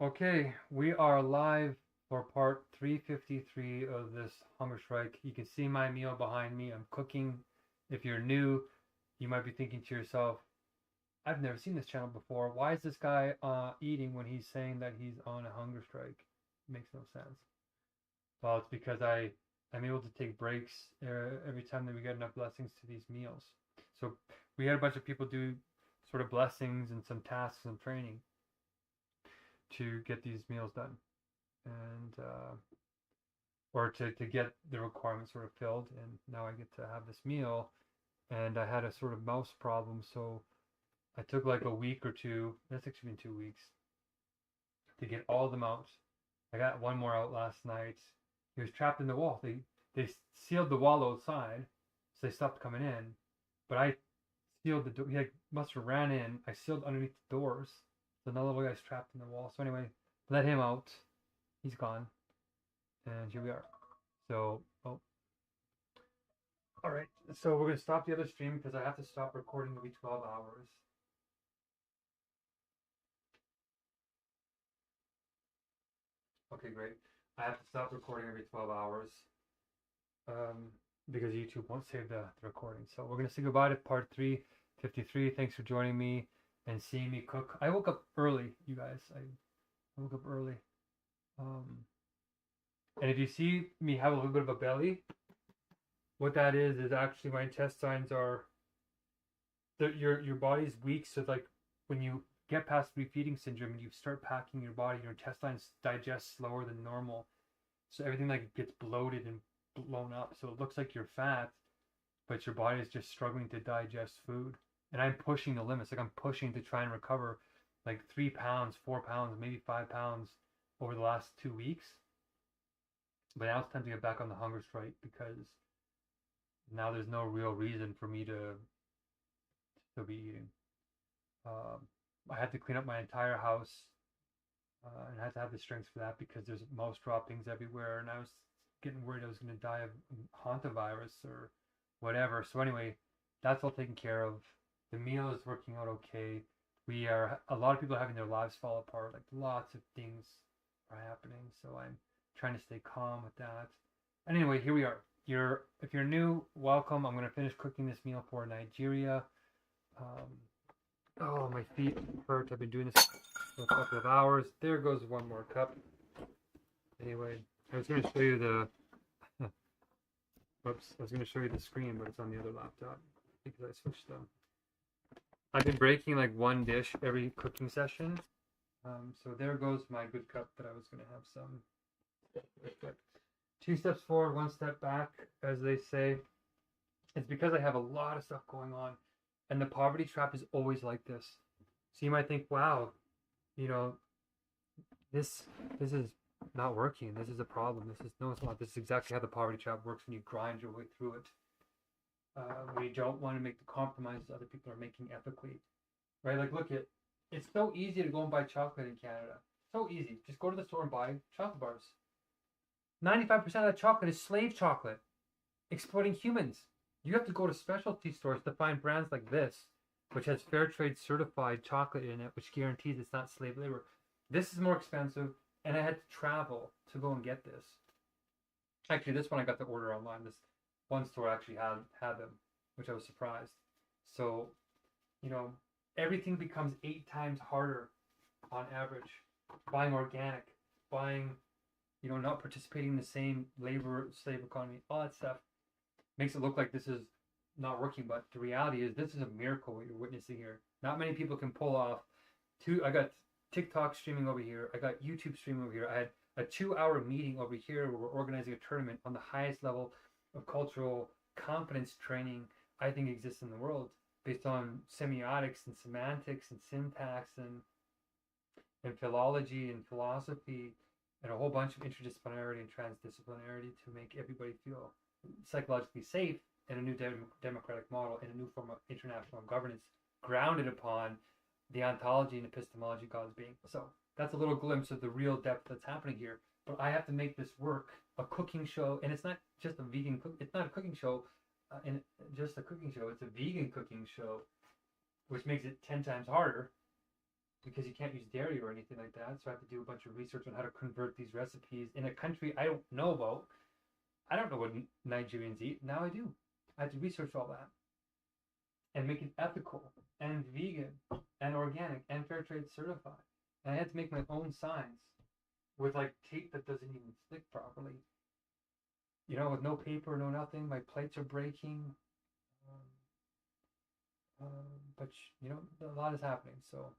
Okay, we are live for part 353 of this hunger strike. You can see my meal behind me. I'm cooking. If you're new, you might be thinking to yourself, I've never seen this channel before. Why is this guy eating when he's saying that he's on a hunger strike? It makes no sense. Well, it's because I'm able to take breaks every time that we get enough blessings to these meals. So we had a bunch of people do sort of blessings and some tasks and training to get these meals done. And or to get the requirements sort of filled, and now I get to have this meal. And I had a sort of mouse problem, so I took like a week or two, that's actually been 2 weeks, to get all of them out. I got one more out last night. He was trapped in the wall. They sealed the wall outside, so they stopped coming in. But I sealed the door. He like must have ran in. I sealed underneath the doors. So another little guy's trapped in the wall. So anyway, let him out. He's gone. And here we are. So, oh, all right. So we're gonna stop the other stream because I have to stop recording every 12 hours. Okay, great. I have to stop recording every 12 hours um, because YouTube won't save the recording. So we're gonna say goodbye to part 353. Thanks for joining me and seeing me cook. I woke up early, you guys. I woke up early. Um, and if you see me have a little bit of a belly, what that is actually my intestines are your body's weak, so like when you get past refeeding syndrome and you start packing your body, your intestines digest slower than normal, so everything like gets bloated and blown up, so it looks like you're fat, but your body is just struggling to digest food. And I'm pushing the limits, like I'm pushing to try and recover like 3 pounds, 4 pounds, maybe 5 pounds over the last 2 weeks. But now it's time to get back on the hunger strike because now there's no real reason for me to be eating. Um, I had to clean up my entire house, and I had to have the strength for that because there's mouse droppings everywhere, and I was getting worried I was going to die of hantavirus or whatever. So anyway, that's all taken care of. The meal is working out okay. We are a lot of people are having their lives fall apart. Like lots of things are happening. So I'm trying to stay calm with that. And anyway, here we are. If you're new, welcome. I'm going to finish cooking this meal for Nigeria. Um, Oh, my feet hurt. I've been doing this for a couple of hours. There goes one more cup. Anyway, I was going to show you the. Whoops, I was going to show you the screen, but it's on the other laptop because I switched them. I've been breaking like one dish every cooking session. So there goes my good cup that I was going to have some. But 2 steps forward, 1 step back, as they say. It's because I have a lot of stuff going on, and the poverty trap is always like this. So you might think, wow, you know, this is not working. This is a problem. This is no, it's not. This is exactly how the poverty trap works when you grind your way through it. We don't want to make the compromises other people are making ethically, right? Like, look at it's so easy to go and buy chocolate in Canada. So easy. Just go to the store and buy chocolate bars. 95% of that chocolate is slave chocolate, exploiting humans. You have to go to specialty stores to find brands like this, which has fair trade certified chocolate in it, which guarantees it's not slave labor. This is more expensive, and I had to travel to go and get this. Actually, this one I got the order online. This one store actually had them, which I was surprised. So, you know, everything becomes 8 times harder on average. Buying organic, buying, not participating in the same labor slave economy, all that stuff makes it look like this is not working. But the reality is, this is a miracle what you're witnessing here. Not many people can pull off I got TikTok streaming over here. I got YouTube streaming over here. I had a 2-hour meeting over here where we're organizing a tournament on the highest level of cultural competence training I think exists in the world, based on semiotics and semantics and syntax and philology and philosophy and a whole bunch of interdisciplinarity and transdisciplinarity to make everybody feel psychologically safe in a new democratic model, in a new form of international governance grounded upon the ontology and epistemology of God's being. So that's a little glimpse of the real depth that's happening here. But I have to make this work. A cooking show, and it's not just a vegan cook. It's not a cooking show, and just a cooking show. It's a vegan cooking show, which makes it 10 times harder. because you can't use dairy or anything like that. So I have to do a bunch of research on how to convert these recipes in a country I don't know about. I don't know what Nigerians eat. Now I do. I have to research all that and make it ethical and vegan and organic and fair trade certified. And I had to make my own signs with like tape that doesn't even stick properly. You know, with no paper, no nothing. My plates are breaking. But you know, a lot is happening. So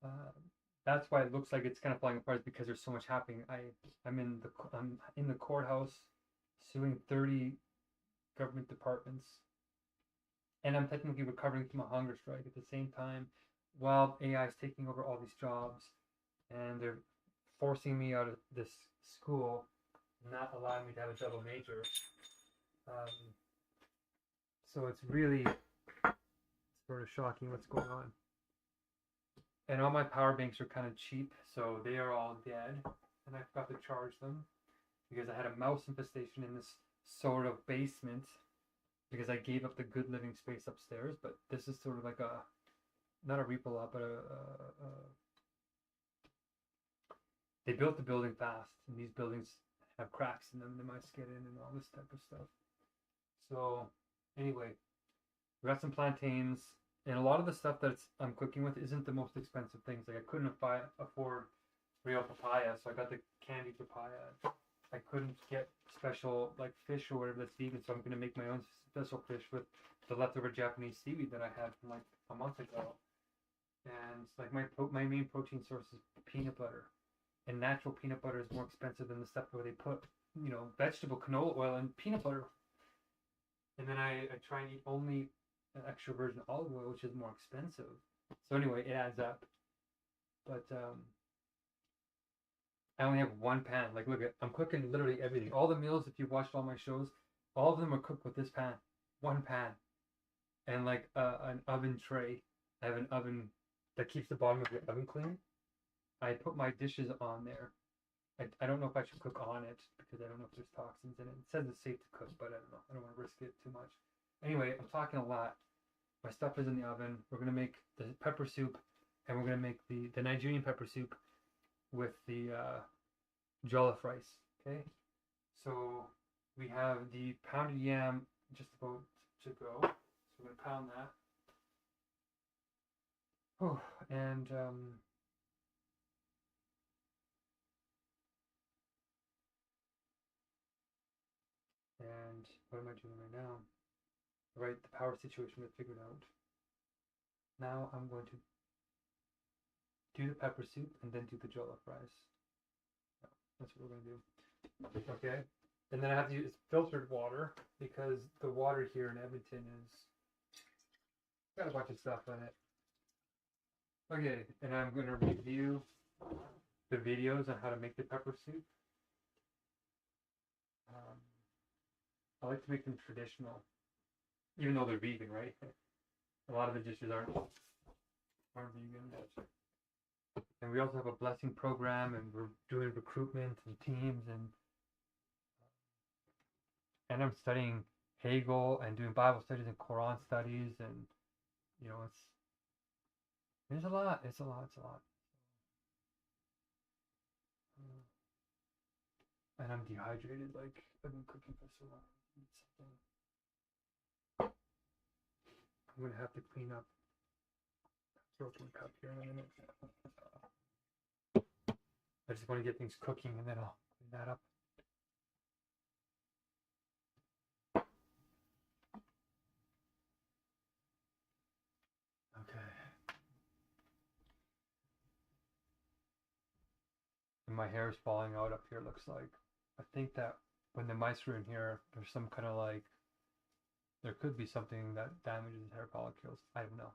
uh, that's why it looks like it's kind of falling apart, because there's so much happening. I'm in the courthouse suing 30 government departments, and I'm technically recovering from a hunger strike at the same time, while AI is taking over all these jobs, and they're forcing me out of this school, not allowing me to have a double major. So it's really sort of shocking what's going on. And all my power banks are kind of cheap, so they are all dead, and I forgot to charge them because I had a mouse infestation in this sort of basement because I gave up the good living space upstairs. But this is sort of like a, not a repo lot, but they built the building fast, and these buildings have cracks in them, they might get in and all this type of stuff. So anyway, we got some plantains, and a lot of the stuff that I'm cooking with isn't the most expensive things. Like I couldn't afford real papaya, so I got the candied papaya. I couldn't get special like fish or whatever that's vegan, so I'm gonna make my own special fish with the leftover Japanese seaweed that I had from like a month ago. And like my main protein source is peanut butter, and natural peanut butter is more expensive than the stuff where they put, you know, vegetable canola oil and peanut butter. And then I try and eat only an extra virgin olive oil, which is more expensive. So anyway, it adds up. But I only have one pan. Like, look, I'm cooking literally everything. All the meals, if you've watched all my shows, all of them are cooked with this pan. One pan. And like an oven tray. I have an oven that keeps the bottom of your oven clean. I put my dishes on there. I don't know if I should cook on it because I don't know if there's toxins in it. It says it's safe to cook, but I don't know. I don't want to risk it too much. Anyway, I'm talking a lot. My stuff is in the oven. We're going to make the pepper soup, and we're going to make the Nigerian pepper soup with the jollof rice. Okay? So we have the pounded yam just about to go. So we're going to pound that. Oh, and what am I doing right now? Right, the power situation we figured out. Now I'm going to do the pepper soup and then do the jollof rice. That's what we're going to do. Okay. And then I have to use filtered water because the water here in Edmonton is got a bunch of stuff in it. Okay, and I'm going to review the videos on how to make the pepper soup. I like to make them traditional, even though they're vegan, right? A lot of the dishes aren't vegan. And we also have a blessing program, and we're doing recruitment and teams, and I'm studying Hegel and doing Bible studies and Quran studies, and you know, it's a lot. And I'm dehydrated, like I've been cooking for so long. I'm gonna have to clean up a broken cup here in a minute. I just want to get things cooking, and then I'll clean that up. Okay. And my hair is falling out up here, looks like. I think that when the mice are in here, there's some kind of like, there could be something that damages hair follicles. I don't know.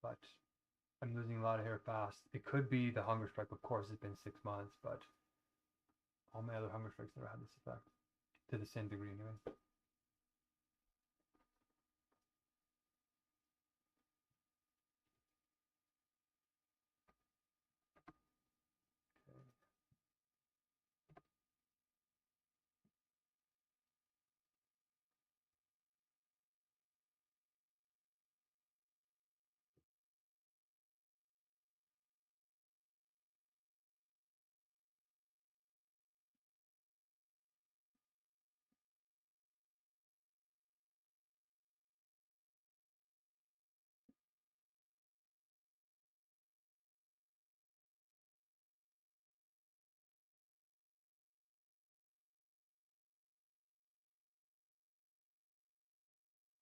But I'm losing a lot of hair fast. It could be the hunger strike, of course. It's been 6 months, but all my other hunger strikes never had this effect to the same degree anyway.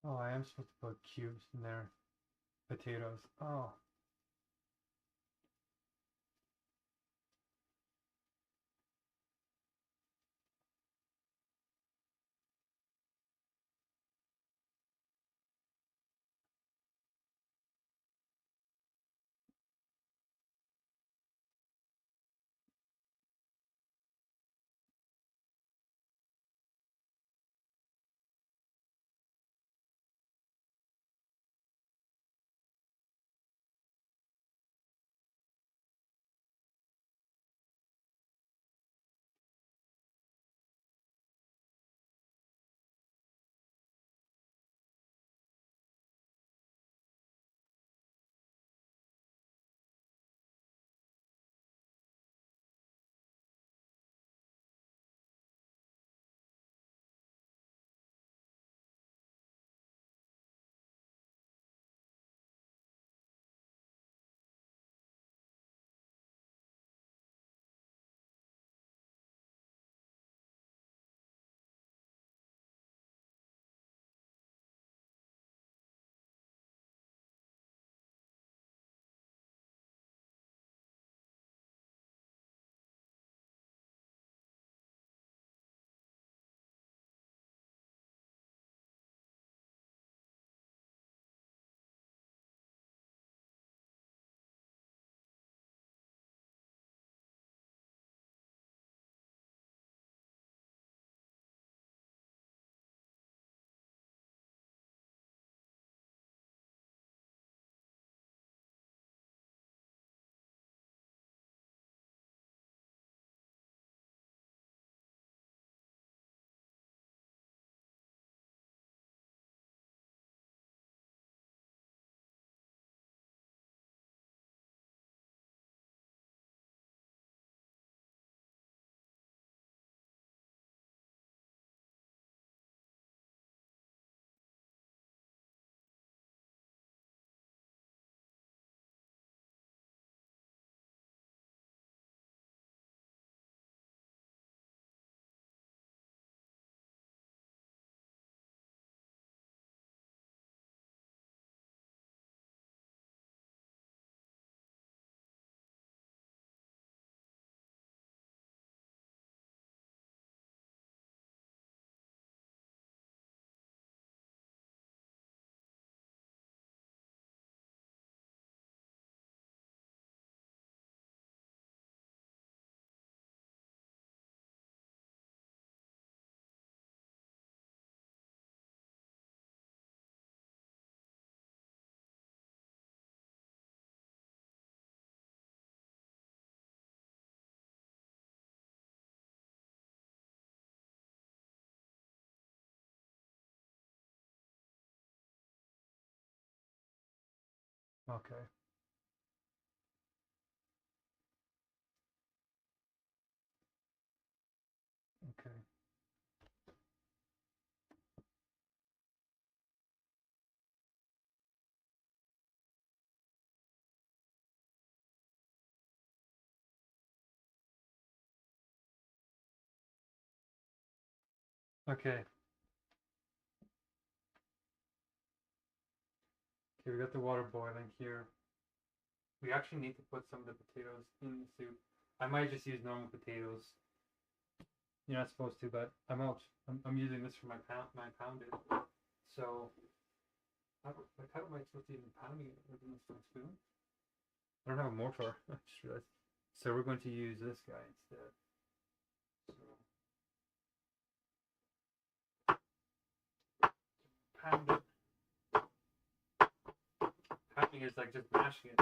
Oh, I am supposed to put cubes in there. Potatoes. Oh. Okay. Okay. Okay. Okay, we got the water boiling here. We actually need to put some of the potatoes in the soup. I might just use normal potatoes. You're not supposed to, but I'm out. I'm using this for my pounded. So, how am I supposed to even pounding it with a spoon? I don't have a mortar. I just realized. So we're going to use this guy instead. So pound it. Pounding is like just mashing it.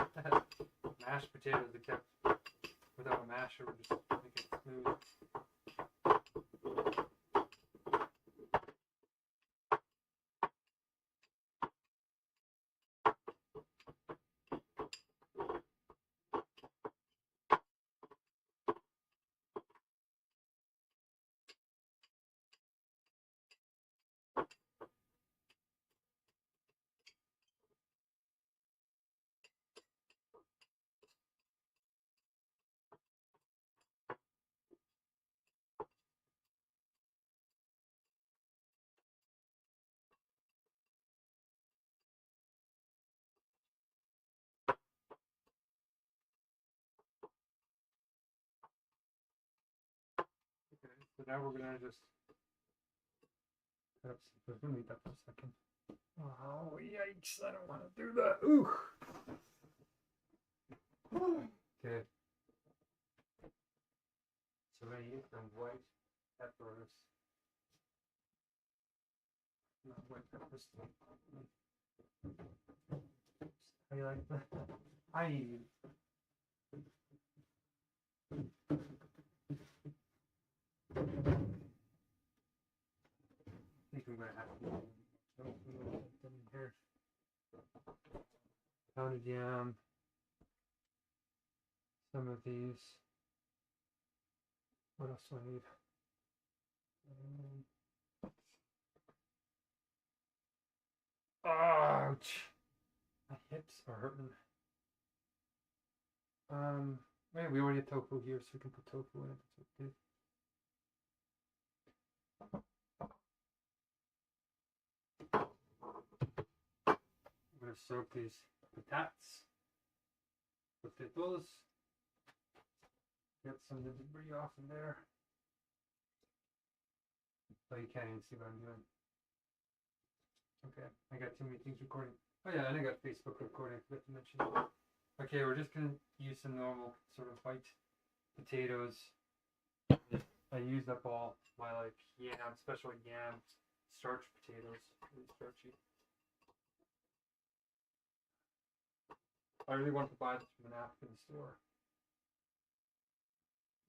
Mashed potatoes, except without a masher, we're just making it smooth. So now we're gonna just cut up some. We're gonna leave that for a second. Oh yikes! I don't want to do that. Ooh. Okay. So we're gonna use some white peppers. Not white peppers. How do you like that? I think I'm gonna have to put them in here. Pounded yam. Some of these. What else do I need? Ouch! My hips are hurting. Wait, we already have tofu here, so we can put tofu in it. That's okay. I'm gonna soak these potatoes. Get some of the debris off in there. So you can't even see what I'm doing. Okay, I got too many things recording. Oh yeah, and I got Facebook recording, I forgot to mention. Okay, we're just gonna use some normal sort of white potatoes. I used up all my special yam starch potatoes. Really starchy. I really want to buy this from an African store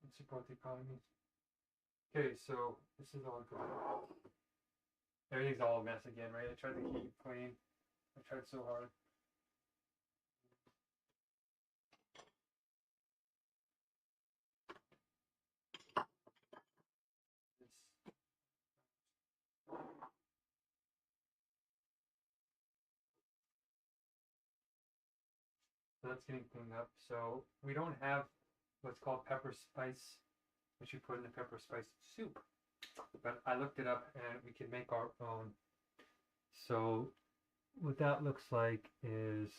and support the economy. Okay, so this is all good. Everything's all a mess again, right? I tried to keep it clean. I tried so hard. So that's getting cleaned up. So we don't have what's called pepper spice, which you put in the pepper spice soup. But I looked it up and we can make our own. So what that looks like is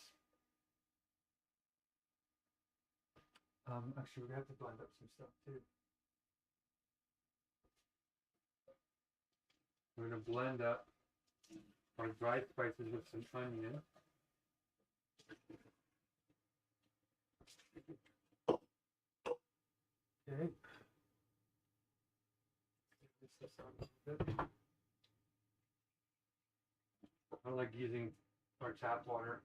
actually we're gonna have to blend up some stuff too. We're gonna blend up our dried spices with some onion. Okay. I like using our tap water.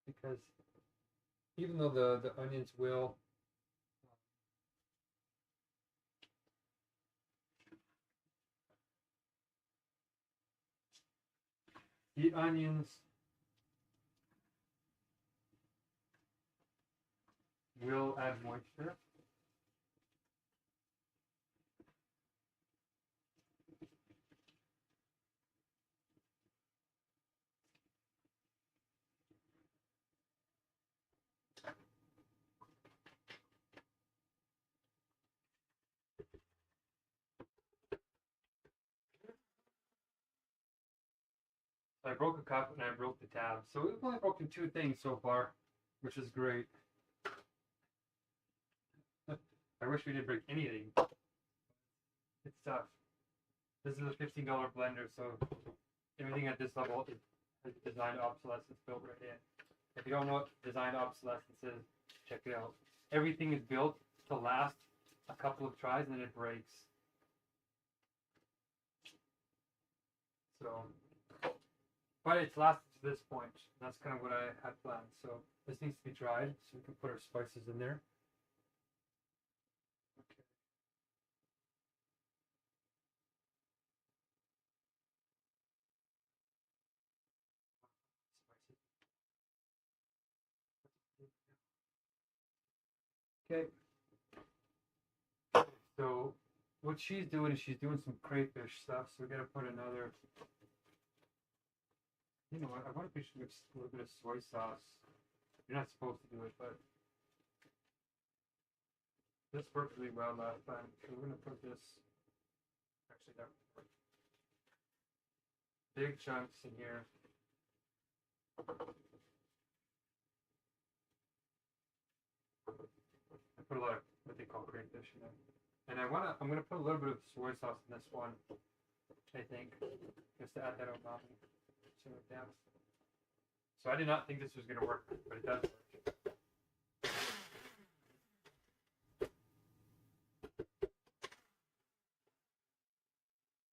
Because even though the onions will add moisture. I broke a cup and I broke the tab. So we've only broken 2 things so far, which is great. I wish we didn't break anything. It's tough. This is a $15 blender, so everything at this level is designed obsolescence built right in. If you don't know what designed obsolescence is, check it out. Everything is built to last a couple of tries and then it breaks. So, but it's lasted to this point. That's kind of what I had planned. So this needs to be dried so we can put our spices in there. Okay. So what she's doing is she's doing some crayfish stuff. So we're gonna put another. You know what? I wonder if we should mix a little bit of soy sauce. You're not supposed to do it, but this worked really well last time. So we're gonna put this. Actually, that would work. Big chunks in here. in it. And I'm gonna put a little bit of soy sauce in this one, I think, just to add that umami. So I did not think this was gonna work, but it does work.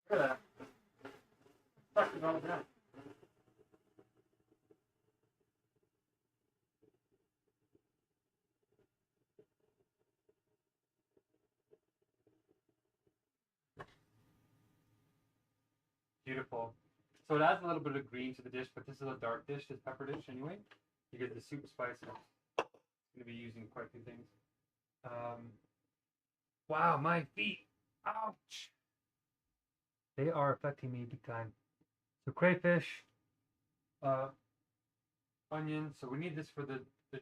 Look at that. Fuck is all of that? Beautiful. So it adds a little bit of green to the dish, but this is a dark dish, this pepper dish anyway. You get the soup spice. I'm going to be using quite a few things. Wow, my feet. Ouch. They are affecting me big time. So crayfish, onion. So we need this for the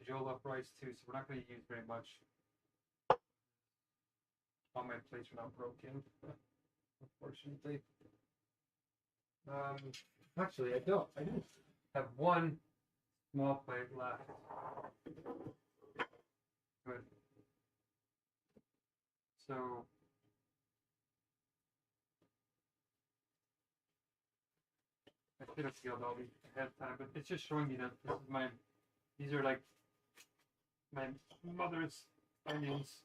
jollof rice too, so we're not going to use very much. All my plates are not broken, unfortunately. Actually, I don't. I do have one small plate left. Good. So I should have sealed all these ahead of time, but it's just showing me that this is my. These are like my mother's onions.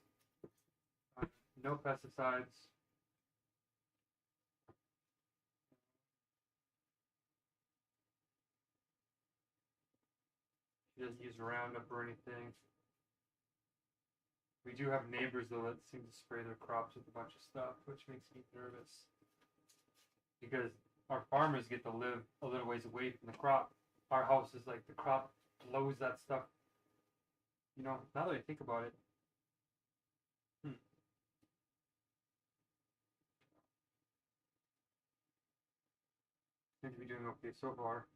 No pesticides. She doesn't use Roundup or anything. We do have neighbors though that seem to spray their crops with a bunch of stuff, which makes me nervous. Because our farmers get to live a little ways away from the crop. Our house is like the crop blows that stuff. You know, now that I think about it. Seem to be doing okay so far.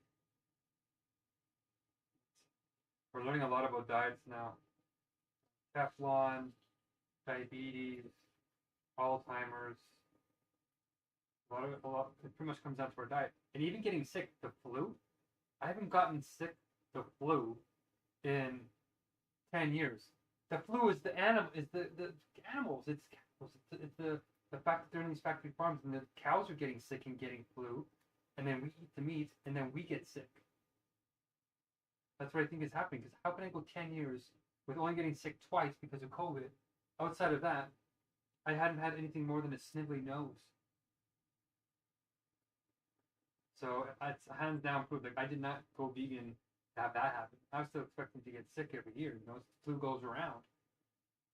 We're learning a lot about diets now. Teflon, diabetes, Alzheimer's. It pretty much comes down to our diet. And even getting sick, the flu. I haven't gotten sick the flu in 10 years. The flu is the animals. It's cows. It's the fact that they're in these factory farms and the cows are getting sick and getting flu, and then we eat the meat and then we get sick. That's what I think is happening. Because how can I go 10 years with only getting sick twice because of COVID? Outside of that, I hadn't had anything more than a snivelly nose. So it's hands down proof. Like I did not go vegan to have that happen. I was still expecting to get sick every year. You know, flu goes around.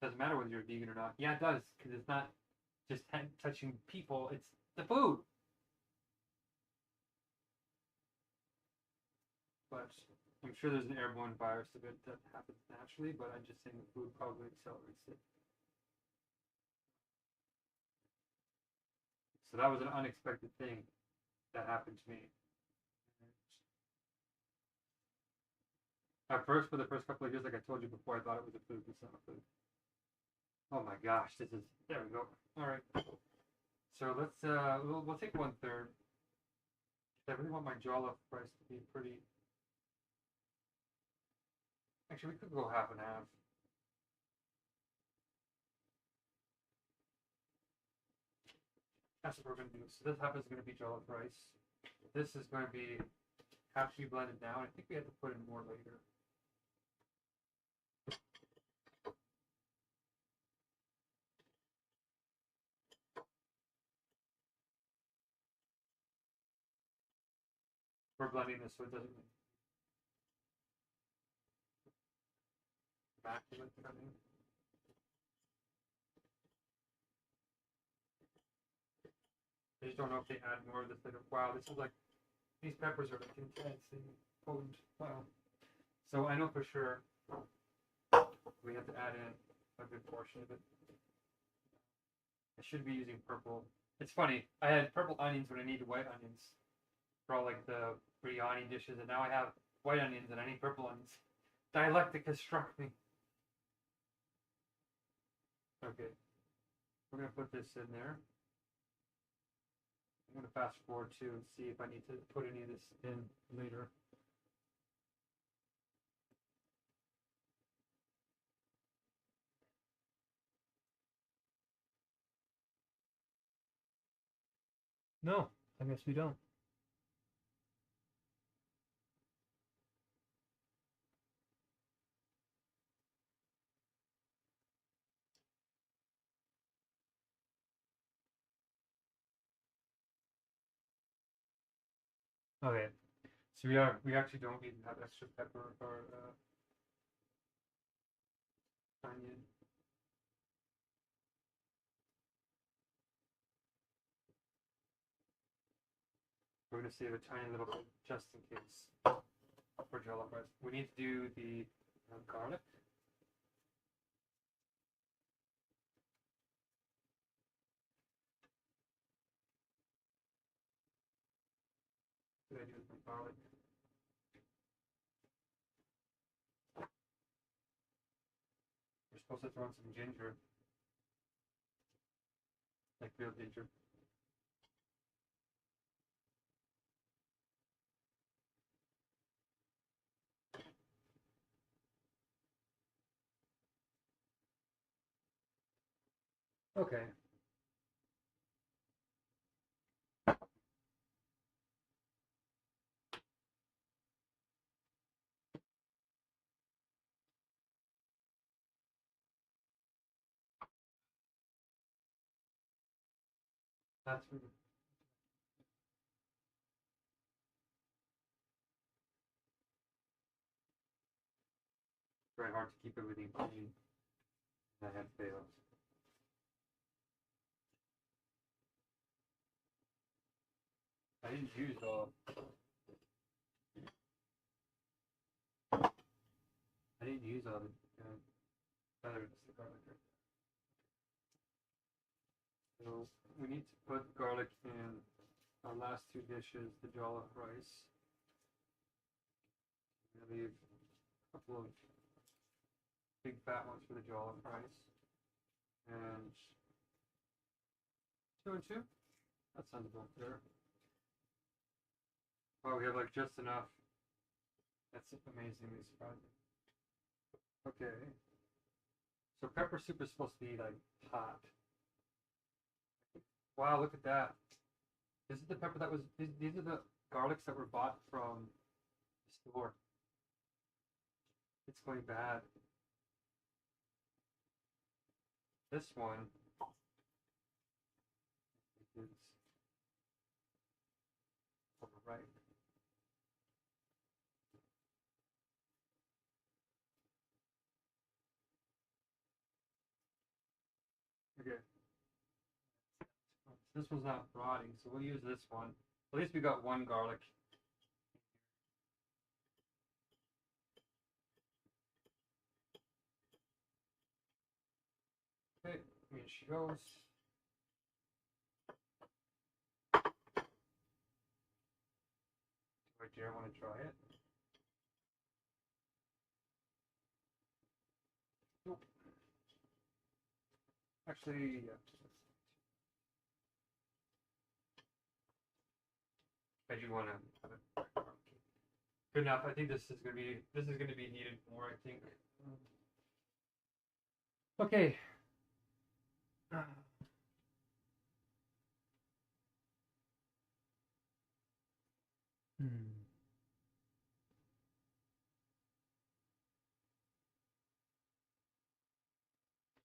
Doesn't matter whether you're vegan or not. Yeah, it does, because it's not just touching people. It's the food. But I'm sure there's an airborne virus of it that happens naturally. But I'm just saying the food probably accelerates it. So that was an unexpected thing that happened to me. At first, for the first couple of years, like I told you before, I thought it was a food. It's not a food. Oh my gosh, this is. There we go. All right. So let's. We'll take 1/3. I really want my jollof rice to be pretty. Actually, we could go half and half. That's what we're going to do. So this half is going to be jollof rice. This is going to be have to be blended now. I think we have to put in more later. We're blending this so it doesn't immaculate blending. I just don't know if they add more of this later. Wow, this is like these peppers are like intense and potent. Wow. So I know for sure we have to add in a good portion of it. I should be using purple. It's funny. I had purple onions when I needed white onions for all like the biryani dishes, and now I have white onions and I need purple onions. Dialectic has struck me. Okay, we're gonna put this in there. I'm gonna fast forward too and see if I need to put any of this in later. No, I guess we don't. Okay, so we actually don't even have extra pepper or onion. We're gonna save a tiny little bit just in case for jollof rice. We need to do the garlic. What did I do with my garlic? We're supposed to throw in some ginger, like real ginger. Okay. That's really very hard to keep everything clean. I have failed. I didn't use all. I didn't use all the feathers, the garlic. So we need to put garlic in our last two dishes, the jollof rice. I'm gonna leave a couple of big fat ones for the jollof rice. And 2 and 2? That sounds about fair. Oh, we have like just enough. That's amazingly surprising. Okay. So pepper soup is supposed to be like hot. Wow, look at that. This is the pepper that was, these are the garlics that were bought from the store. It's going bad. This one is overripe. Okay. This one's not rotting, so we'll use this one. At least we got one garlic. Okay, here she goes. Do I dare want to try it? Nope. Actually, yeah. I do want to have it. Good enough. I think this is gonna be needed more. I think. Okay.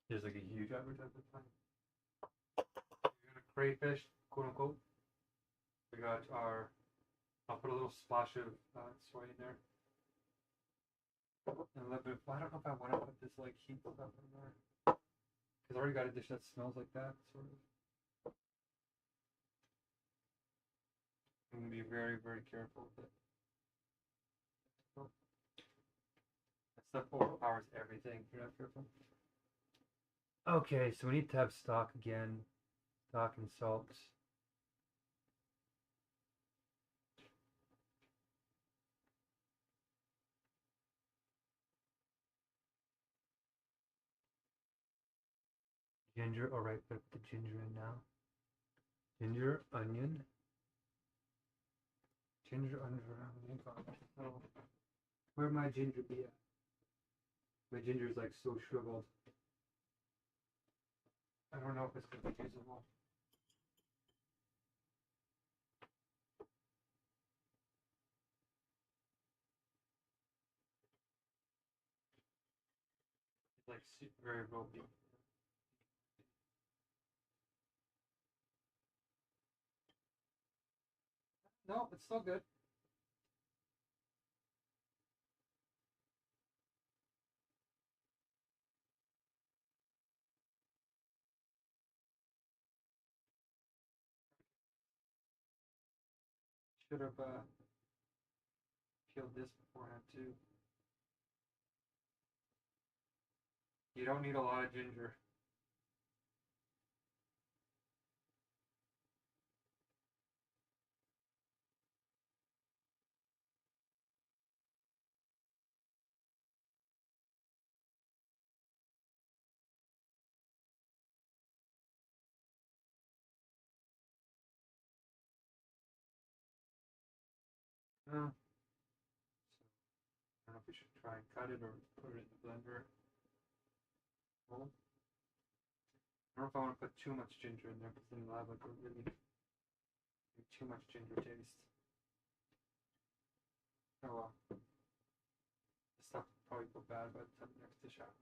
There's like a huge advertisement sign. We got a crayfish, quote unquote. We got our. I'll put a little splash of soy in there. And a little bit. I don't know if I want to put this like heat stuff in there. Because I already got a dish that smells like that, sort of. I'm gonna be very, very careful with it. That stuff overpowers everything if you're not careful. Okay, so we need to have stock again. Stock and salt. Ginger, alright, put the ginger in now. Ginger, onion. Ginger, onion. Oh, where'd my ginger be at? My ginger is like so shriveled. I don't know if it's gonna be usable. like very ropey. No, it's still good. Should have peeled this beforehand too. You don't need a lot of ginger. No. I don't know if we should try and cut it or put it in the blender. Well, I don't know if I want to put too much ginger in there because then you'll have like a really too much ginger taste. Oh well. This stuff will probably go bad by the time the next dish happens.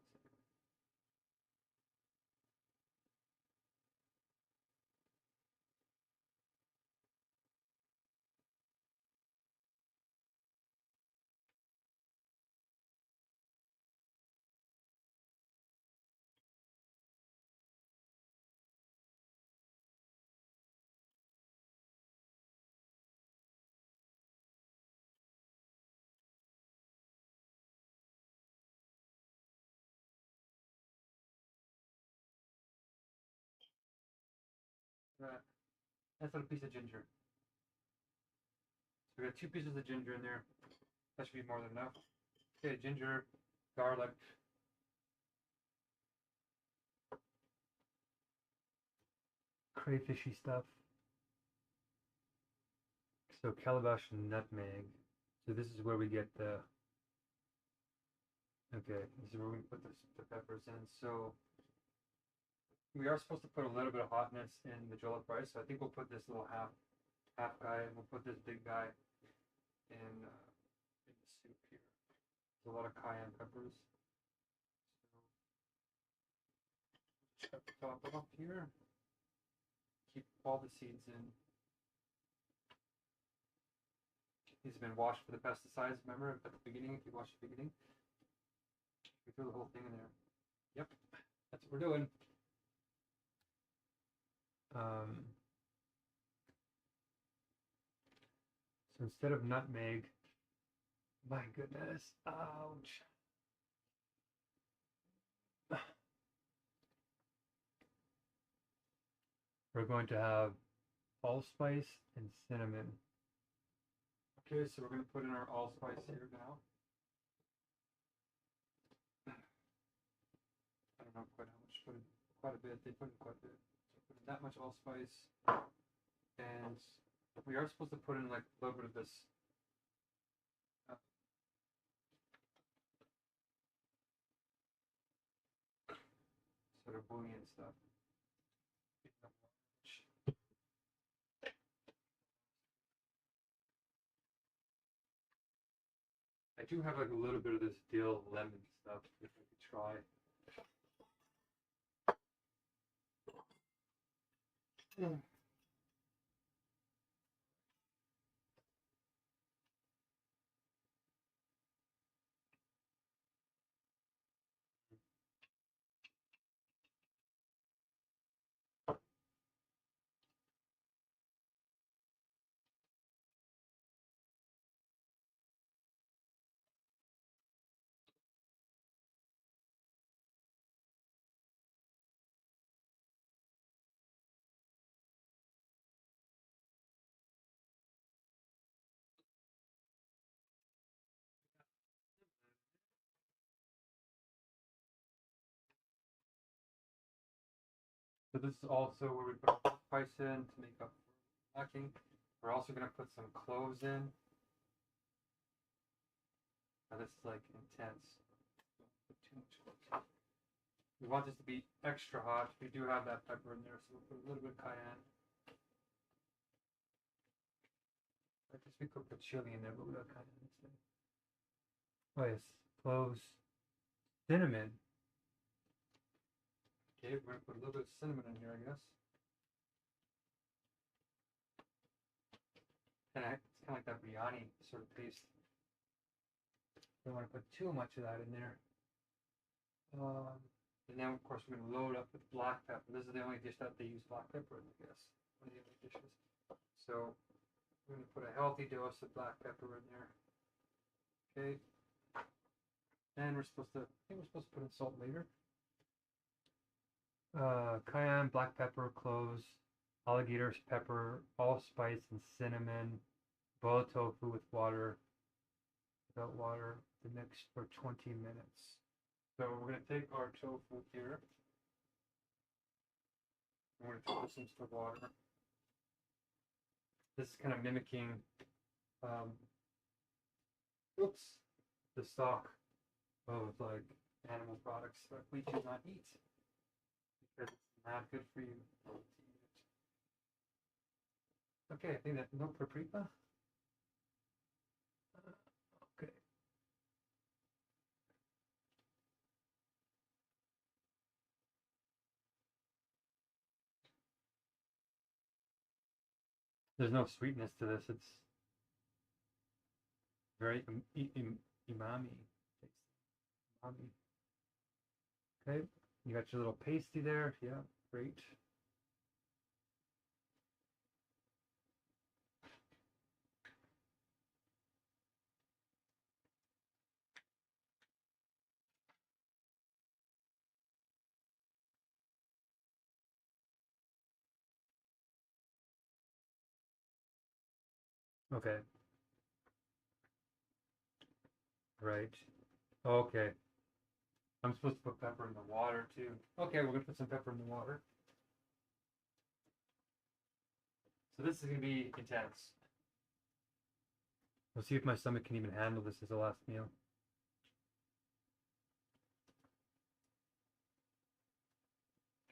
Nice little piece of ginger. So we got 2 pieces of ginger in there. That should be more than enough. Okay, ginger, garlic. Crayfishy stuff. So calabash and nutmeg. So this is where we get the. Okay, this is where we put the peppers in. So we are supposed to put a little bit of hotness in the jollof rice. So I think we'll put this little half guy, and we'll put this big guy in the soup here. There's a lot of cayenne peppers. So cut the top off here. Keep all the seeds in. These have been washed for the pesticides. Remember at the beginning, if you watch the beginning, we threw the whole thing in there. Yep, that's what we're doing. So instead of nutmeg, my goodness, ouch. We're going to have allspice and cinnamon. Okay, so we're going to put in our allspice here now. I don't know quite how much, put in quite a bit. They put in quite a bit. So put in that much allspice. And we are supposed to put in like a little bit of this sort of bouillon stuff. I do have like a little bit of this dill lemon stuff if I could try. So this is also where we put our spice in to make up for lacking. We're also going to put some cloves in. Now this is like intense. Don't put too much cloves. We want this to be extra hot. We do have that pepper in there, so we'll put a little bit of cayenne. I guess we could put chili in there, but without cayenne instead. Oh yes, cloves, cinnamon. Okay, we're gonna put a little bit of cinnamon in here, I guess. And it's kind of like that biryani sort of taste. Don't want to put too much of that in there. And then, of course, we're going to load up with black pepper. This is the only dish that they use black pepper in, I guess. One of the only dishes. So, we're going to put a healthy dose of black pepper in there. Okay. And I think we're supposed to put in salt later. Cayenne, black pepper, cloves, alligator pepper, allspice, and cinnamon. Boil tofu with water. Without water, to mix for 20 minutes. So we're going to take our tofu here. And we're going to throw this into the water. This is kind of mimicking, the stock of like animal products that we do not eat because it's not good for you to eat it. Okay, I think that no paprika. Okay. There's no sweetness to this. It's very umami. Umami. Okay, you got your little pasty there. Yeah, great. Okay. Right. Okay. I'm supposed to put pepper in the water too. Okay, we're gonna put some pepper in the water. So this is gonna be intense. We'll see if my stomach can even handle this as the last meal.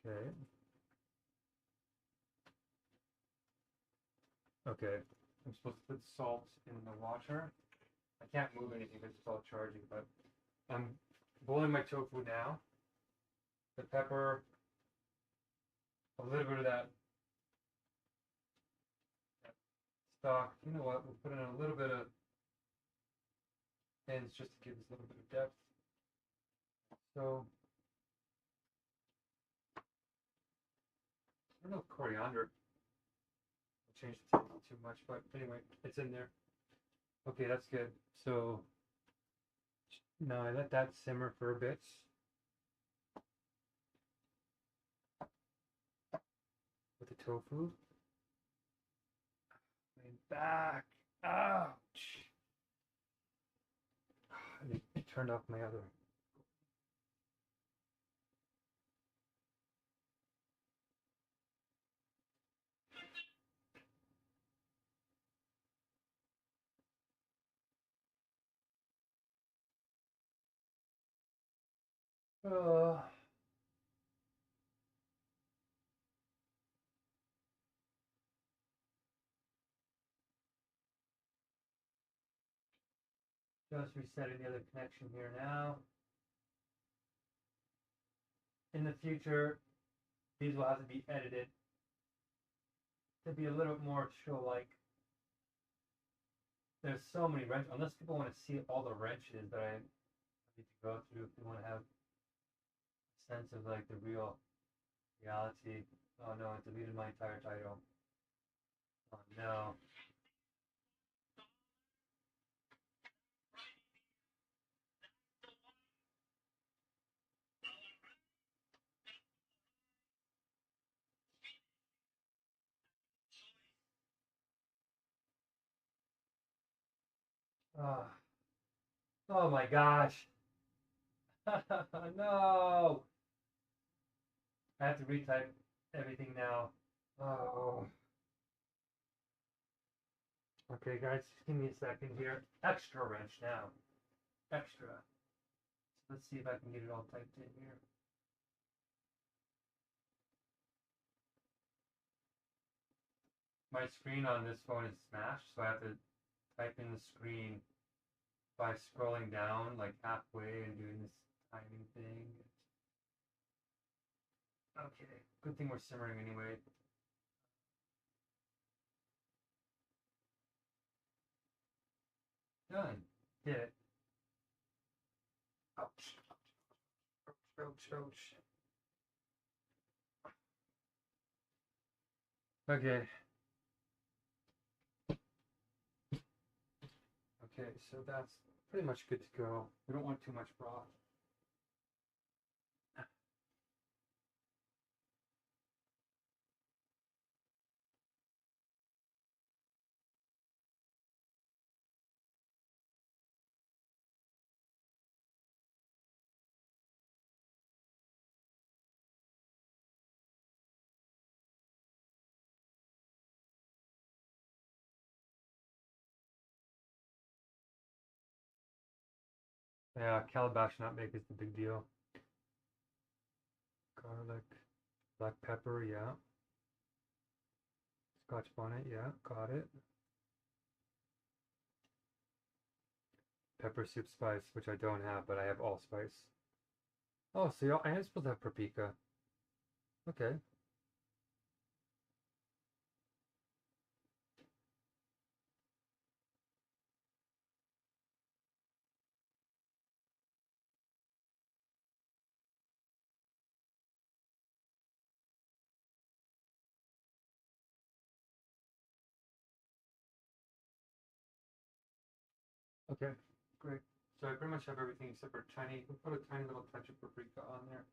Okay. Okay. I'm supposed to put salt in the water. I can't move anything because it's all charging, but I'm boiling my tofu now. The pepper, a little bit of that stock. You know what? We'll put in a little bit of ends just to give this a little bit of depth. So, I don't know if coriander will change the taste too much, but anyway, it's in there. Okay, that's good. So, now I let that simmer for a bit. With the tofu. My back. Ouch. I turned off my other. Just resetting the other connection here now. In the future, these will have to be edited to be a little bit more show-like. There's so many wrenches. Unless people want to see all the wrenches that I need to go through, if they want to have a sense of like the real reality. Oh no, I deleted my entire title. Oh no. Oh, oh my gosh. No. I have to retype everything now. Oh. Okay, guys, just give me a second here. Extra wrench now. Extra. So let's see if I can get it all typed in here. My screen on this phone is smashed, so I have to type in the screen by scrolling down like halfway and doing this timing thing. Okay, good thing we're simmering anyway. Done. Did it. Ouch. Ouch, ouch. Okay. Okay, so that's pretty much good to go. We don't want too much broth. Yeah, calabash nutmeg is the big deal. Garlic, black pepper, yeah. Scotch bonnet, yeah, got it. Pepper soup spice, which I don't have, but I have allspice. Oh, so I am supposed to have paprika. Okay. Okay, great. So I pretty much have everything except for we put a tiny little touch of paprika on there,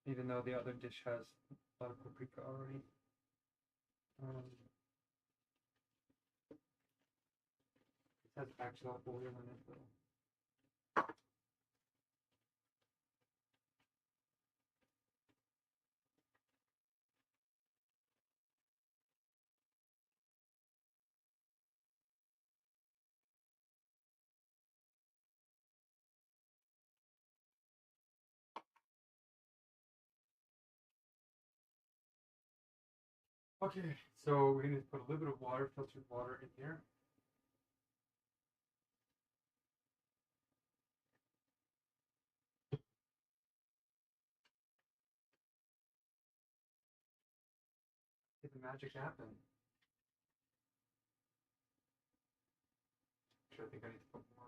even though the other dish has a lot of paprika already. It has actual oil in it though. Okay, so we're gonna put a little bit of water, filtered water in here. Did the magic happen? Actually, I think I need to put more.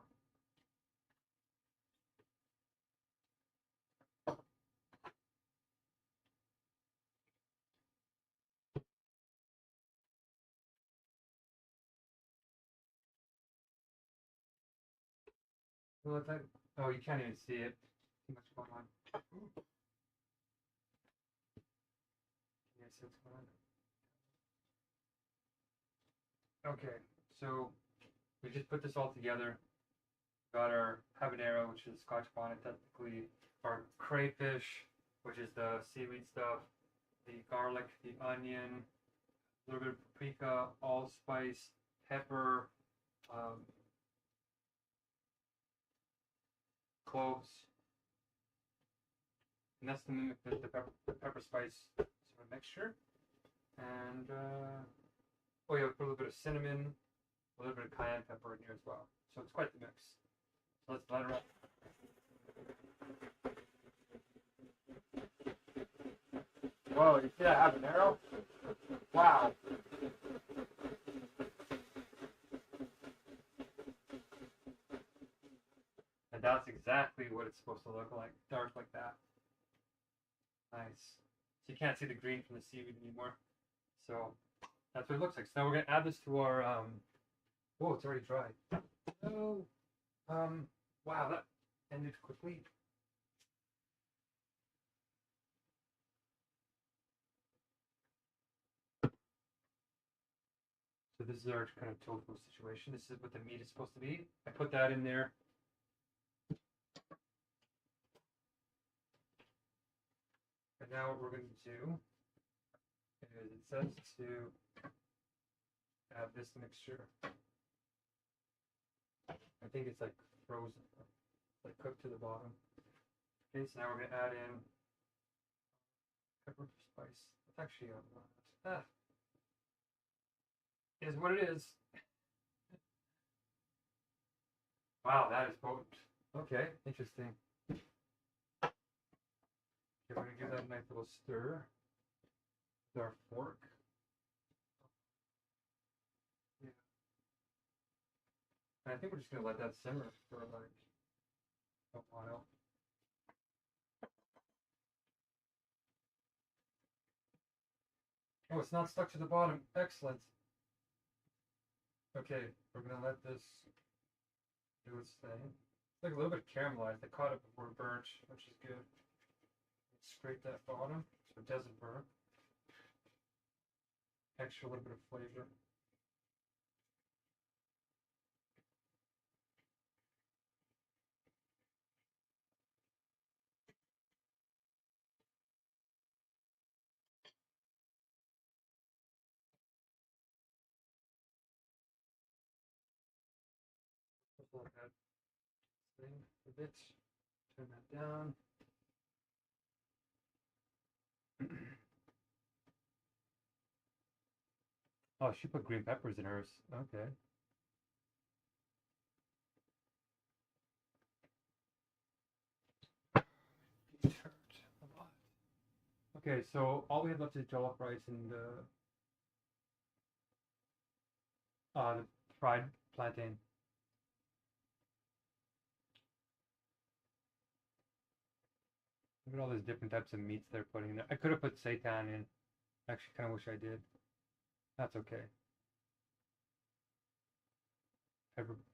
Well, oh, you can't even see it. Too much going on. Yes, it's going on. Okay, so we just put this all together. Got our habanero, which is Scotch bonnet technically, our crayfish, which is the seaweed stuff, the garlic, the onion, a little bit of paprika, allspice, pepper, cloves, and that's the pepper spice sort of mixture. And oh yeah, put a little bit of cinnamon, a little bit of cayenne pepper in here as well. So it's quite the mix. So let's blend it up. Whoa, you see that habanero? Wow. And that's exactly what it's supposed to look like, dark like that. Nice. So you can't see the green from the seaweed anymore. So that's what it looks like. So now we're gonna add this to our oh, it's already dry. Oh, wow, that ended quickly. So this is our kind of tofu situation. This is what the meat is supposed to be. I put that in there. And now what we're going to do is it says to add this mixture. I think it's like frozen, like cooked to the bottom. Okay, so now we're going to add in pepper spice. It's actually is what it is. Wow, that is potent. Okay, interesting. we're going to give that a nice little stir with our fork. Yeah. And I think we're just going to let that simmer for like a while. Oh, it's not stuck to the bottom. Excellent. Okay, we're going to let this do its thing. It's like a little bit caramelized. I caught it before it burnt, which is good. Scrape that bottom so it doesn't burn. Extra little bit of flavor. Pull that thing a bit. Turn that down. Oh, she put green peppers in hers. Okay. It hurt a lot. Okay, so all we have left is jollof rice and the fried plantain. Look at all these different types of meats they're putting in there. I could have put seitan in. Actually, kind of wish I did. That's okay.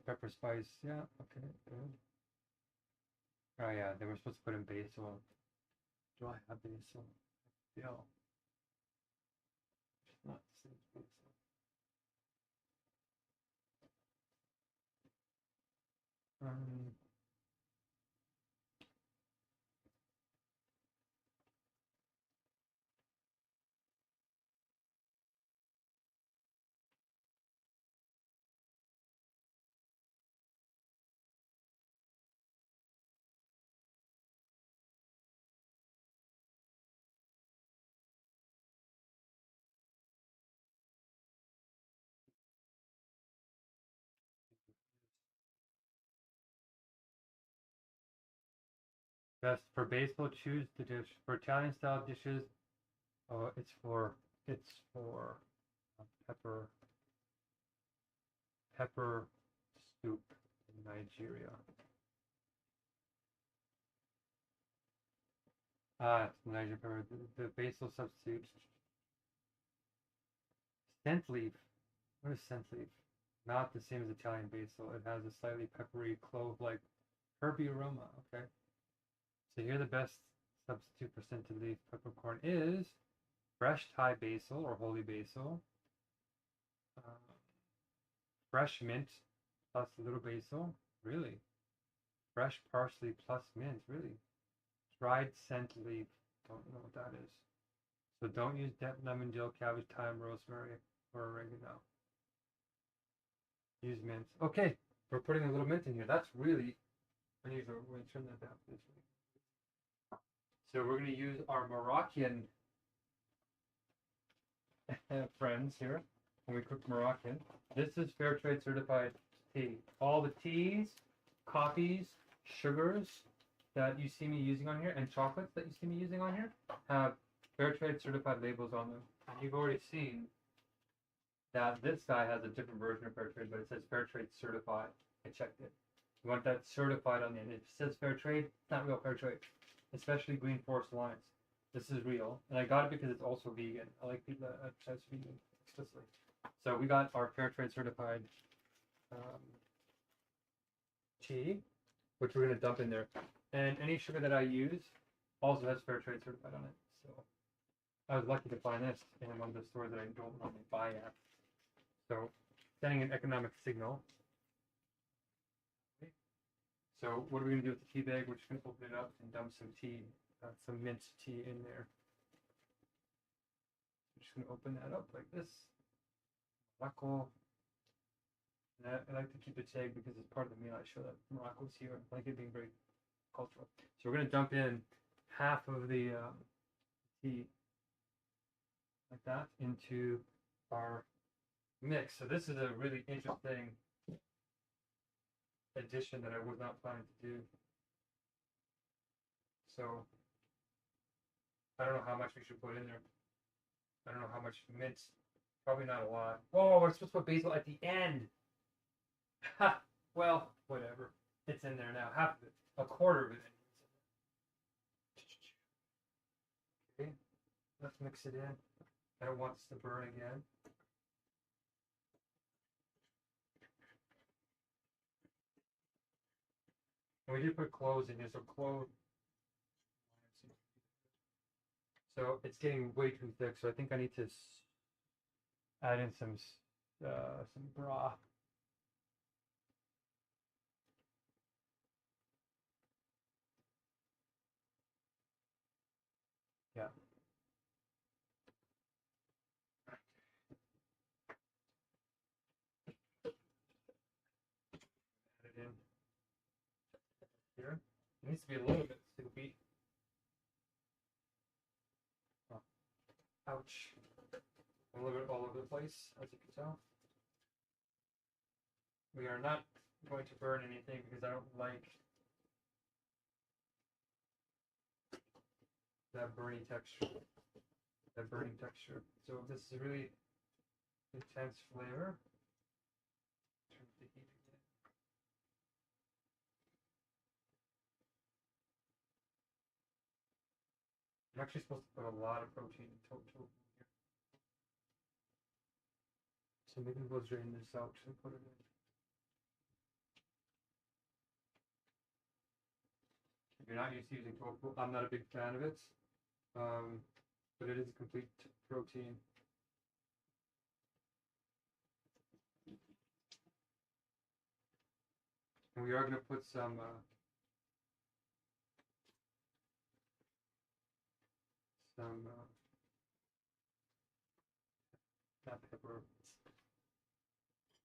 Pepper spice. Yeah, okay, good. Oh yeah, they were supposed to put in basil. Do I have basil? Yeah. It's not the same as basil. Best for basil, choose the dish. For Italian style dishes, it's for pepper soup in Nigeria. Ah, it's Nigerian pepper. The basil substitute. Scent leaf. What is scent leaf? Not the same as Italian basil. It has a slightly peppery, clove-like herby aroma. Okay. So here the best substitute for scented leaf peppercorn is fresh Thai basil or holy basil, fresh mint plus a little basil, really, fresh parsley plus mint, really, dried scent leaf, don't know what that is. So don't use lemon, dill, cabbage, thyme, rosemary, or oregano. Use mint. Okay, we're putting a little mint in here. That's really unusual. We're going to turn that down. So we're going to use our Moroccan friends here when we cook Moroccan. This is fair trade certified tea. All the teas, coffees, sugars that you see me using on here, and chocolates that you see me using on here have fair trade certified labels on them. And you've already seen that this guy has a different version of fair trade, but it says fair trade certified. I checked it. You want that certified on the end. If it says fair trade, it's not real fair trade. Especially Green Forest Alliance. This is real, and I got it because it's also vegan. I like people that says vegan explicitly. So we got our fair trade certified tea, which we're gonna dump in there, and any sugar that I use also has fair trade certified on it. So I was lucky to find this in one of the stores that I don't normally buy at. So sending an economic signal. Okay. So what are we gonna do with the tea bag? We're just gonna open it up and dump some tea. Some minced tea in there. I'm just going to open that up like this. Morocco. And I like to keep it tagged because it's part of the meal. I show that Morocco's here. I like it being very cultural. So we're going to dump in half of the tea like that into our mix. So this is a really interesting addition that I was not planning to do. So I don't know how much we should put in there. I don't know how much mint. Probably not a lot. Oh, we're supposed to put basil at the end. Ha! Well, whatever. It's in there now. Half of it. A quarter of it. Okay. Let's mix it in. I don't want this to burn again. And we did put cloves in here, so clove. So it's getting way too thick, so I think I need to add in some broth. Yeah. Add it in here. It needs to be a little bit soupy. Oh. Ouch. A little bit all over the place, as you can tell. We are not going to burn anything because I don't like that burning texture. So this is a really intense flavor. Turn the heat again. I'm actually supposed to put a lot of protein in total here. So maybe we'll drain this out and put it in. If you're not used to using tofu, I'm not a big fan of it, but it is a complete protein. And we are going to put some not pepper,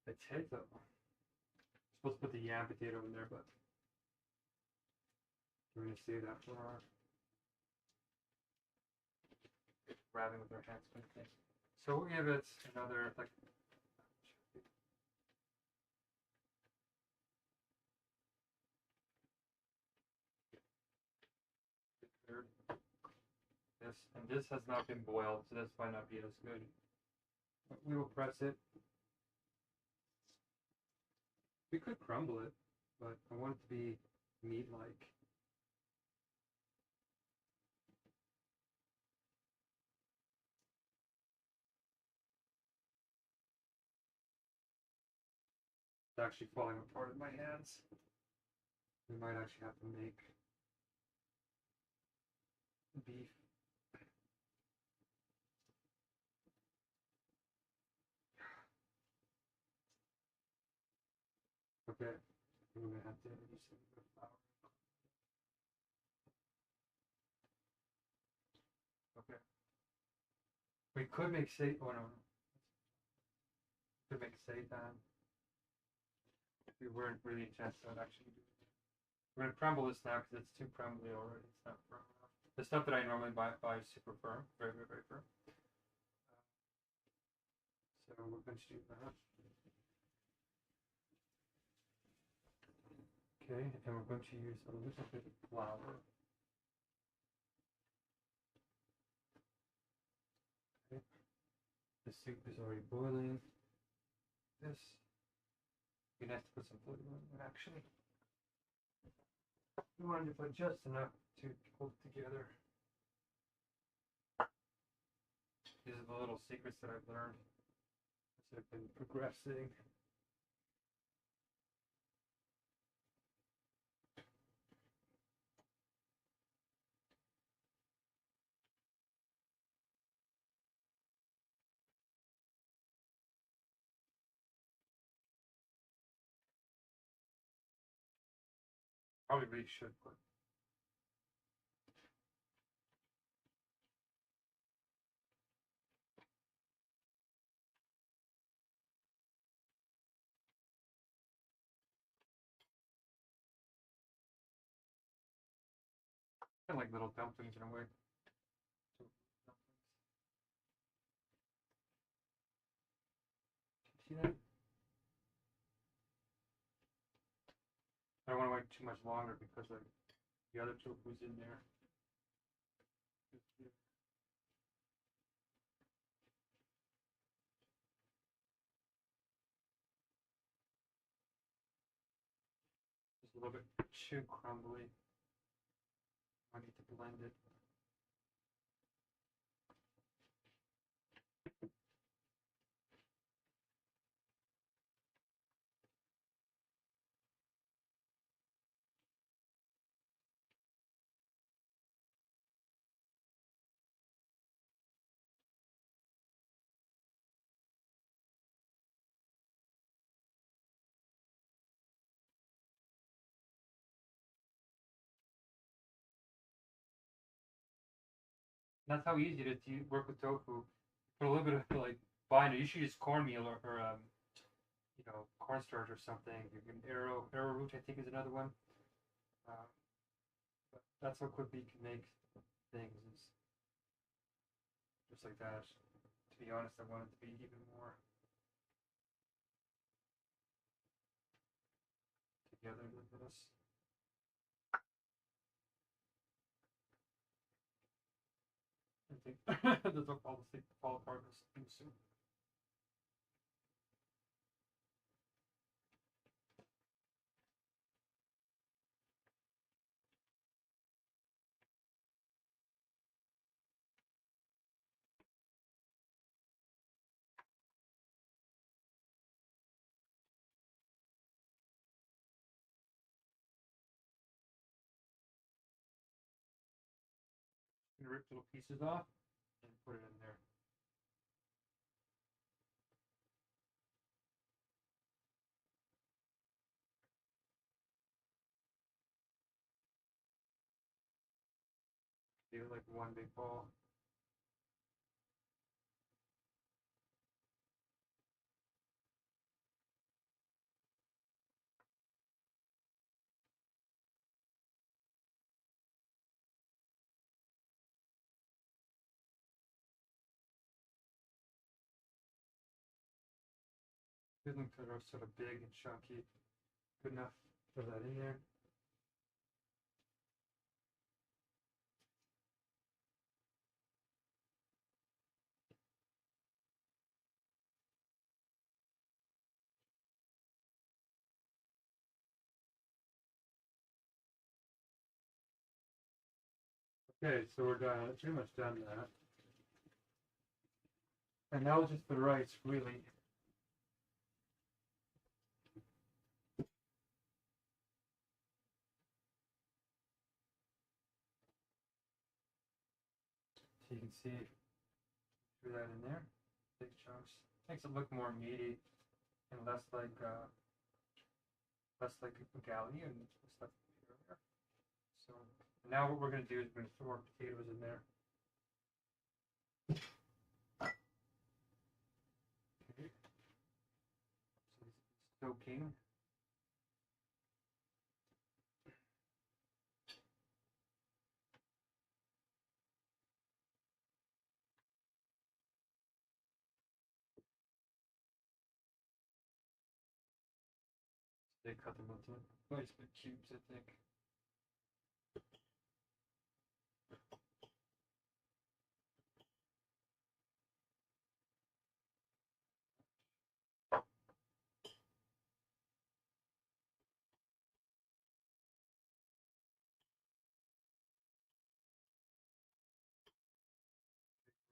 potato. I'm supposed to put the yam potato in there, but we're going to save that for our grabbing with our hands kind of thing. So we'll give it another like this, and this has not been boiled, so this might not be as good. But we will press it. We could crumble it, but I want it to be meat-like. It's actually falling apart in my hands. We might actually have to make beef. Okay, I'm gonna have to use some of the flour. Okay. We could make seitan. Oh no. We could make seitan. If we weren't really intense about actually doing it. We're gonna crumble this now because it's too crumbly already. It's not firm enough. The stuff that I normally buy is super firm, very, very, very firm. So we're going to do that. Okay, and we're going to use a little bit of flour. Okay. The soup is already boiling. This would be nice to put some flavor in it actually. We wanted to put just enough to hold it together. These are the little secrets that I've learned as I've been progressing. Probably really should put. Kind of like little dumplings in a way. See that? I don't want to wait too much longer because the other tofu's in there. Just a little bit too crumbly. I need to blend it. That's how easy it is to work with tofu. Put a little bit of like binder. You should use cornmeal or you know, cornstarch or something. You can arrowroot, I think, is another one. Uh, but that's how quickly you can make things. Is just like that. To be honest, I want it to be even more together than this. I think this will fall apart soon. I'm gonna rip little pieces off and put it in there. Do like one big ball. These ones are sort of big and chunky. Good enough. Throw that in there. Okay, so we're done. Pretty much done that. And now just the rice, really. So you can see through that in there, big chunks. Makes it look more meaty and less like a galley and stuff earlier. So now what we're going to do is we're going to throw our potatoes in there. Okay. So it's soaking. They cut them into nice big cubes, I think.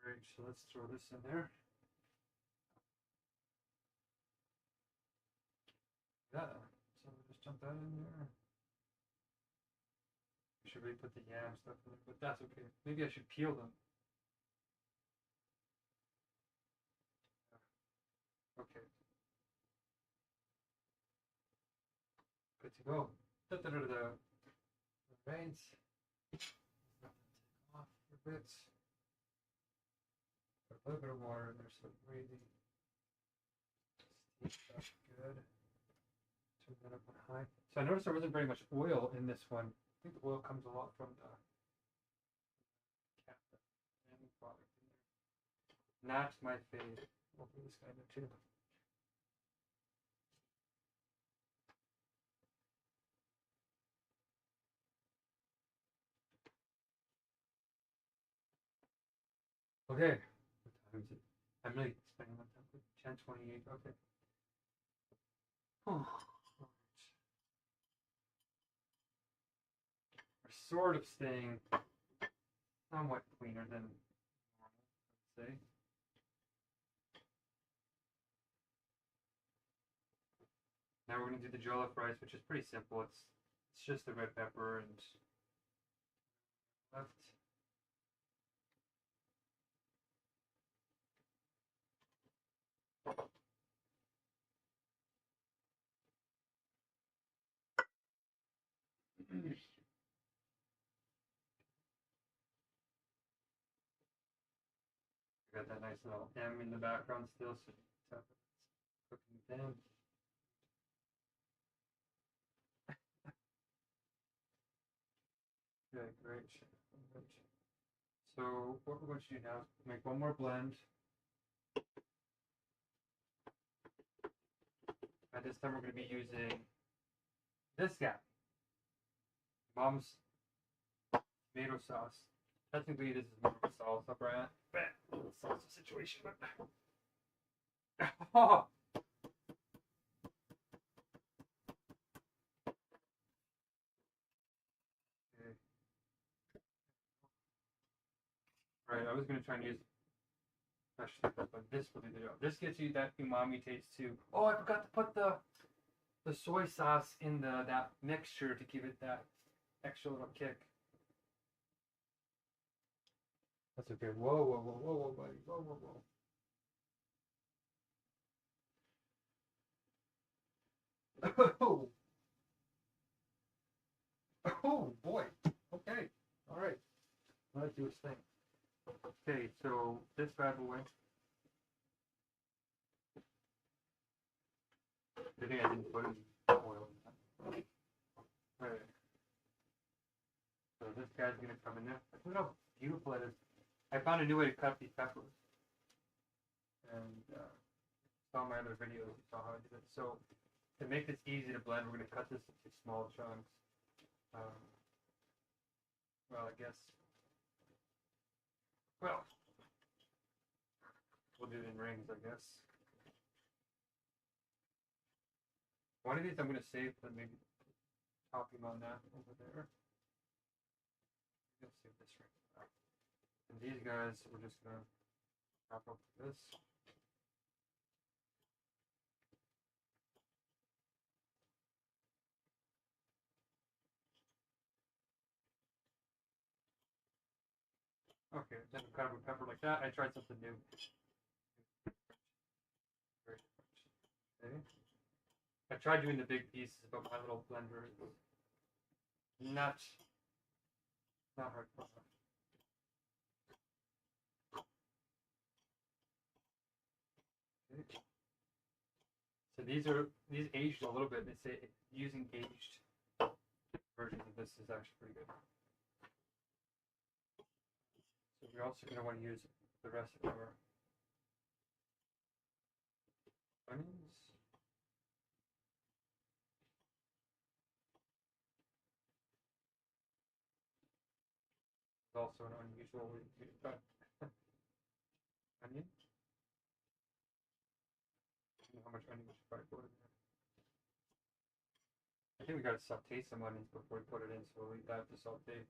Great, so let's throw this in there. Yeah, so we'll just dump that in there. I should really put the yam stuff in there, but that's okay. Maybe I should peel them. Okay. Good to go. The reins. Take off a bit. Put a little bit of water in there so it's really steep up good. Turn that up on high. So I noticed there wasn't very much oil in this one. I think the oil comes a lot from the cat and product in there. Not my fave. We'll do this guy in there too. Okay. What time is it? I'm really spending my time with 10:28. Okay. Oh. We're sort of staying somewhat cleaner than normal, I'd say. Now we're going to do the jollof rice, which is pretty simple. It's just the red pepper and left. Got that nice little M in the background still, so you can tell it's cooking down. Okay, great. So what we're going to do now is make one more blend. And this time we're going to be using this guy. Mom's tomato sauce. Technically this is more of a salsa brand. Salsa situation, but oh! Okay. Right, I was gonna try and use fresh stuff, but this will do the job. This gets you that umami taste too. Oh, I forgot to put the soy sauce in that mixture to give it that extra little kick. That's okay. Whoa, whoa, whoa, whoa, whoa, buddy. Whoa, whoa, whoa. Oh, oh boy. Okay. All right. Let it do its thing. Okay, so this bad boy. I think I didn't put any oil in that. Right. So this guy's gonna come in there. Look how beautiful it is. I found a new way to cut these peppers. And saw my other videos, you saw how I did it. So to make this easy to blend, we're gonna cut this into small chunks. Well, I guess. Well, we'll do it in rings, I guess. One of these I'm gonna save for maybe topping on that over there. You'll save this ring. And these guys, we're just gonna wrap up this. Okay, then cut up a pepper like that. I tried something new. Very different. Okay. I tried doing the big pieces, but my little blender is not hard for me. Okay. So these aged a little bit. They say using aged versions of this is actually pretty good. So we're also going to want to use the rest of our onions. It's also an unusual way to cut onion. I don't know how much onion we should probably put in there. I think we got to saute some onions before we put it in, so we'll leave that to saute.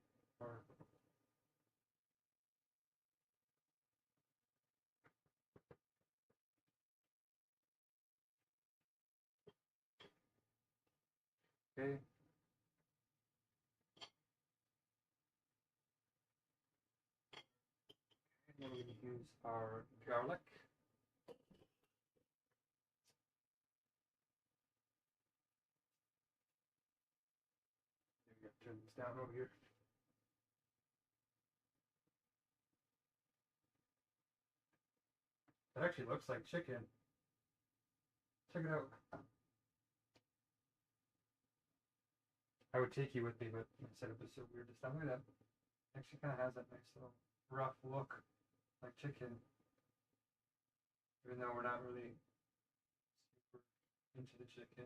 Okay. And then we're going to use our garlic. Maybe turn this down over here. That actually looks like chicken. Check it out. I would take you with me, but my setup is so weird this time. Look at that. It actually kind of has that nice little rough look, like chicken. Even though we're not really super into the chicken.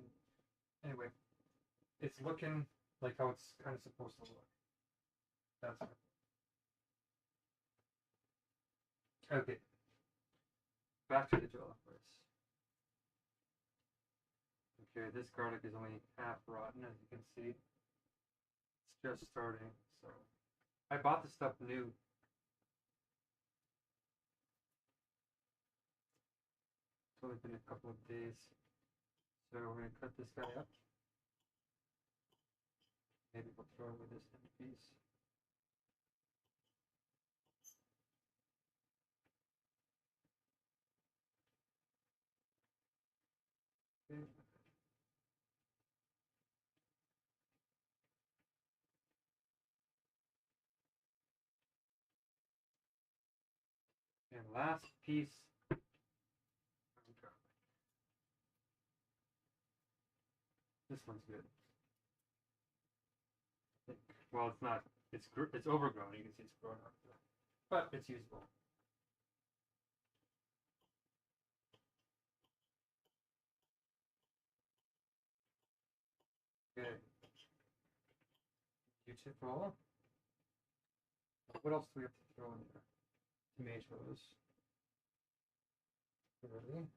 Anyway, it's looking like how it's kind of supposed to look. That's it. Okay. Back to the jollof rice. Okay, this garlic is only half rotten, as you can see. It's just starting, so I bought the stuff new. It's only been a couple of days. So we're gonna cut this guy up. Maybe we'll throw away this piece. Okay. And last piece of garlic. This one's good. Well, it's not. It's overgrown. You can see it's grown up, but it's usable. Okay. Beautiful. What else do we have to throw in there? Tomatoes. Really?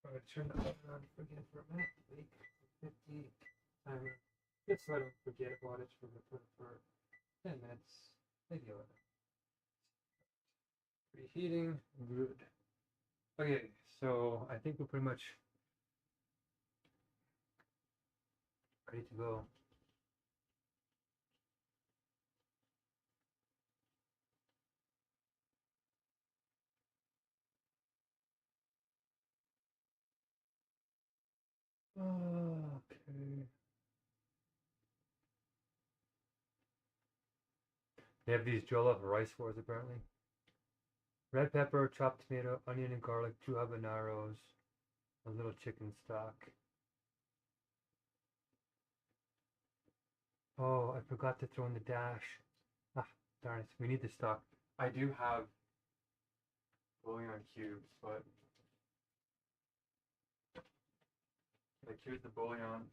I'm gonna turn that on again for a minute. Wait, 50 timer. Just so I don't forget about it for 10 minutes, maybe 11. Reheating, good. Okay, so I think we're pretty much ready to go. Okay. They have these jollof rice wars apparently. Red pepper, chopped tomato, onion and garlic, 2 habaneros, a little chicken stock. Oh, I forgot to throw in the dash. Ah, darn it. We need the stock. I do have bouillon cubes, but like here's the bouillon.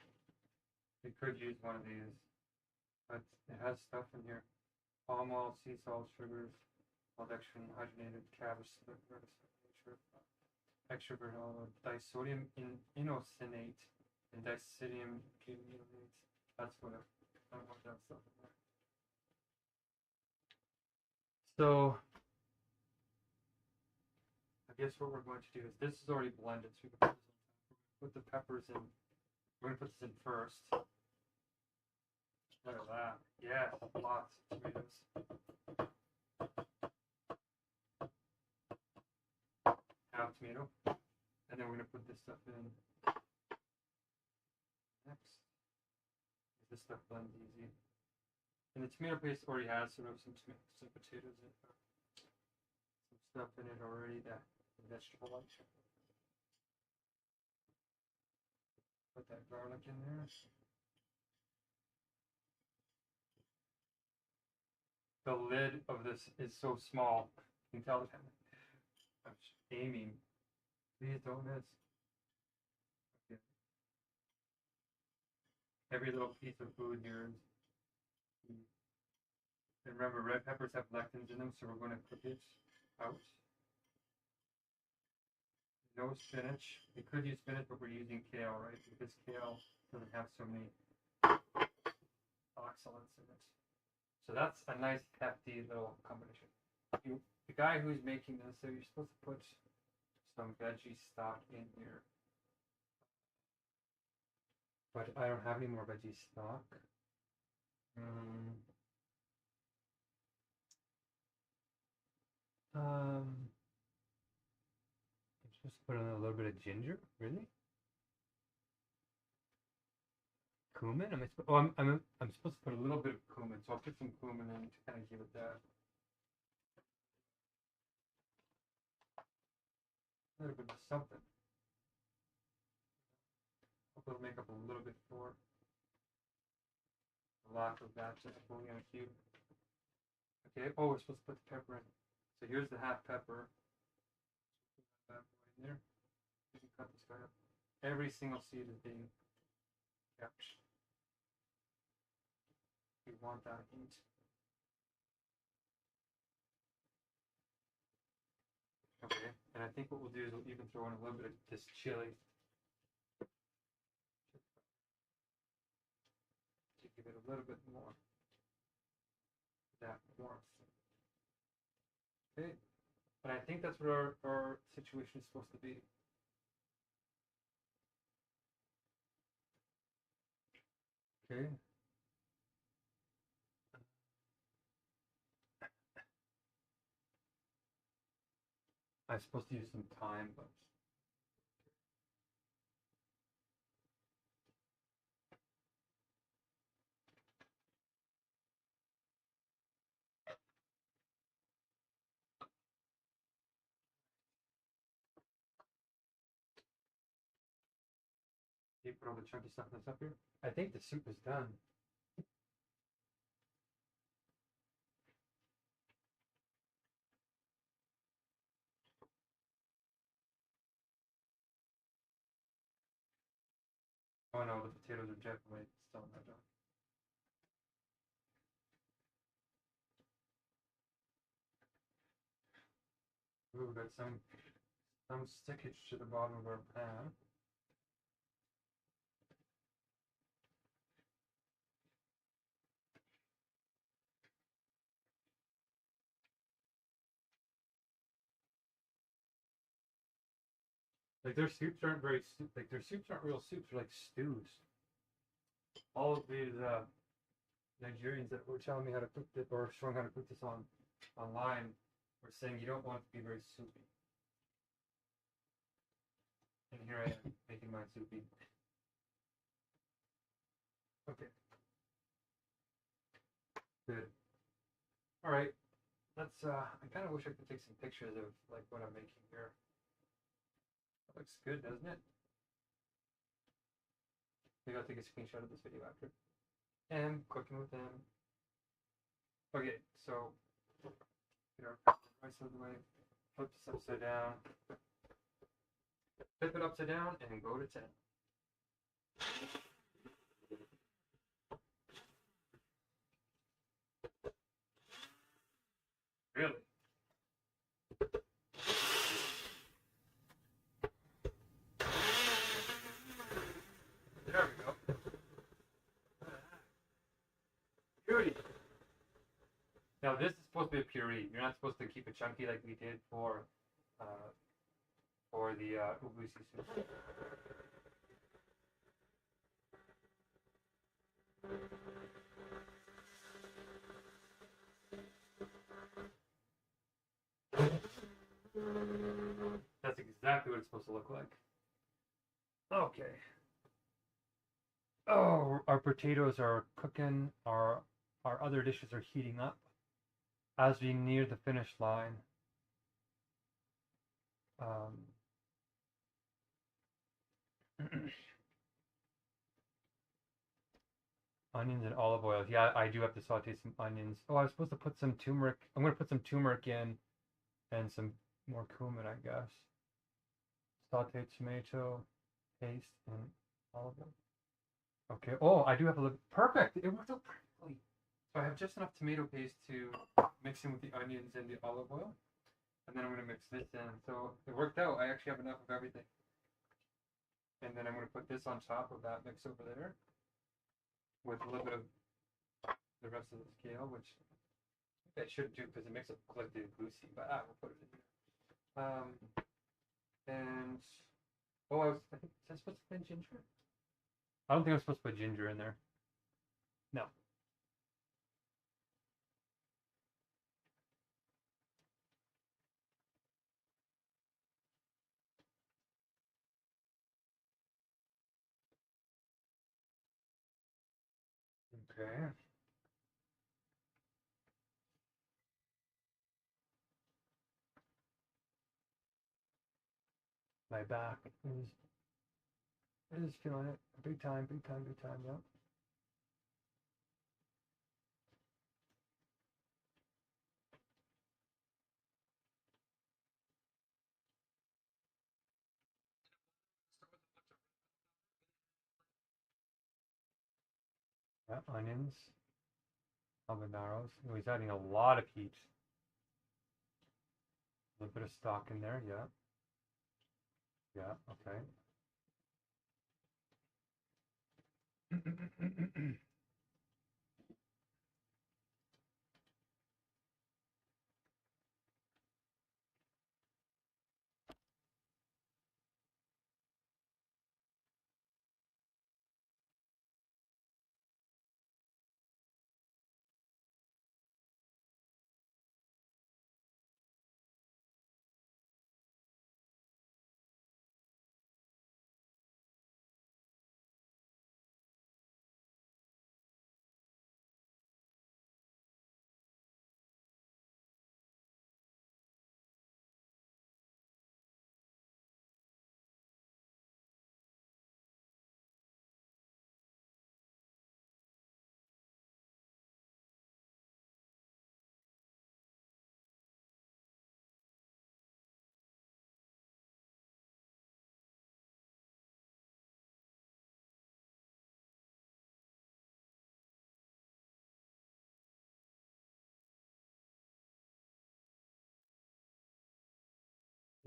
We could use one of these, but it has stuff in here. Palm oil, sea salt, sugars, maltodextrin, hydrogenated cabbage, extra granola, disodium inosinate, and disodium glutamate. That's what I don't want that stuff in there. So I guess what we're going to do is this is already blended, so we can put the peppers in. We're going to put this in first. Look at that. Yeah, lots of tomatoes. Half tomato. And then we're going to put this stuff in next. This stuff blends easy. And the tomato paste already has sort of some potatoes in it. Some stuff in it already, that vegetable like. Put that garlic in there. The lid of this is so small. You can tell that I'm aiming. Please don't miss. Okay. Every little piece of food here is. And remember, red peppers have lectins in them, so we're going to cook it out. No spinach. We could use spinach, but we're using kale, right? Because kale doesn't have so many oxalates in it. So that's a nice hefty little combination. The guy who's making this, so you're supposed to put some veggie stock in here. But I don't have any more veggie stock. I'm supposed to put in a little bit of ginger, really? Cumin? I'm supposed to put a little bit of cumin, so I'll put some cumin in to kind of give it that. A little bit of something. Hope it'll make up a little bit for the lack of that just bouillon cube. Okay, oh, we're supposed to put the pepper in. So here's the half pepper. Put that boy in there. You can cut this guy up. Every single seed is being kept. We want that heat. Okay, and I think what we'll do is we'll even throw in a little bit of this chili to give it a little bit more that warmth. Okay, and I think that's what our situation is supposed to be. Okay. I'm supposed to use some thyme, but you put all the chunky stuff in this up here. I think the soup is done. Oh no, the potatoes are definitely still not done. Ooh, got some stickage to the bottom of our pan. Like their soups aren't very like their soups aren't real soups. They're like stews. All of these Nigerians that were telling me how to cook this or showing how to cook this online were saying you don't want it to be very soupy. And here I am making mine soupy. Okay. Good. All right. Let's. I kind of wish I could take some pictures of like what I'm making here. That looks good, doesn't it? Maybe I'll take a screenshot of this video after. And cooking with them. Okay, so get our rice out of the way. Flip this upside down. Flip it upside down and go to 10. Really? There we go. Beauty. Now this is supposed to be a puree. You're not supposed to keep it chunky like we did for the ubusi soup. That's exactly what it's supposed to look like. Okay. Oh, our potatoes are cooking. Our other dishes are heating up as we near the finish line. Onions and olive oil. Yeah, I do have to saute some onions. Oh, I was supposed to put some turmeric. I'm going to put some turmeric in and some more cumin, I guess. Sauteed tomato paste and olive oil. Okay. Oh, I do have a look. Perfect. It worked out perfectly. So I have just enough tomato paste to mix in with the onions and the olive oil. And then I'm going to mix this in. So it worked out. I actually have enough of everything. And then I'm going to put this on top of that mix over there with a little bit of the rest of the scale, which it should do because it makes it look like the goosey, but I will put it in there. And oh, I think is that supposed to put ginger? I don't think I'm supposed to put ginger in there. No. Okay. My back is feeling it. Big time, big time, big time, yep. Yeah, onions. habaneros. Oh, he's adding a lot of heat. A little bit of stock in there, yeah. Yeah, okay.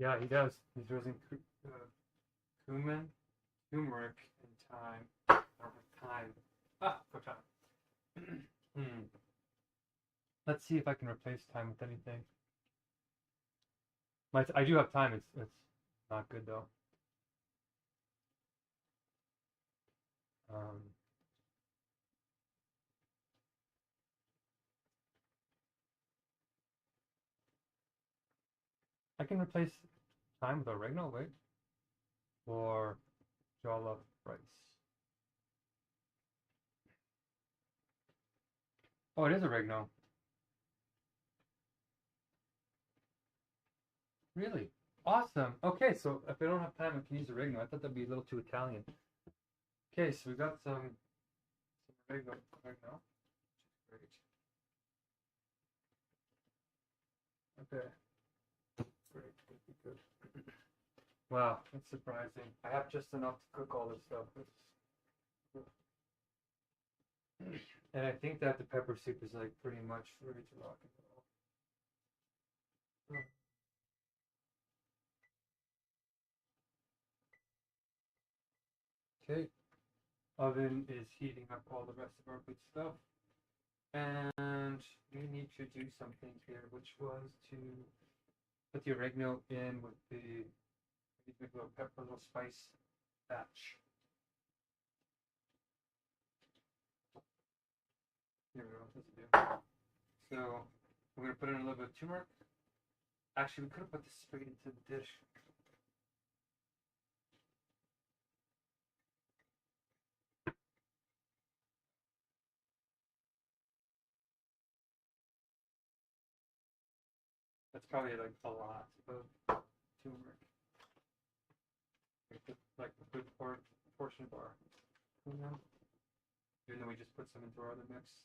Yeah, he does. He's using cumin, turmeric, and thyme. Or thyme. For thyme. Let's see if I can replace thyme with anything. I do have thyme. It's not good though. I can replace thyme with oregano. Wait, or jollof rice. Oh, it is oregano. Really? Awesome. Okay, so if I don't have time, I can use oregano. I thought that'd be a little too Italian. Okay, so we got some oregano, which is great. Okay. Great, good. Wow, that's surprising. I have just enough to cook all this stuff. And I think that the pepper soup is like pretty much ready to rock and roll. Okay, oven is heating up all the rest of our good stuff. And we need to do something here, which was to put the oregano in with the, we need to make a little pepper, a little spice batch. Here we go, let's do. So we're gonna put in a little bit of turmeric. Actually, we could have put this straight into the dish. That's probably like a lot of turmeric. Like a good portion of our cumin. Even though we just put some into our other mix.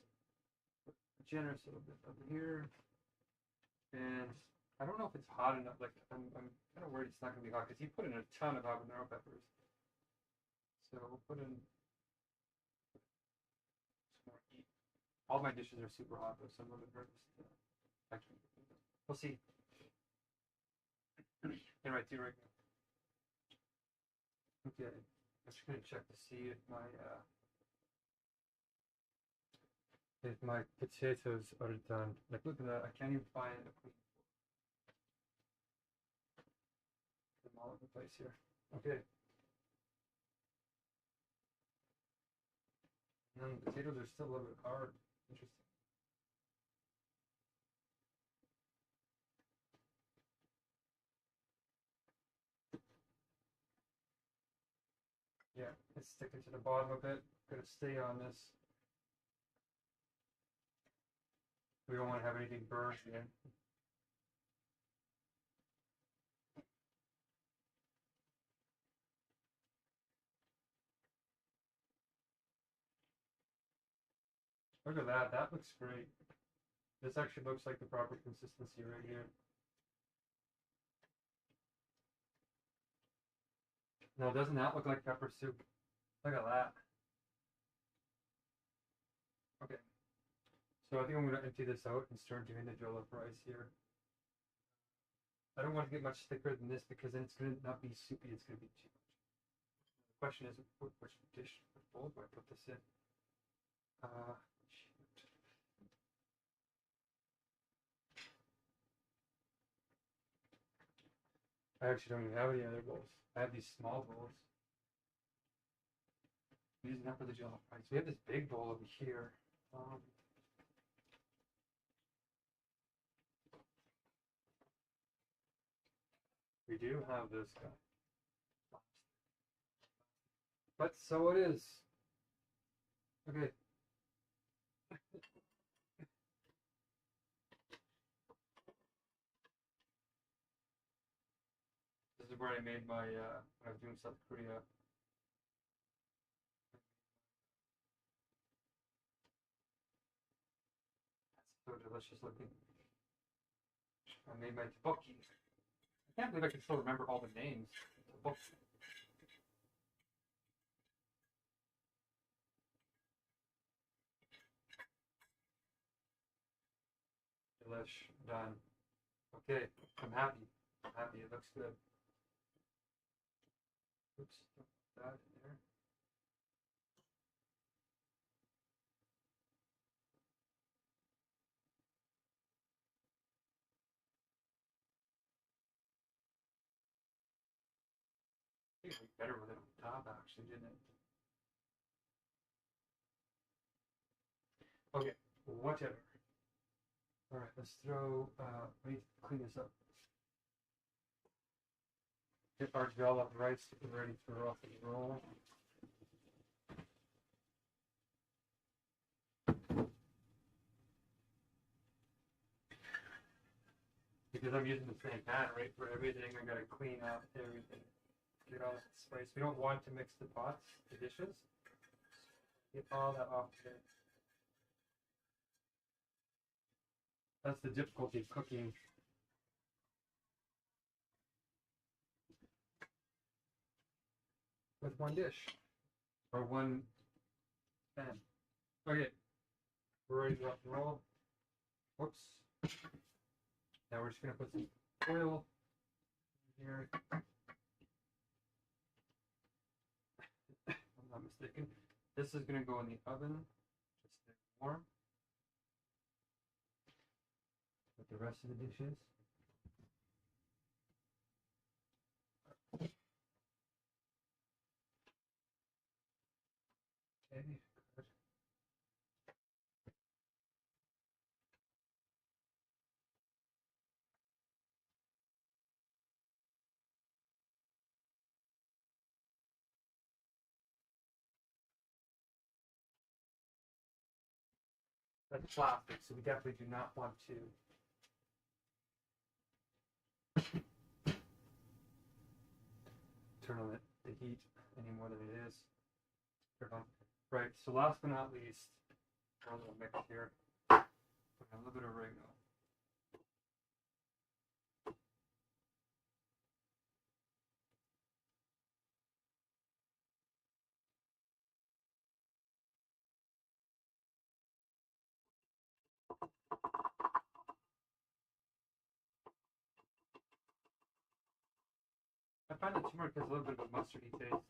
Put a generous little bit over here. And I don't know if it's hot enough. Like I'm kind of worried it's not gonna be hot because he put in a ton of habanero peppers. So we'll put in some more heat. All my dishes are super hot though, so I'm a little nervous. Actually, we'll see. And right here, right now. Okay, I'm just gonna check to see if my potatoes are done. Like, look at that! I can't even find a clean. I'm all over the place here. Okay. And the potatoes are still a little bit hard. Interesting. Yeah, it's sticking to the bottom a bit. Gonna stay on this. We don't want to have anything burned again. Look at that. That looks great. This actually looks like the proper consistency right here. Now, doesn't that look like pepper soup? Look at that. Okay. So I think I'm going to empty this out and start doing the jollof rice here. I don't want to get much thicker than this because then it's going to not be soupy, it's going to be too much. The question is, which dish, which bowl do I put this in? Shoot. I actually don't even have any other bowls. I have these small bowls. I'm using that for the jollof rice. We have this big bowl over here. We do have this guy. But so it is. Okay. This is where I made my, when I was doing South Korea. That's so delicious looking. I made my tteokbokki. I can't believe I can still remember all the names. Tteokbokki. Delish. Done. Okay, I'm happy. I'm happy. It looks good. Oops, don't put that in there. I think it looked better with it on top, actually, didn't it? Okay, whatever. Alright, let's throw, we need to clean this up. Get our jollof rice ready to rock and roll. Because I'm using the same pan, right, for everything, I gotta clean up everything. Get all that spice. We don't want to mix the pots, the dishes. Get all that off today. That's the difficulty of cooking. With one dish. Or one pan. Okay. We're ready to rock and roll. Whoops. Now we're just gonna put some oil in here. I'm not mistaken. This is gonna go in the oven. Just stay warm. With the rest of the dishes. Okay, good. That's plastic, so we definitely do not want to turn on the heat any more than it is. Turn on. Right, so last but not least, a little mix here. Put a little bit of oregano. I find that turmeric has a little bit of a mustardy taste.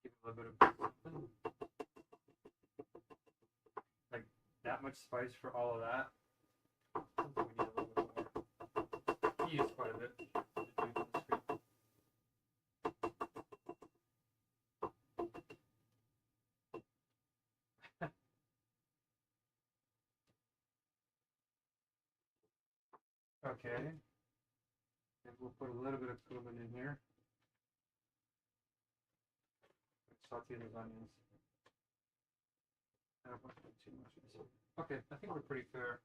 Give it a little bit of something. Like that much spice for all of that. Something we need a little bit more. He used quite a bit. Okay. And we'll put a little bit of cumin in here. Saute those onions. I don't want to put too much in this. Okay, I think we're pretty fair.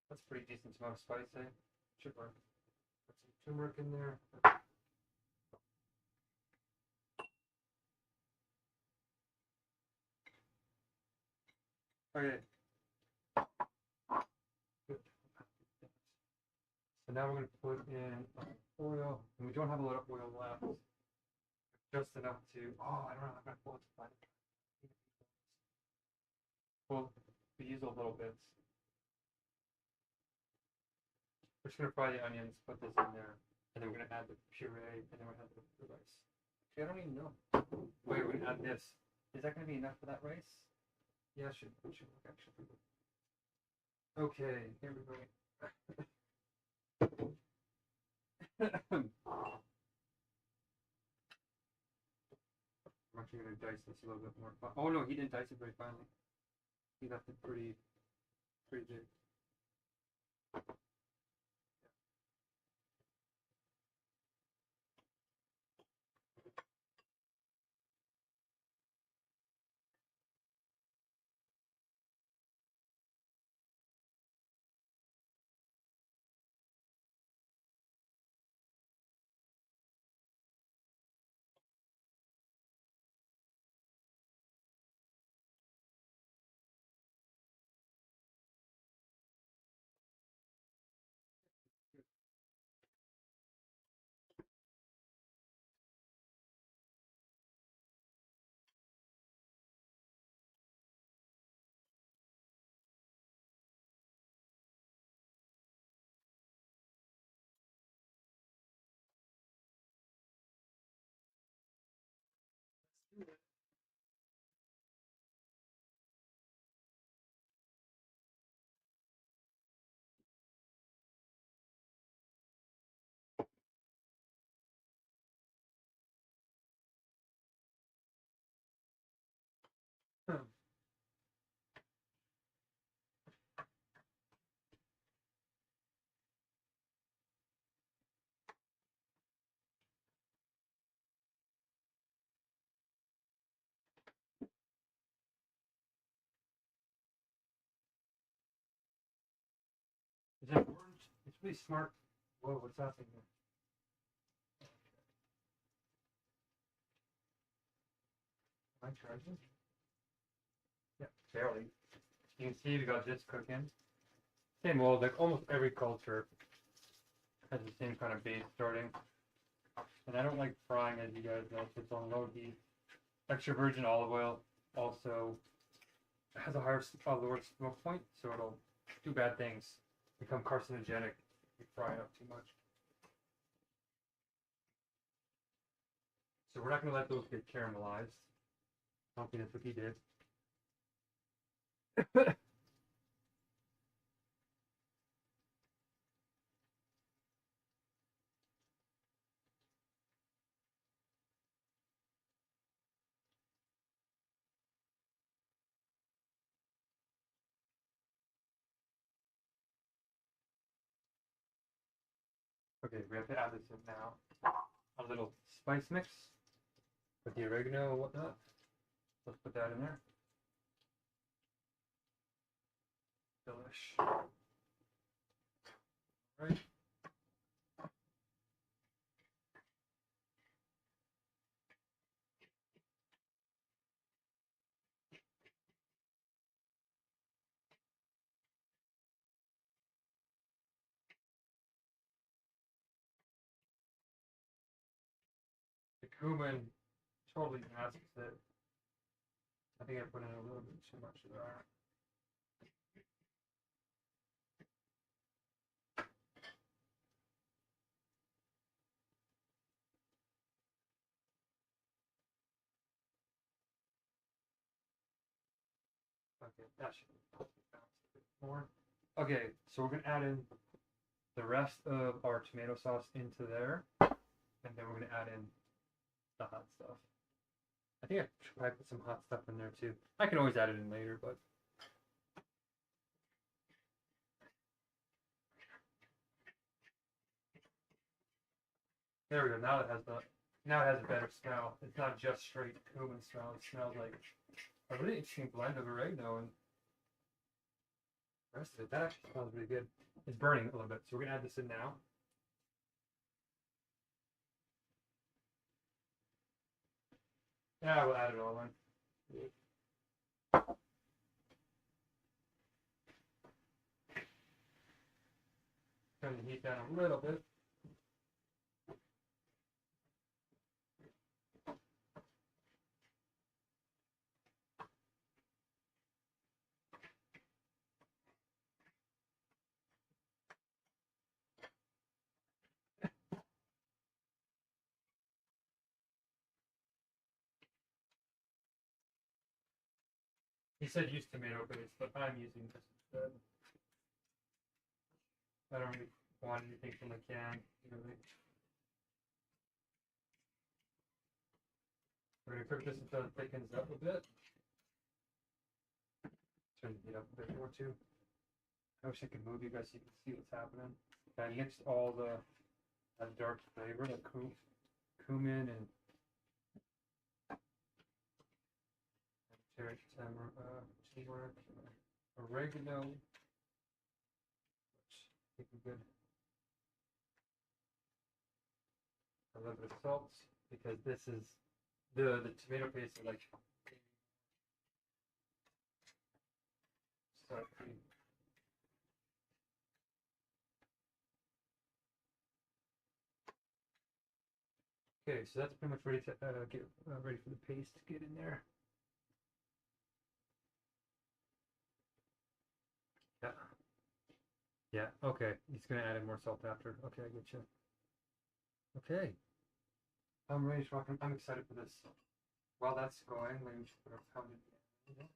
That's a pretty decent amount of spice, eh? Should work. Put some turmeric in there. Okay. Good. now we're going to put in oil, and we don't have a lot of oil left. Just enough to, oh, I don't know, I'm going to pull it to find it. Well, we use a little bits. We're just going to fry the onions, put this in there, and then we're going to add the puree, and then we're going to add the rice. I don't even know. Wait, we're going to add this. Is that going to be enough for that rice? Yeah, it should work actually. Okay, here we go. I'm actually going to dice this a little bit more. Oh no, he didn't dice it very finely. He left it pretty big. It's important. It's really smart. Whoa, what's happening here? Am I charging? Yeah, barely. You can see we got this cooking. Same old, like almost every culture has the same kind of base starting. And I don't like frying, as you guys know, so it's on low heat. Extra virgin olive oil also has a lower smoke point, so it'll do bad things. Become carcinogenic if you fry it up too much. So we're not going to let those get caramelized. I don't think that's what he did. Okay, we have to add this in now. A little spice mix with the oregano and whatnot. Let's put that in there. Delish. Right. The cumin totally masks it. I think I put in a little bit too much of that. Okay, that should balance a bit more. Okay, so we're gonna add in the rest of our tomato sauce into there, and then we're gonna add in the hot stuff. I think I should probably put some hot stuff in there too. I can always add it in later, but there we go. Now it has a better smell. It's not just straight cumin smell. It smells like a really interesting blend of oregano and the rest of it. That actually smells really good. It's burning a little bit, so we're gonna add this in now. Yeah, we'll add it all in. Turn the heat it down a little bit. He said use tomato paste, but I'm using this instead. I don't really want anything from the can, really. We're gonna cook this until it thickens up a bit. Turn the heat up a bit more too. I wish I could move you guys so you can see what's happening. I mixed all the dark flavor, like cumin and turmeric, oregano, which I think we're good. A little bit of salt because this is the tomato paste is like sour cream. Okay, so that's pretty much ready to get ready for the paste to get in there. Yeah. Yeah. Okay. He's gonna add in more salt after. Okay, I get you. Okay. I'm ready to rock. I'm excited for this. While that's going, let me just put our pounded yam in.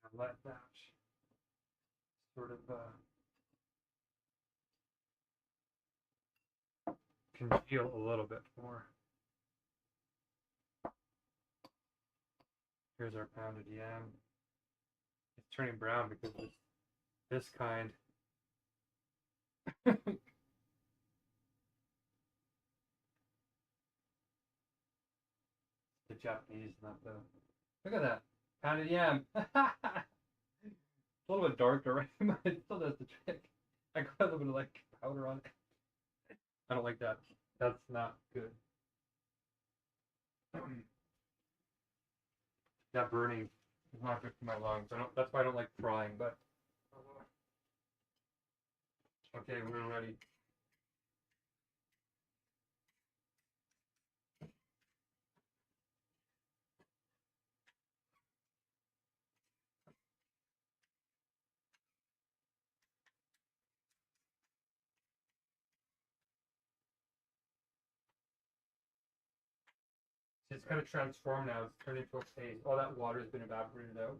And let that sort of congeal a little bit more. Here's our pounded yam. It's turning brown because it's this kind. The Japanese, not the. Look at that pounded yam. It's a little bit darker, right? But it still does the trick. I got a little bit of like powder on it. I don't like that. That's not good. That burning is not good for my lungs. That's why I don't like frying. But okay, we're ready. It's kind of transformed now. It's turned into a paste. All that water has been evaporated out.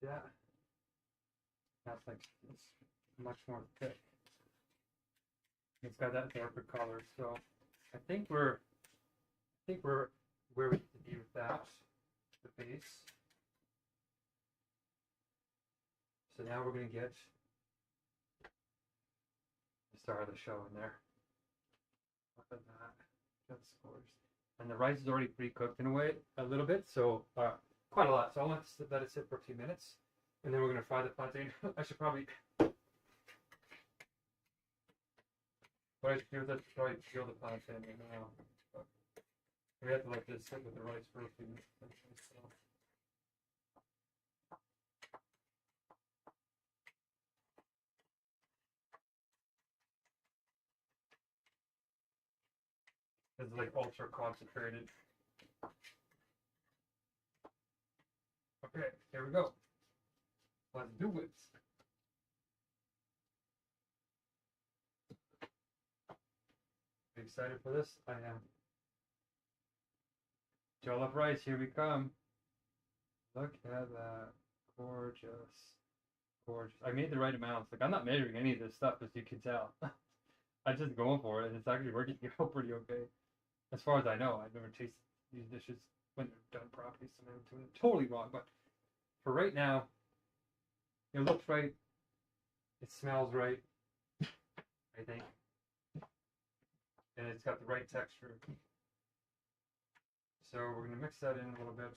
Yeah. That's like it's much more thick. It's got that darker color, so I think we're where we need to be with that, the base. So now we're gonna get the star of the show in there. Look at that. That's gorgeous. And the rice is already pre-cooked in a way, a little bit, so quite a lot. So I'll let it sit for 2 minutes, and then we're gonna fry the plantain. I should probably. What I should do is I should probably peel the plantain right now. But we have to let this sit with the rice for a few minutes. So. It's like ultra concentrated. Okay, here we go. Let's do it. Excited for this? I am. Jollof rice, here we come. Look at that. Gorgeous. Gorgeous. I made the right amounts. Like, I'm not measuring any of this stuff, as you can tell. I'm just going for it, and it's actually working out pretty okay. As far as I know, I've never tasted these dishes when they're done properly, so I'm doing it totally wrong. But for right now, it looks right. It smells right, I think. And it's got the right texture. So we're going to mix that in a little bit.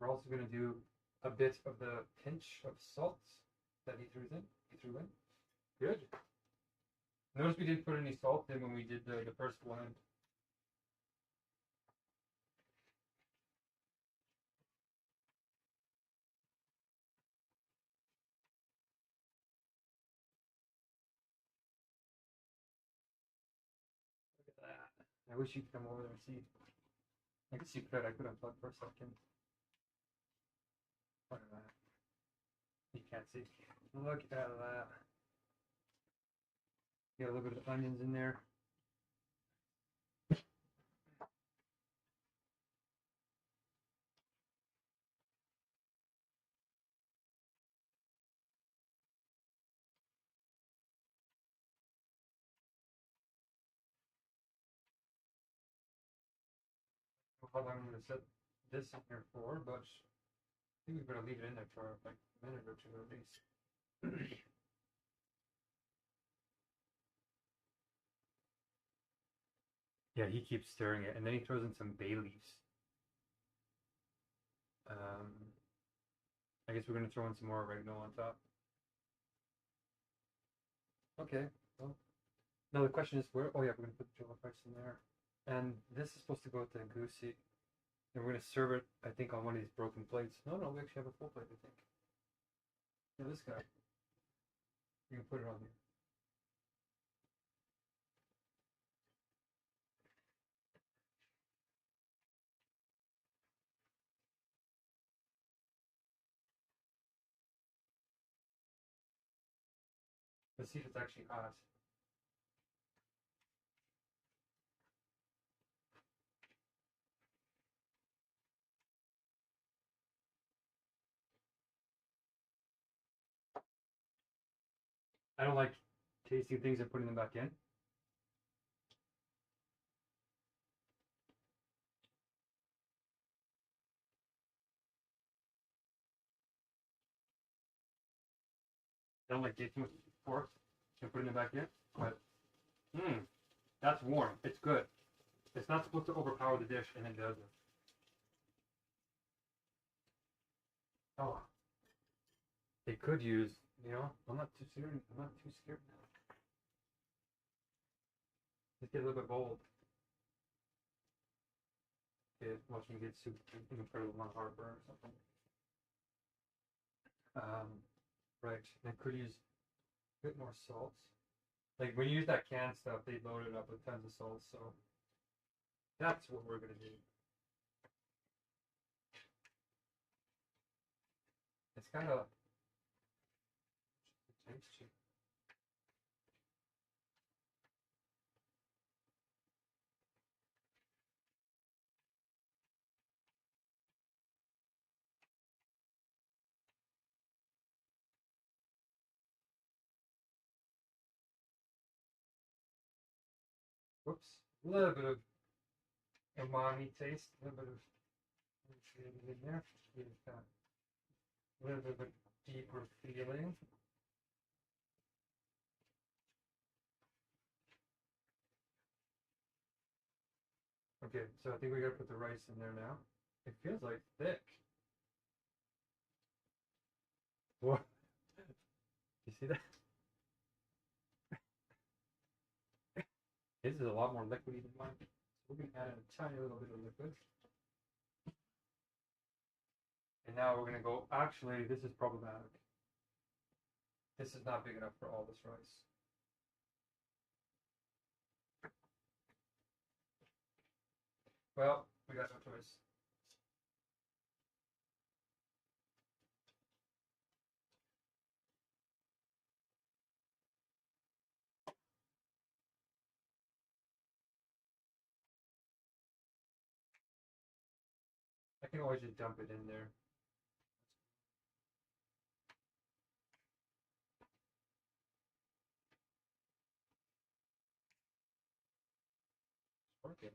We're also going to do a bit of the pinch of salt that he threw in. Good. Notice we didn't put any salt in when we did the first blend. Look at that. I wish you'd come over there and see. I guess you could. I could unplug for a second. Look at that. You can't see. Look at that. Got a little bit of onions in there. How long I'm going to set this in here for, but I think we better leave it in there for like a minute or two at least. Yeah, he keeps stirring it, and then he throws in some bay leaves. I guess we're going to throw in some more oregano on top. Okay, well, now the question is where, oh yeah, we're going to put the jollof rice in there. And this is supposed to go with the goosey. And we're going to serve it, I think, on one of these broken plates. No, we actually have a full plate, I think. Yeah, this guy. You can put it on here. Let's see if it's actually hot. I don't like tasting things and putting them back in. I don't like tasting with forks and putting them back in. But, that's warm. It's good. It's not supposed to overpower the dish, and it doesn't. Oh, they could use, I'm not too scared. I'm not too scared now. Let's get a little bit bold. Okay, watch me get soup. You can put it on heartburn or something. Right. And I could use a bit more salt. Like when you use that canned stuff, they load it up with tons of salt. So that's what we're gonna do. It's kind of tasty. Whoops. A little bit of umami taste. A little bit of in there. Give that a little bit of a deeper feeling. Okay, so I think we gotta put the rice in there now. It feels like thick. What? You see that? This is a lot more liquidy than mine. So we're gonna add in a tiny little bit of liquid. And now we're gonna go, actually, this is problematic. This is not big enough for all this rice. Well, we got no choice. I can always just dump it in there. It's working.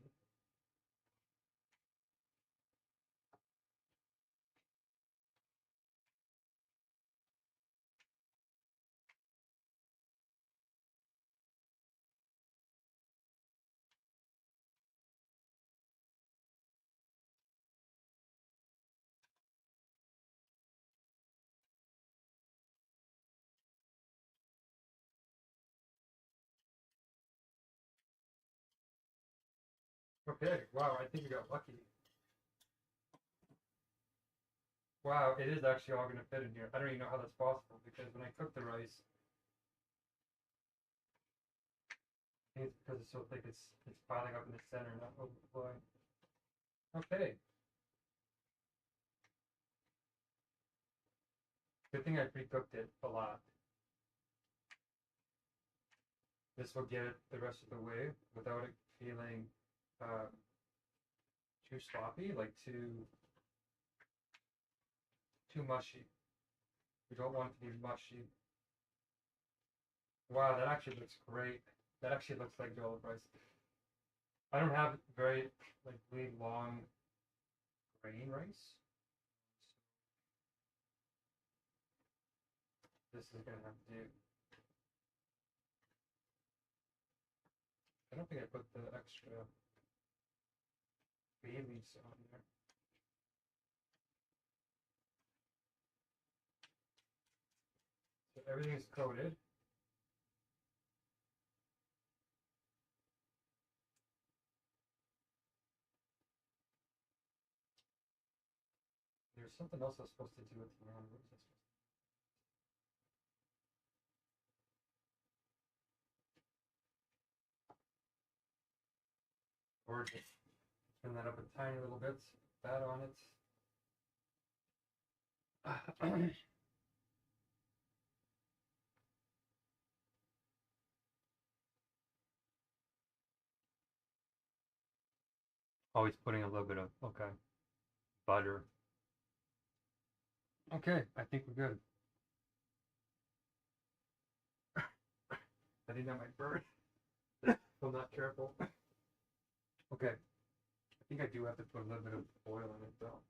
Okay, wow, I think we got lucky. Wow, it is actually all gonna fit in here. I don't even know how that's possible because when I cook the rice, I think it's because it's so thick, it's piling up in the center, not overflowing. Okay. Good thing I pre-cooked it a lot. This will get it the rest of the way without it feeling too sloppy, like too mushy. We don't want it to be mushy. Wow, that actually looks great. That actually looks like jollof rice. I don't have very like really long grain rice. This is gonna have to do. I don't think I put the extra bay leaves on there. So everything is coated. There's something else I was supposed to do with the lamb. What was I supposed to do? Gorgeous. Turn that up a tiny little bit. That on it. Always putting a little bit of butter. Okay, I think we're good. I think that might burn if I'm not careful. Okay, I think I do have to put a little bit of oil in it though.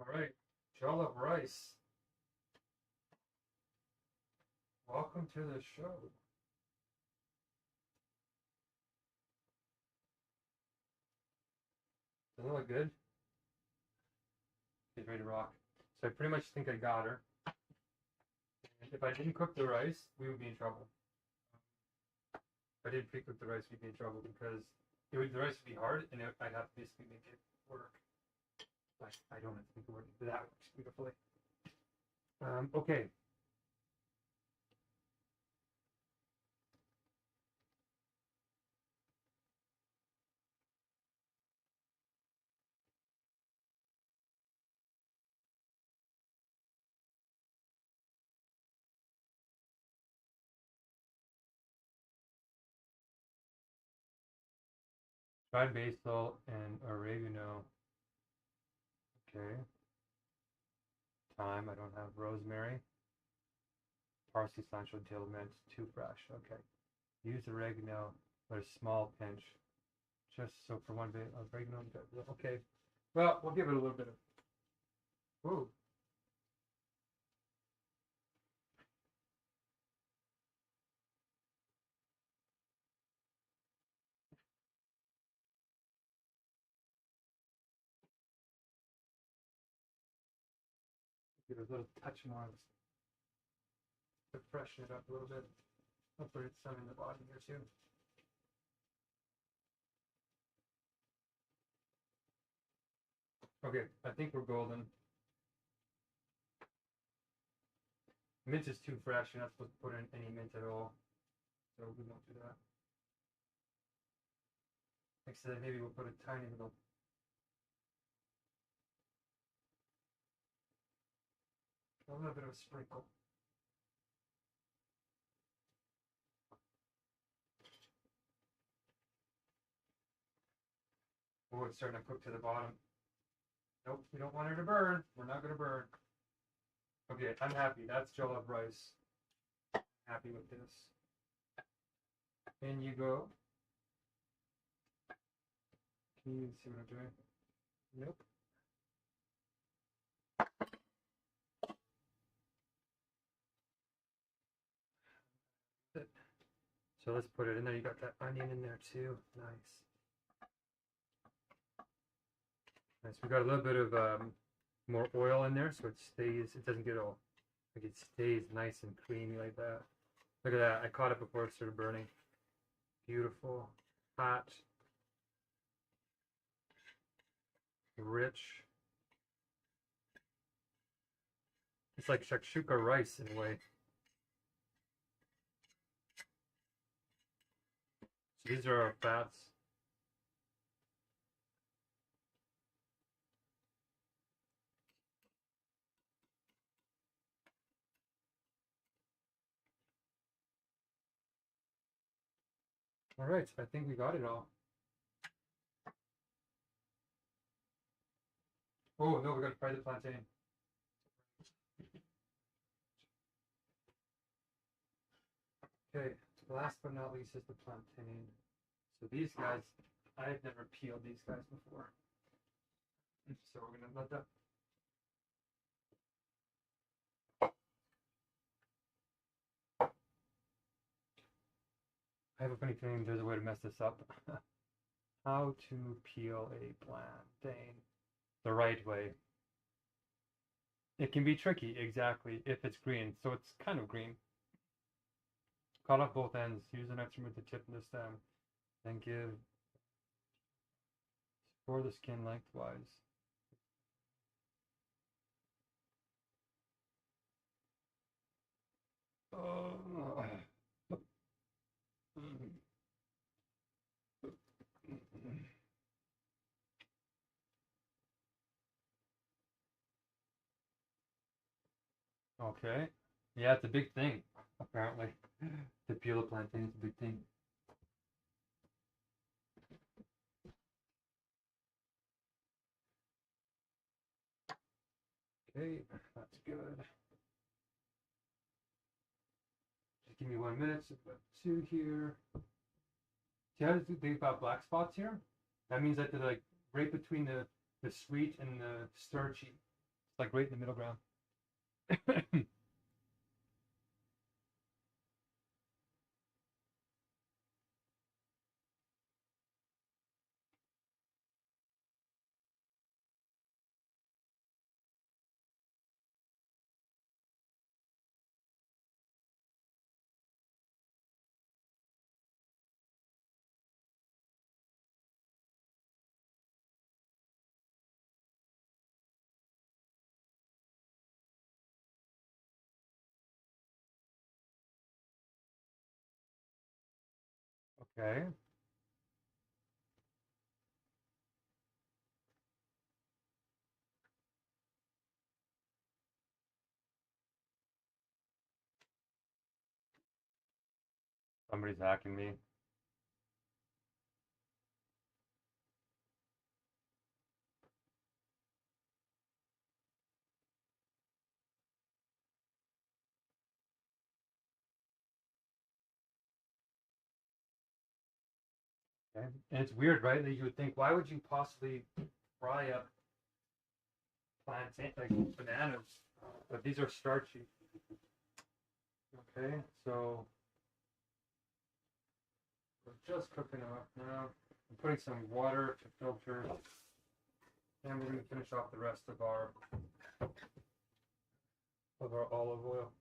All right, jollof rice. Welcome to the show. Doesn't it look good? She's ready to rock. So I pretty much think I got her. And if I didn't cook the rice, we would be in trouble. If I didn't pre-cook the rice, we'd be in trouble because the rice would be hard, and I'd have to basically make it work. But I don't have to make it work. That works beautifully. Okay. Dried basil and oregano. Okay. Thyme. I don't have rosemary. Parsley, cilantro, dill, mint. Too fresh. Okay. Use oregano, but a small pinch. Just so for one bit of oregano. Okay. Well, we'll give it a little bit of. Whoa. Give it a little touch more to freshen it up a little bit. I'll put some in the bottom here too. Okay, I think we're golden. Mint is too fresh. You're not supposed to put in any mint at all. So we won't do that. Except maybe we'll put a tiny little. A little bit of a sprinkle. Oh, it's starting to cook to the bottom. Nope, we don't want her to burn. We're not going to burn. Okay, I'm happy. That's jollof rice. Happy with this. In you go. Can you see what I'm doing? Nope. So let's put it in there. You got that onion in there too. Nice. Nice. We got a little bit of more oil in there, so it stays. It doesn't get all like it stays nice and creamy like that. Look at that. I caught it before it started burning. Beautiful, hot, rich. It's like shakshuka rice in a way. So these are our fats. All right, I think we got it all. Oh no, we got to fry the plantain. Okay, last but not least is the plantain. So these guys, I've never peeled these guys before. So we're gonna let that. I have a funny feeling there's a way to mess this up. How to peel a plantain the right way. It can be tricky, exactly, if it's green. So it's kind of green. Cut off both ends. Use an extra with the tip and the stem. Then for the skin lengthwise. Oh. Okay. Yeah, it's a big thing, apparently. To peel a plantain is a big thing. Okay, that's good. Just give me 1 minute. So put 2 here. See how they've got black spots here? That means that they're like right between the sweet and the starchy. It's like right in the middle ground. Okay. Somebody's hacking me. Okay. And it's weird, right? That you would think, why would you possibly fry up plantain like bananas? But these are starchy. Okay, so we're just cooking them up now. I'm putting some water to filter, and we're going to finish off the rest of our olive oil.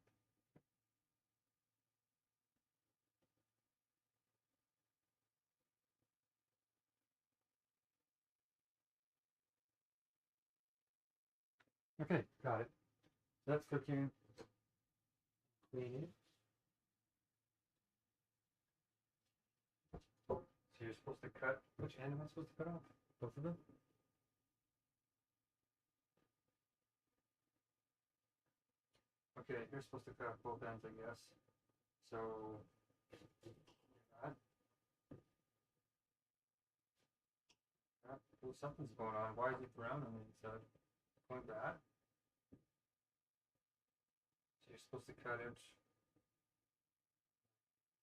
Okay, got it. That's cooking. Clean. So you're supposed to cut. Which end am I supposed to cut off? Both of them? Okay, you're supposed to cut off both ends, I guess. So that. Well, something's going on. Why is it brown on the inside? Like that. So you're supposed to cut it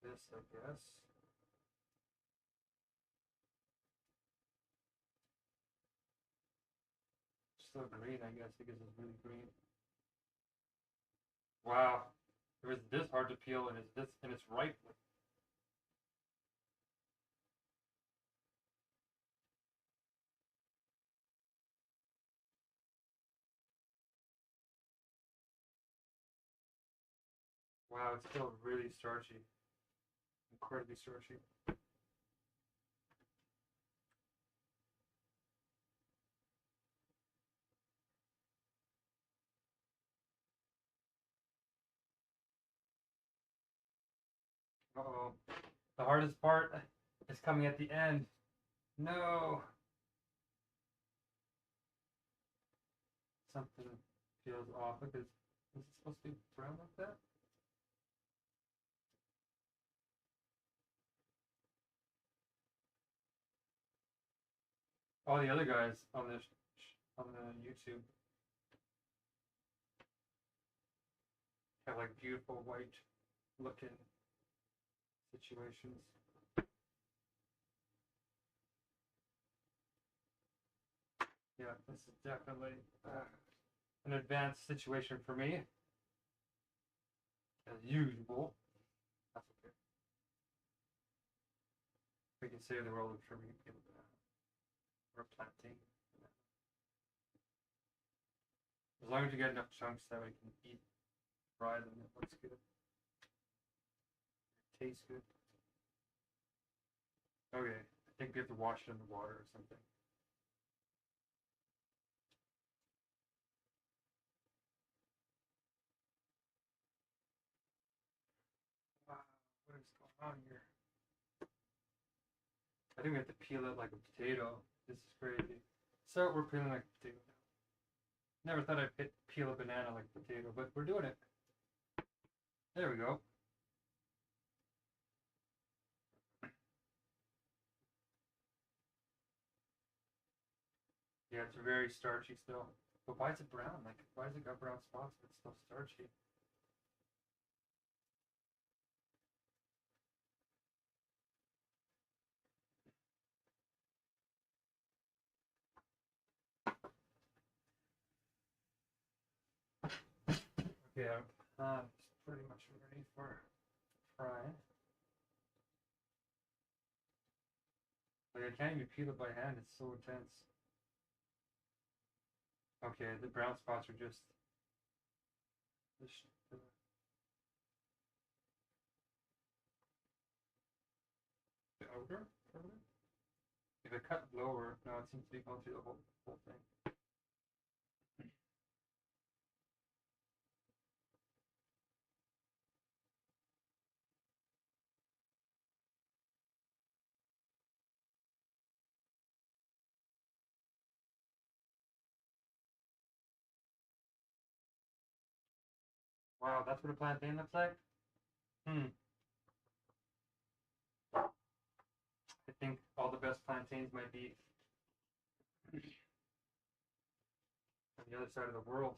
this, I guess. still green, I guess, because it's really green. Wow. It was this hard to peel, and it's ripe. Wow, it's still really starchy. Incredibly starchy. Uh-oh. The hardest part is coming at the end. No! Something feels off because is it supposed to be brown like that? All the other guys on the YouTube have like beautiful white looking situations. Yeah, this is definitely an advanced situation for me, as usual. That's okay. We can save the world, I'm sure we can give it or planting. As long as you get enough chunks that we can eat, fry them, it looks good. It tastes good. Okay, I think we have to wash it in the water or something. Wow, what is going on here? I think we have to peel it like a potato. This is crazy. So we're peeling like a potato now. Never thought I'd peel a banana like a potato, but we're doing it. There we go. Yeah, it's very starchy still. But why is it brown? Like, why has it got brown spots if it's still starchy? Yeah, it's pretty much ready for frying. Like, I can't even peel it by hand, it's so intense. Okay, the brown spots are just the outer part of it. If I cut lower, no, it seems to be going through the whole thing. Wow, that's what a plantain looks like? I think all the best plantains might be on the other side of the world.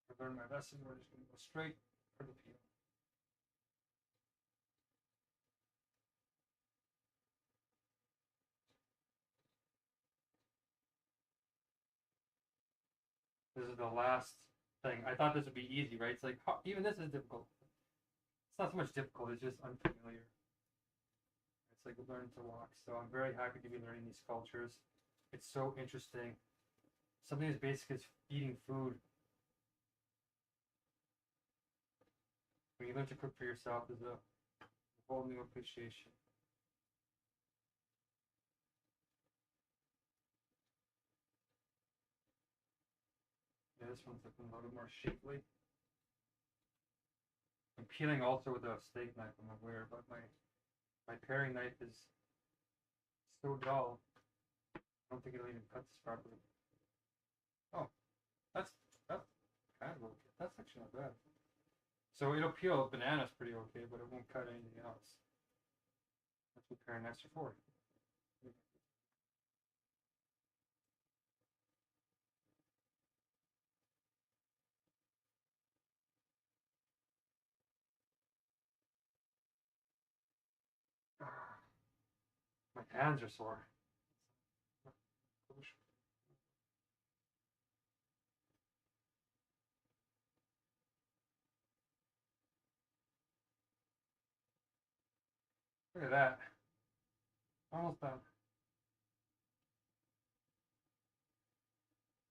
I learned my lesson, we're just going to go straight for the peel. This is the last thing. I thought this would be easy, right? It's like, even this is difficult. It's not so much difficult, it's just unfamiliar. It's like learning to walk. So I'm very happy to be learning these cultures. It's so interesting. Something as basic as eating food. When you learn to cook for yourself, there's a whole new appreciation. Yeah, this one's looking a little more shapely. I'm peeling also with a steak knife, I'm aware, but my paring knife is so dull. I don't think it'll even cut this properly. Oh, that's kind of okay. That's actually not bad. So it'll peel bananas pretty okay, but it won't cut anything else. That's what paring knives are for. My hands are sore. Look at that. Almost done.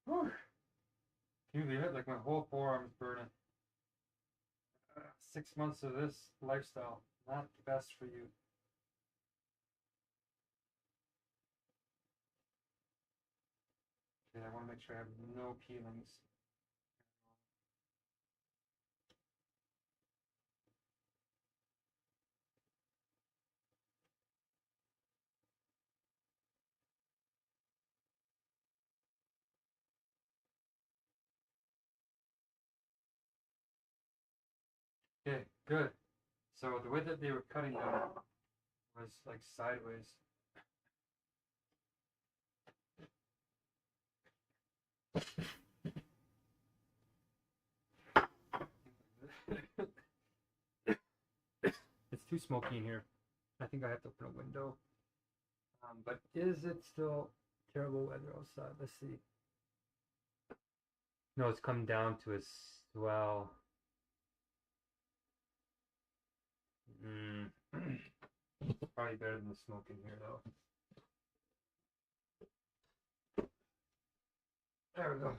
Whew. Can you believe it? Like my whole forearm's burning. 6 months of this lifestyle. Not the best for you. Okay, I want to make sure I have no peelings. Okay, good. So the way that they were cutting them was like sideways. It's too smoky in here. I think I have to open a window. But is it still terrible weather outside? Let's see. No, it's come down to a swell. Probably better than the smoke in here, though. There we go.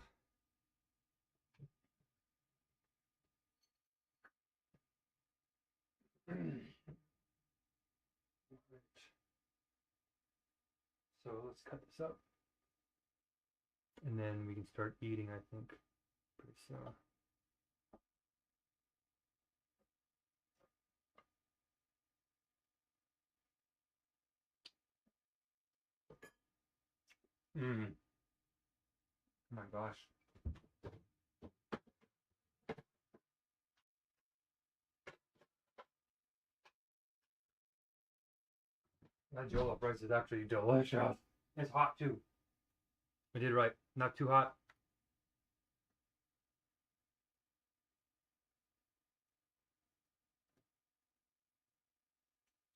So let's cut this up. And then we can start eating, I think, pretty soon. Oh my gosh. That jollof rice is actually delicious. It's hot too. I did right. Not too hot.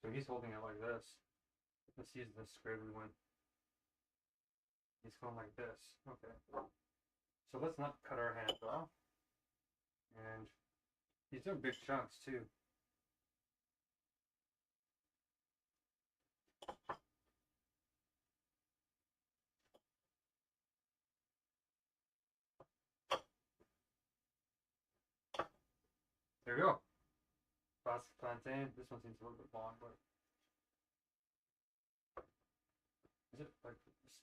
So he's holding it like this. Let's use the scribbly one. He's going like this. Okay. So let's not cut our hands off. And these are big chunks too. There we go. Classic plantain. This one seems a little bit long, but is it like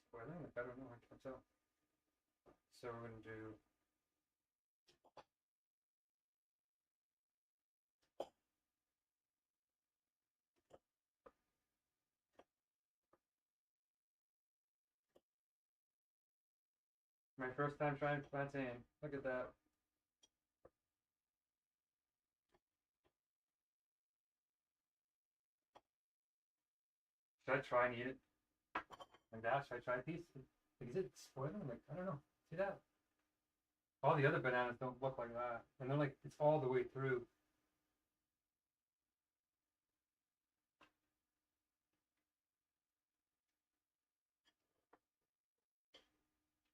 spoiling? Like, I don't know. I can't tell. So we're gonna do. My first time trying plantain. Look at that. Should I try and eat it like that? Should I try a piece? Like, is it spoiling? Like, I don't know. See that? All the other bananas don't look like that. And they're like, it's all the way through.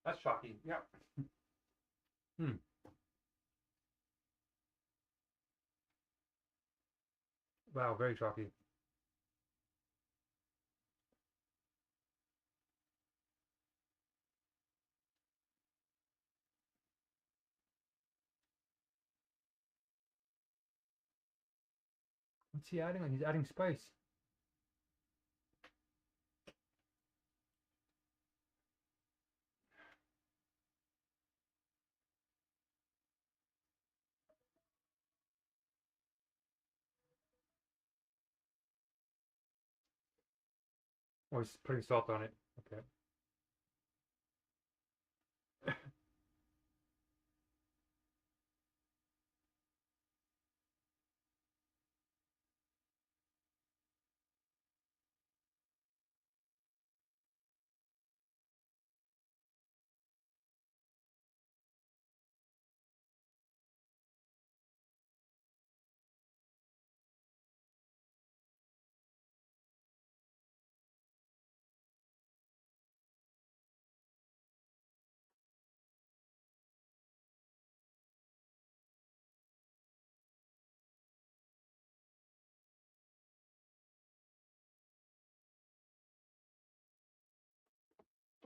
That's shocking. Yeah. Wow, very shocking. What's he adding? Like, he's adding spice. Oh, he's putting salt on it. Okay.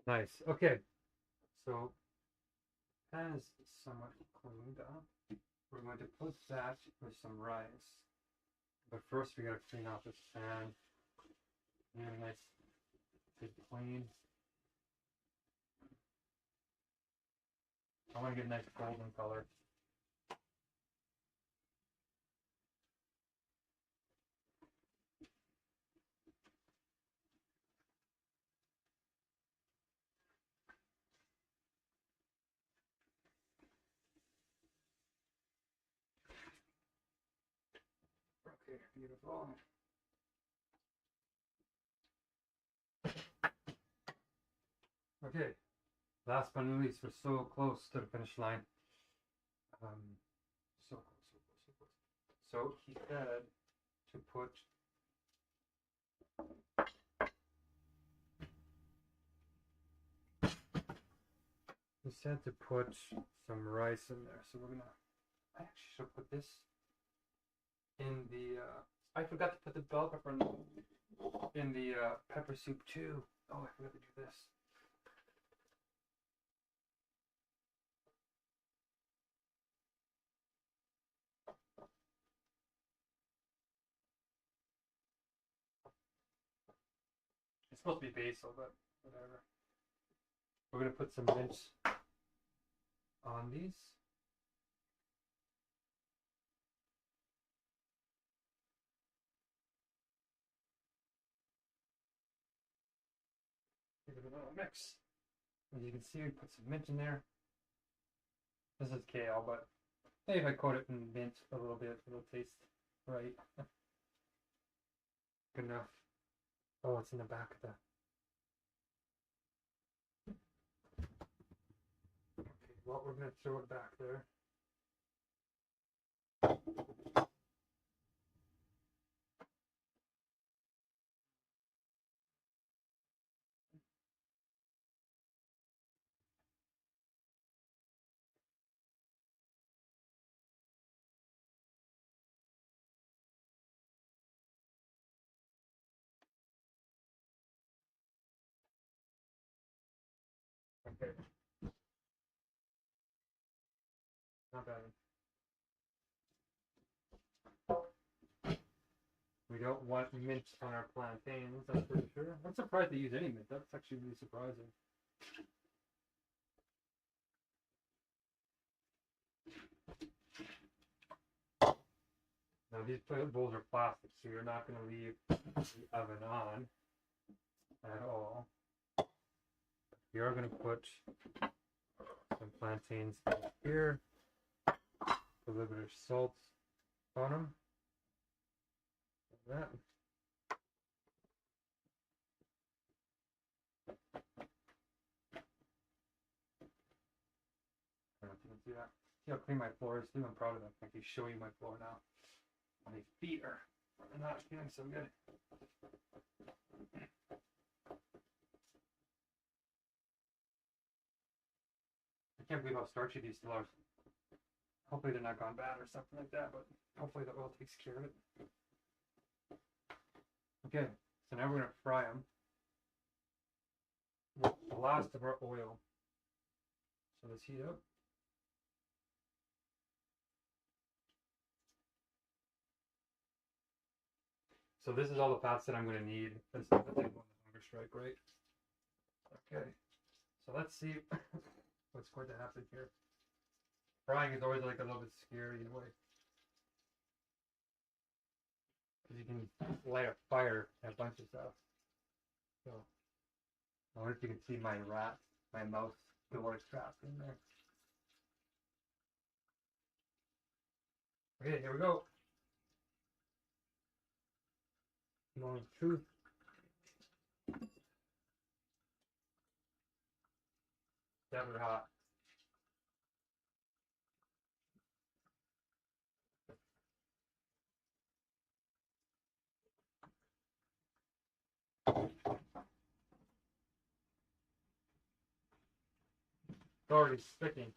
Nice. Okay. So pan is somewhat cleaned up. We're going to put that with some rice. But first we gotta clean off this pan. Get a nice good clean. I want to get a nice golden color. Okay, beautiful. Okay, last but not least, we're so close to the finish line. So close, so close, so close. So he said to put some rice in there. So we're gonna. I actually should put this in the. I forgot to put the bell pepper in the pepper soup too. Oh, I forgot to do this. It's supposed to be basil, but whatever. We're gonna put some mint on these. Give it a little mix. As you can see, we put some mint in there. This is kale, but maybe if I coat it in mint a little bit, it'll taste right. Good enough. Oh, it's in the back of the. Okay, well, we're gonna throw it back there. Okay. Not bad. We don't want mint on our plantains, that's for sure. I'm surprised they use any mint. That's actually really surprising. Now these bowls are plastic, so you're not going to leave the oven on at all. We are going to put some plantains in here, a little bit of salt on them. Like that. I don't know if you can see that. See how clean my floor is too? I'm proud of it. I can show you my floor now. My feet are not feeling so good. I can't believe how starchy these still are. Hopefully they're not gone bad or something like that, but hopefully the oil takes care of it. Okay, so now we're going to fry them with the last of our oil. So let's heat up. So this is all the fats that I'm going to need. That's the thing on the Hungerstrike, right? Okay, so let's see what's going to happen here. Frying is always like a little bit scary in a way. Because you can light a fire and a bunch of stuff. So, I wonder if you can see my mouse door trapped in there. Okay, here we go. Moment of truth. Definitely hot. It's already sticking.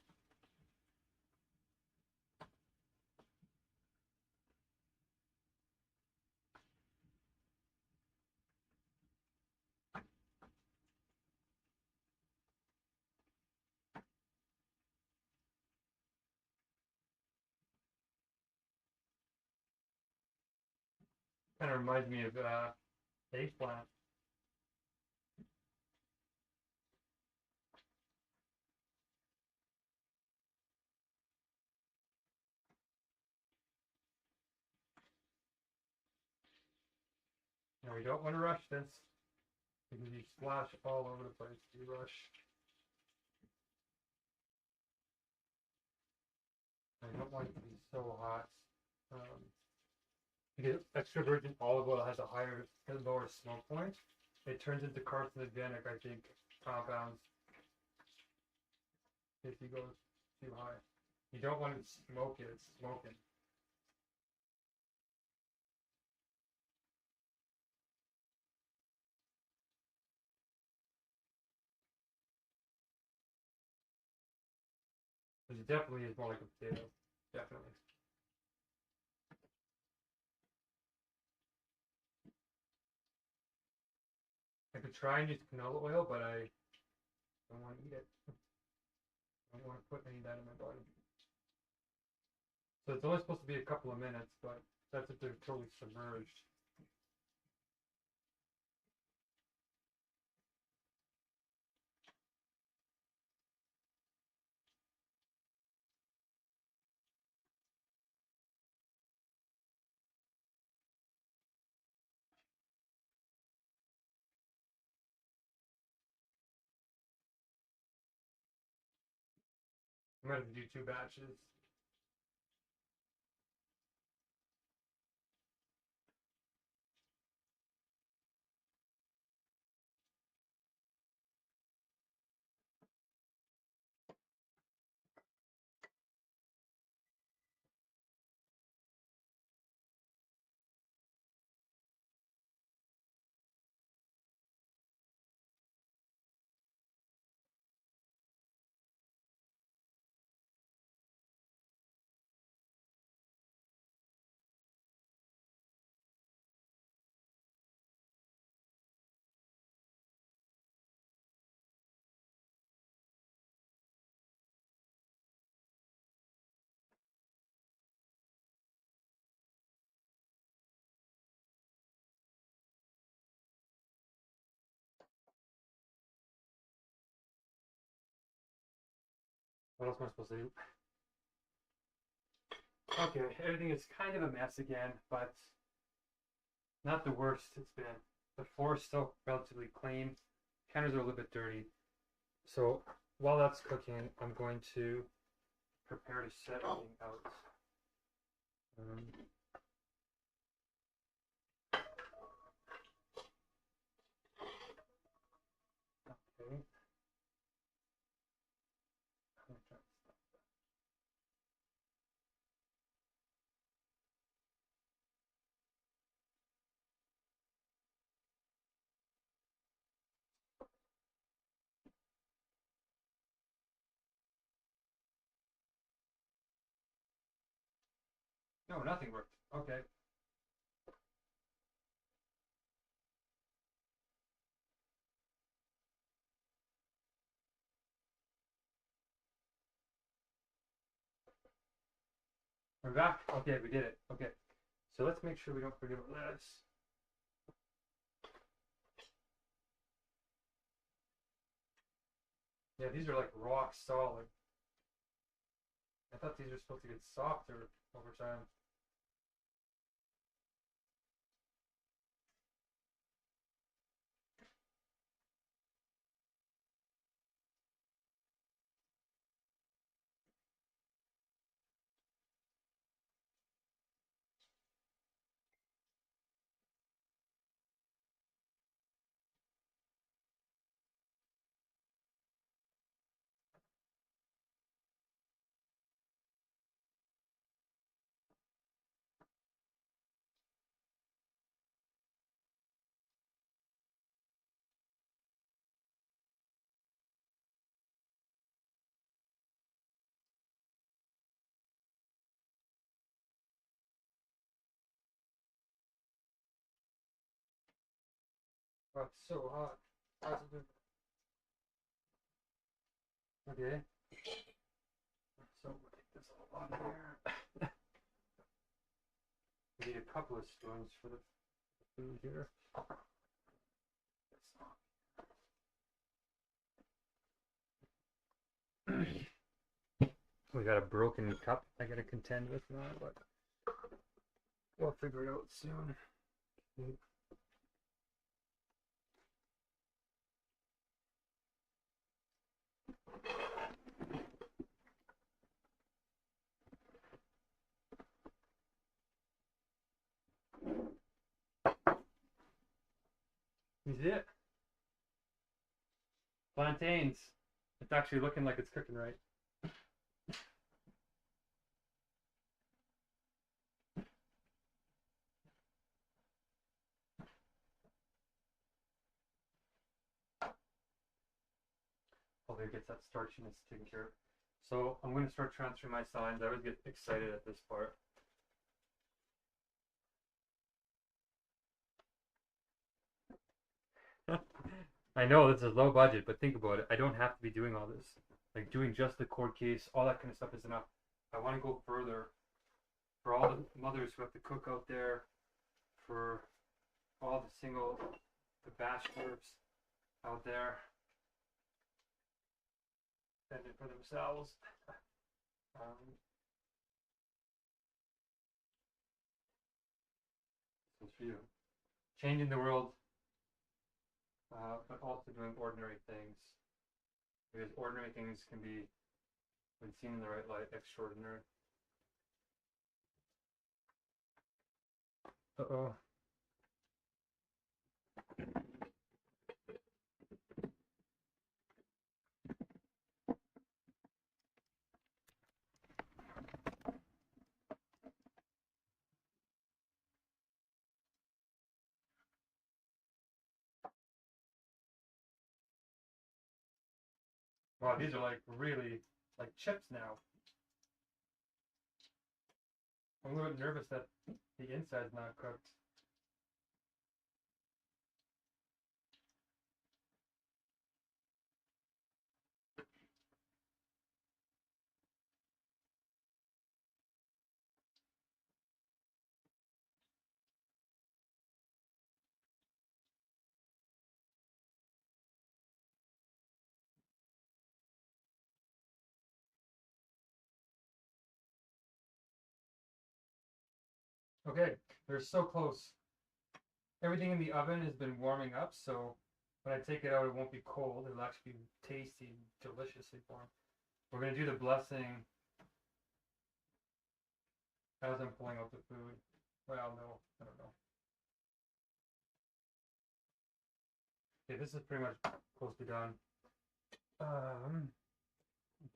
Kind of reminds me of eggplant. Now we don't want to rush this because you splash all over the place if you rush. I don't want it to be so hot. Because extra virgin olive oil has a lower smoke point. It turns into carcinogenic, I think, compounds if you go too high. You don't want to smoke it, it's smoking. It definitely is more like a potato. Definitely. I could try and use canola oil, but I don't want to eat it. I don't want to put any of that in my body. So it's only supposed to be a couple of minutes, but that's if they're totally submerged. I'm going to do 2 batches. What else am I supposed to do? Okay, everything is kind of a mess again, but not the worst it's been. The floor is still relatively clean. Counters are a little bit dirty. So while that's cooking, I'm going to prepare to set everything out. Okay. No, nothing worked. Okay. We're back. Okay, we did it. Okay. So let's make sure we don't forget about this. Yeah, these are like rock solid. I thought these were supposed to get softer over time. Oh, it's so hot. How's it doing? Okay. So we'll take this all on here. We need a couple of spoons for the food here. We got a broken cup I gotta contend with now, but we'll figure it out soon. You see it? Plantains. It's actually looking like it's cooking right. Hopefully it gets that starchiness taken care of. So I'm going to start transferring my signs. I always get excited at this part. I know this is low budget, but think about it. I don't have to be doing all this. Like doing just the cord case, all that kind of stuff is enough. I want to go further for all the mothers who have to cook out there, for all the bachelors out there, fending for themselves. This is for you. Changing the world, but also doing ordinary things. Because ordinary things can be, when seen in the right light, extraordinary. Uh-oh. Wow, these are like really like chips now. I'm a little bit nervous that the inside's not cooked. Okay, they're so close. Everything in the oven has been warming up, so when I take it out, it won't be cold. It'll actually be tasty, deliciously warm. We're going to do the blessing as I'm pulling out the food. Well, no, I don't know. Okay, this is pretty much close to done.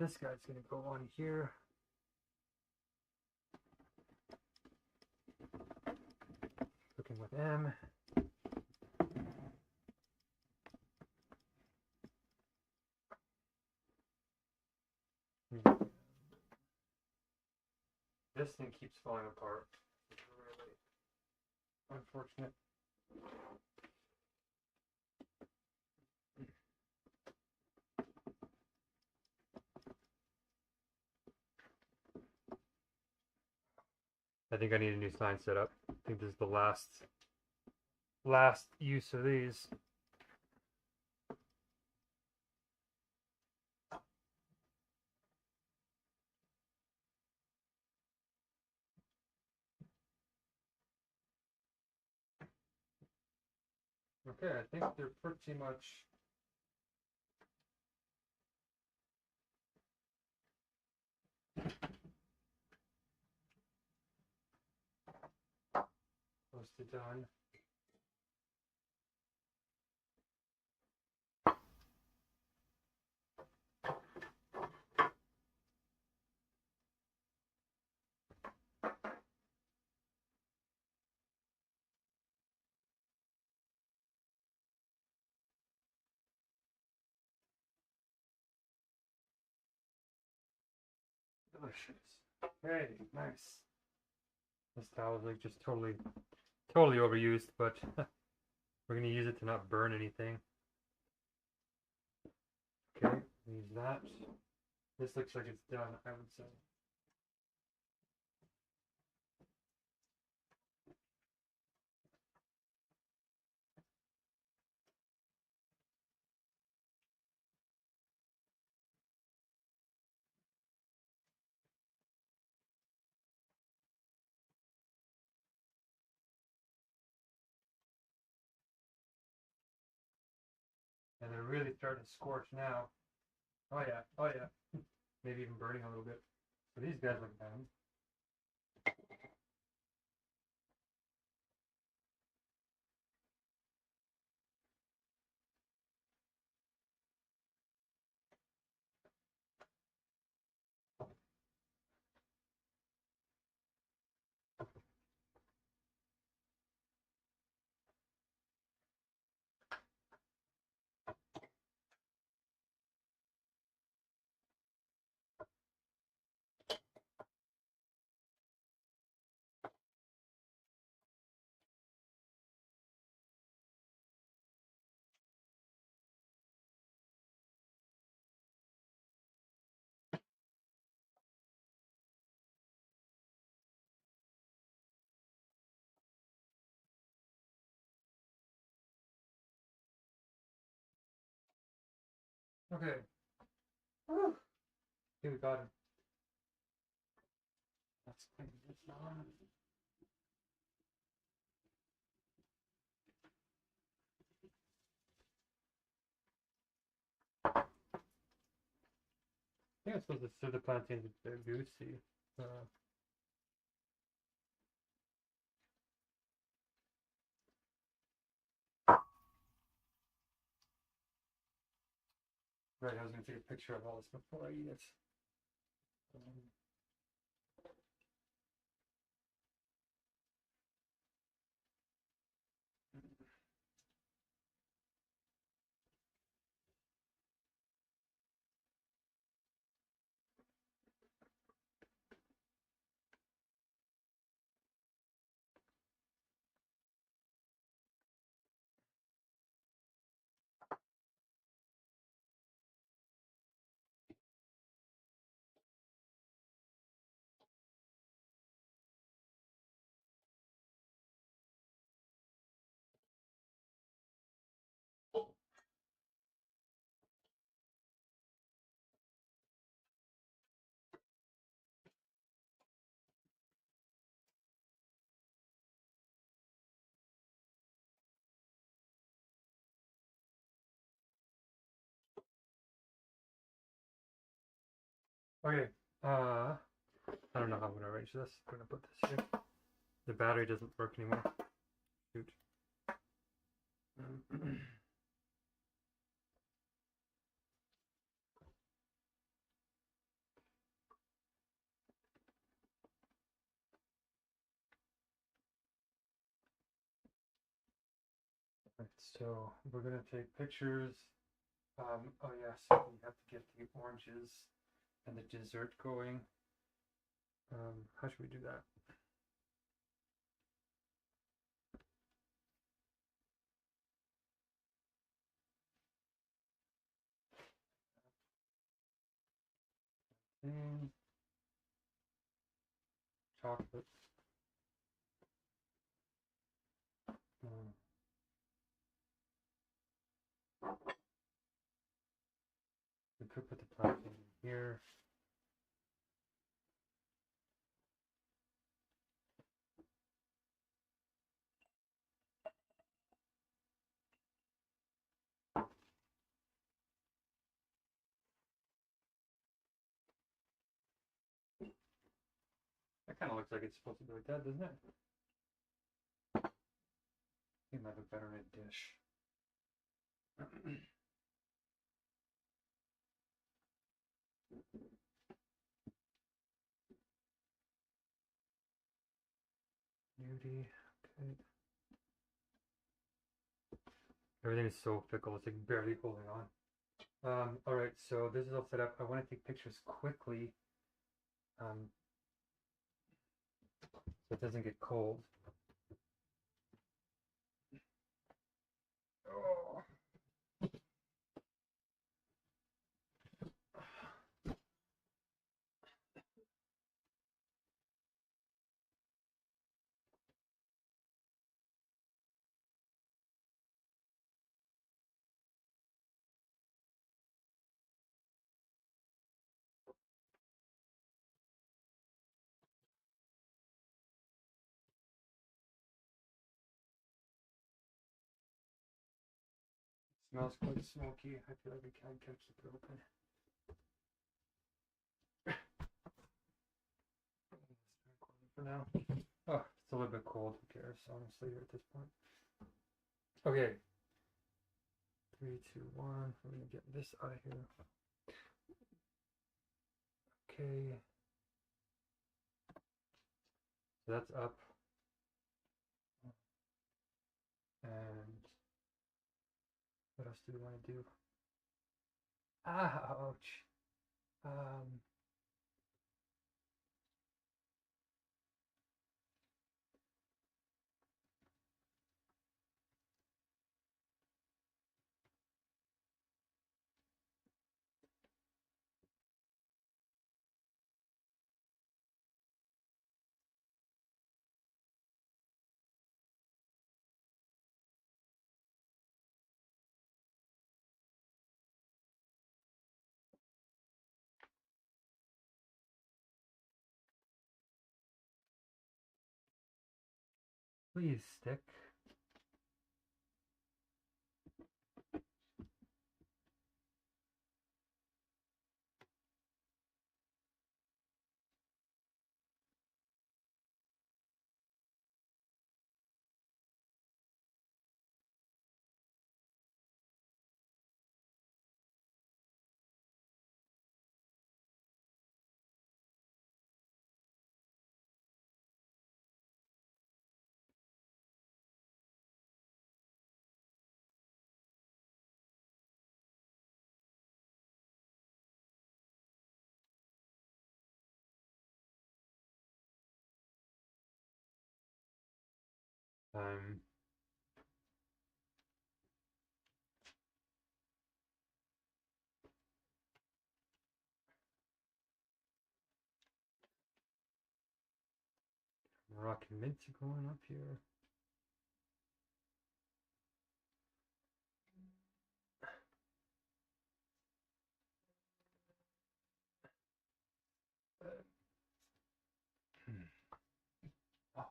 This guy's going to go on here. Cooking with M. This thing keeps falling apart. It's really unfortunate. I think I need a new sign set up. I think this is the last use of these. Okay, I think they're pretty much close to done. Delicious. Okay, nice. This towel is like just totally overused, but we're gonna use it to not burn anything. Okay, use that. This looks like it's done, I would say. really starting to scorch now. Oh yeah, oh yeah. Maybe even burning a little bit. So these guys look done. Okay. Woo. Okay, we got him. Let's clean this on. I think I'm supposed to stir the plantains a bit goosey. Right, I was going to take a picture of all this before I eat it. Okay, I don't know how I'm going to arrange this. I'm going to put this here. The battery doesn't work anymore. Shoot. Right, so we're going to take pictures. Oh yeah, so we have to get the oranges and the dessert going. How should we do that? Chocolate. We could put the plantain in here. That kind of looks like it's supposed to be like that, doesn't it? It might look better in a dish. Beauty. Okay. Everything is so fickle, it's like barely holding on. Alright, so this is all set up. I want to take pictures quickly. So it doesn't get cold. Oh. Smells quite smoky. I feel like I can't keep it open. For now. Oh, it's a little bit cold. Who cares, honestly, at this point. Okay. 3, 2, 1. I'm gonna get this out of here. Okay. So that's up. And what else do we want to do? Ouch. Please stick. Rockin' Minty going up here. Oh.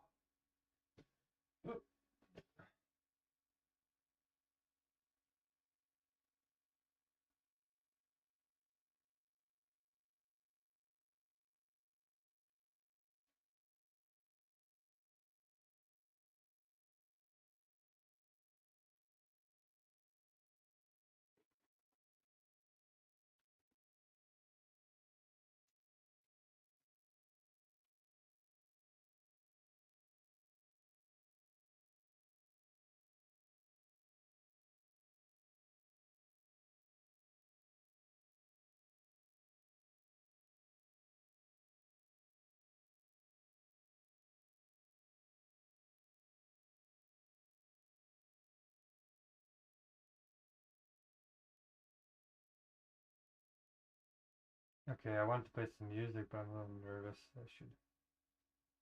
Okay, I want to play some music, but I'm a little nervous. I should.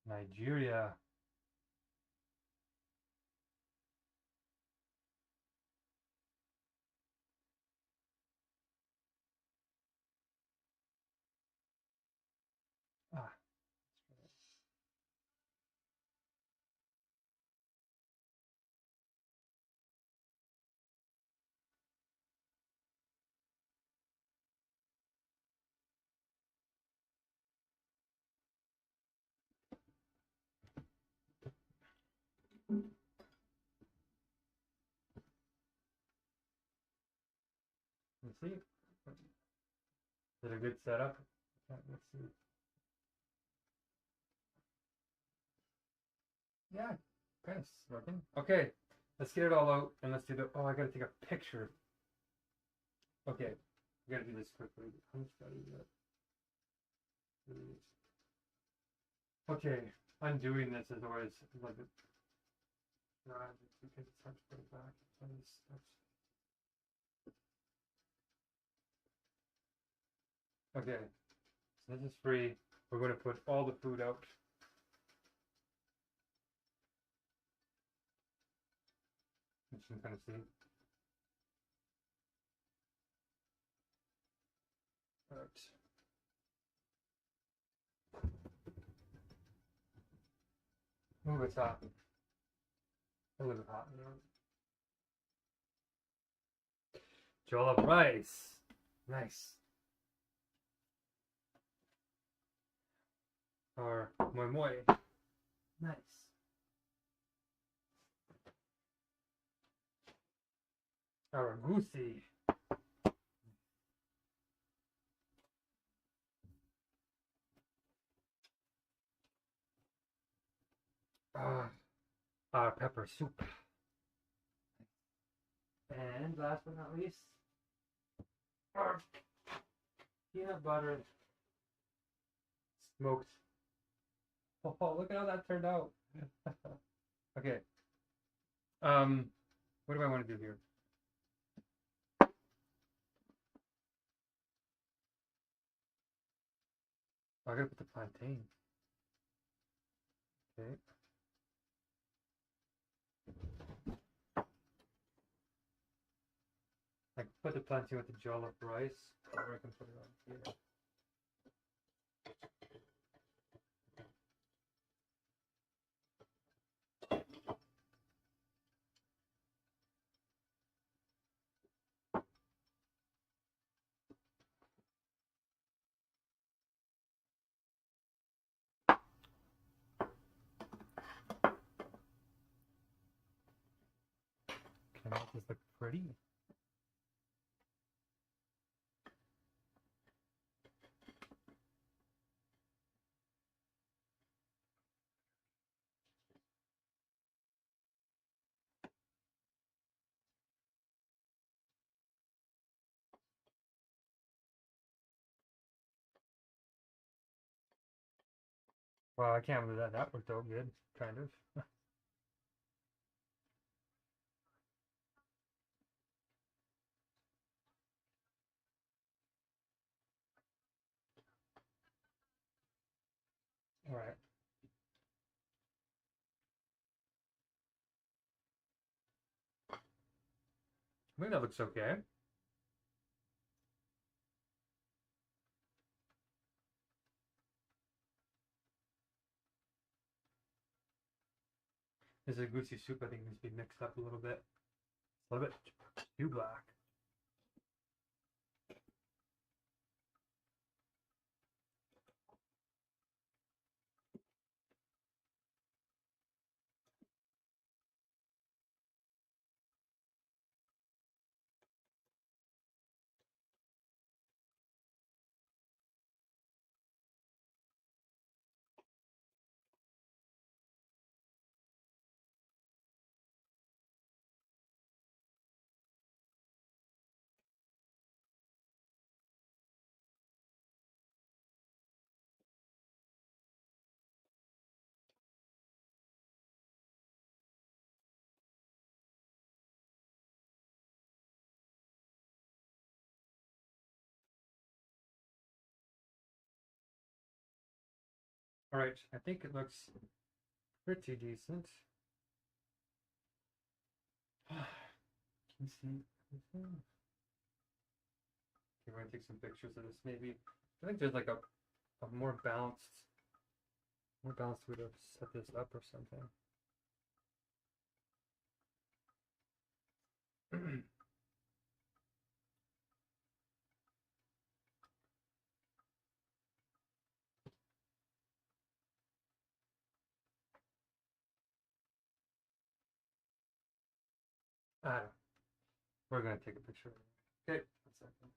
Nigeria. Ah. Let's see. Is it a good setup? Let's see. Yeah, kind of working. Okay, let's get it all out and let's do the. Oh, I gotta take a picture. Okay, we gotta do this quickly. I'm just gotta do that. Okay, undoing this is always like a drive because it's hard to put it back. Okay, so this is free. We're going to put all the food out. You can kind of see. Right. Ooh, it's hot. A little hot, you know. Jollof rice. Nice. Or moi moi. Nice. Or goosey. Pepper soup. And last but not least, our peanut butter smoked. Oh, look at how that turned out. Okay. What do I want to do here? Oh, I gotta put the plantain. Okay. I can put the plantain with the jollof rice, or I can put it on here. Can I make this look pretty? Wow, I can't believe that. That worked out good, kind of. All right. I think that looks okay. This is a goosey soup. I think needs to be mixed up a little bit. A little bit too black. All right, I think it looks pretty decent. Can you see? Okay, we're gonna take some pictures of this. Maybe I think there's like a more balanced way to set this up or something. I don't know. We're gonna take a picture. Okay, 1 second.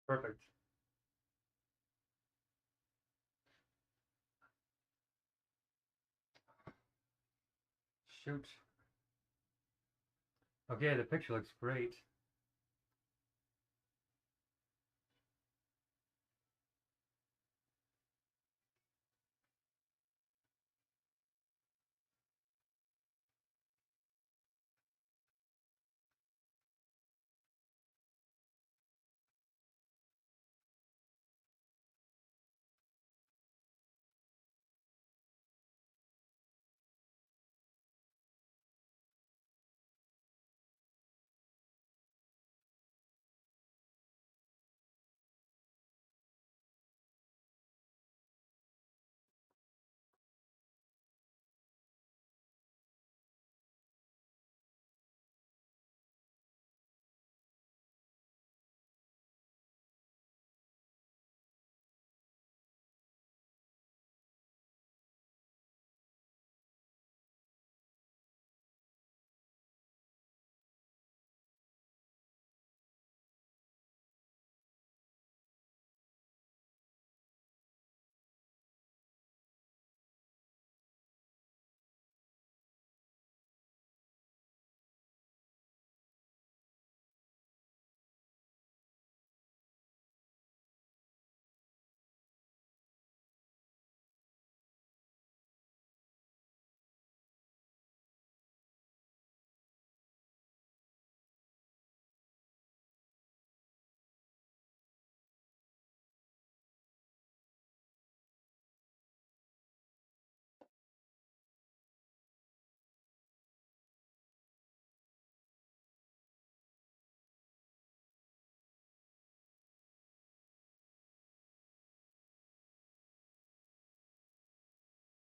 Perfect. Shoot. Okay, the picture looks great.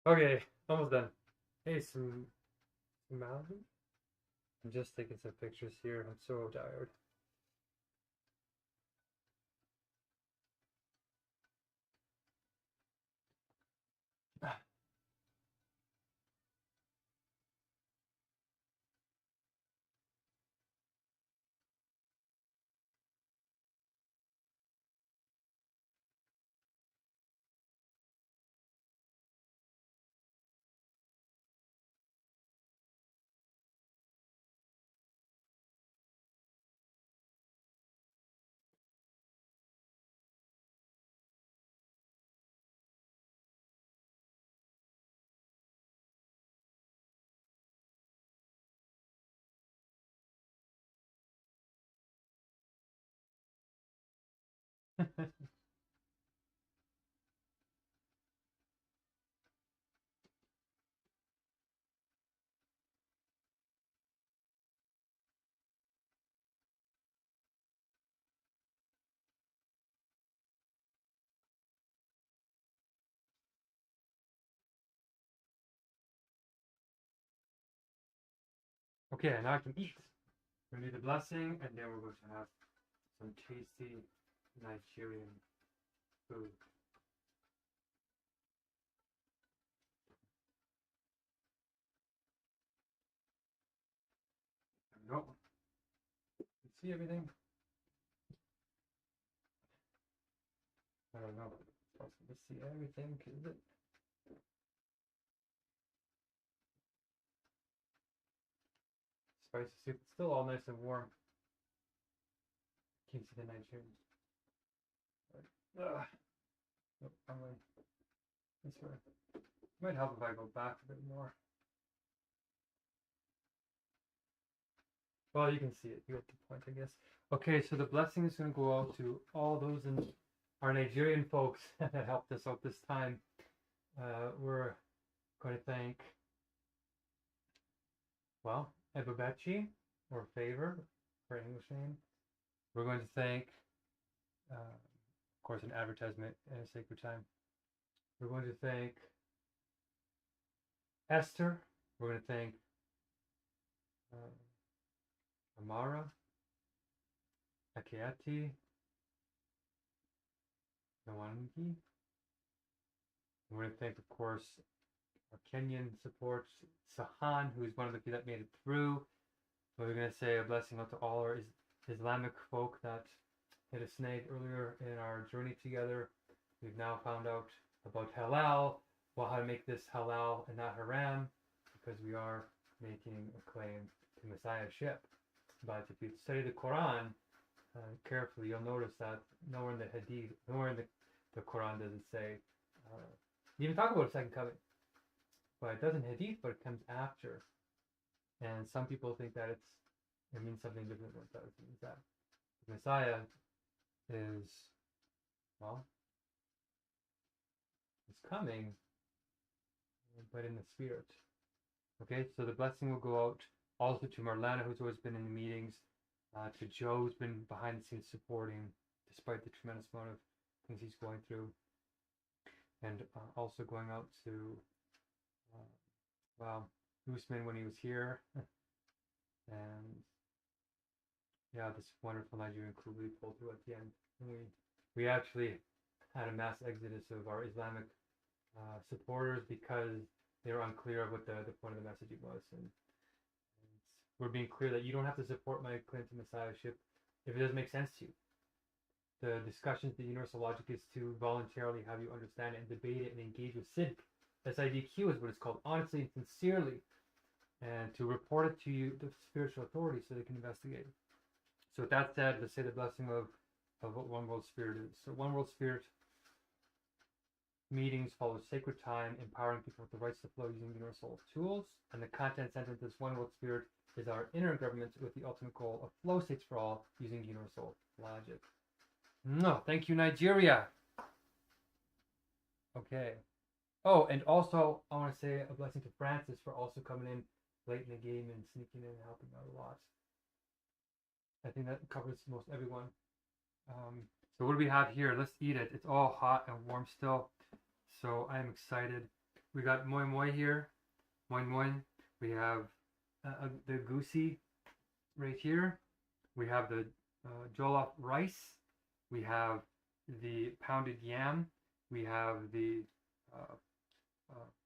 Okay, almost done. Hey, some Malibu? I'm just taking some pictures here. I'm so tired. Okay, now I can eat. We're gonna do the blessing, and then we're going to have some tasty Nigerian food. There we go. You see everything? I don't know. It's possible to see everything, is it? Spicy soup. It's still all nice and warm. Can't see the Nigerian. Ugh. Nope, wrong way. This way. Might help if I go back a bit more. Well, you can see it. You get the point, I guess. Okay, so the blessing is going to go out to all those in our Nigerian folks that helped us out this time. We're going to thank, well, Ebubechi, or Favor, for English name. We're going to thank, of course, an advertisement and a sacred time. We're going to thank Esther. We're going to thank Amara, Akeati, Nawangi. We're going to thank, of course, our Kenyan support, Sahan, who's one of the people that made it through. We're going to say a blessing out to all our Islamic folk that hit a snag earlier in our journey together. We've now found out about halal, well, how to make this halal and not haram, because we are making a claim to messiahship. But if you study the Quran carefully, you'll notice that nowhere in the Hadith, nowhere in the Quran does it say, even talk about a second coming. But it doesn't Hadith, but it comes after. And some people think that it means something different than what that means. That the Messiah is, well, is coming, but in the spirit. Okay, so the blessing will go out also to Marlana, who's always been in the meetings, to Joe, who's been behind the scenes supporting, despite the tremendous amount of things he's going through, and also going out to, well, Usman when he was here, and yeah, this wonderful Nigerian crew we pulled through at the end. And we actually had a mass exodus of our Islamic supporters because they were unclear of what the point of the messaging was, and we're being clear that you don't have to support my claim to messiahship if it doesn't make sense to you. The discussions, the universal logic is to voluntarily have you understand it and debate it and engage with SIDQ. SIDQ is what it's called, honestly and sincerely, and to report it to you, the spiritual authority, so they can investigate. So with that said, let's say the blessing of what One World Spirit is. So One World Spirit meetings follow sacred time, empowering people with the rights to flow using universal tools, and the content centered this One World Spirit is our inner government with the ultimate goal of flow states for all using universal logic. No, thank you, Nigeria. Okay. Oh, and also I want to say a blessing to Francis for also coming in late in the game and sneaking in and helping out a lot. I think that covers most everyone. So what do we have here? Let's eat it. It's all hot and warm still. So I'm excited. We got moi moi here. Moi moi. We have the goosey right here. We have the jollof rice. We have the pounded yam. We have the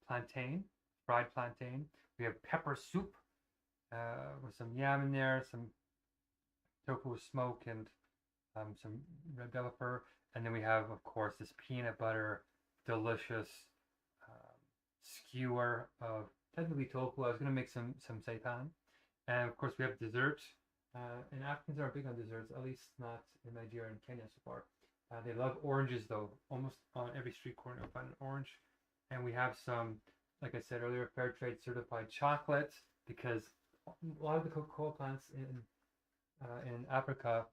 plantain, fried plantain. We have pepper soup with some yam in there, some tofu with smoke, and some red bell pepper. And then we have, of course, this peanut butter, delicious skewer of technically tofu. I was going to make some seitan. And of course, we have dessert. And Africans aren't big on desserts, at least not in Nigeria and Kenya so far. They love oranges, though. Almost on every street corner you'll find an orange. And we have some, like I said earlier, fair trade certified chocolate, because a lot of the cocoa plants in Africa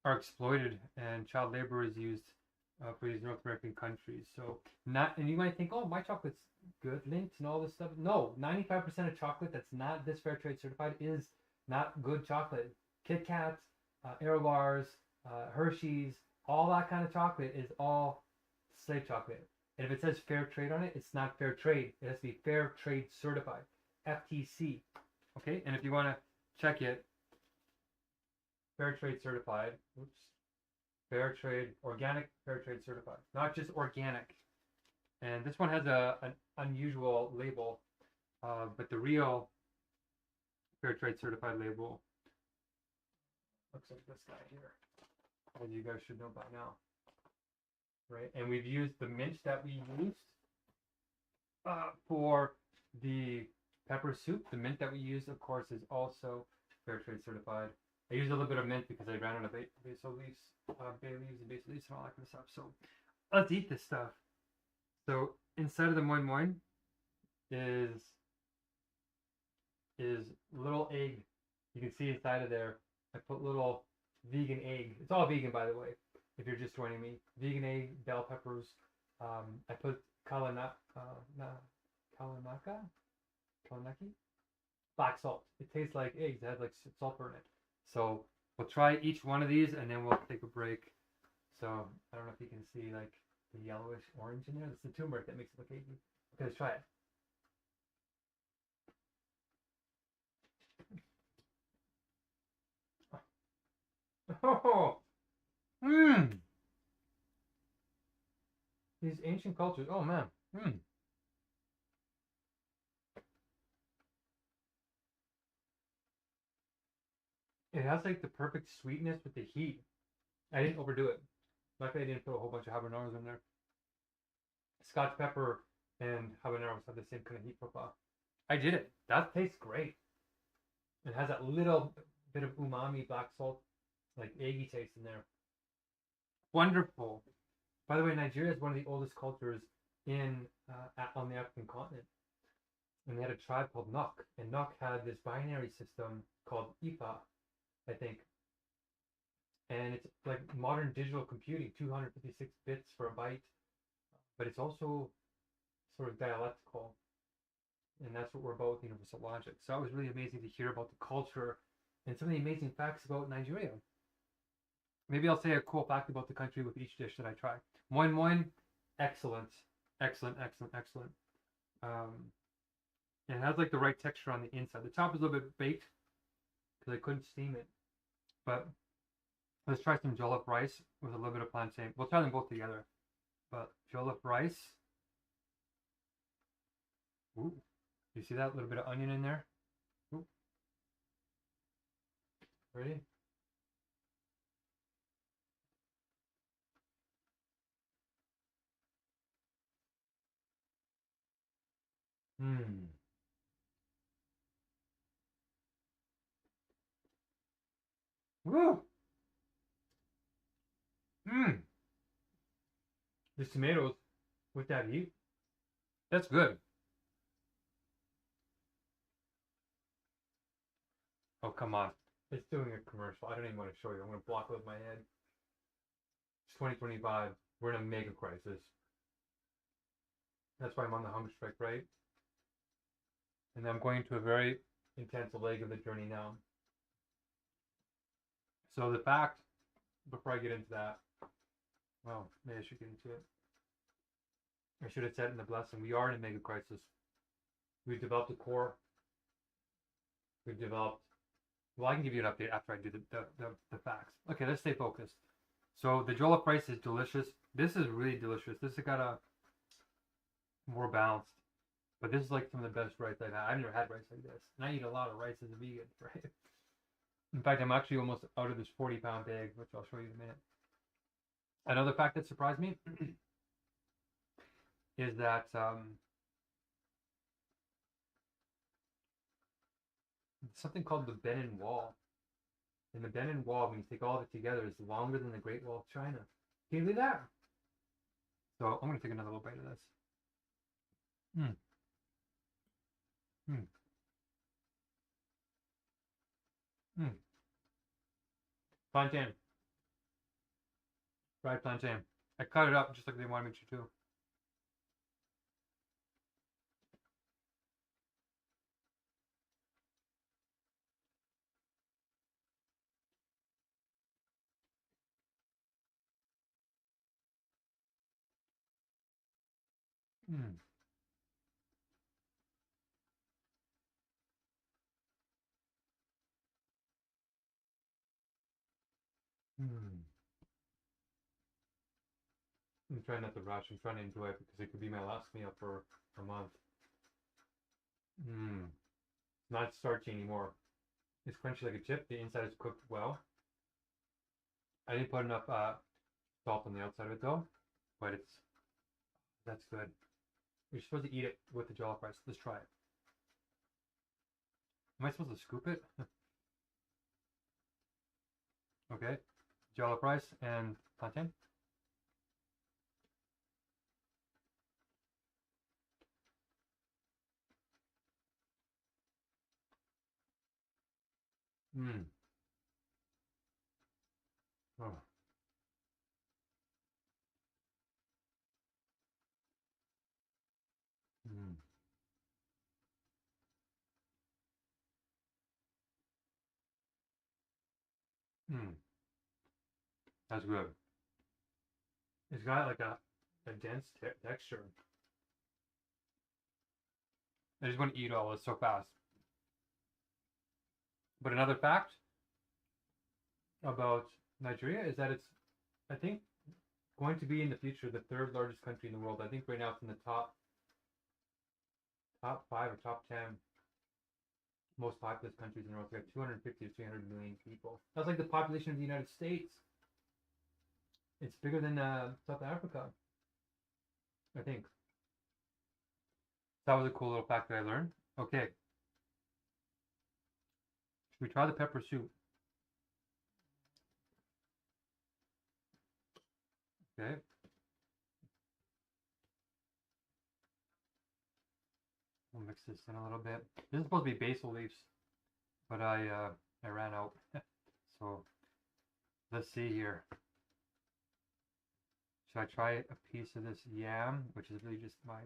are exploited, and child labor is used for these North American countries. So and you might think, oh, my chocolate's good, Lindt and all this stuff. No, 95% of chocolate that's not this fair trade certified is not good chocolate. Kit Kats, Aero Bars, Hershey's, all that kind of chocolate is all slave chocolate. And if it says fair trade on it, it's not fair trade. It has to be fair trade certified, FTC. Okay, and if you want to check it, fair trade certified. Oops. Fair trade, organic fair trade certified, not just organic. And this one has an unusual label, but the real fair trade certified label looks like this guy here, as you guys should know by now, right? And we've used the mint that we used for the pepper soup. The mint that we used, of course, is also fair trade certified. I used a little bit of mint because I ran out of basil leaves, bay leaves and basil leaves and all that kind of stuff. So let's eat this stuff. So inside of the moi moi is little egg. You can see inside of there, I put little vegan egg. It's all vegan, by the way, if you're just joining me. Vegan egg, bell peppers. I put kalanaki, black salt. It tastes like eggs. It has like sulfur in it. So we'll try each one of these and then we'll take a break. So I don't know if you can see like the yellowish orange in there. That's the turmeric that makes it look eggy. Okay, let's try it. Oh, these ancient cultures. Oh man. It has like the perfect sweetness with the heat. I didn't overdo it. Luckily, I didn't put a whole bunch of habaneros in there. Scotch pepper and habaneros have the same kind of heat profile. I did it. That tastes great. It has that little bit of umami, black salt, like eggy taste in there. Wonderful. By the way, Nigeria is one of the oldest cultures in on the African continent. And they had a tribe called Nok, and Nok had this binary system called Ifa, I think. And it's like modern digital computing, 256 bits for a byte, but it's also sort of dialectical. And that's what we're about with universal logic. So it was really amazing to hear about the culture and some of the amazing facts about Nigeria. Maybe I'll say a cool fact about the country with each dish that I try. Moin moin, excellent, excellent, excellent, excellent. And it has like the right texture on the inside. The top is a little bit baked because I couldn't steam it. But let's try some jollof rice with a little bit of plantain. We'll try them both together. But jollof rice. Ooh, you see that little bit of onion in there? Ooh. Ready? Mmm. Woo! Mmm. The tomatoes with that heat. That's good. Oh, come on. It's doing a commercial. I don't even want to show you. I'm going to block it with my head. It's 2025. We're in a mega crisis. That's why I'm on the Hungerstrike, right? And I'm going to a very intense leg of the journey now. So the fact, before I get into that, well, maybe I should get into it. I should have said in the blessing, we are in a mega crisis. We've developed a core. We've developed, well, I can give you an update after I do the facts. Okay, let's stay focused. So the jollof rice is delicious. This is really delicious. This has got a more balanced. But this is like some of the best rice I've had. I've never had rice like this. And I eat a lot of rice as a vegan, right? In fact, I'm actually almost out of this 40-pound bag, which I'll show you in a minute. Another fact that surprised me is that something called the Benin Wall. And the Benin Wall, when you take all of it together, is longer than the Great Wall of China. Can you believe that? So I'm going to take another little bite of this. Mmm. Mmm. Mmm. Plantain. Fried plantain. I cut it up just like they wanted me to too. Mmm. Mmm. I'm trying not to rush. I'm trying to enjoy it because it could be my last meal for a month. Mmm. Not starchy anymore. It's crunchy like a chip. The inside is cooked well. I didn't put enough salt on the outside of it though, but that's good. You're supposed to eat it with the jollof rice. Let's try it. Am I supposed to scoop it? Okay. Jollof rice and plantain. Mmm. Oh. Mmm. Mmm. That's good. It's got like a dense texture. I just want to eat all this so fast. But another fact about Nigeria is that it's, I think, going to be in the future the third largest country in the world. I think right now it's in the top 5 or top 10 most populous countries in the world. We have 250 to 300 million people. That's like the population of the United States. It's bigger than South Africa, I think. That was a cool little fact that I learned. Okay. Should we try the pepper soup? Okay. We'll mix this in a little bit. This is supposed to be basil leaves, but I ran out. So let's see here. Should I try a piece of this yam, which is really just my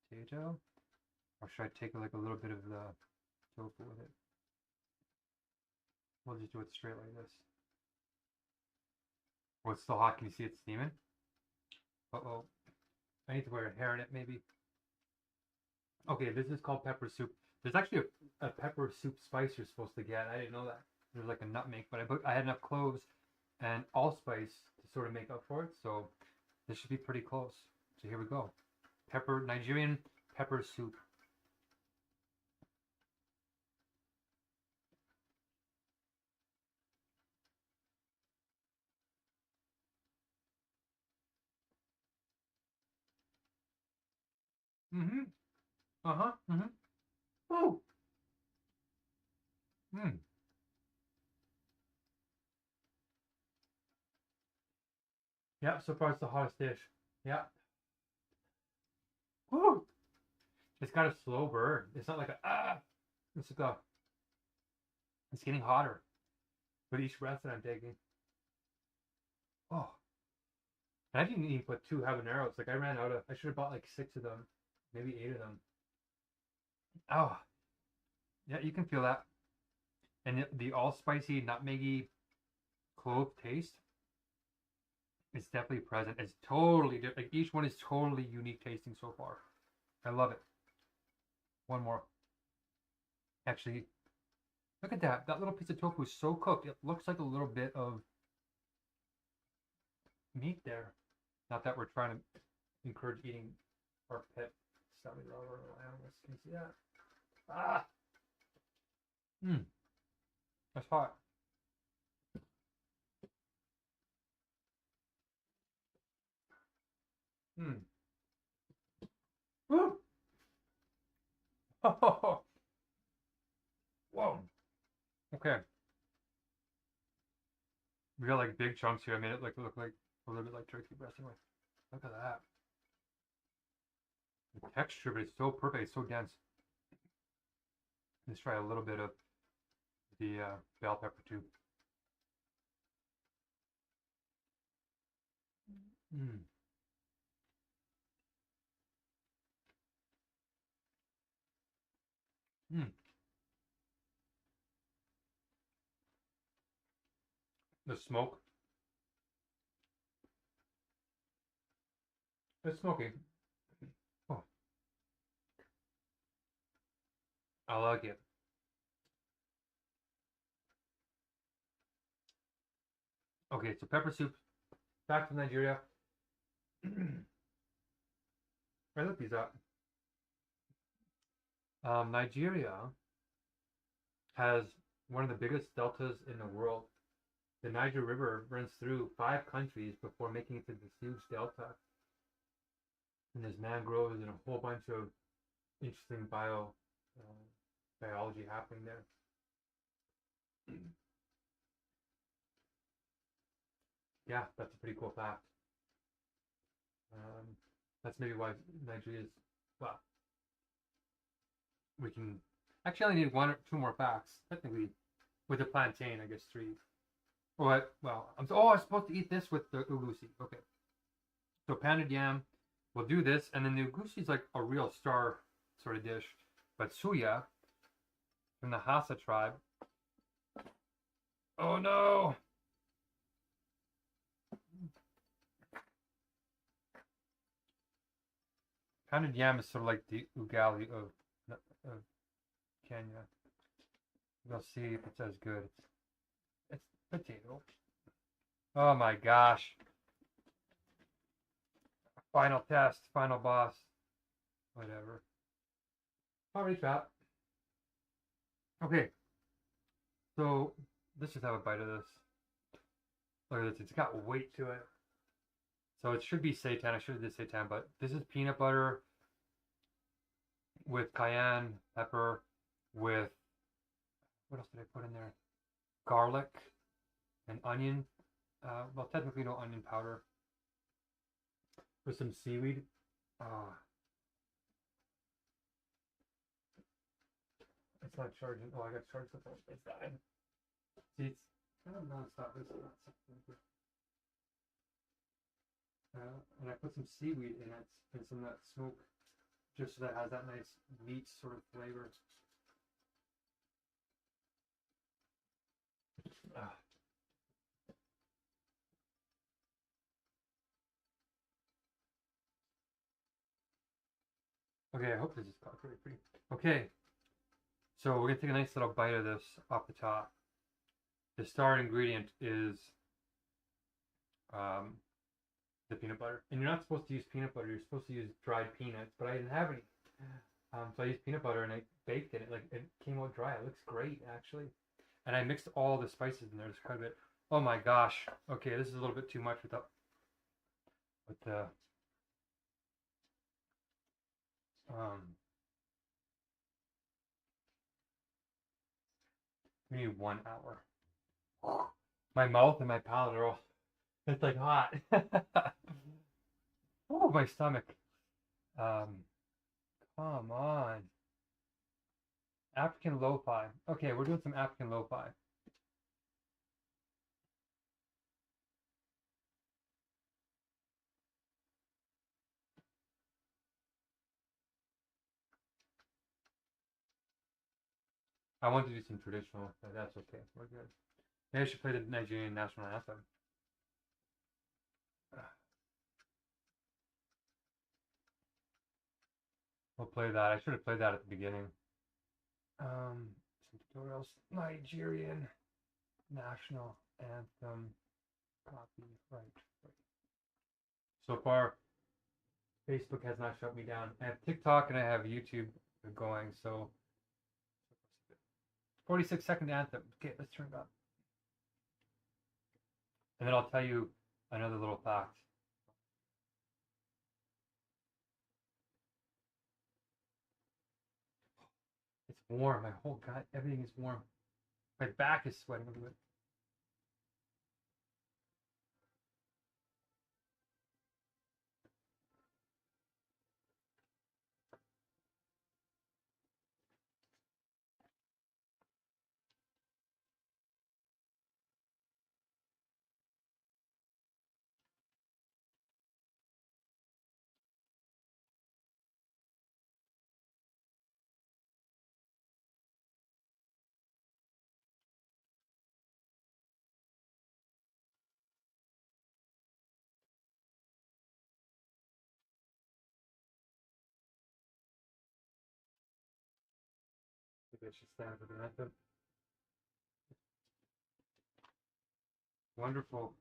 potato? Or should I take like a little bit of the tofu with it? We'll just do it straight like this. Oh, it's still hot. Can you see it steaming? Uh-oh. I need to wear a hair in it, maybe. Okay, this is called pepper soup. There's actually a pepper soup spice you're supposed to get. I didn't know that. There's like a nutmeg, but I had enough cloves and allspice to sort of make up for it. So this should be pretty close. So here we go. Nigerian pepper soup. Mm-hmm. Uh-huh. Mm-hmm. Oh. Mm. Yeah, so far it's the hottest dish. Yeah. Woo! It's got a slow burn. It's not like it's like a, it's getting hotter with each breath that I'm taking. Oh. And I didn't even put 2 habaneros. Like I ran out of, I should have bought like 6 of them, maybe 8 of them. Oh. Yeah, you can feel that. And the all-spicy, nutmeggy clove taste is definitely present. It's totally different. Like each one is totally unique tasting so far. I love it. One more. Actually, look at that. That little piece of tofu is so cooked. It looks like a little bit of meat there. Not that we're trying to encourage eating our pet cellular animals. Can you see that? Ah! Mmm. That's hot. Mmm. Woo! Oh! Whoa. Okay. We got like big chunks here. I made it like look like a little bit like turkey breast. Anyway, look at that. The texture, but it's so perfect. It's so dense. Let's try a little bit of the bell pepper too. Mmm. Mmm. The smoke. It's smoky. Oh, I like it. Okay, so pepper soup. Back to Nigeria. I looked these up. Nigeria has one of the biggest deltas in the world. The Niger River runs through 5 countries before making it to this huge delta. And there's mangroves and a whole bunch of interesting biology happening there. Yeah, that's a pretty cool fact. That's maybe why Nigeria is, well, we can actually only need 1 or 2 more facts. Technically, with the plantain, I guess 3. Well, I'm supposed to eat this with the ugusi. Okay. So pounded yam, we'll do this, and then the ugusi is like a real star sort of dish. But suya from the Hassa tribe. Oh no! Pounded yam is sort of like the ugali of Kenya. We'll see if it's as good. It's potato. Oh my gosh. Final test, final boss. Whatever. Already trap. Okay. So let's just have a bite of this. Look at this. It's got weight to it. So it should be seitan. I should have did seitan, but this is peanut butter with cayenne pepper, with what else did I put in there? Garlic and onion. Well, technically no onion powder. With some seaweed. It's not charging. Oh, I got charged with it. It's dying. See, it's kind of non-stop. It's not something. And I put some seaweed in it and some of that smoke, just so that it has that nice meat sort of flavor. Okay, I hope this is pretty pretty. Okay, so we're gonna take a nice little bite of this off the top. The star ingredient is the peanut butter, and you're not supposed to use peanut butter. You're supposed to use dried peanuts, but I didn't have any, so I used peanut butter and I baked it. Like it came out dry. It looks great actually, and I mixed all the spices in there. There's quite a bit. Oh my gosh. Okay, this is a little bit too much with the we need 1 hour. My mouth and my palate are all, it's like hot. Oh, my stomach. Come on. African lo-fi. Okay, we're doing some African lo-fi. I want to do some traditional, but that's okay. We're good. Maybe I should play the Nigerian national anthem. We'll play that. I should have played that at the beginning. Some tutorials. Nigerian national anthem. Copyright. So far, Facebook has not shut me down. I have TikTok and I have YouTube going, so 46-second anthem. Okay, let's turn it up. And then I'll tell you another little fact. It's warm. My whole gut, everything is warm. My back is sweating a little bit. Maybe I should stand for the anthem. Wonderful.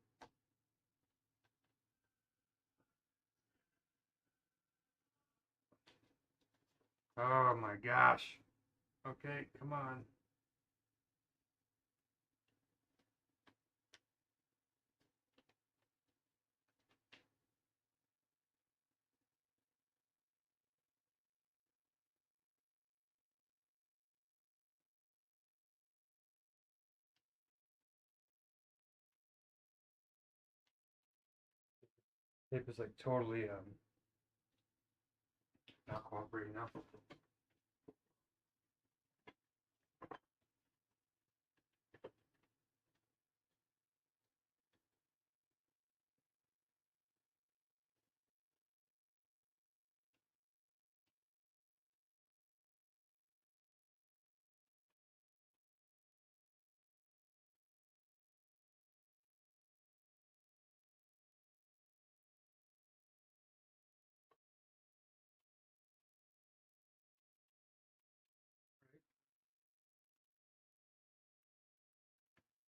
Oh my gosh. Okay, come on. Tape is like totally not cooperating now.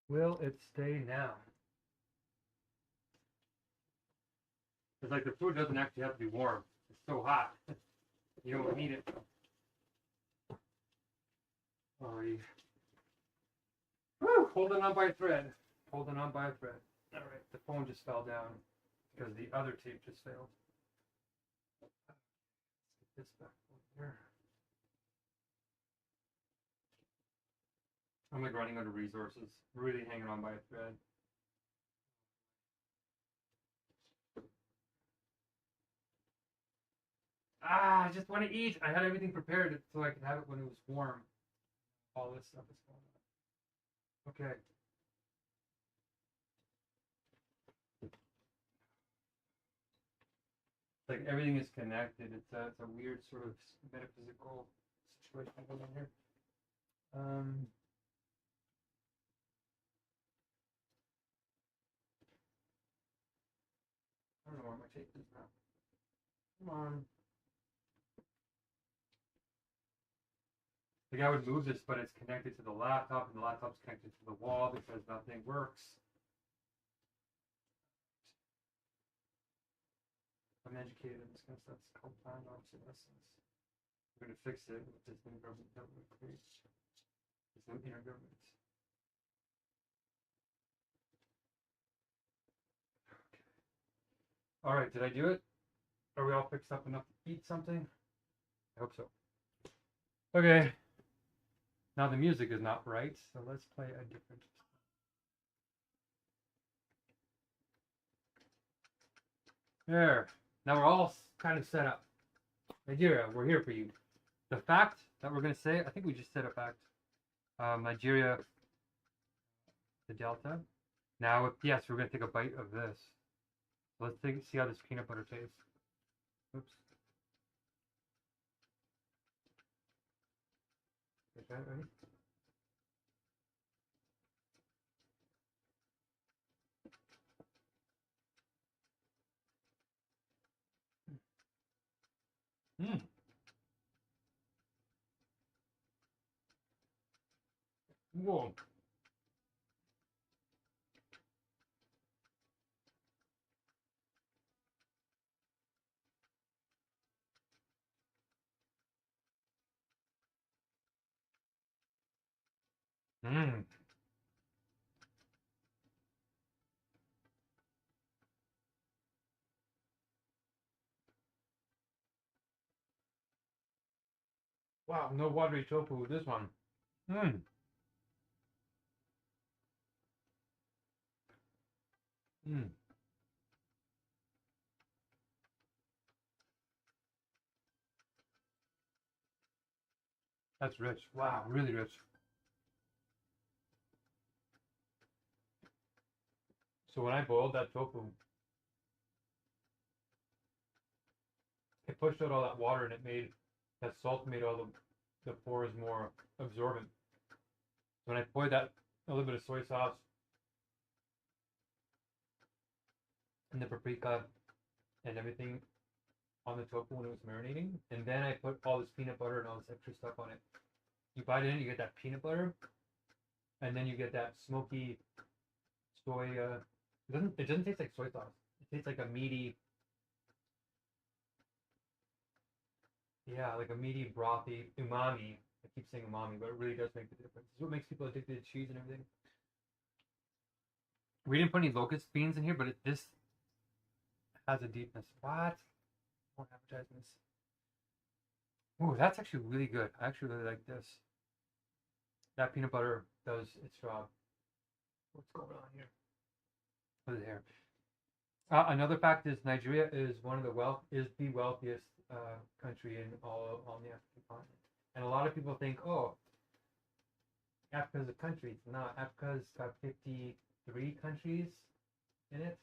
Will it stay now? It's like the food doesn't actually have to be warm. It's so hot. You don't need it. Sorry. Woo! Holding on by a thread. Holding on by a thread. Alright, the phone just fell down. because the other tape just failed. Get this back over here. I'm like running out of resources. Really hanging on by a thread. I just want to eat. I had everything prepared so I could have it when it was warm. All this stuff is going on. Okay. Like everything is connected. It's a weird sort of metaphysical situation going on here. I don't know where my tape is now. Come on. Like I would move this, but it's connected to the laptop, and the laptop's connected to the wall because nothing works. I'm educated in this kind of stuff. It's called planned obsolescence. We're going to fix it with this new government that we create. This new intergovernment. Okay. All right, did I do it? Are we all fixed up enough to eat something? I hope so. Okay. Now the music is not right, so let's play a different. There. Now we're all kind of set up. Nigeria, we're here for you. The fact that we're going to say, I think we just said a fact. Nigeria, the Delta. Now, yes, we're going to take a bite of this. Let's see how this peanut butter tastes. Oops. Get that ready? Mmm. Whoa. Mmm. Wow, no watery tofu with this one. Mmm. Mmm. That's rich. Wow, really rich. So when I boiled that tofu, it pushed out all that water and it made that salt made all the pores more absorbent. When I poured that a little bit of soy sauce and the paprika and everything on the tofu when it was marinating, and then I put all this peanut butter and all this extra stuff on it. You bite it in, you get that peanut butter, and then you get that smoky soy. It doesn't taste like soy sauce. It tastes like a meaty, yeah, like a meaty, brothy umami. I keep saying umami, but it really does make the difference. It's what makes people addicted to cheese and everything. We didn't put any locust beans in here, but this has a deepness. What? More advertisements. Ooh, that's actually really good. I actually really like this. That peanut butter does its job. What's going on here? What is here? Another fact is Nigeria is the wealthiest country in all on the African continent. And a lot of people think, oh, Africa's a country. It's not. Africa's got 53 countries in it.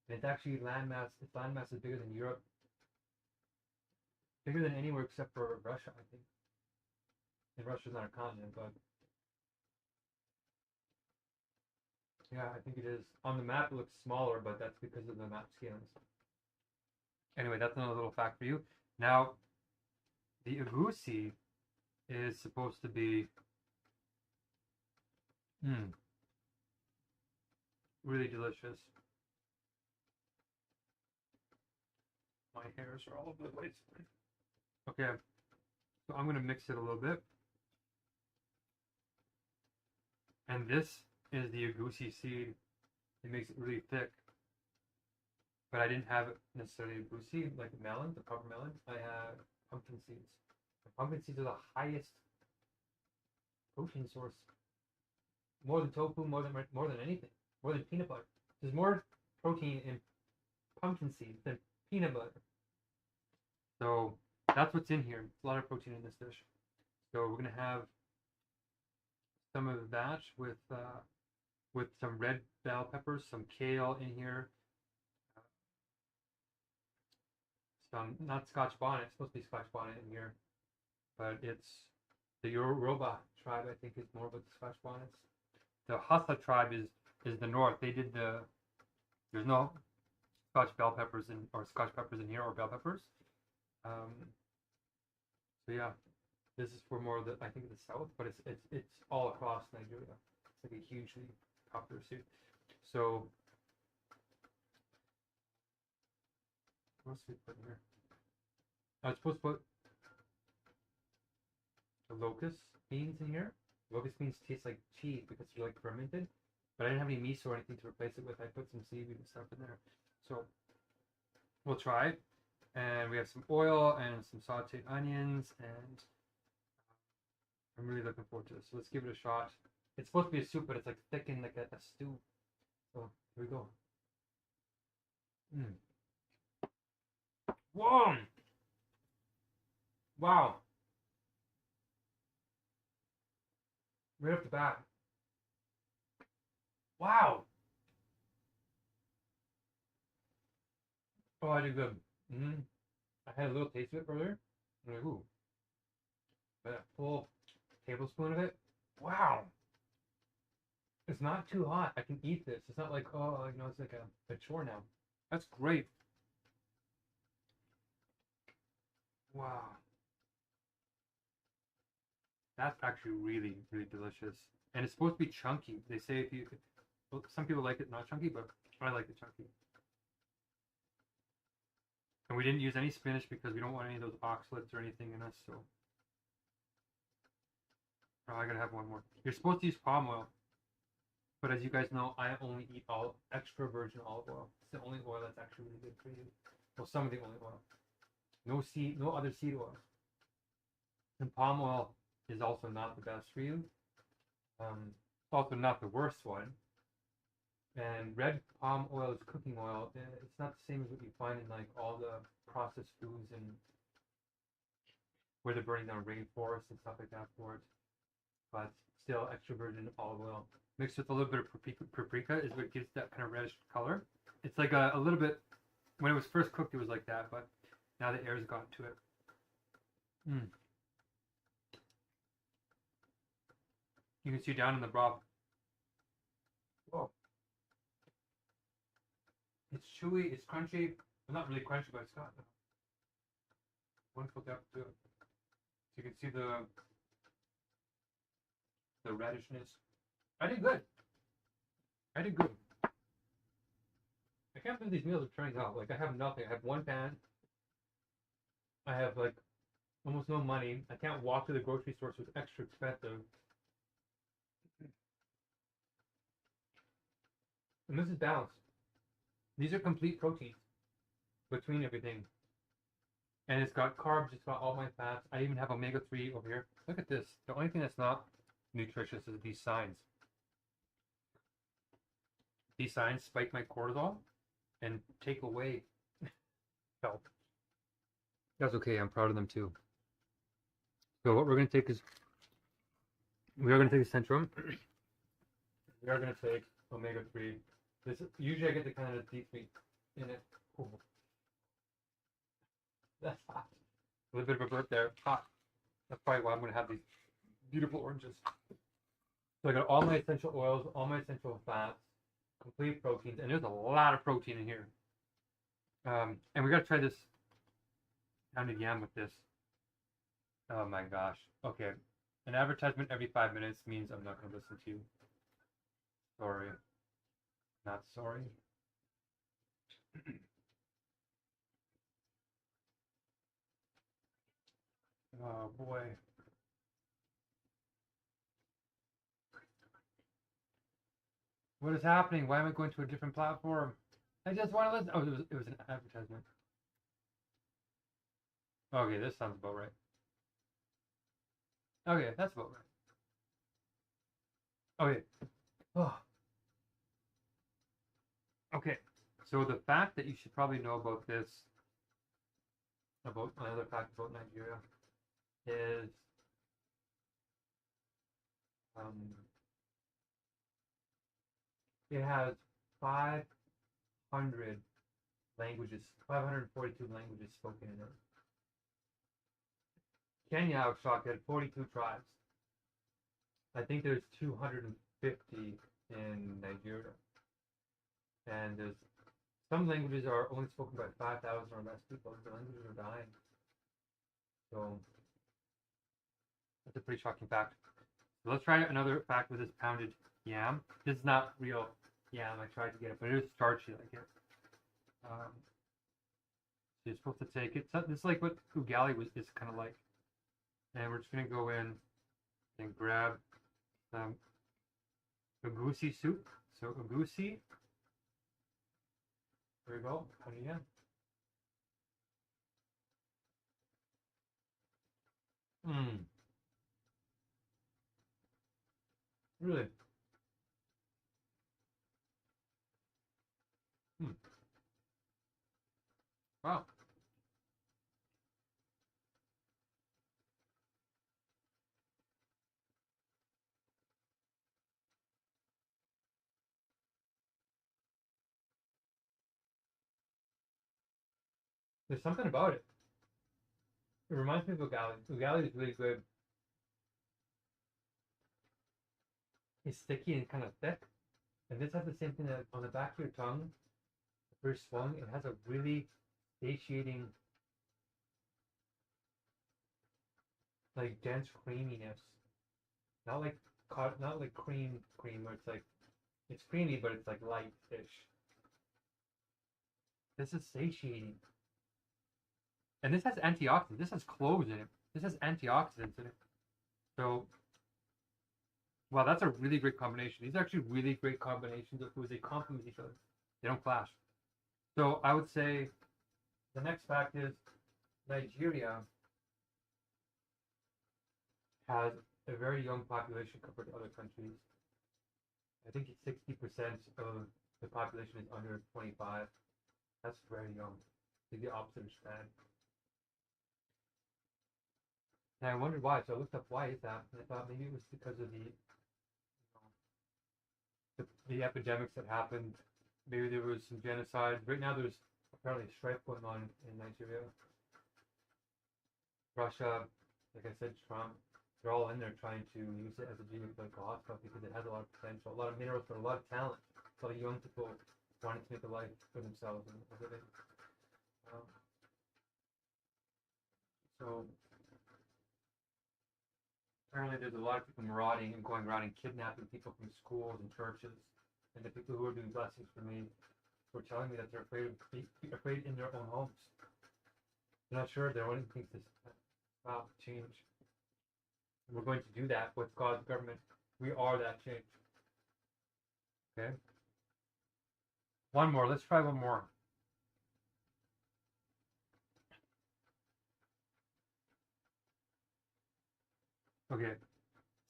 And it's actually landmass. Its landmass is bigger than Europe. Bigger than anywhere except for Russia, I think. And Russia's not a continent, but yeah, I think it is. On the map, it looks smaller, but that's because of the map scalings. Anyway, that's another little fact for you. Now, the egusi is supposed to be really delicious. My hairs are all over the place. Okay, so I'm going to mix it a little bit. And this is the egusi seed. It makes it really thick. but I didn't have necessarily blue seed like melon, the proper melon. I had pumpkin seeds. Pumpkin seeds are the highest protein source, more than tofu, more than anything, more than peanut butter. There's more protein in pumpkin seeds than peanut butter. So that's what's in here. It's a lot of protein in this dish. So we're gonna have some of that with some red bell peppers, some kale in here, some not Scotch bonnet. It's supposed to be Scotch bonnet in here, but it's the Yoruba tribe. I think is more about the Scotch bonnets. The Hassa tribe is the north. They did there's no Scotch bell peppers or Scotch peppers in here or bell peppers. So yeah, this is for more of the I think the south, but it's all across Nigeria. It's like a hugely popular soup. So what else we put in here? I was supposed to put the locust beans in here. Locust beans taste like cheese because they're like fermented, but I didn't have any miso or anything to replace it with. I put some seaweed and stuff in there. So we'll try it. And we have some oil and some sauteed onions, and I'm really looking forward to this. So let's give it a shot. It's supposed to be a soup, but it's like thickened like a stew. So here we go. Whoa! Wow! Right off the bat. Wow! Oh, I did good. I had a little taste of it earlier. I'm like, ooh. But a full tablespoon of it. Wow! It's not too hot. I can eat this. It's not like, oh, you know, it's like a chore now. That's great. Wow. That's actually really, really delicious. And it's supposed to be chunky. They say if you, well, some people like it not chunky, but I like it chunky. And we didn't use any spinach because we don't want any of those oxalates or anything in us, so. Oh, I gotta have one more. You're supposed to use palm oil. But as you guys know, I only eat all extra virgin olive oil. It's the only oil that's actually really good for you. Well, some of the only oil. No other seed oil. And palm oil is also not the best for you. Also not the worst one. And red palm oil is cooking oil. It's not the same as what you find in like all the processed foods and where they're burning down rainforests and stuff like that for it. But still, extra virgin olive oil mixed with a little bit of paprika is what gives that kind of reddish color. It's like a little bit, when it was first cooked it was like that, but now the air's gotten to it. You can see down in the broth. Whoa. It's chewy, it's crunchy. Well, not really crunchy, but it's got wonderful depth to it. So you can see the reddishness. I did good. I can't believe these meals are turning out. Like I have nothing. I have one pan. I have like almost no money. I can't walk to the grocery store, so it's extra expensive. And this is balanced. These are complete proteins between everything. And it's got carbs, it's got all my fats. I even have omega-3 over here. Look at this. The only thing that's not nutritious is these signs. These signs spike my cortisol and take away health. That's okay, I'm proud of them too. So what we're going to take is, we are going to take a Centrum. We are going to take omega-3. This usually I get the kind of deep meat in it. Ooh. That's hot. A little bit of a burp there. Hot. That's probably why I'm going to have these beautiful oranges. So I got all my essential oils, all my essential fats, complete proteins, and there's a lot of protein in here. And we got to try this pounded yam with this. Oh my gosh. Okay. An advertisement every 5 minutes means I'm not going to listen to you. Sorry. Not sorry. Oh boy. What is happening? Why am I going to a different platform? I just want to listen. Oh, it was an advertisement. Okay, this sounds about right. Okay, that's about right. Okay. Oh, okay. So the fact that you should probably know about this, about another fact about Nigeria, is um, it has 500 languages, 542 languages spoken in it. Kenya, I was shocked, had 42 tribes. I think there's 250 in Nigeria, and there's some languages are only spoken by 5,000 or less people. The languages are dying. So that's a pretty shocking fact. So let's try another fact with this pounded yam. This is not real yam. I tried to get it, but it is starchy like it. So you're supposed to take it. So this is like what ugali is kind of like. And we're just gonna go in and grab some ugusi soup. So ugusi. There we go. Pounded yam. Mmm. Really. Mm. Wow. There's something about it. It reminds me of ugali. Ugali is really good. It's sticky and kind of thick. And this has the same thing that on the back of your tongue, very swung. It has a really satiating, like dense creaminess. Not like not like cream where it's like it's creamy, but it's like light fish. This is satiating. And this has antioxidants. This has cloves in it. This has antioxidants in it. So, wow, that's a really great combination. These are actually really great combinations of foods. They complement each other. They don't clash. So I would say the next fact is Nigeria has a very young population compared to other countries. I think 60% of the population is under 25. That's very young. Like the opposite of Japan. And I wondered why, so I looked up why is that, and I thought maybe it was because of the epidemics that happened. Maybe there was some genocide. Right now, there's apparently a strife going on in Nigeria. Russia, like I said, Trump, they're all in there trying to use it as a geopolitical hotspot because it has a lot of potential, a lot of minerals, but a lot of talent. A lot of young people wanting to make a life for themselves and living. Um, so apparently there's a lot of people marauding and going around and kidnapping people from schools and churches. And the people who are doing blessings for me were telling me that they're afraid in their own homes. They're not sure. They're wanting things to change. And we're going to do that with God's government. We are that change. Okay. One more. Let's try one more. Okay.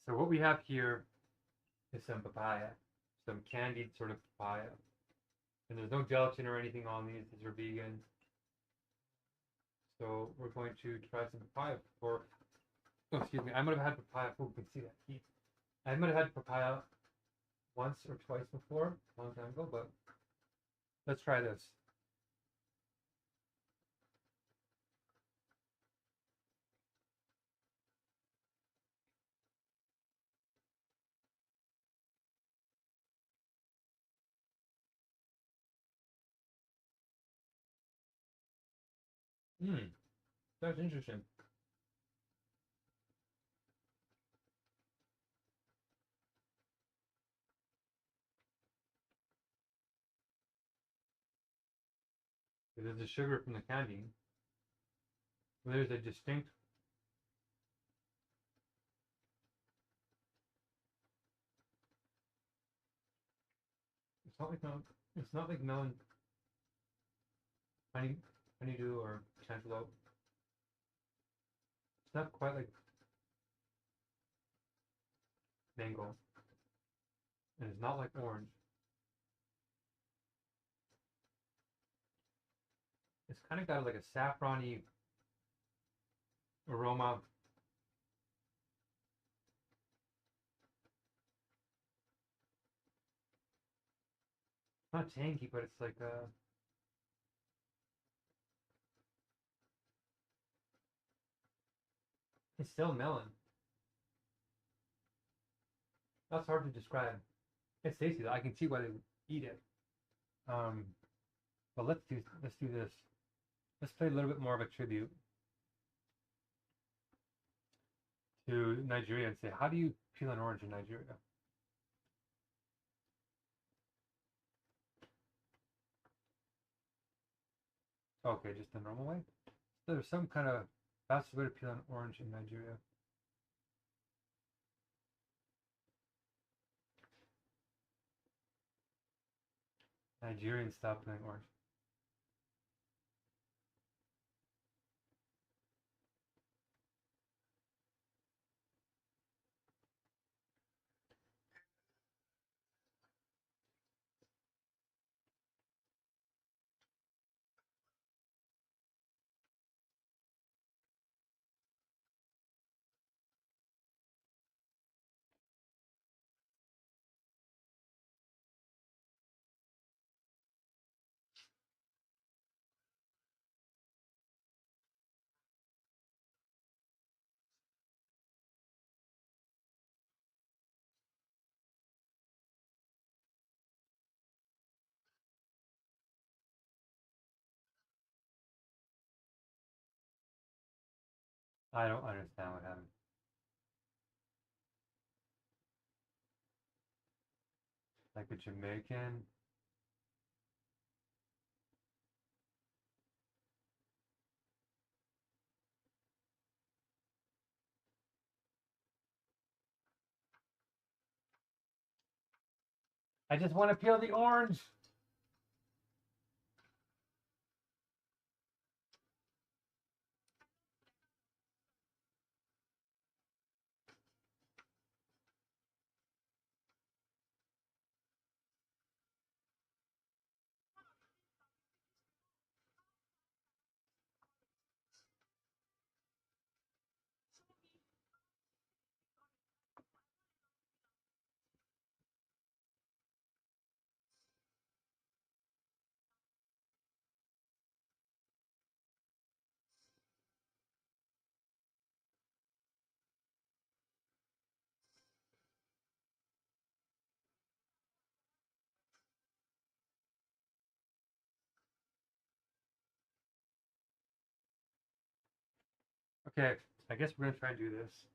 So what we have here is some papaya, some candied sort of papaya. And there's no gelatin or anything on these. These are vegan. So we're going to try some papaya for. Oh, excuse me. I might have had papaya. Oh, you can see that heat. I might have had papaya once or twice before, a long time ago, but let's try this. Hmm, that's interesting. There's the sugar from the candy. There's a distinct. It's not like melon. It's not like melon. honeydew or cantaloupe. It's not quite like mango, and it's not like orange. It's kind of got like a saffrony aroma. It's not tangy, but it's like it's still melon. That's hard to describe. It's tasty though. I can see why they would eat it. Um, but let's do this. Let's play a little bit more of a tribute to Nigeria and say, how do you peel an orange in Nigeria? Okay, just the normal way. So there's some kind of faster way to peel an orange in Nigeria. Nigerians stop peeling orange. I don't understand what happened. Like a Jamaican. I just want to peel the orange. Okay, I guess we're gonna try and do this.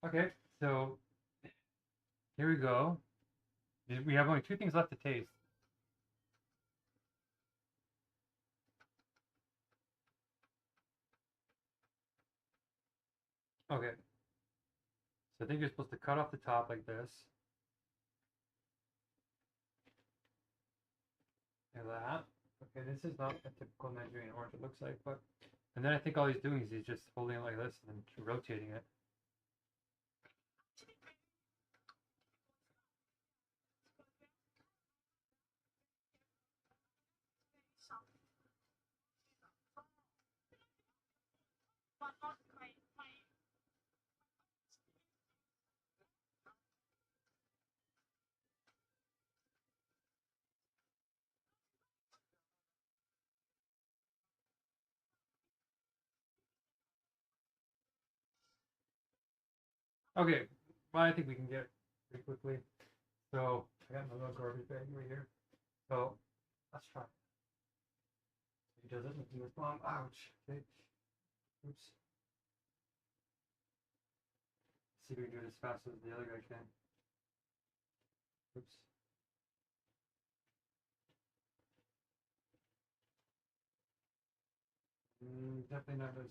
Okay, so here we go. We have only two things left to taste. Okay, so I think you're supposed to cut off the top like this. Like that. Okay, this is not a typical Nigerian orange, it looks like, but... And then I think all he's doing is he's just holding it like this and then rotating it. Okay, well, I think we can get it pretty quickly. So, I got my little garbage bag right here. So, let's try. He does it with his palm. Ouch. Okay. Oops. Let's see if we can do it as fast as the other guy can. Oops. Definitely not as...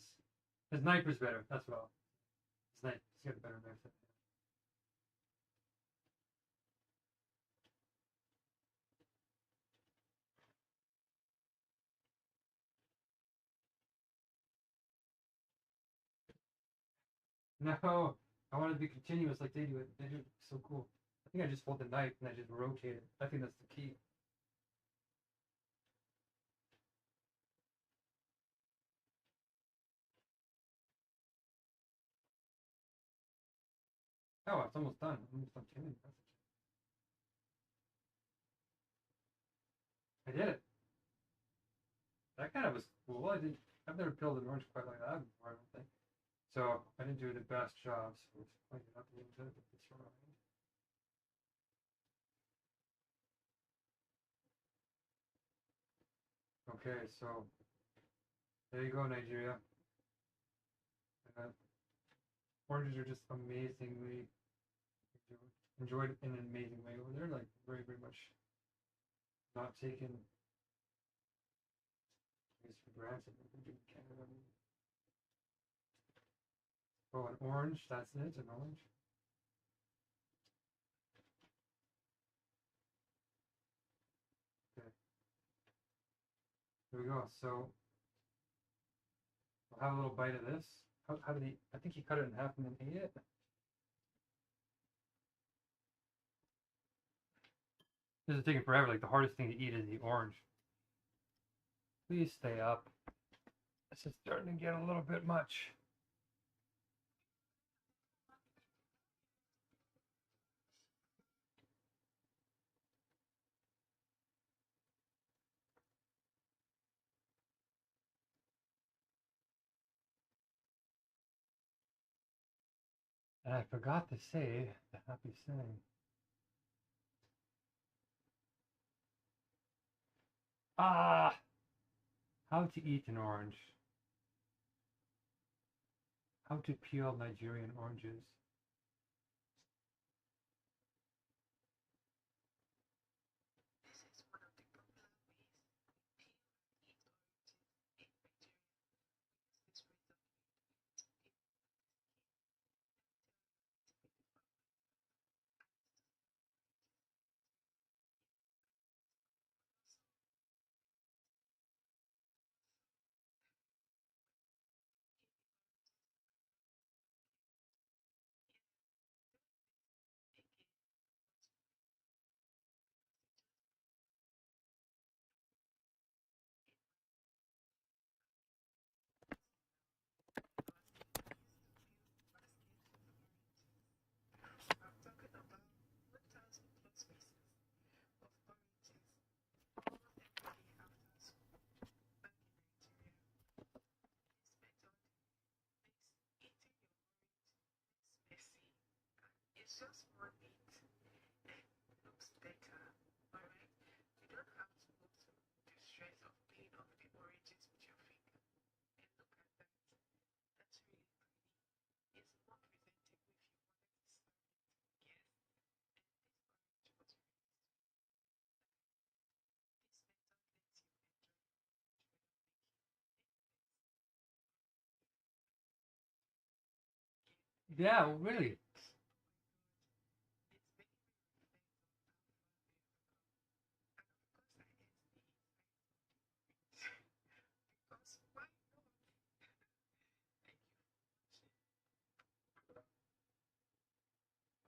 His knife is better, that's well. His knife, he's got a better knife. No, I want it to be continuous like they do it. They do it so cool. I think I just hold the knife and I just rotate it. I think that's the key. Oh, it's almost done. I'm almost done killing. I did it. That kind of was cool. I've never peeled an orange quite like that before, I don't think. So I didn't do the best job, so let's clean it up a little bit with this rind. Okay, so there you go, Nigeria. Oranges are just amazingly enjoyed in an amazing way over there. Like very, very much not taken for granted. In Canada. Oh, an orange. That's it. An orange. Okay. Here we go. So we'll have a little bite of this. How did he? I think he cut it in half and then ate it. This is taking forever. Like the hardest thing to eat is the orange. Please stay up. This is starting to get a little bit much. And I forgot to say the happy saying. Ah! How to eat an orange. How to peel Nigerian oranges. Yeah, really.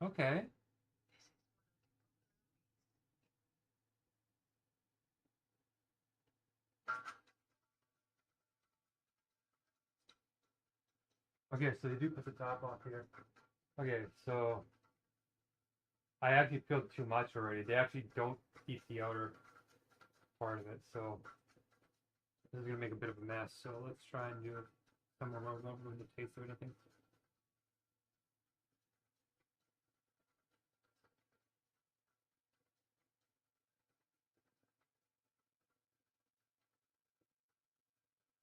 Okay. Okay, so they do put the top off here. Okay, so I actually peeled too much already. They actually don't eat the outer part of it, so this is gonna make a bit of a mess. So let's try and do it somewhere where we won't ruin the taste of anything.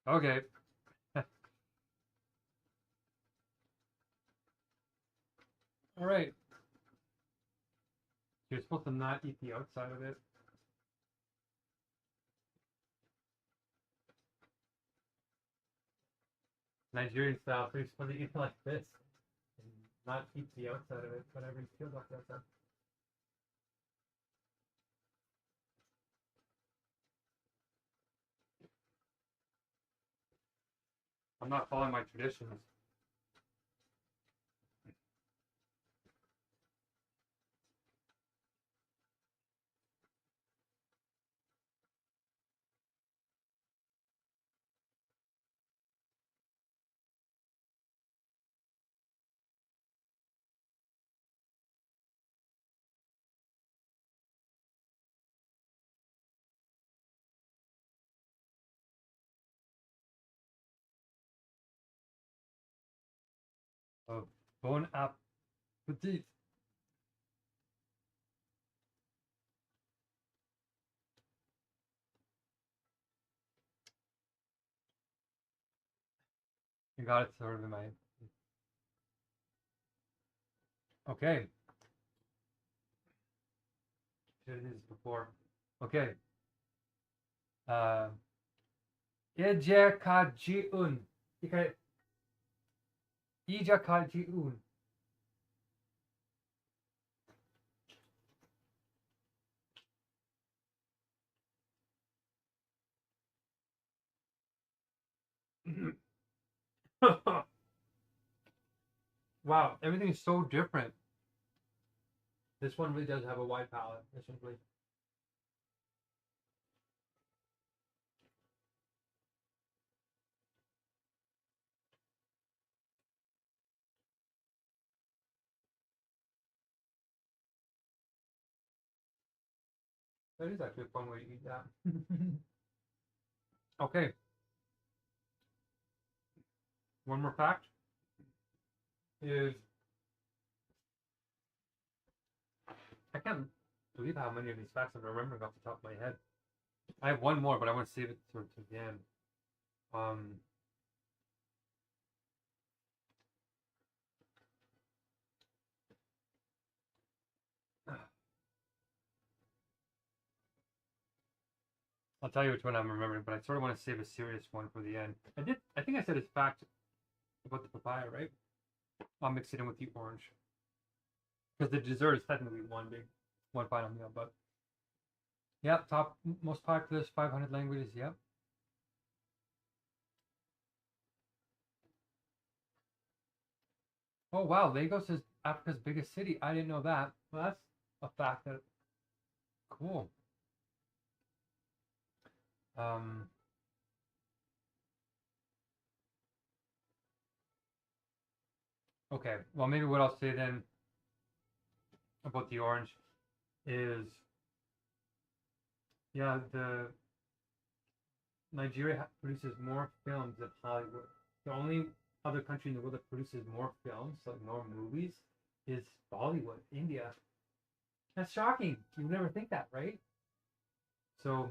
Okay. All right. You're supposed to not eat the outside of it. Nigerian style, so you're supposed to eat it like this and not eat the outside of it whenever you peel off the outside. I'm not following my traditions. Bon appetit. You got it sort of in my... Okay. Should have did this before. Okay. Ejekajiun. Ejekajiun. Wow, everything is so different. This one really does have a wide palette, essentially. That is actually a fun way to eat that. Okay. One more fact is I can't believe how many of these facts I'm remembering off the top of my head. I have one more, but I want to save it to the end. I'll tell you which one I'm remembering, but I sort of want to save a serious one for the end. I think I said it's fact about the papaya, right? I'll mix it in with the orange. Because the dessert is technically one final meal, but yep, top most populous 500 languages, yep. Oh wow, Lagos is Africa's biggest city. I didn't know that. Well, that's a fact that cool. Okay, well maybe what I'll say then about the orange is, yeah, the Nigeria produces more films than Hollywood. The only other country in the world that produces more films, like more movies, is Bollywood, India. That's shocking. You would never think that, right? So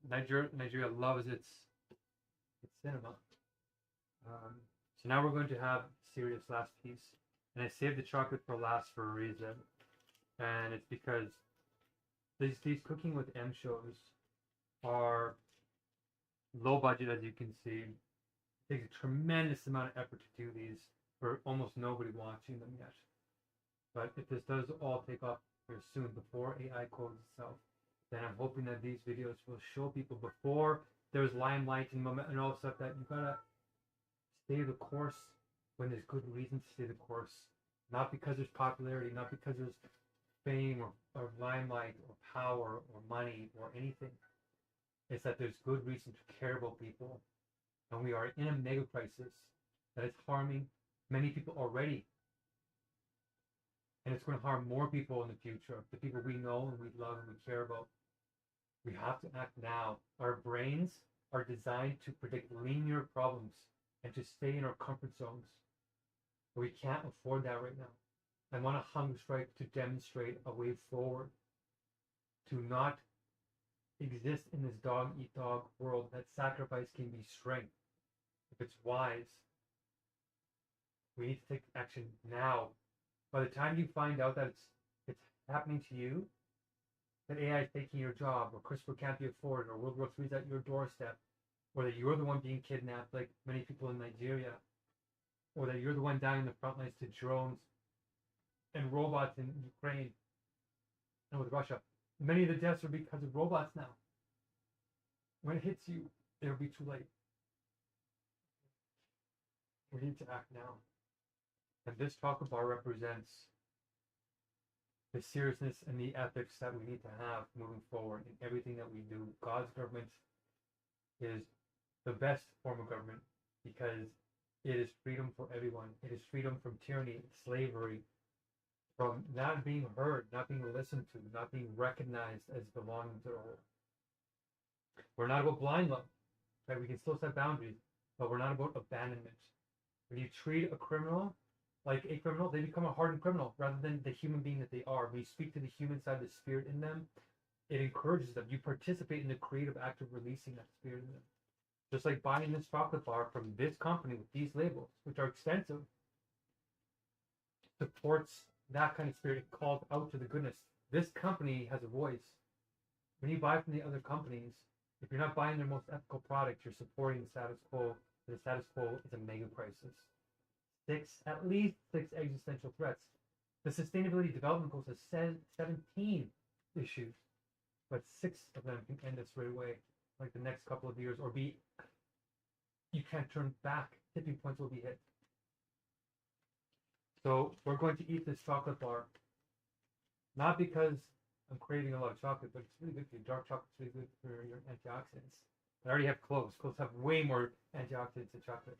Nigeria loves its cinema. So now we're going to have serious last piece, and I saved the chocolate for last for a reason, and it's because these Cooking with M shows are low budget, as you can see. It takes a tremendous amount of effort to do these for almost nobody watching them yet. But if this does all take off here soon, before AI codes itself, then I'm hoping that these videos will show people before there's limelight and moment and all the stuff that you gotta stay the course when there's good reason to stay the course. Not because there's popularity, not because there's fame or limelight or power or money or anything. It's that there's good reason to care about people. And we are in a mega crisis that is harming many people already. And it's going to harm more people in the future, the people we know and we love and we care about. We have to act now. Our brains are designed to predict linear problems and to stay in our comfort zones. But we can't afford that right now. I want a hunger strike to demonstrate a way forward, to not exist in this dog-eat-dog world, that sacrifice can be strength. If it's wise, we need to take action now. By the time you find out that it's happening to you, that AI is taking your job, or CRISPR can't be afforded, or World War III is at your doorstep, or that you're the one being kidnapped like many people in Nigeria, or that you're the one dying in the front lines to drones and robots in Ukraine and with Russia. Many of the deaths are because of robots now. When it hits you, it'll be too late. We need to act now. And this chocolate bar represents the seriousness and the ethics that we need to have moving forward in everything that we do. God's government is the best form of government because it is freedom for everyone. It is freedom from tyranny, slavery, from not being heard, not being listened to, not being recognized as belonging to the whole. We're not about blind love, right? We can still set boundaries, but we're not about abandonment. When you treat a criminal like a criminal, they become a hardened criminal rather than the human being that they are. When you speak to the human side, the spirit in them, it encourages them. You participate in the creative act of releasing that spirit in them. Just like buying this chocolate bar from this company with these labels, which are expensive, supports that kind of spirit. It calls out to the goodness. This company has a voice. When you buy from the other companies, if you're not buying their most ethical product, you're supporting the status quo. The status quo is a mega crisis. At least six existential threats. The Sustainability Development Goals has 17 issues, but 6 of them can end us right away, like the next couple of years, or you can't turn back. Tipping points will be hit. So we're going to eat this chocolate bar, not because I'm craving a lot of chocolate, but it's really good for you. Dark chocolate's really good for your antioxidants. I already have cloves. Cloves have way more antioxidants than chocolate.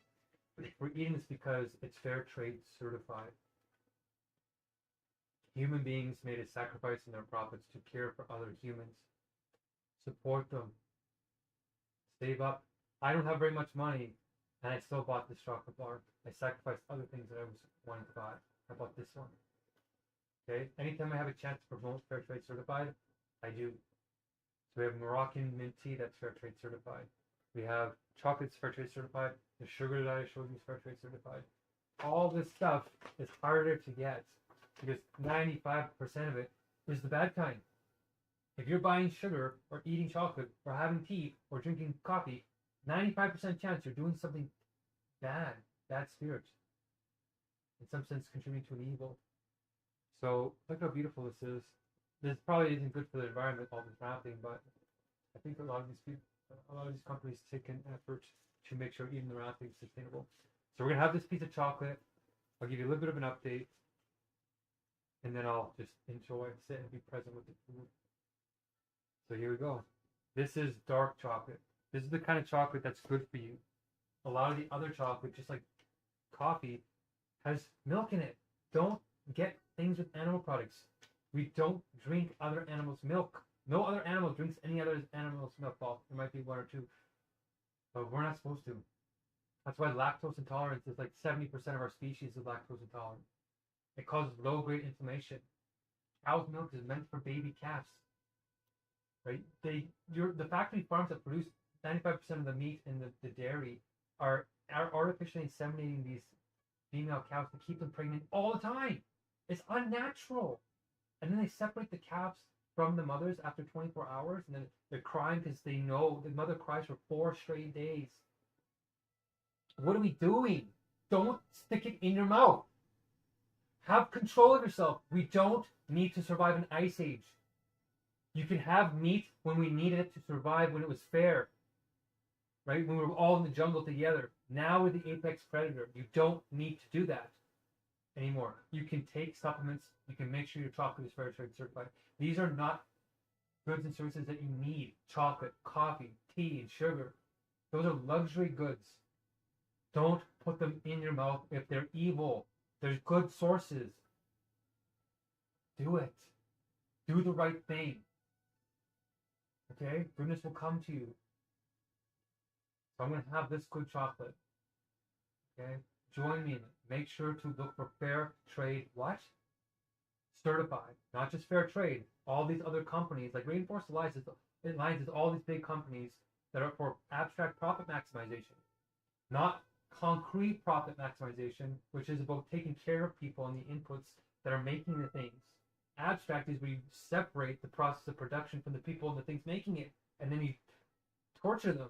We're eating this because it's fair trade certified. Human beings made a sacrifice in their profits to care for other humans. Support them. Save up. I don't have very much money, and I still bought this chocolate bar. I sacrificed other things that I was wanting to buy. I bought this one. Okay? Anytime I have a chance to promote fair trade certified, I do. So we have Moroccan mint tea that's fair trade certified. We have chocolates fair trade certified. The sugar that I showed you is fair trade certified. All this stuff is harder to get because 95% of it is the bad kind. If you're buying sugar or eating chocolate or having tea or drinking coffee, 95% chance you're doing something bad spirit. In some sense, contributing to an evil. So look how beautiful this is. This probably isn't good for the environment, all this wrapping, but I think a lot of these companies take an effort to make sure even the wrapping is sustainable. So we're gonna have this piece of chocolate. I'll give you a little bit of an update, and then I'll just enjoy, sit, and be present with the food. So here we go. This is dark chocolate. This is the kind of chocolate that's good for you. A lot of the other chocolate, just like coffee, has milk in it. Don't get things with animal products. We don't drink other animals' milk. No other animal drinks any other animal's milk. Well, there might be one or two, but we're not supposed to. That's why lactose intolerance is like 70% of our species is lactose intolerant. It causes low-grade inflammation. Cow's milk is meant for baby calves. Right? The factory farms that produce 95% of the meat in the dairy are artificially inseminating these female cows to keep them pregnant all the time. It's unnatural. And then they separate the calves from the mothers after 24 hours, and then they're crying because they know the mother cries for 4 straight days. What are we doing? Don't stick it in your mouth. Have control of yourself. We don't need to survive an ice age. You can have meat when we needed it to survive, when it was fair. Right? When we were all in the jungle together. Now we're the apex predator. You don't need to do that anymore. You can take supplements. You can make sure your chocolate is fair trade certified. These are not goods and services that you need. Chocolate, coffee, tea, and sugar. Those are luxury goods. Don't put them in your mouth if they're evil. There's good sources. Do it. Do the right thing. Okay? Goodness will come to you. So I'm going to have this good chocolate. Okay? Join me in it. Make sure to look for fair trade what? Certified. Not just fair trade. All these other companies, like Rainforest Alliance is all these big companies that are for abstract profit maximization. Not concrete profit maximization, which is about taking care of people and the inputs that are making the things. Abstract is where you separate the process of production from the people and the things making it, and then you torture them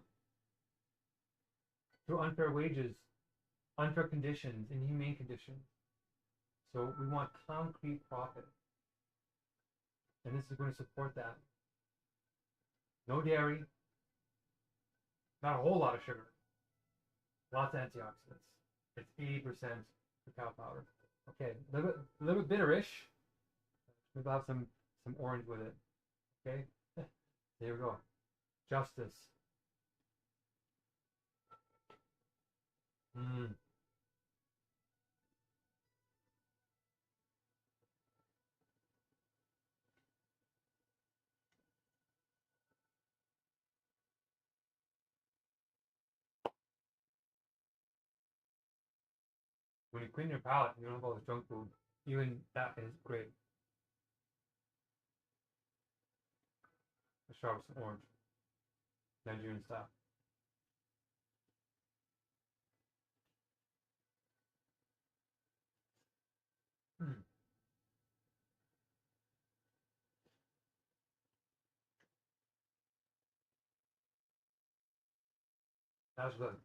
through unfair wages, unfair conditions, inhumane conditions. So we want concrete profit. And this is going to support that. No dairy, not a whole lot of sugar, lots of antioxidants. It's 80% cacao powder. Okay, a little bit bitterish. Maybe I'll have some orange with it. Okay, there we go. Justice. When you clean your palate, you don't have all this junk food. Even that is great. Let's try with some orange. Nigerian style. Mm. That's good.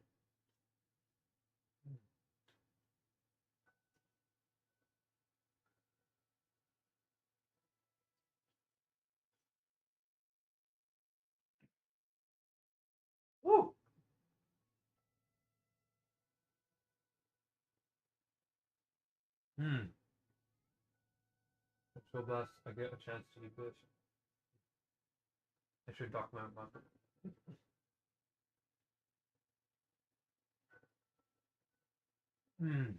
Woo! Hmm. I'm so blessed I get a chance to eat this. I should document my Hmm.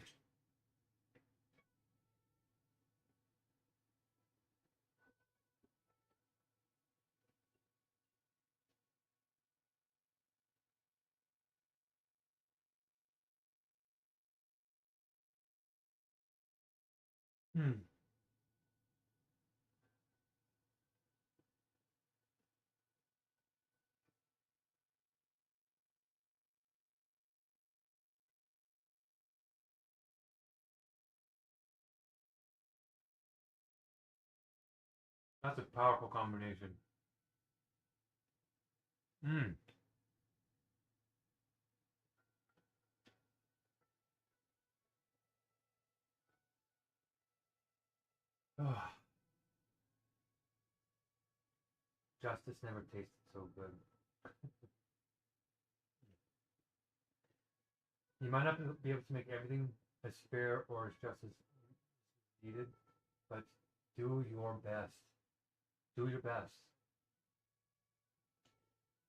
Hmm. That's a powerful combination. Hmm. Oh, justice never tasted so good. You might not be able to make everything as fair or as just as needed, but do your best. Do your best.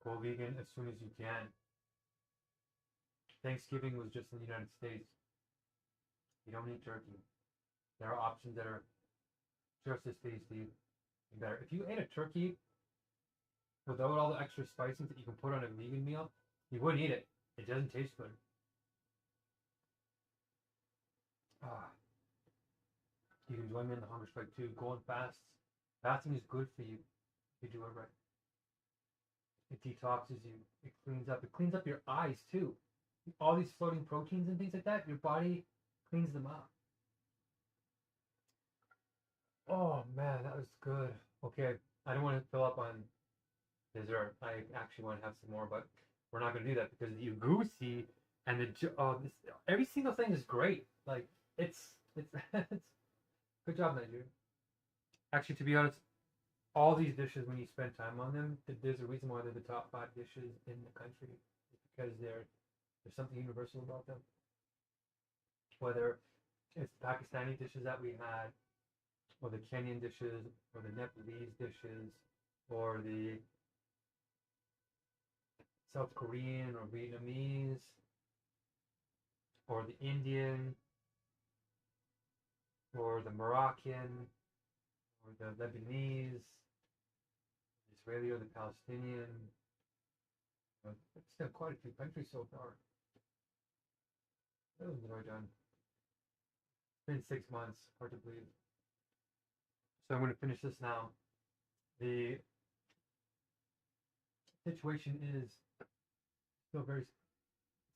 Go vegan as soon as you can. Thanksgiving was just in the United States. You don't need turkey. There are options that are just as tasty and better. If you ate a turkey without all the extra spices that you can put on a vegan meal, you wouldn't eat it. It doesn't taste good. Ah, you can join me in the hunger strike too. Go on fasts. Fasting is good for you if you do it right. It detoxes you. It cleans up. It cleans up your eyes too. All these floating proteins and things like that, your body cleans them up. Oh man, that was good. Okay, I don't want to fill up on dessert. I actually want to have some more, but we're not going to do that because the goosey and every single thing is great. Like it's it's good job, Nigeria. Actually, to be honest, all these dishes when you spend time on them, there's a reason why they're the top 5 dishes in the country. It's because there's something universal about them. Whether it's the Pakistani dishes that we had, or the Kenyan dishes, or the Nepalese dishes, or the South Korean or Vietnamese, or the Indian, or the Moroccan, or the Lebanese, the Israeli or the Palestinian. It's still quite a few countries so far. What have I done? It's been 6 months, hard to believe. So I'm going to finish this now. The situation is still very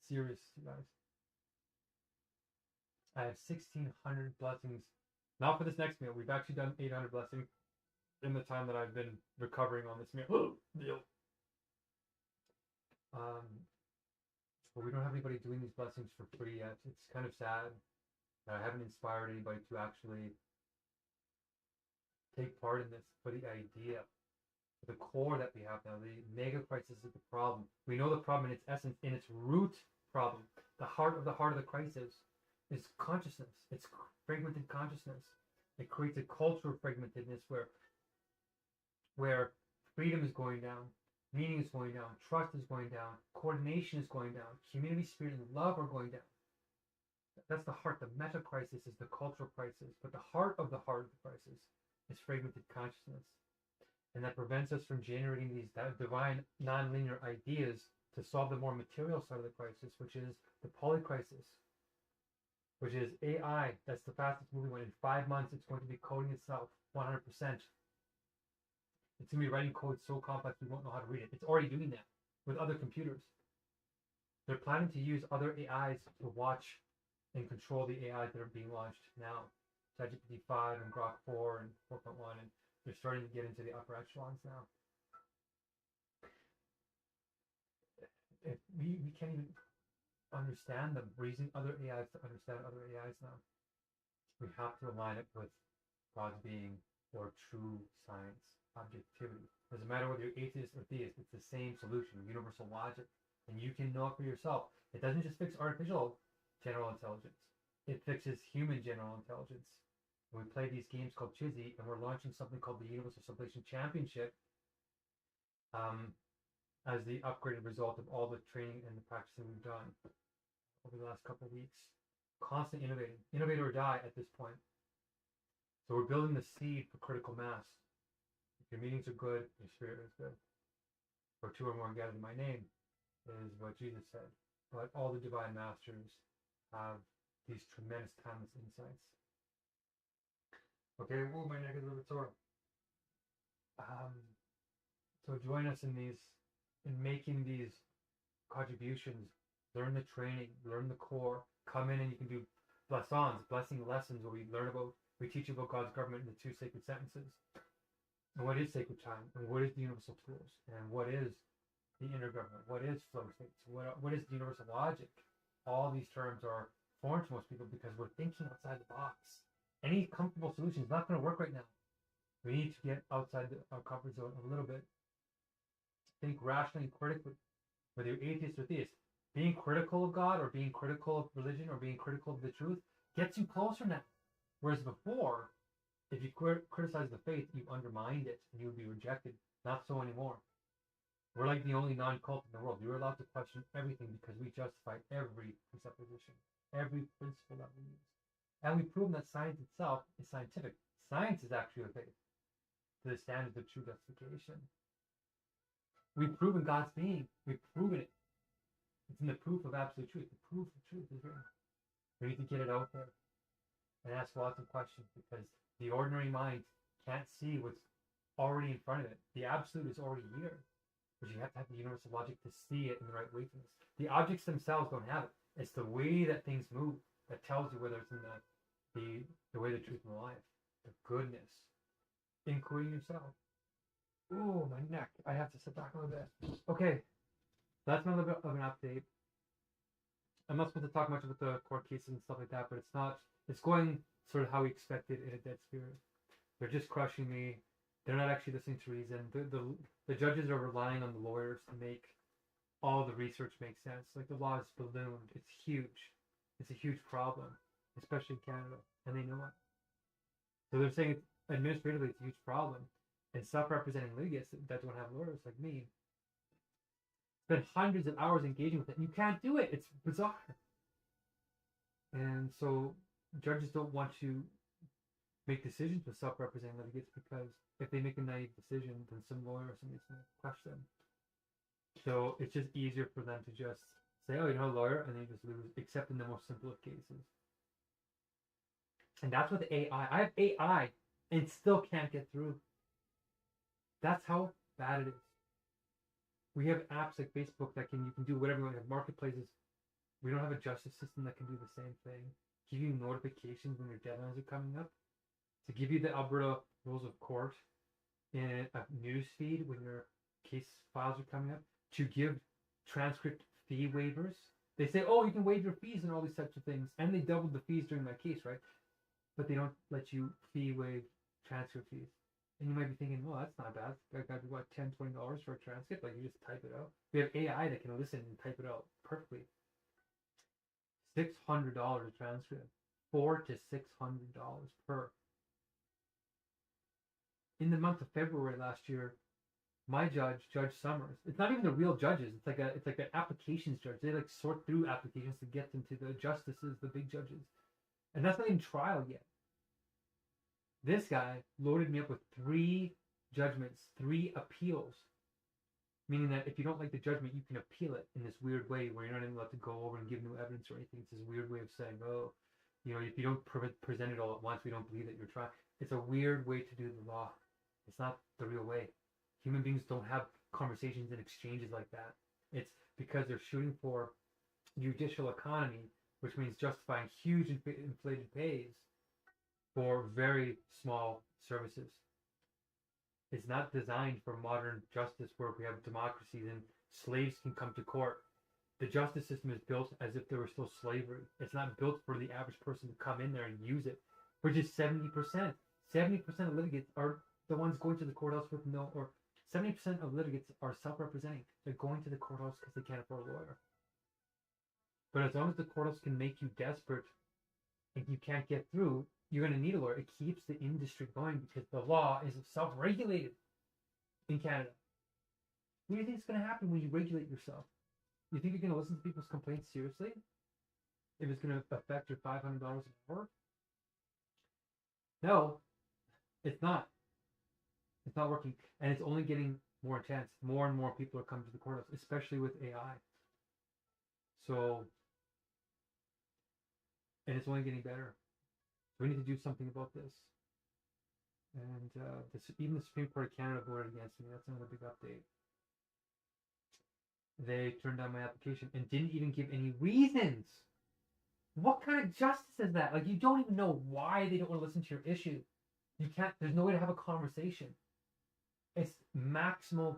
serious, you guys. I have 1,600 blessings. Not for this next meal. We've actually done 800 blessings in the time that I've been recovering on this meal. But we don't have anybody doing these blessings for free yet. It's kind of sad that I haven't inspired anybody to actually take part in this for the idea, the core that we have now. The Megacrisis is the problem. We know the problem in its essence, in its root problem. The heart of the crisis is consciousness. It's fragmented consciousness. It creates a culture of fragmentedness where freedom is going down, meaning is going down, trust is going down, coordination is going down, community spirit and love are going down. That's the heart. The meta crisis is the cultural crisis, but the heart of the crisis is fragmented consciousness. And that prevents us from generating these divine non-linear ideas to solve the more material side of the crisis, which is the polycrisis. which is AI. That's the fastest moving one. In 5 months, it's going to be coding itself 100%. It's going to be writing code so complex we won't know how to read it. It's already doing that with other computers. They're planning to use other AIs to watch and control the AIs that are being launched now. ChatGPT 5 and Grok 4 and 4.1, and they're starting to get into the upper echelons now. We can't even understand them. We're using other AIs to understand other AIs now. We have to align it with God's being or true science, objectivity. Doesn't matter whether you're atheist or theist, it's the same solution, universal logic. And you can know it for yourself. It doesn't just fix artificial general intelligence. It fixes human general intelligence. We play these games called Chizzy, and we're launching something called the Universal Simulation Championship as the upgraded result of all the training and the practicing we've done over the last couple of weeks. Constant innovating. Innovate or die at this point. So we're building the seed for critical mass. If your meetings are good, your spirit is good. Or two or more gathered in my name is what Jesus said. But all the divine masters have these tremendous timeless insights. Okay, whoa, my neck is a little bit sore. So join us in making these contributions. Learn the training, learn the core. Come in and you can do blessing lessons where we teach you about God's government in the 2 sacred sentences. And what is sacred time? And what is the universal tools? And what is the inner government? What is flow states? What is the universal logic? All these terms are foreign to most people because we're thinking outside the box. Any comfortable solution is not going to work right now. We need to get outside our comfort zone a little bit. Think rationally and critically. Whether you're atheist or theist, being critical of God or being critical of religion or being critical of the truth gets you closer now. Whereas before, if you criticize the faith, you undermined it and you would be rejected. Not so anymore. We're like the only non-cult in the world. You're allowed to question everything because we justify every presupposition, every principle that we use. And we've proven that science itself is scientific. Science is actually a faith to the standards of true justification. We've proven God's being. We've proven it. It's in the proof of absolute truth. The proof of truth is written. We need to get it out there and ask lots of questions because the ordinary mind can't see what's already in front of it. The absolute is already here. But you have to have the universal logic to see it in the right wavelength. The objects themselves don't have it. It's the way that things move that tells you whether it's in the way, the truth, and the life. The goodness. Inquiry yourself. Oh, my neck. I have to sit back a little bit. Okay. That's a little bit of an update. I'm not supposed to talk much about the court cases and stuff like that, but it's going sort of how we expected in a dead spirit. They're just crushing me. They're not actually listening to reason. The judges are relying on the lawyers to make all the research make sense. Like the law is ballooned. It's huge. It's a huge problem, especially in Canada, and they know it. So they're saying administratively it's a huge problem. And self-representing litigants that don't have lawyers like me spend hundreds of hours engaging with it, and you can't do it. It's bizarre. And so judges don't want to make decisions with self-representing litigants because if they make a naive decision, then some lawyer or somebody's going to crush them. So it's just easier for them to just say, oh, you're not a lawyer, and then you just lose, except in the most simple of cases. And that's with AI. I have AI and still can't get through. That's how bad it is. We have apps like Facebook that you can do whatever you want. We have marketplaces. We don't have a justice system that can do the same thing. Give you notifications when your deadlines are coming up. To give you the Alberta Rules of Court in a news feed when your case files are coming up. To give transcript fee waivers. They say, oh, you can waive your fees and all these types of things. And they doubled the fees during my case, right? But they don't let you fee waive transcript fees. And you might be thinking, well, that's not bad. I got what, $10, $20 for a transcript? Like, you just type it out. We have AI that can listen and type it out perfectly. $600 a transcript. $400 to $600 per. In the month of February last year, my judge, Judge Summers, it's not even the real judges. It's like an applications judge. They like sort through applications to get them to the justices, the big judges, and that's not even trial yet. This guy loaded me up with 3 judgments, 3 appeals, meaning that if you don't like the judgment, you can appeal it in this weird way where you're not even allowed to go over and give new evidence or anything. It's this weird way of saying, oh, You know, if you don't present it all at once, we don't believe that you're trying. It's a weird way to do the law. It's not the real way. Human beings don't have conversations and exchanges like that. It's because they're shooting for judicial economy, which means justifying huge inflated pays for very small services. It's not designed for modern justice where we have democracies and slaves can come to court. The justice system is built as if there was still slavery. It's not built for the average person to come in there and use it, which is 70%. 70% of litigants are the ones going to the courthouse with no, or 70% of litigants are self-representing. They're going to the courthouse because they can't afford a lawyer. But as long as the courthouse can make you desperate and you can't get through, you're going to need a lawyer. It keeps the industry going because the law is self-regulated in Canada. What do you think is going to happen when you regulate yourself? You think you're going to listen to people's complaints seriously? If it's going to affect your $500 an hour? No, it's not. It's not working. And it's only getting more intense. More and more people are coming to the courthouse, especially with AI. So, and it's only getting better. We need to do something about this. And even the Supreme Court of Canada voted against me. That's another big update. They turned down my application and didn't even give any reasons. What kind of justice is that? Like, you don't even know why they don't want to listen to your issue. You can't, there's no way to have a conversation. It's maximal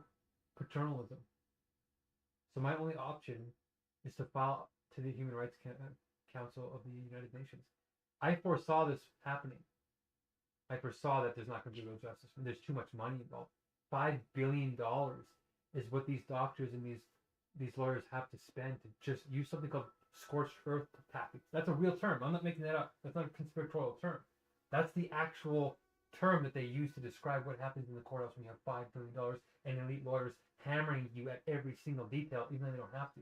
paternalism. So my only option is to file to the Human Rights Council of the United Nations. I foresaw this happening. I foresaw that there's not going to be real justice. There's too much money involved. $5 billion is what these doctors and these lawyers have to spend to just use something called scorched earth tactics. That's a real term. I'm not making that up. That's not a conspiratorial term. That's the actual term that they use to describe what happens in the courthouse when you have $5 billion and elite lawyers hammering you at every single detail, even though they don't have to.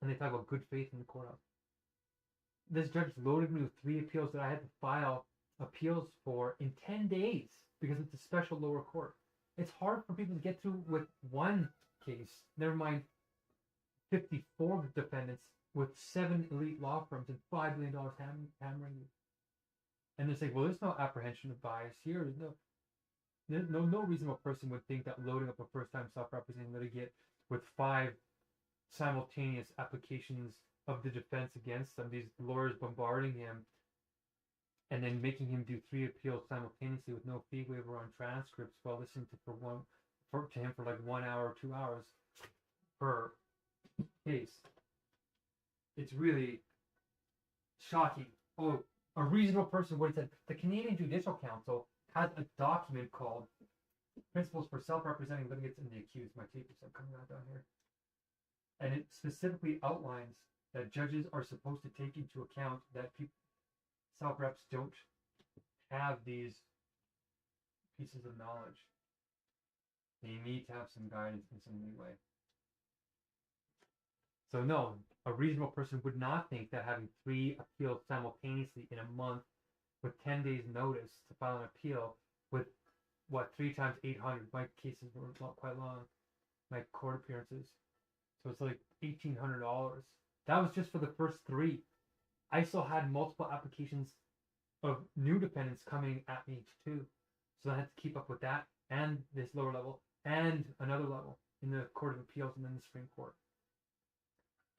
And they talk about good faith in the courthouse. This judge loaded me with 3 appeals that I had to file appeals for in 10 days because it's a special lower court. It's hard for people to get through with one case, never mind 54 defendants with 7 elite law firms and $5 billion hammering you. And they say, well, there's no apprehension of bias here. No reasonable person would think that loading up a first-time self-representing litigant with 5 simultaneous applications of the defense against them, these lawyers bombarding him, and then making him do 3 appeals simultaneously with no fee waiver on transcripts while listening to him for like 1 hour or 2 hours per case. It's really shocking. Oh, a reasonable person would have said. The Canadian Judicial Council has a document called Principles for Self-Representing Litigants and the Accused. My tape is coming out down here. And it specifically outlines that judges are supposed to take into account that self-reps don't have these pieces of knowledge. They need to have some guidance in some leeway. So no, a reasonable person would not think that having 3 appeals simultaneously in a month with 10 days notice to file an appeal with, 3 times 800, my cases were quite long, my court appearances. So it's like $1,800. That was just for the first 3. I still had multiple applications of new defendants coming at me too. So I had to keep up with that and this lower level and another level in the Court of Appeals and then the Supreme Court.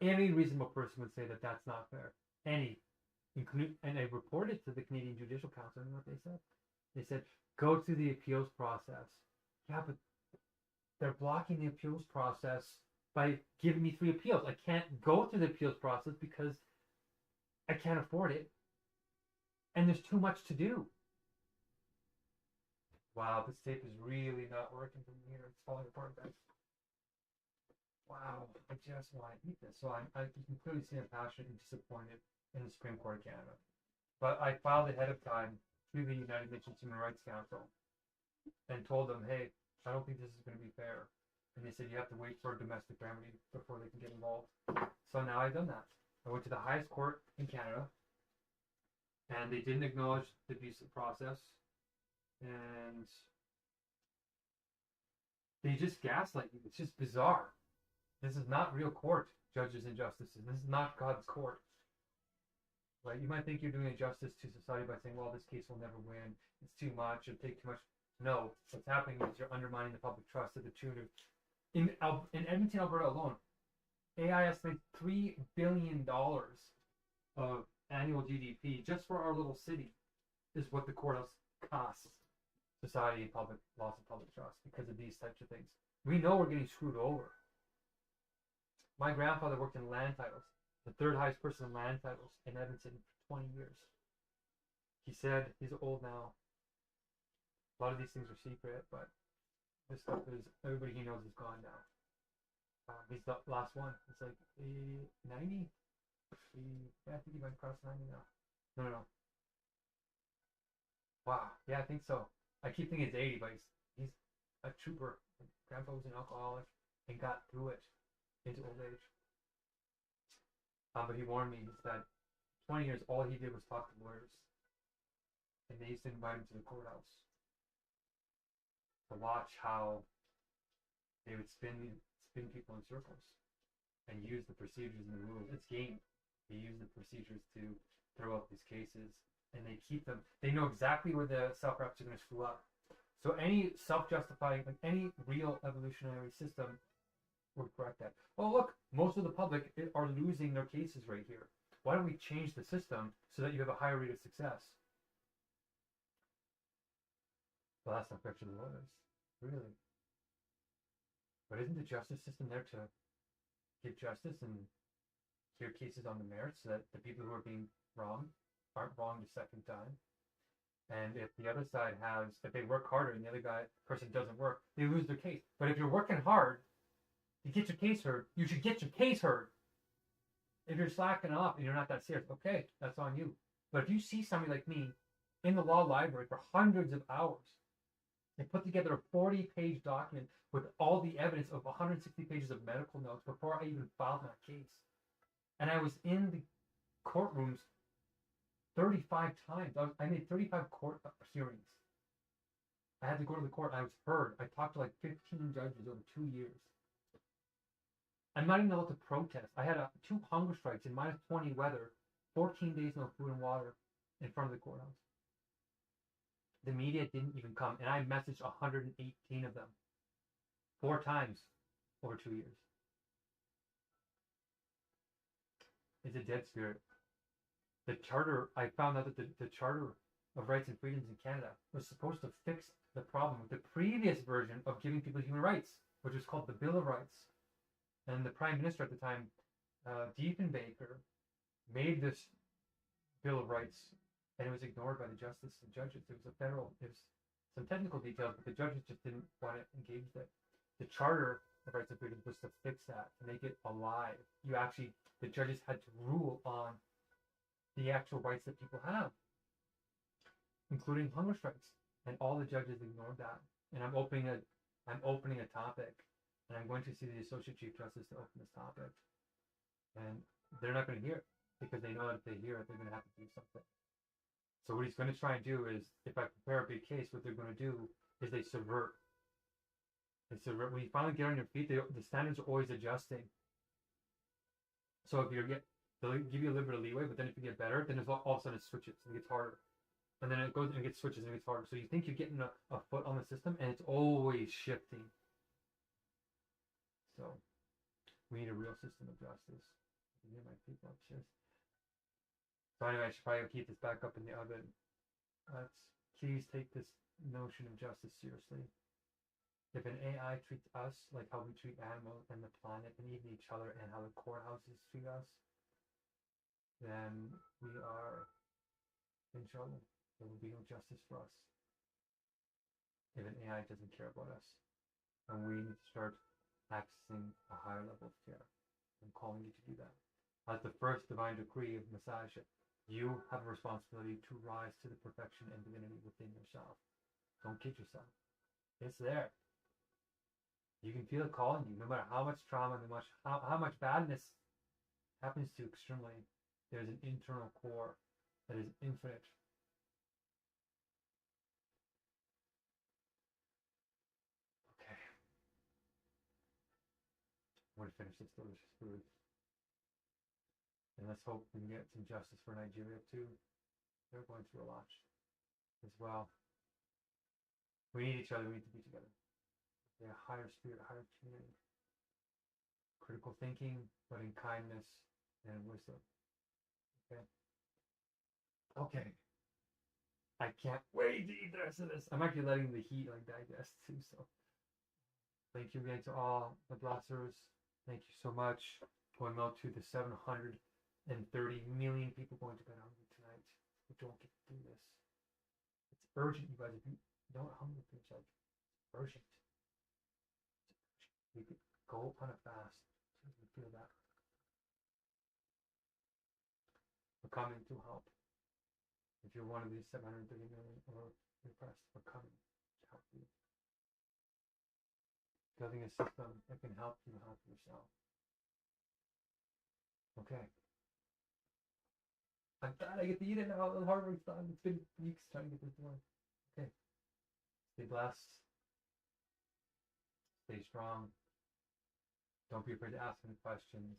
Any reasonable person would say that that's not fair. And I reported to the Canadian Judicial Council, and what they said? They said, go through the appeals process. Yeah, but they're blocking the appeals process by giving me 3 appeals. I can't go through the appeals process because I can't afford it. And there's too much to do. Wow, this tape is really not working from here. It's falling apart, guys. Wow, I just want to eat this. So you can clearly see I'm passionate and disappointed in the Supreme Court of Canada. But I filed ahead of time through the United Nations Human Rights Council and told them, hey, I don't think this is going to be fair. And they said you have to wait for a domestic remedy before they can get involved. So now I've done that. I went to the highest court in Canada, and they didn't acknowledge the visa process, and they just gaslight you. It's just bizarre. This is not real court, judges and justices. This is not God's court. right? You might think you're doing a justice to society by saying, well, this case will never win. It's too much. It'll take too much. No, what's happening is you're undermining the public trust to the tune of, in Edmonton, Alberta alone, AI estimates $3 billion of annual GDP just for our little city is what the courthouse costs society and public loss of public trust because of these types of things. We know we're getting screwed over. My grandfather worked in land titles, the third highest person in land titles in Edmonton for 20 years. He said he's old now. A lot of these things are secret, but this stuff is, everybody he knows is gone now. He's the last one. It's like 90? Yeah, I think he might cross 90 now. No. Wow. Yeah, I think so. I keep thinking it's 80, but he's a trooper. Grandpa was an alcoholic and got through it into old age. But he warned me, he said 20 years, all he did was talk to lawyers. And they used to invite him to the courthouse to watch how they would spin people in circles and use the procedures and the rules. It's game. They use the procedures to throw out these cases, and they keep them. They know exactly where the self-reps are going to screw up. So any self-justifying, like any real evolutionary system would correct that. Oh, look, most of the public are losing their cases right here. Why don't we change the system so that you have a higher rate of success? Well, that's not fair to the lawyers, really. But isn't the justice system there to give justice and hear cases on the merits so that the people who are being wronged aren't wronged a second time? And if the other side if they work harder and the other person doesn't work, they lose their case. But if you're working hard to get your case heard, you should get your case heard. If you're slacking off and you're not that serious, okay, that's on you. But if you see somebody like me in the law library for hundreds of hours and put together a 40-page document with all the evidence of 160 pages of medical notes before I even filed my case, and I was in the courtrooms 35 times. I made 35 court hearings. I had to go to the court. I was heard. I talked to like 15 judges over 2 years. I'm not even allowed to protest. I had 2 hunger strikes in -20 weather, 14 days no food and water in front of the courthouse. The media didn't even come, and I messaged 118 of them 4 times over 2 years. It's a dead spirit. The charter, I found out that the Charter of Rights and Freedoms in Canada was supposed to fix the problem with the previous version of giving people human rights, which was called the Bill of Rights. And the Prime Minister at the time, Diefenbaker, made this Bill of Rights, and it was ignored by the justice and judges. It was some technical details, but the judges just didn't want to engage with it. The Charter of Rights and Freedoms was to fix that, to make it alive. The judges had to rule on the actual rights that people have, including hunger strikes, and all the judges ignored that. And I'm opening a topic, and I'm going to see the Associate Chief Justice to open this topic, and they're not going to hear it because they know that if they hear it, they're going to have to do something. So what he's going to try and do is, if I prepare a big case, what they're going to do is they subvert. When you finally get on your feet, the standards are always adjusting. So if they'll give you a little bit of leeway, but then if you get better, then all of a sudden it switches and it gets harder. And then it goes and it gets switches and it gets harder. So you think you're getting a foot on the system, and it's always shifting. So we need a real system of justice. I can hear my people upstairs. So anyway, I should probably keep this back up in the oven. Please take this notion of justice seriously. If an AI treats us like how we treat animals and the planet and even each other and how the courthouses treat us, then we are in trouble. There will be no justice for us if an AI doesn't care about us. And we need to start accessing a higher level of care. I'm calling you to do that. As the first divine decree of Messiahship, you have a responsibility to rise to the perfection and divinity within yourself. Don't kid yourself. It's there. You can feel it calling you, no matter how much trauma, how much badness happens to you externally. There's an internal core that is infinite. Okay. I'm going to finish this delicious food. And let's hope we can get some justice for Nigeria too. They're going through a lot as well. We need each other. We need to be together. A higher spirit, higher community. Critical thinking, but in kindness and wisdom. Okay. Okay. I can't wait to eat the rest of this. I'm actually letting the heat like digest too. So thank you again to all the blessers. Thank you so much. Going out to the 730 million people going to bed hungry tonight. We don't get to do this. It's urgent, you guys. If you don't hungry for yourself, it's urgent. You could go on a fast so you can feel that. We're coming to help. If you're one of these 730 million or repressed, we're coming to help you. Building a system that can help you help yourself. Okay. I'm glad I get to eat it now. The hard work's done. It's been weeks trying to get this done. Okay. Stay blessed. Stay strong. Don't be afraid to ask any questions.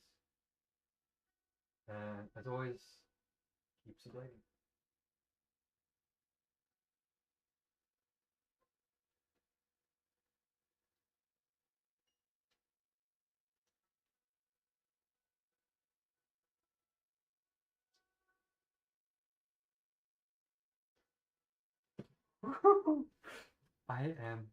And as always, keep sublating. I am.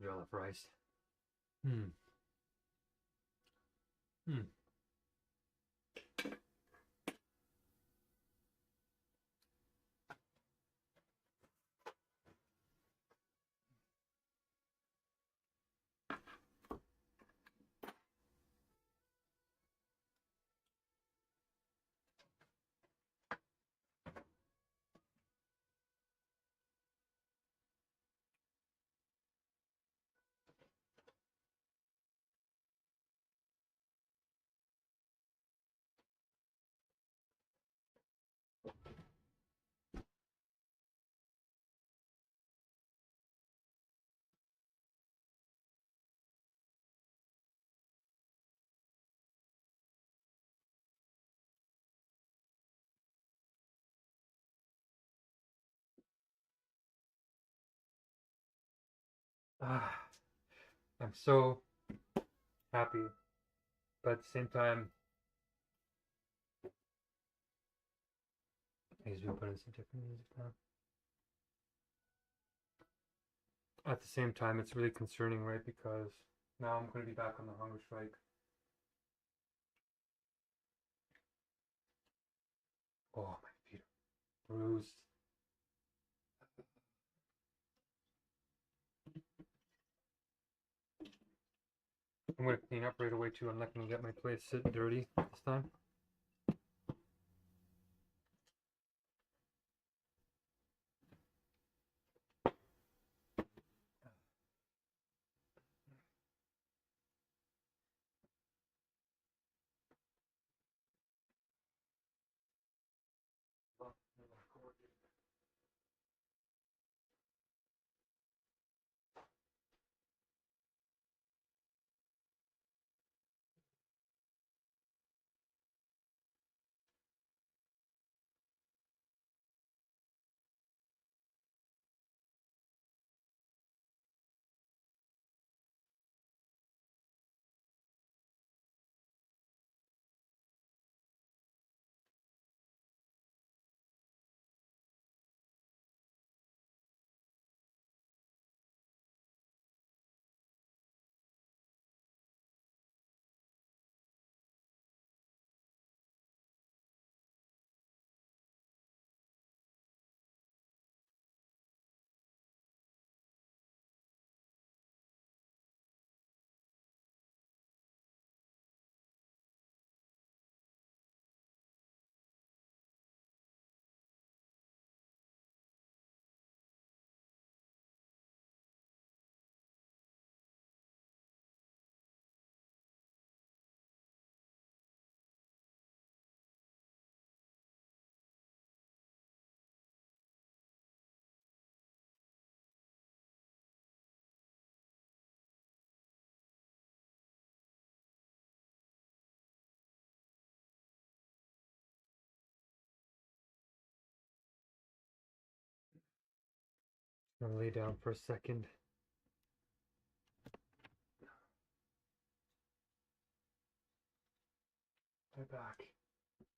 Jollof rice. I'm so happy, but at the same time, I guess we'll put in some different music now. At the same time, it's really concerning, right? Because now I'm going to be back on the hunger strike. Oh, my feet are bruised. I'm going to clean up right away too. I'm not going to get my place sitting dirty this time. I'll lay down for a second. My back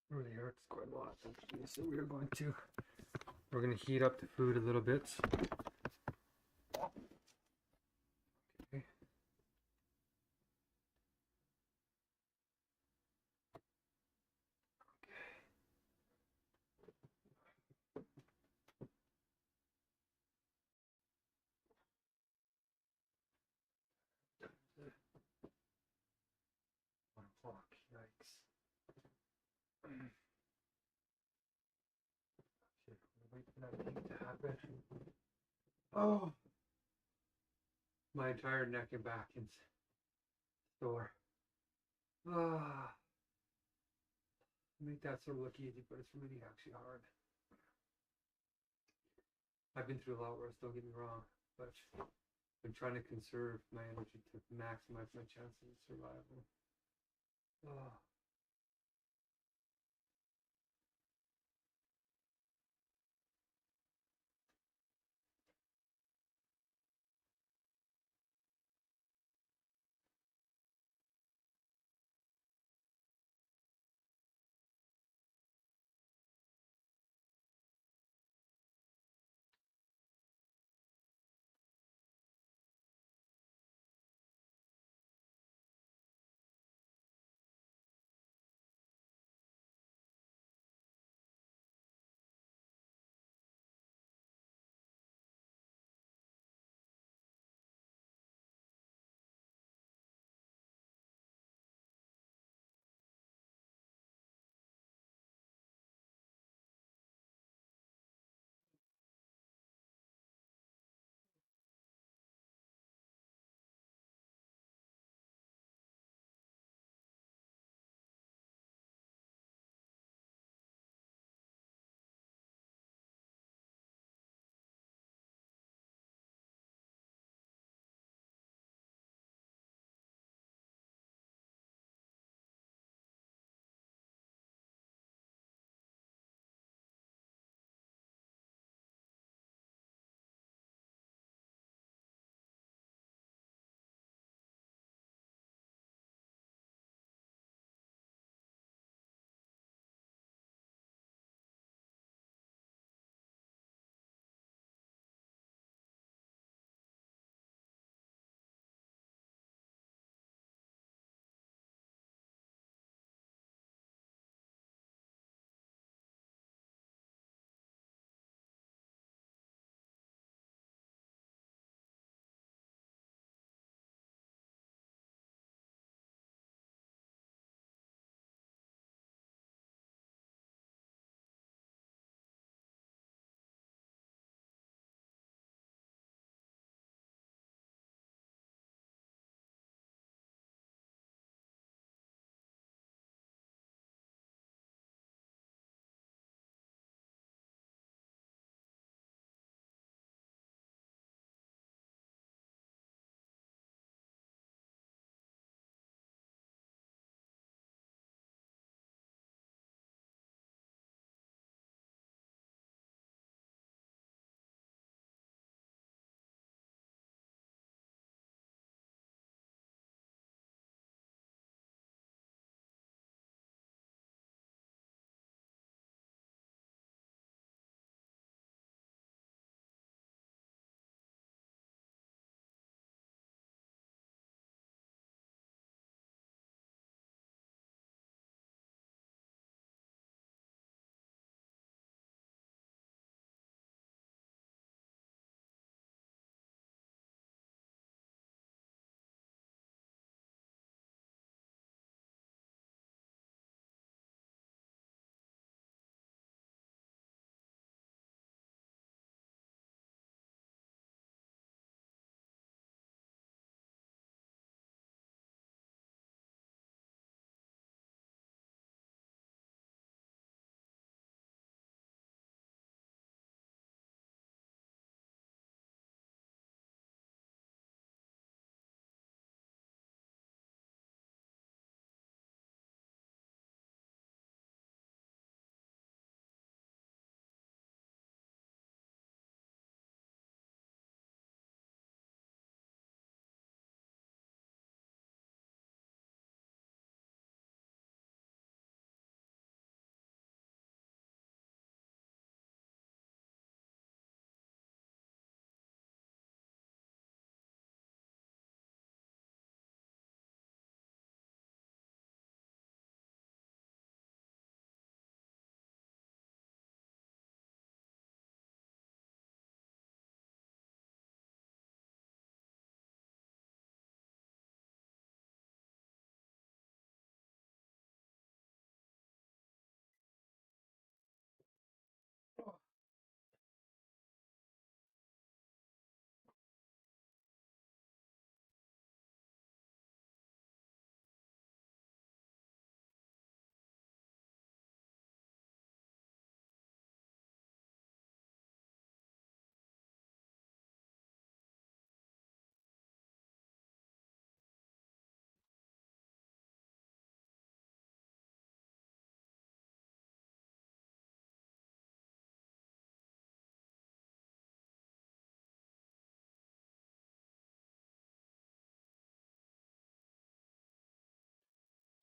really hurts quite a lot actually, so we're going to heat up the food a little bit. Okay. Fuck, yikes. Shit, wait for that thing to happen. Oh! My entire neck and back is sore. Ah. Make that sort of look easy, but it's really actually hard. I've been through a lot worse, don't get me wrong, but I'm trying to conserve my energy to maximize my chances of survival. Oh.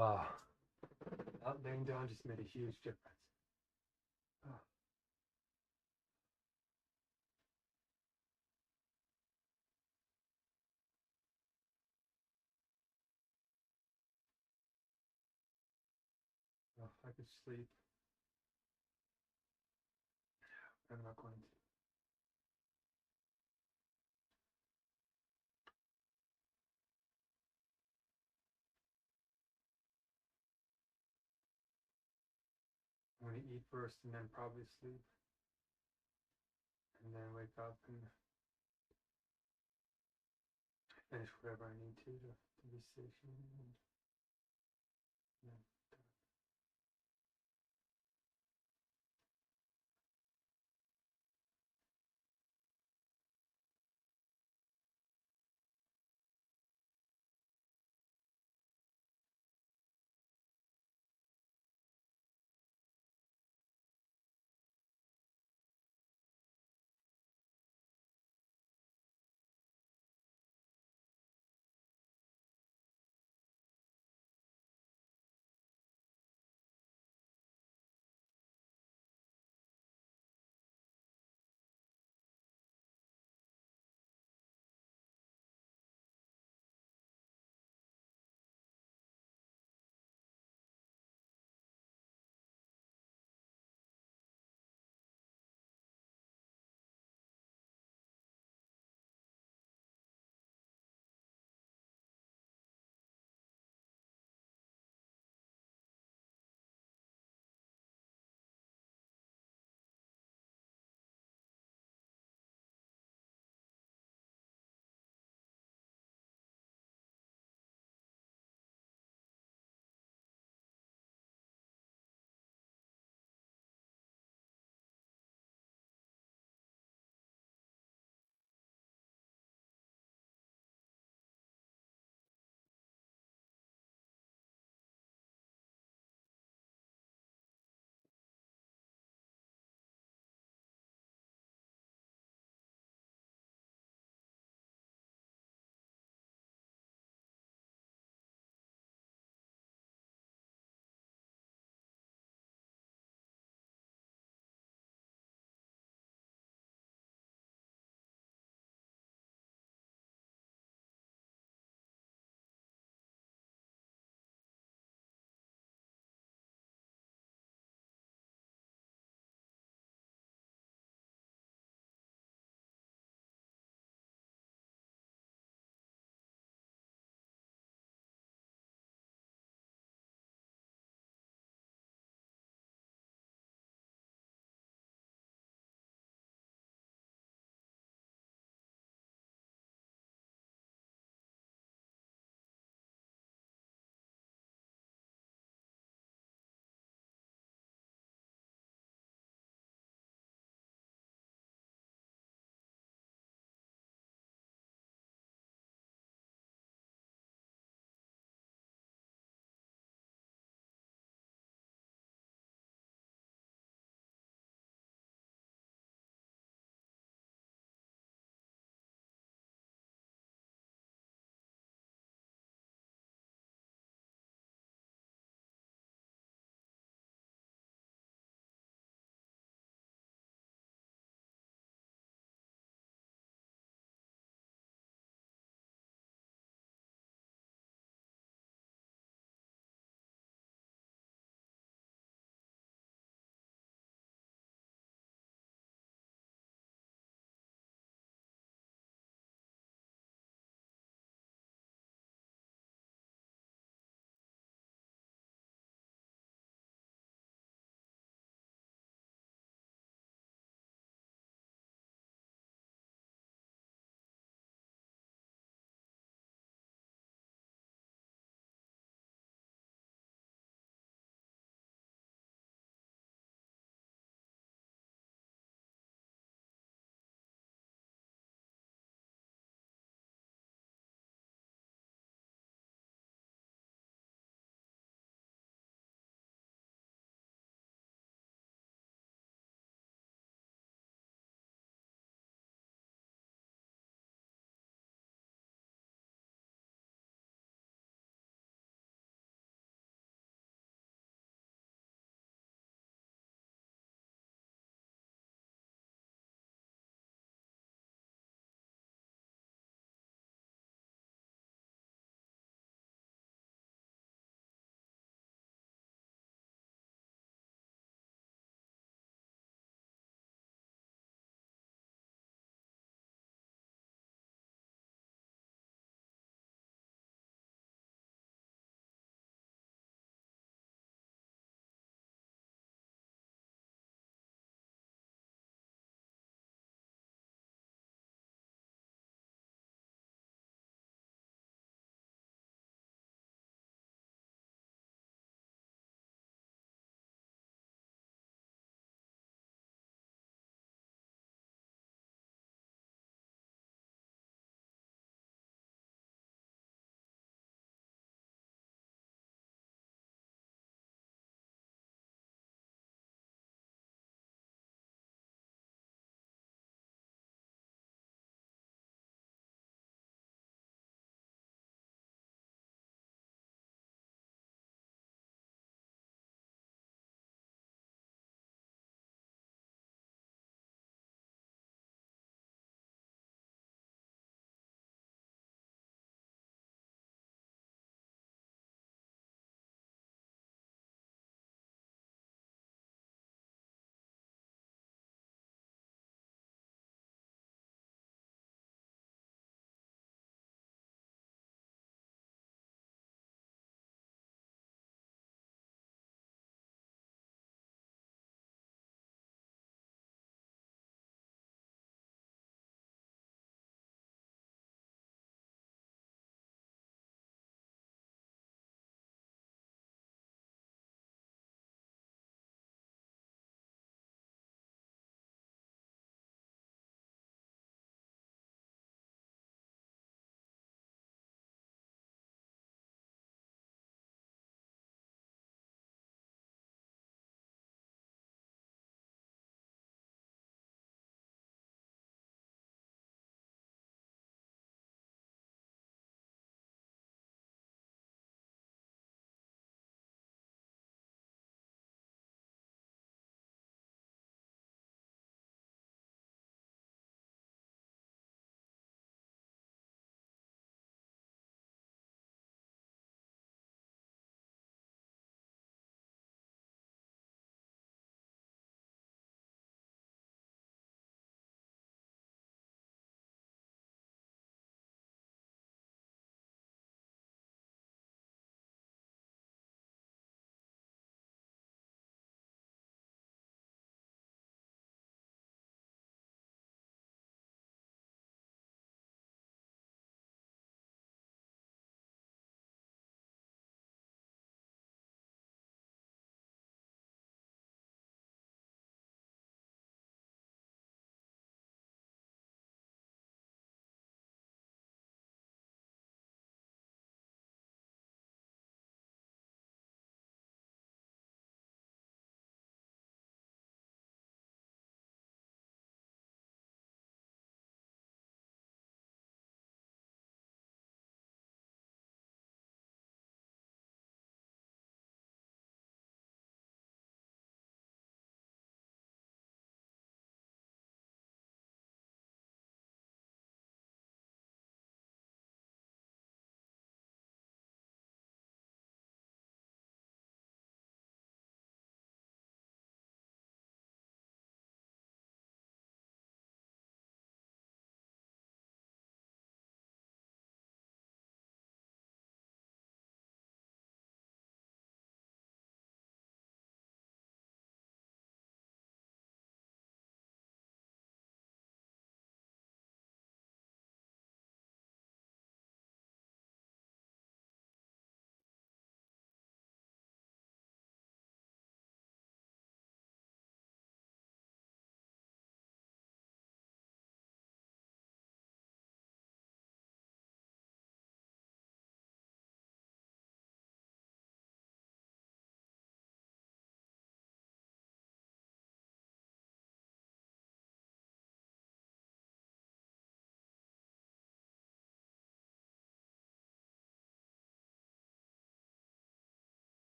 Wow. Not laying down just made a huge difference. Oh. Oh, if I could sleep. I'm not going to. I'm going to eat first and then probably sleep. And then wake up and finish whatever I need to be safe. And, yeah.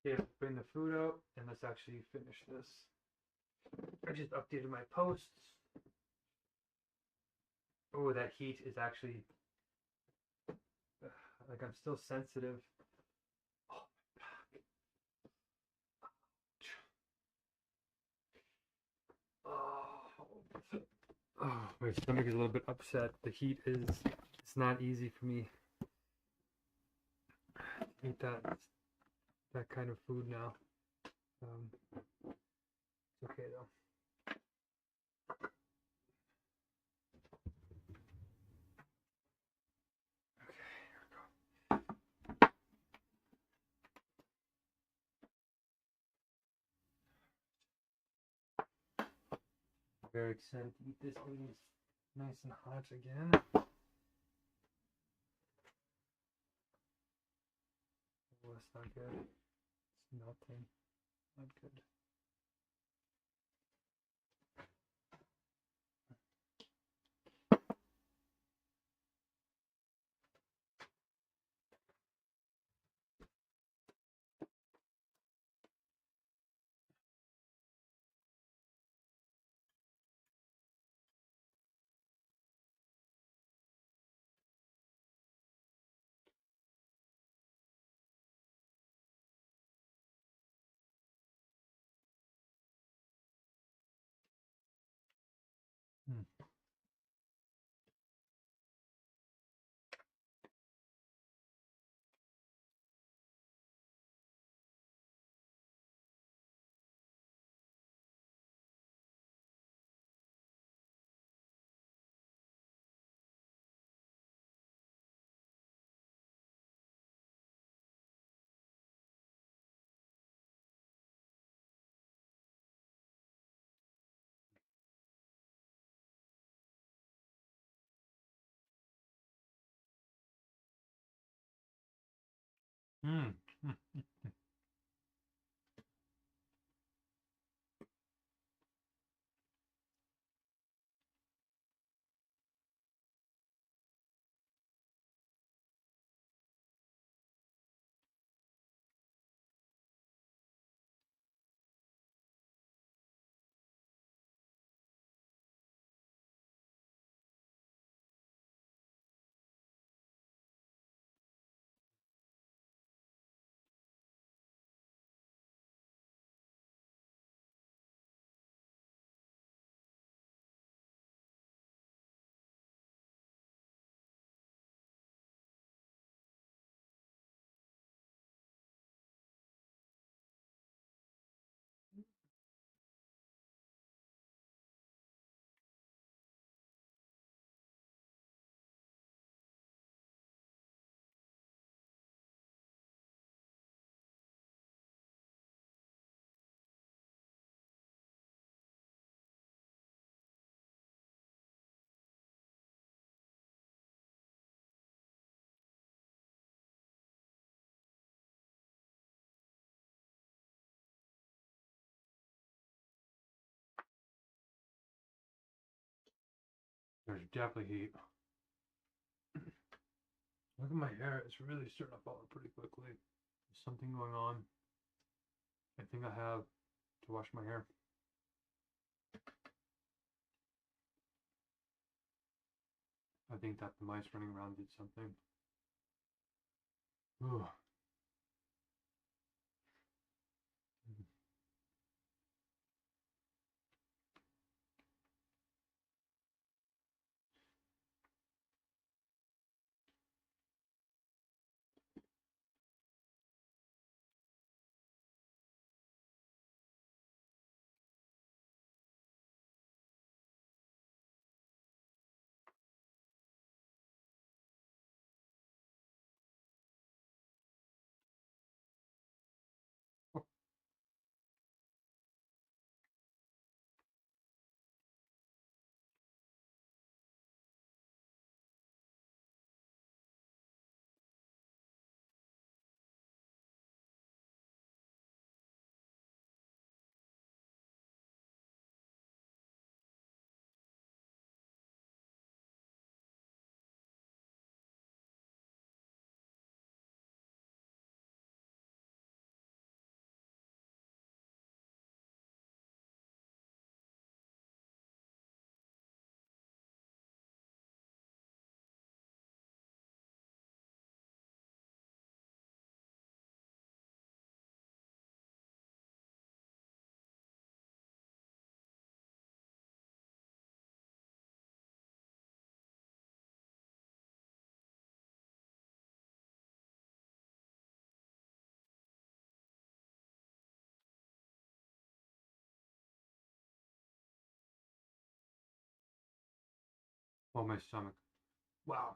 Okay, let's bring the food out and let's actually finish this. I just updated my posts. Oh, that heat is actually like I'm still sensitive. Oh, oh, oh, my stomach is a little bit upset. The heat is, it's not easy for me to eat that kind of food now. It's okay though. Very excited to eat this when it's nice and hot again. Oh, that's not good. It's melting. Not good. Mm. There's definitely heat. Look at my hair. It's really starting to fall pretty quickly. There's something going on. I think I have to wash my hair. I think that the mice running around did something. Ooh. Oh, my stomach. Wow.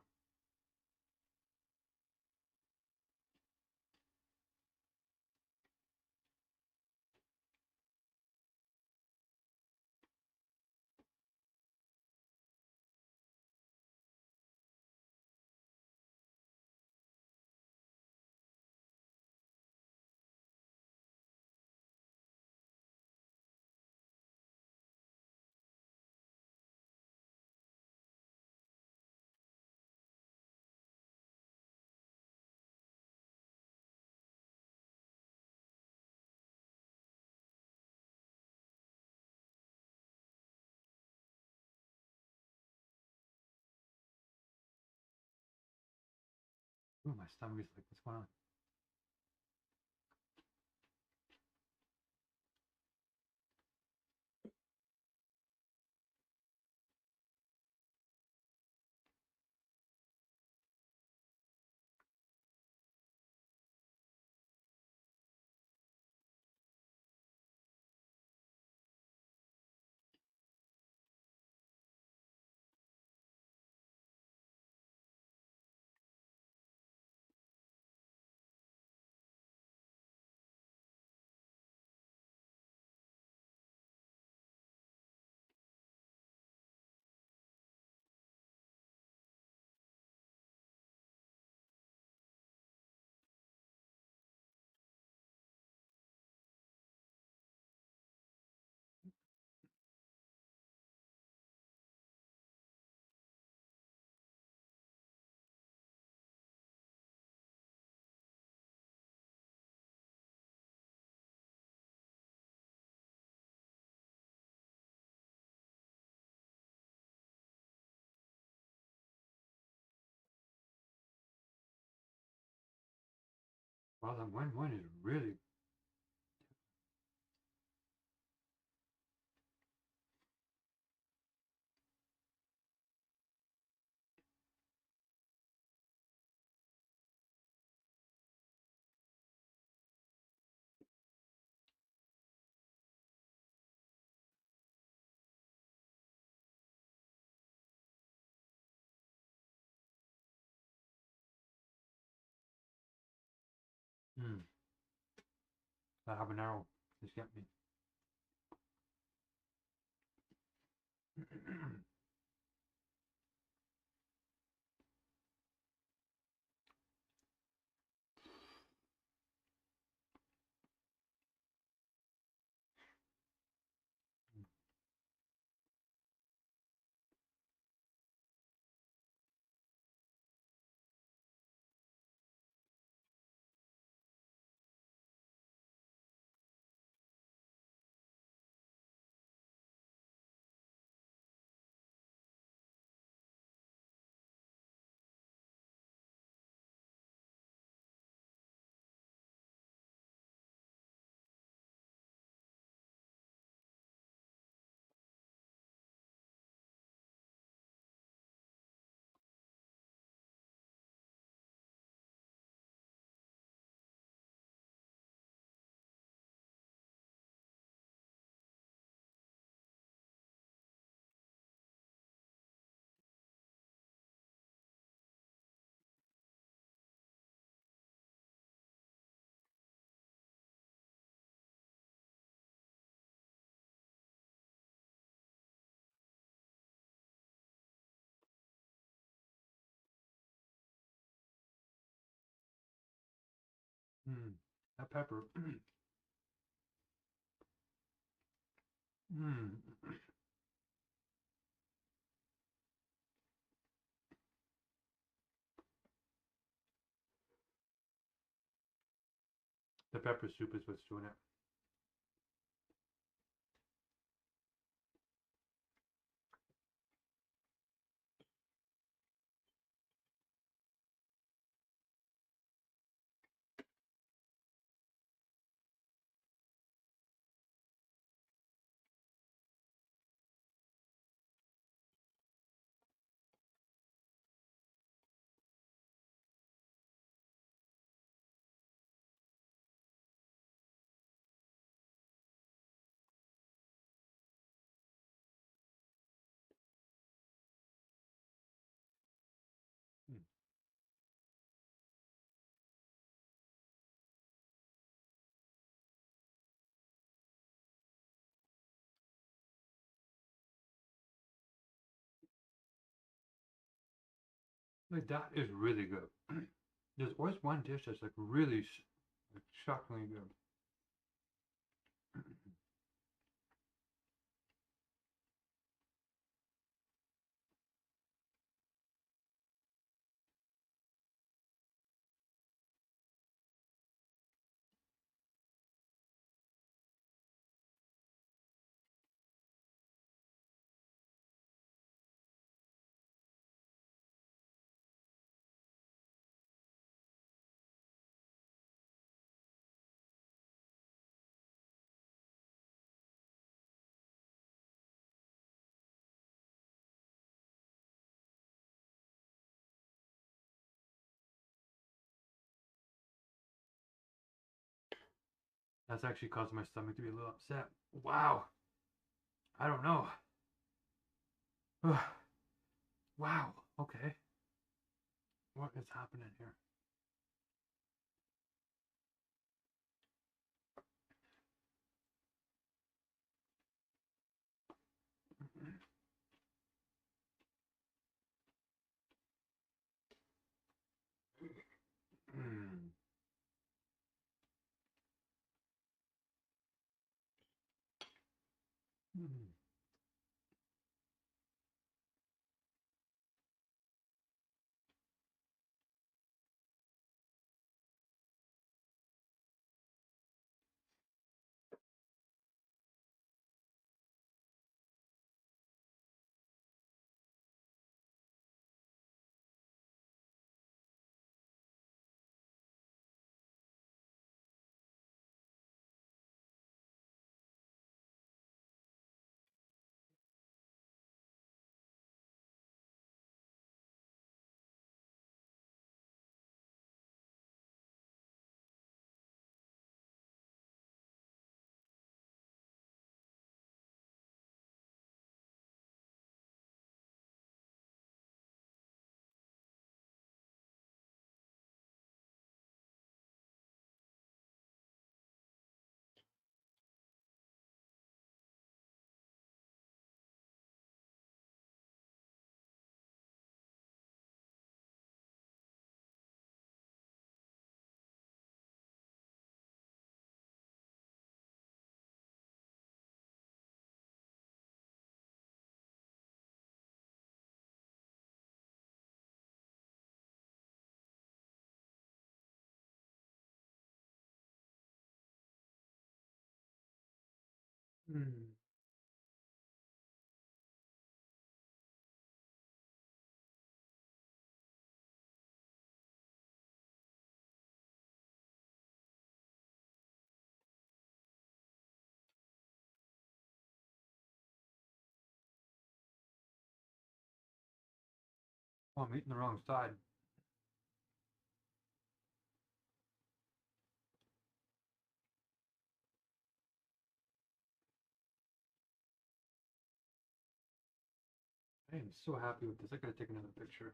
Ooh, my stomach is like, what's going on? Wow, that one is really. Mm, that habanero just get me. Mm, that pepper. Mm. The pepper soup is what's doing it. Like that is really good. There's always one dish that's like really like shockingly good. That's actually caused my stomach to be a little upset. Wow. I don't know. Wow. Okay. What is happening here? Mm. Mm. Mm. Oh, I'm eating the wrong side. I am so happy with this. I gotta take another picture.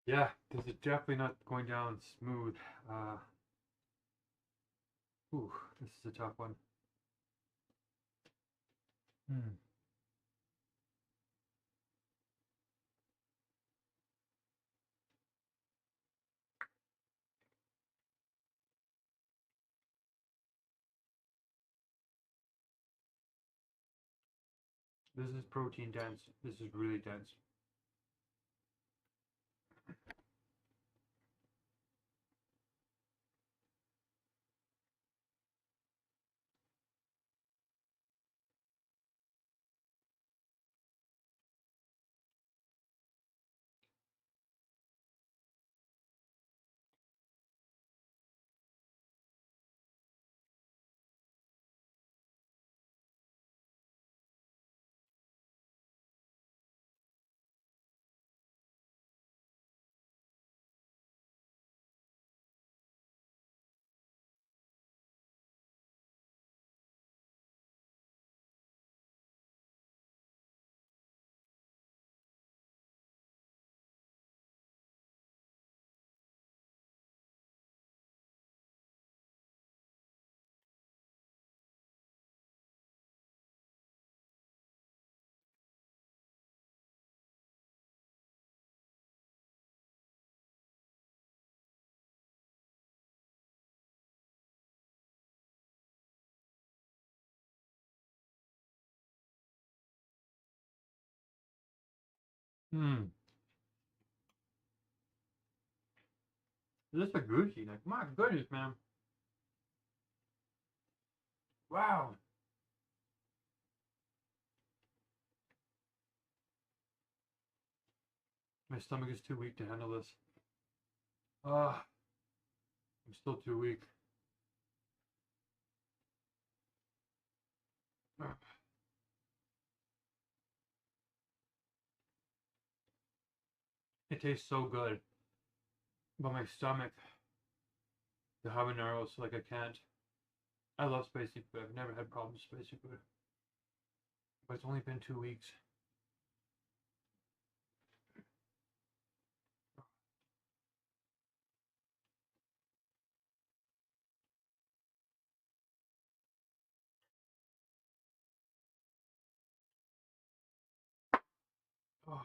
Yeah, this is definitely not going down smooth. Uh, this is a tough one. Hmm. This is protein dense. This is really dense. Hmm. This is a Gucci. Like, my goodness, man. Wow. My stomach is too weak to handle this. Ah, I'm still too weak. Ah. It tastes so good, but my stomach, the habaneros, like I can't. I love spicy food. I've never had problems with spicy food, but it's only been 2 weeks. Oh,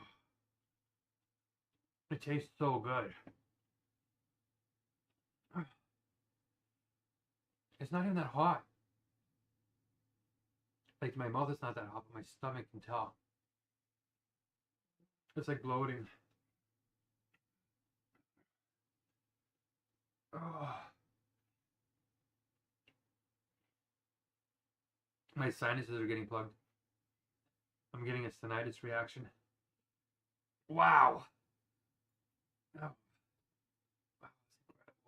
it tastes so good. It's not even that hot. Like my mouth is not that hot, but my stomach can tell. It's like bloating. Oh, my sinuses are getting plugged. I'm getting a tinnitus reaction. Wow. Oh, wow, that's incredible.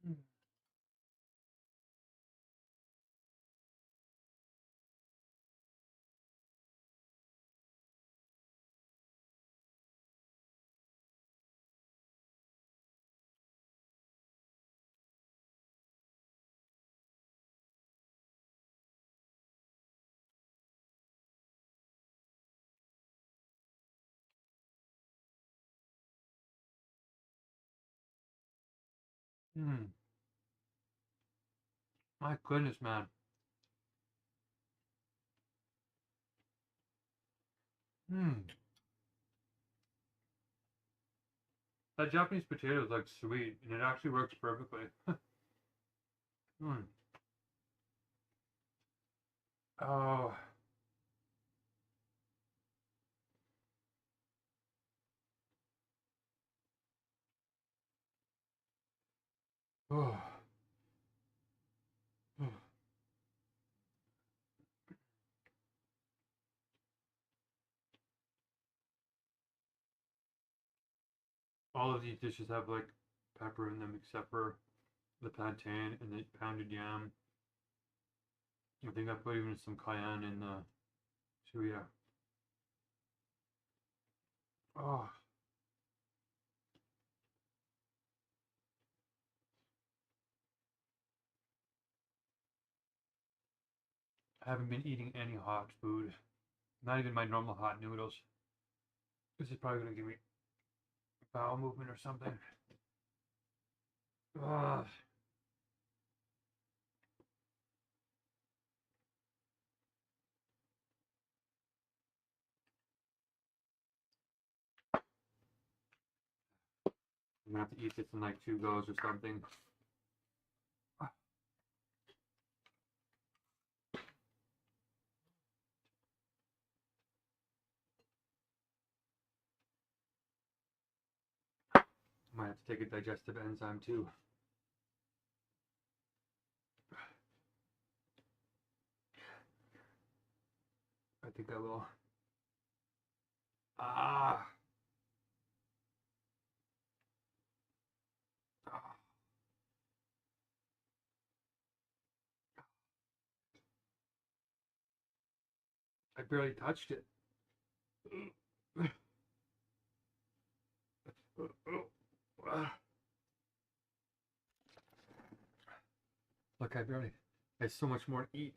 Mm. Mm. My goodness, man. Mm. That Japanese potato is like sweet, and it actually works perfectly. Mm. Oh. Oh. Oh. All of these dishes have like pepper in them, except for the plantain and the pounded yam. I think I put even some cayenne in the suya. Oh, I haven't been eating any hot food. Not even my normal hot noodles. This is probably gonna give me bowel movement or something. Ugh. I'm gonna have to eat this in like 2 goes or something. I might have to take a digestive enzyme too. I think I will. Ah. Ah. I barely touched it. Look, I barely. There's so much more to eat.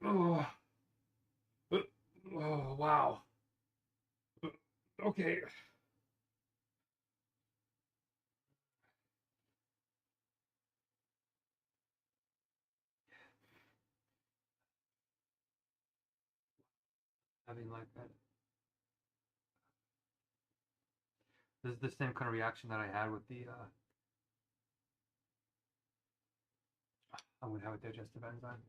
Oh, oh wow. Okay. Having like that. This is the same kind of reaction that I had with the I would have a digestive enzyme.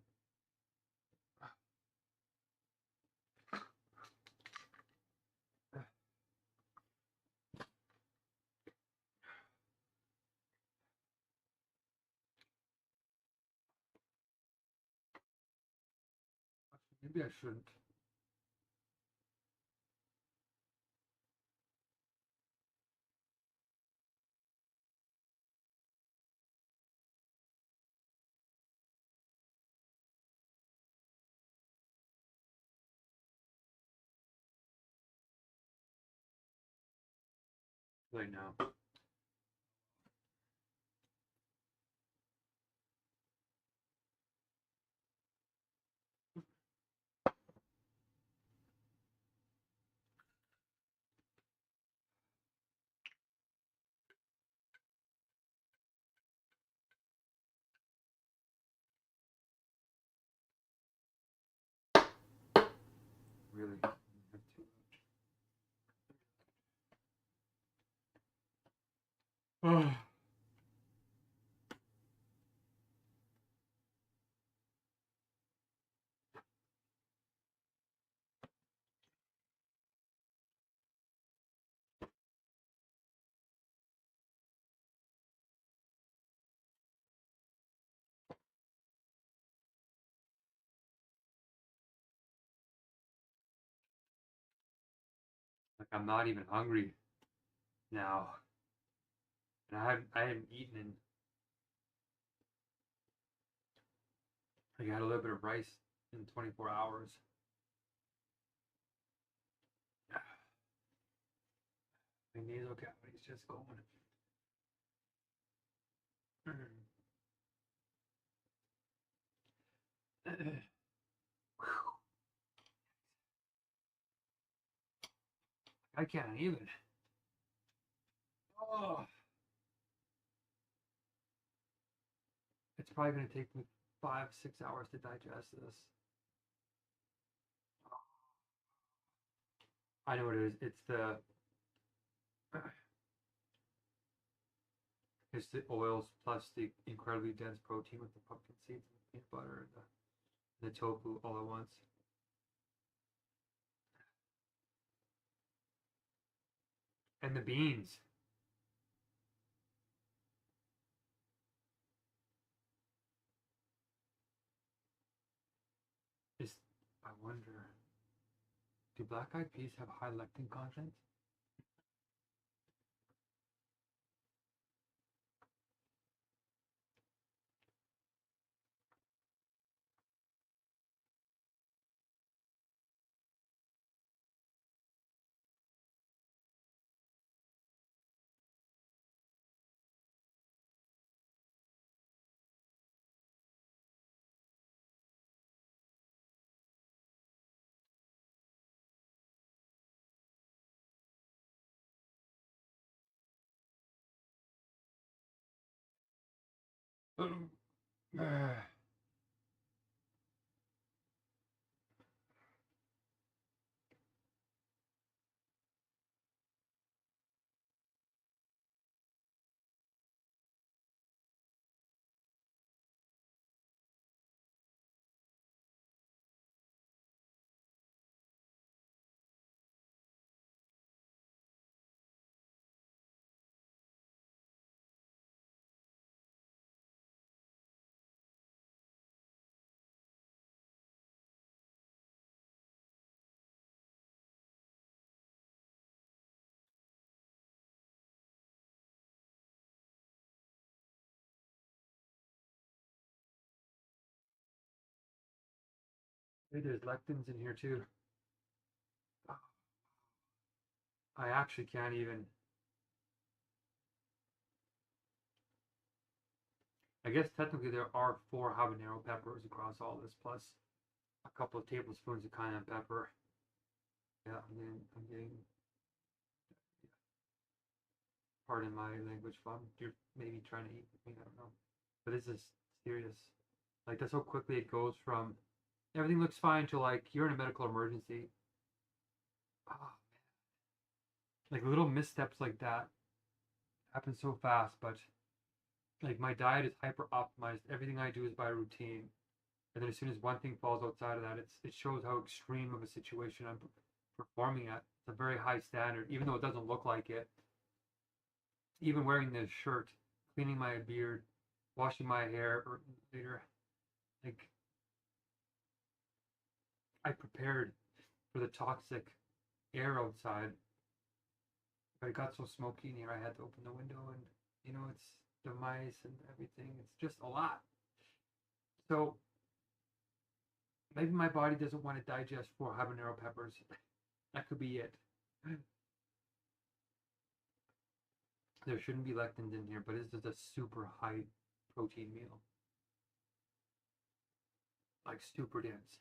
Maybe I shouldn't. Right now. Really. Oh. Like I'm not even hungry now. And I hadn't eaten in I had a little bit of rice in 24 hours. My nasal cavity's just going. I can't even. Oh. It's probably going to take me 5-6 hours to digest this. I know what it is. It's the oils plus the incredibly dense protein with the pumpkin seeds and the peanut butter and the tofu all at once. And the beans. Is I wonder, do black eyed peas have high lectin content? There's lectins in here too. I actually can't even. I guess technically there are 4 habanero peppers across all this, plus a couple of tablespoons of cayenne pepper. Yeah, I'm getting. Pardon my language, Bob. You're maybe trying to eat with me. I don't know, but this is serious. Like that's how quickly it goes from everything looks fine to like you're in a medical emergency. Oh, like little missteps like that happen so fast, but like my diet is hyper optimized. Everything I do is by routine. And then as soon as one thing falls outside of that, it shows how extreme of a situation I'm performing at. It's a very high standard, even though it doesn't look like it. Even wearing this shirt, cleaning my beard, washing my hair, or later, like I prepared for the toxic air outside, but it got so smoky in here I had to open the window, and it's the mice and everything. It's just a lot. So maybe my body doesn't want to digest 4 habanero peppers. That could be it. There shouldn't be lectins in here, but this is a super high protein meal. Like super dense.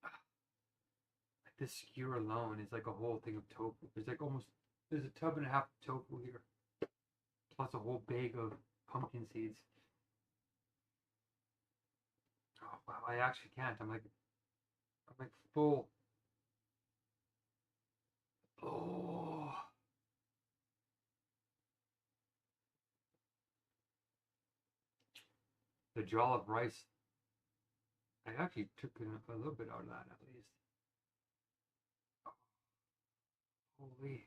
Like this skewer alone is like a whole thing of tofu. There's a tub and a half of tofu here. Plus a whole bag of pumpkin seeds. Oh wow, I actually can't. I'm like full. Oh, the jollof rice. I actually took a little bit out of that at least. Holy.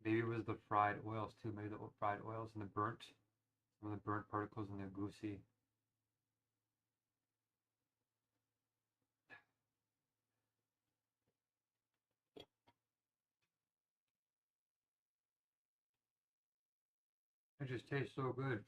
Maybe it was the fried oils too. Maybe the fried oils and some of the burnt particles in the goosey. It just tastes so good.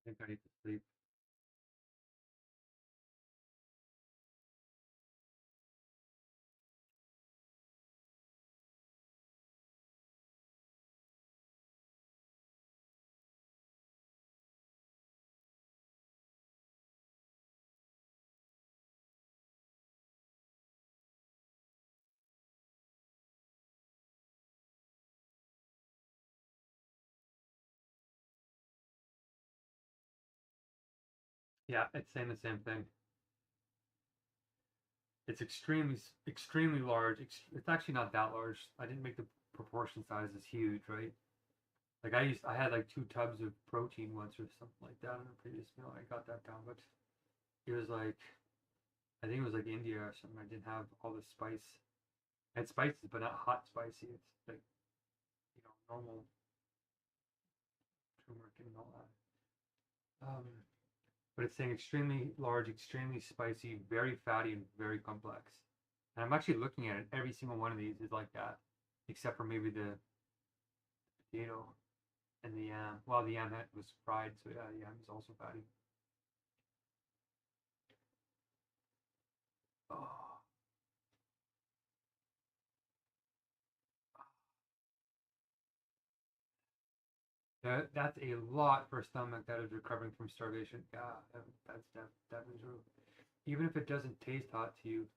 think I need to sleep. Yeah, it's saying the same thing. It's extremely large. It's actually not that large. I didn't make the proportion size is huge, right? Like I had like 2 tubs of protein once or something like that in a previous meal. I got that down, but it was like I think it was like India or something. I didn't have all the spice. I had spices, but not hot spicy. It's like normal turmeric and all that. But it's saying extremely large, extremely spicy, very fatty, and very complex. And I'm actually looking at it. Every single one of these is like that, except for maybe the potato and the yam. Well, the yam was fried, so yeah, the yam is also fatty. Oh, that's a lot for a stomach that is recovering from starvation. Yeah, that is true. Even if it doesn't taste hot to you,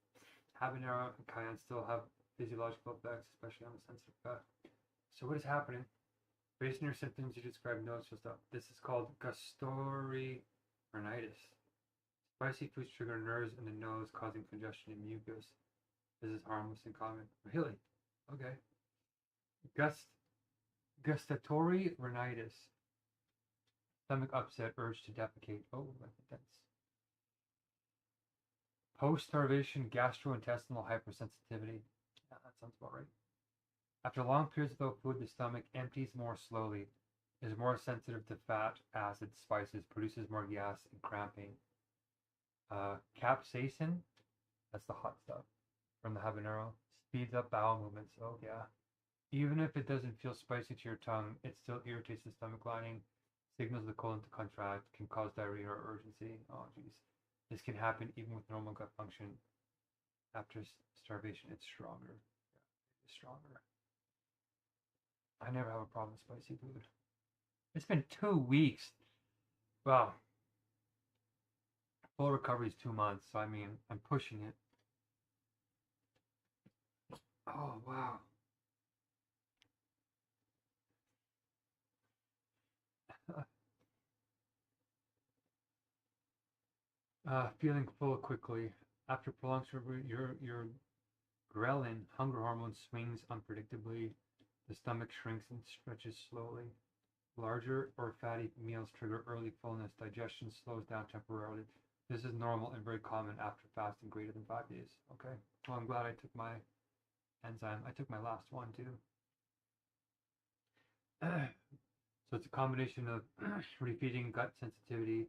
habanero and cayenne still have physiological effects, especially on the sensitive gut. So what is happening? Based on your symptoms, you describe noticeable stuff. This is called gastroenteritis. Spicy foods trigger nerves in the nose, causing congestion and mucus. This is harmless and common. Really? Okay. Gust gustatory rhinitis. Stomach upset, urge to defecate. Oh, I think that's post-starvation gastrointestinal hypersensitivity. Yeah, that sounds about right. After long periods without food, the stomach empties more slowly, is more sensitive to fat, acids, spices, produces more gas and cramping. Capsaicin, that's the hot stuff from the habanero, speeds up bowel movements. Oh yeah. Even if it doesn't feel spicy to your tongue, it still irritates the stomach lining, signals the colon to contract, can cause diarrhea or urgency. Oh geez. This can happen even with normal gut function. After starvation, it's stronger. Yeah, it's stronger. I never have a problem with spicy food. It's been 2 weeks. Well, full recovery is 2 months, so I mean, I'm pushing it. Oh, wow. Feeling full quickly. After prolonged surgery, your ghrelin, hunger hormone, swings unpredictably. The stomach shrinks and stretches slowly. Larger or fatty meals trigger early fullness. Digestion slows down temporarily. This is normal and very common after fasting greater than 5 days. Okay. Well, I'm glad I took my enzyme. I took my last one too. So it's a combination of refeeding, gut sensitivity,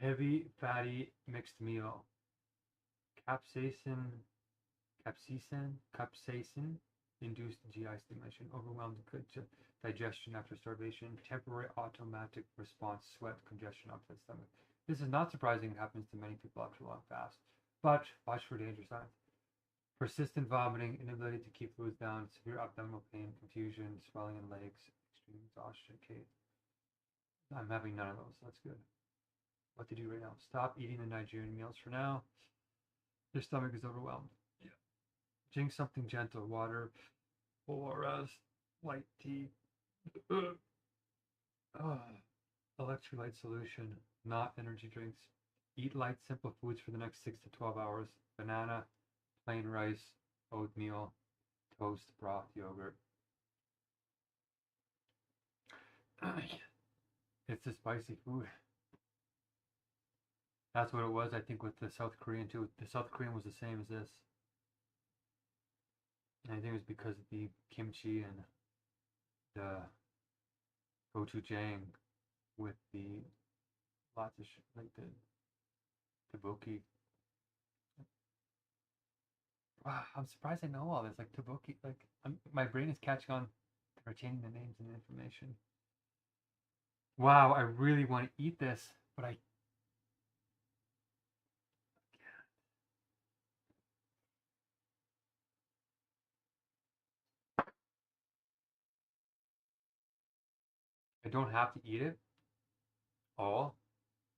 heavy fatty mixed meal, capsaicin, capsaicin induced GI stimulation, overwhelmed digestion after starvation, temporary automatic response, sweat, congestion, upset stomach. This is not surprising. It happens to many people after a long fast, but watch for danger signs. Persistent vomiting, inability to keep fluids down, severe abdominal pain, confusion, swelling in legs, extreme exhaustion. Okay, I'm having none of those. That's good. What to do right now? Stop eating the Nigerian meals for now. Your stomach is overwhelmed. Yeah. Drink something gentle, water, ORS, light tea, electrolyte solution, not energy drinks. Eat light, simple foods for the next 6 to 12 hours. Banana, plain rice, oatmeal, toast, broth, yogurt. It's a spicy food. That's what it was, I think, with the South Korean too. The South Korean was the same as this. And I think it was because of the kimchi and the gochujang with the lots of like the tteokbokki. Wow, I'm surprised I know all this. Like tteokbokki, like my brain is catching on to retaining the names and the information. Wow, I really want to eat this, but I don't have to eat it all,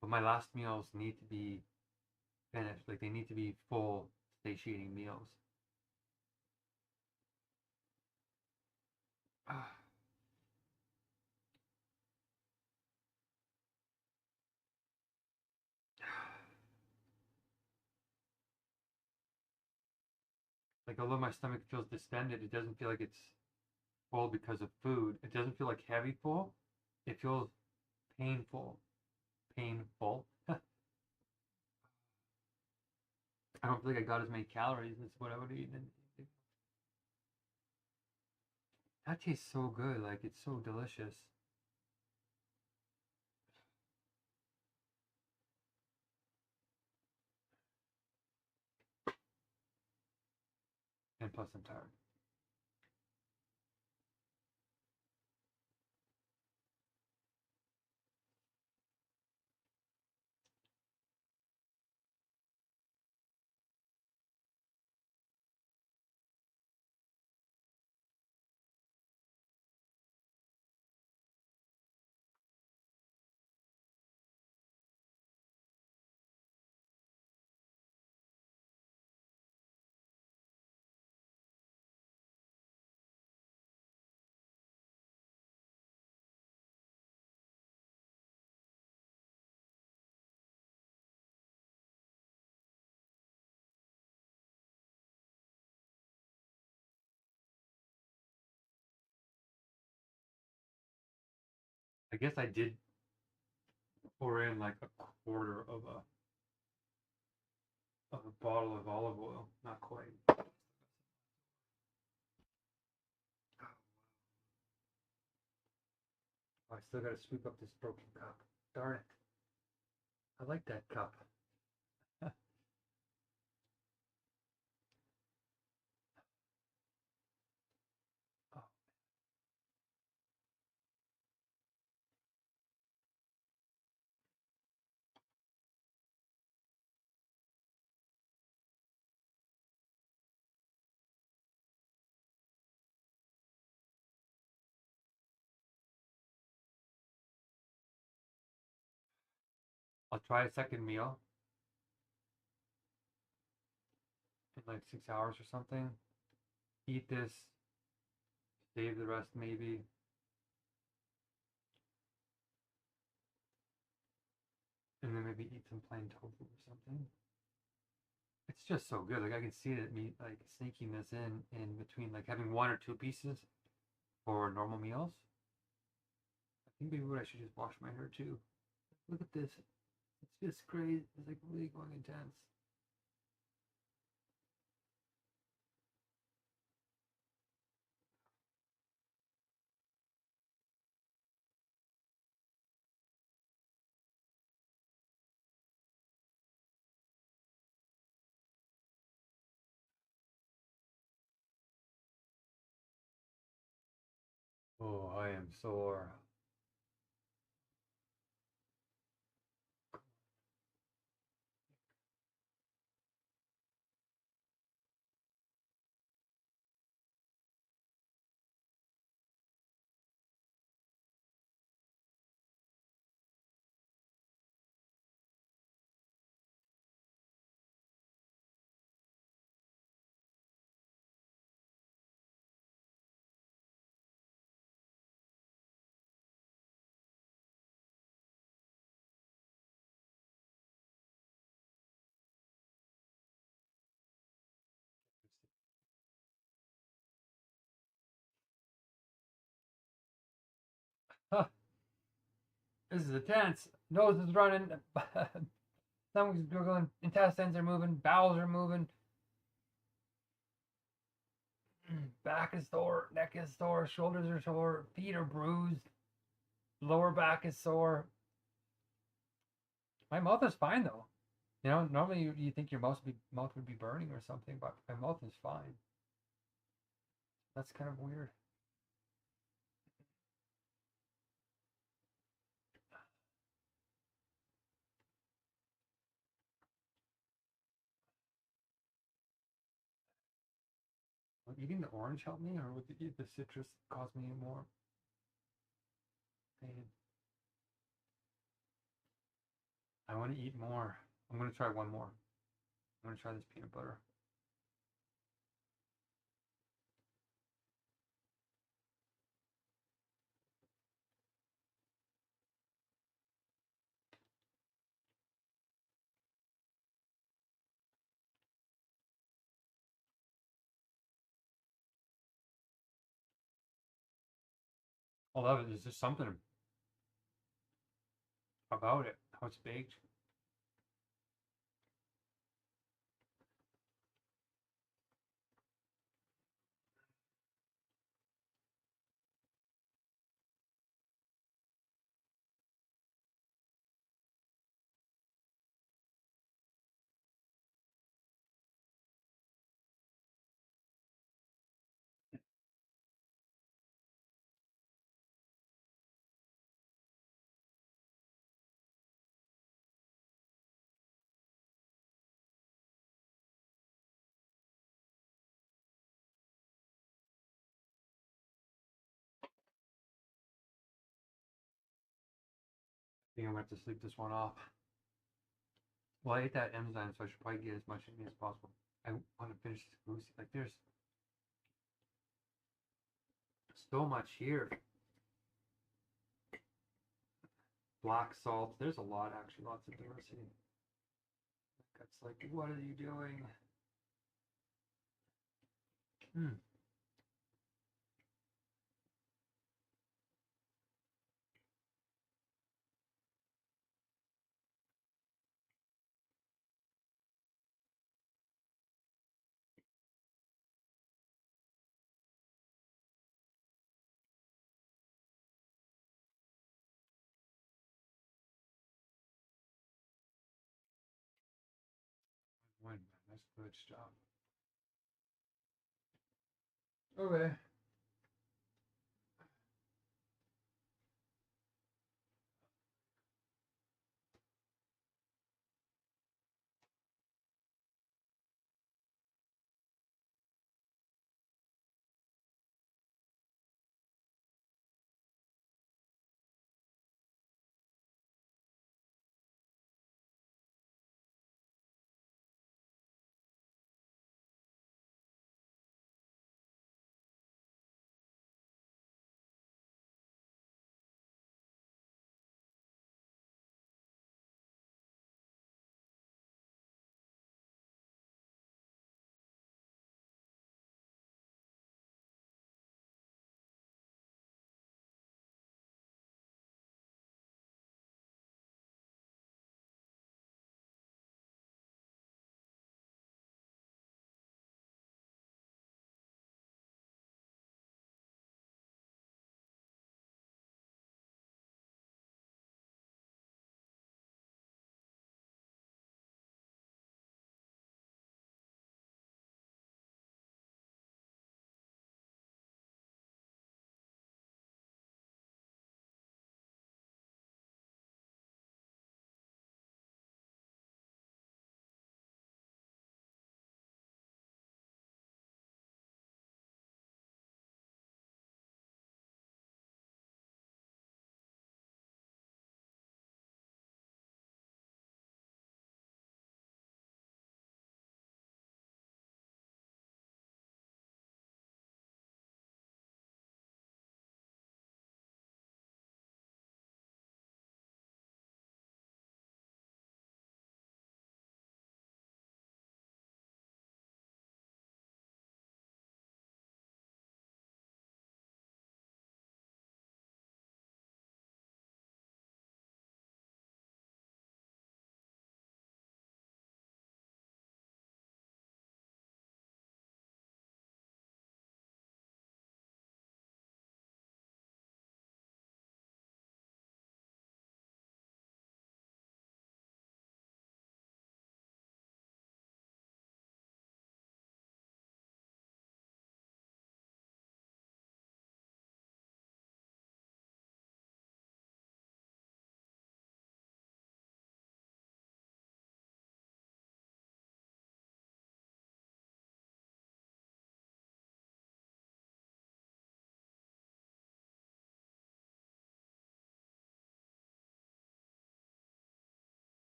but my last meals need to be finished. Like they need to be full, satiating meals. Like although my stomach feels distended, it doesn't feel like it's full because of food. It doesn't feel like heavy full. It feels painful. Painful. I don't feel like I got as many calories as what I would eat. That tastes so good. Like it's so delicious. And plus I'm tired. I guess I did pour in like a quarter of a bottle of olive oil. Not quite. Oh, I still gotta sweep up this broken cup. Darn it. I like that cup. Oh, I'll try a second meal in like 6 hours or something. Eat this, save the rest maybe. And then maybe eat some plain tofu or something. It's just so good. Like I can see it me like sneaking this in between, like having one or two pieces for normal meals. I think maybe what I should just wash my hair too. Look at this. It's just crazy. It's like really going intense. Oh, I am sore. Huh, this is intense. Nose is running. Stomach's gurgling. Intestines are moving. Bowels are moving. Back is sore. Neck is sore. Shoulders are sore. Feet are bruised. Lower back is sore. My mouth is fine though. You know, normally you think your mouth would be burning or something, but my mouth is fine. That's kind of weird. Would eating the orange help me, or would the citrus cause me more pain? I want to eat more. I'm going to try one more. I'm going to try this peanut butter. I love it. There's just something about it, how it's baked. I think I'm going to have to sleep this one off. Well, I ate that enzyme, so I should probably get as much in me as possible. I want to finish this goosey. Like, there's so much here. Black salt. There's a lot, actually. Lots of diversity. That's like, what are you doing? Hmm. Win, man. That's good stuff. Okay.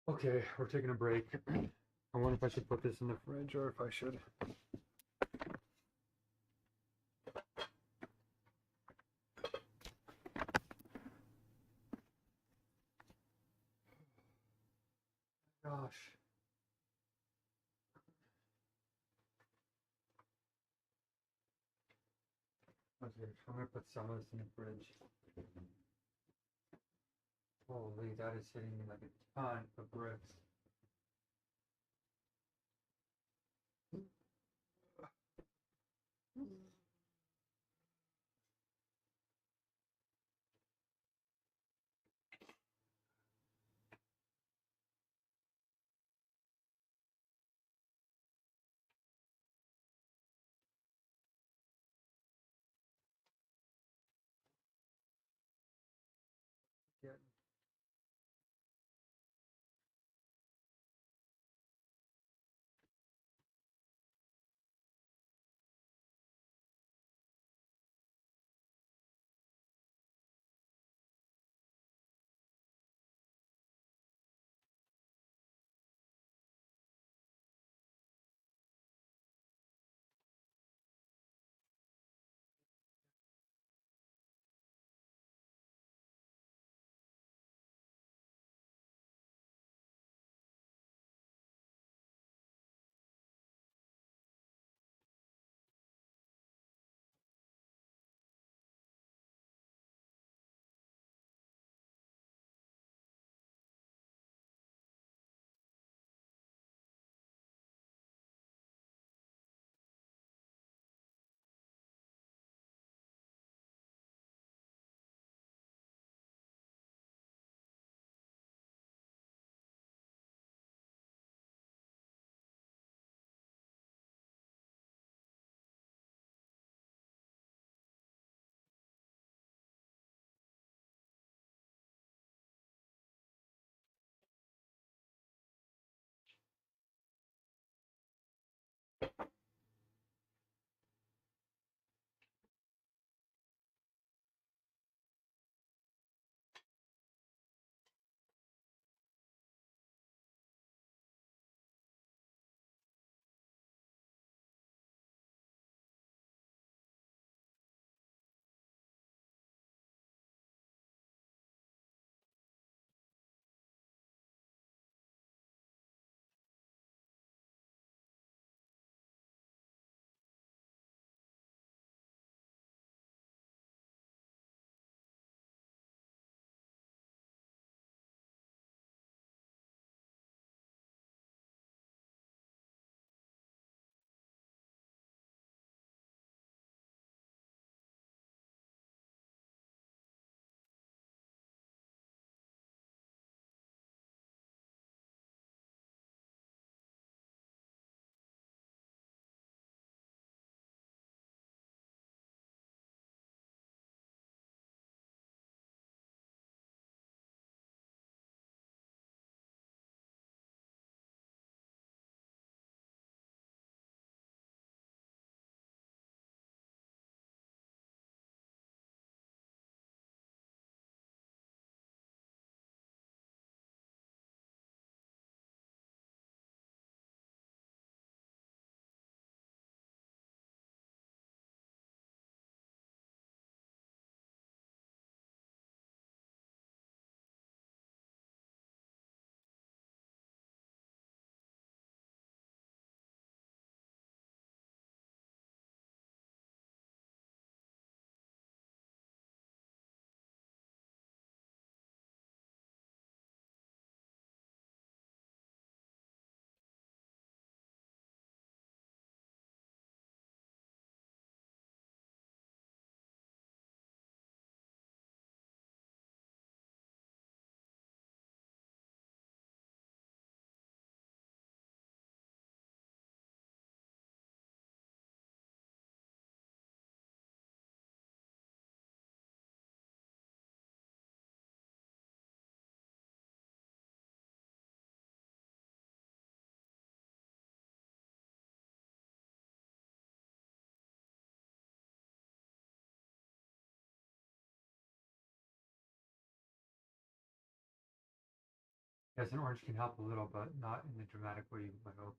Okay, we're taking a break. I wonder if I should put this in the fridge or if I should. Gosh. Okay, I'm gonna put some of this in the fridge. Holy, that is hitting me like a ton of bricks. Yeah. Yes, an orange can help a little, but not in the dramatic way you might hope.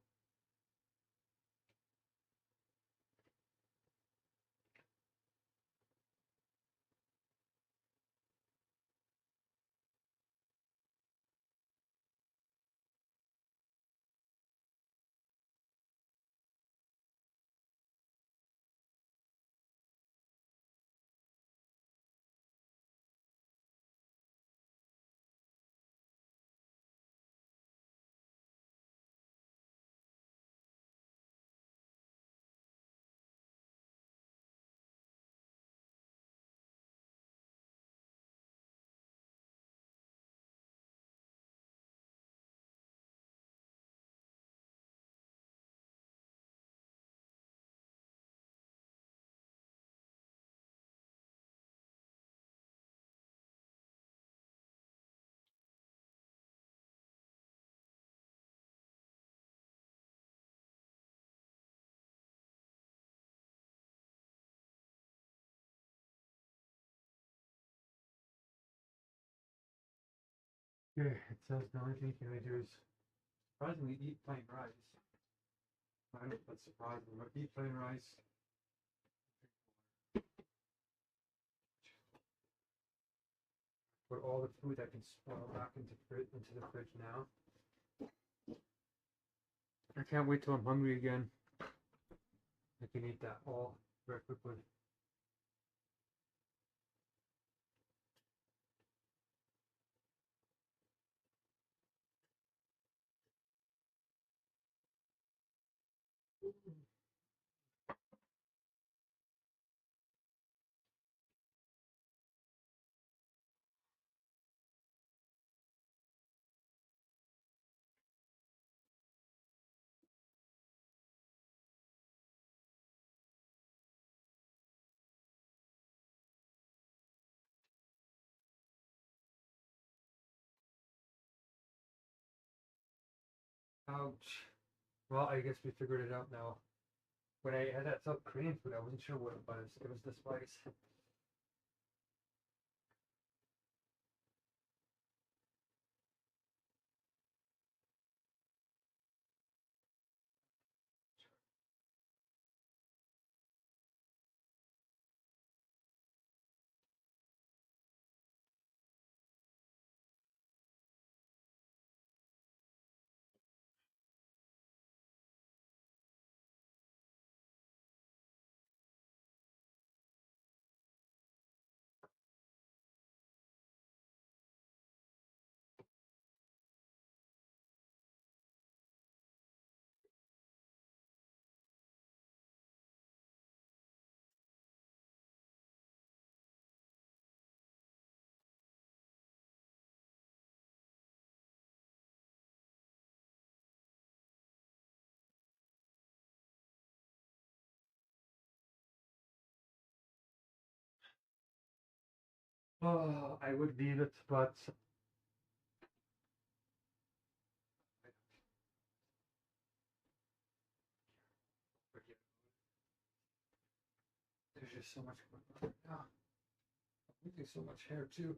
Okay, it says the only thing you can do is surprisingly eat plain rice. I don't know if that's surprising, but eat plain rice. Put all the food that can spoil back into the fridge now. I can't wait till I'm hungry again. I can eat that all very quickly. Ouch. Well, I guess we figured it out now. When I had that South Korean food, I wasn't sure what it was. It was the spice. Oh, I would leave it, but there's just so much going on right now. I'm losing so much hair too.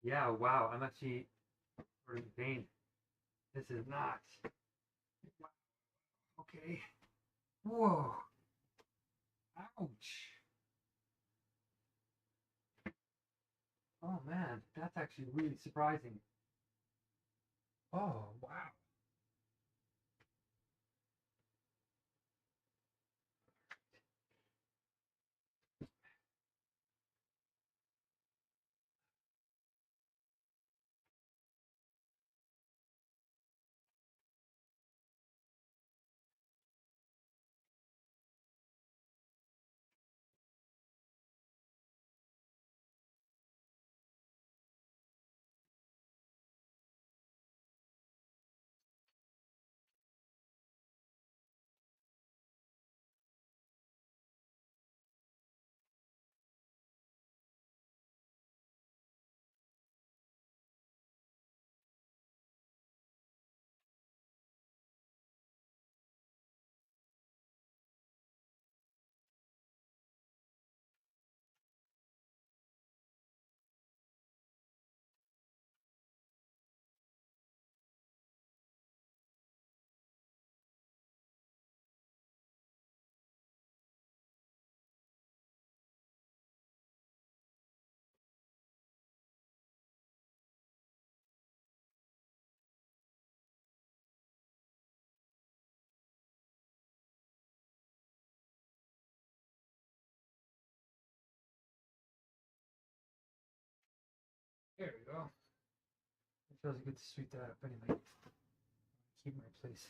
Yeah, wow, I'm actually in pain. This is not. Okay. Whoa. Ouch. Oh man, that's actually really surprising. Oh, wow. There we go. It feels good to sweep that up anyway. Keep my place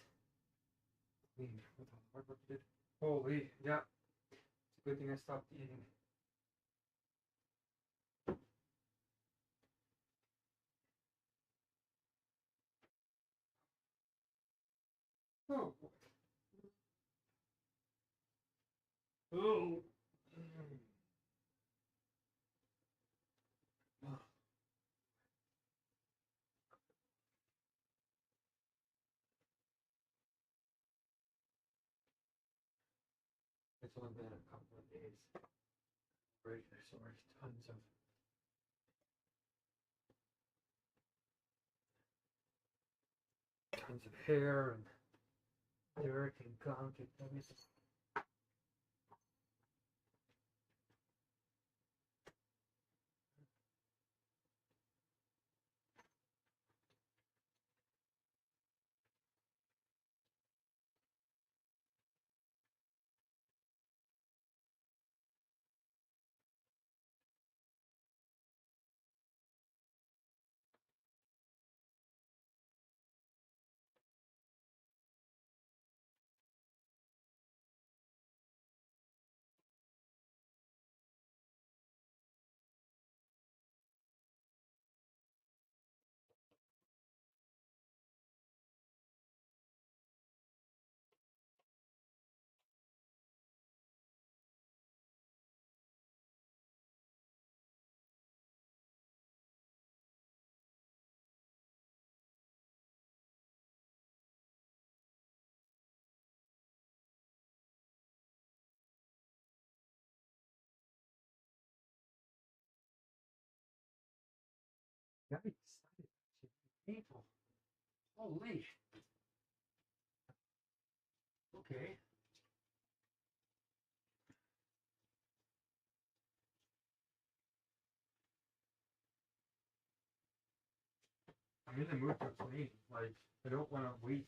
clean with all the hard work I did. Holy, yeah. It's a good thing I stopped eating. Oh. Oh. It's only been a couple of days. Right, so there's tons of hair and dirt and gunk and everything. Yikes, that is actually painful. Holy. Okay. I'm in the mood to clean. Like, I don't want to wait.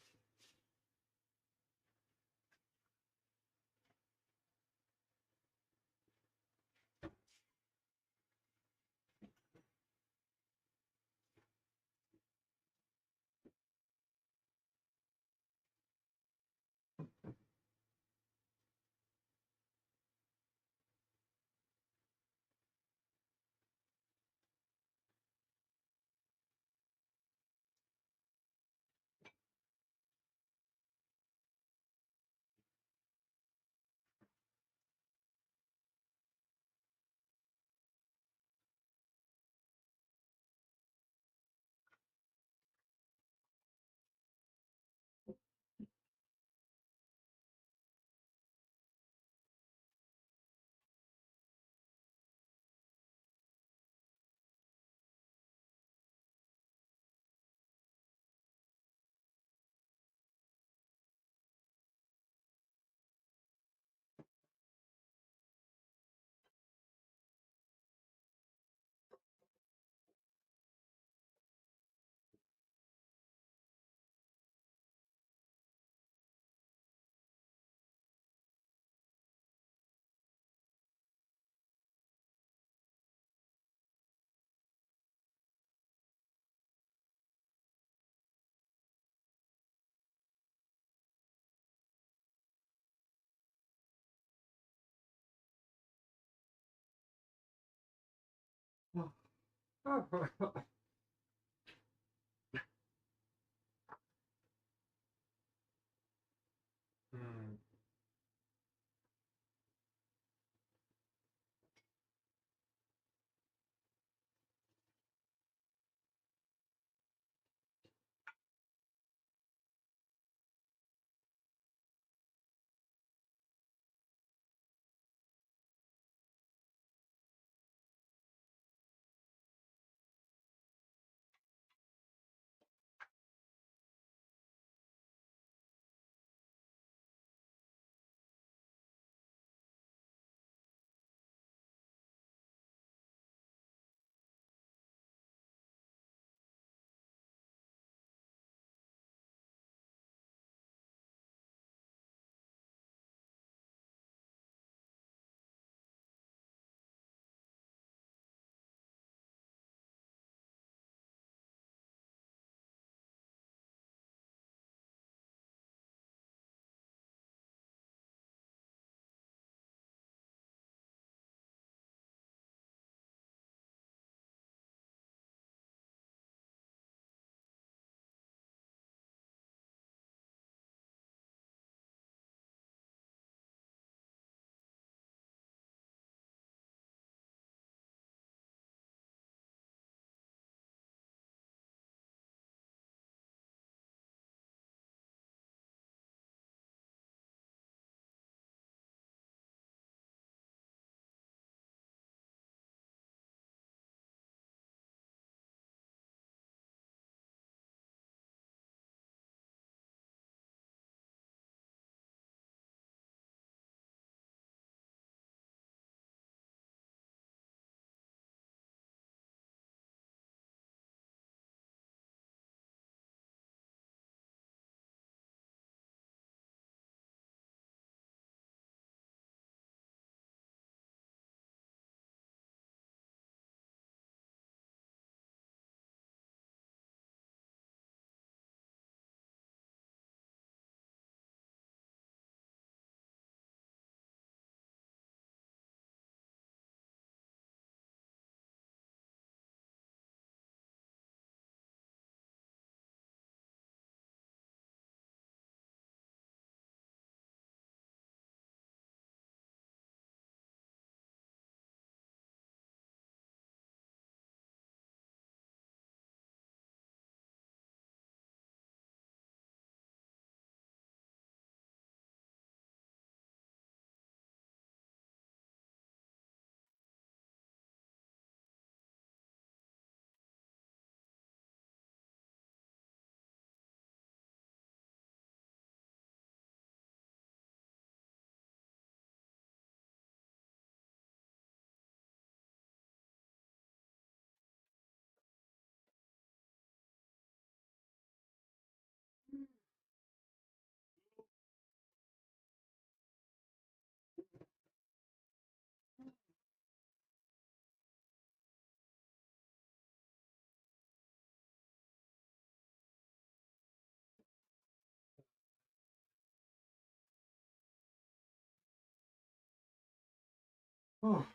Oh. Hmm. Oh.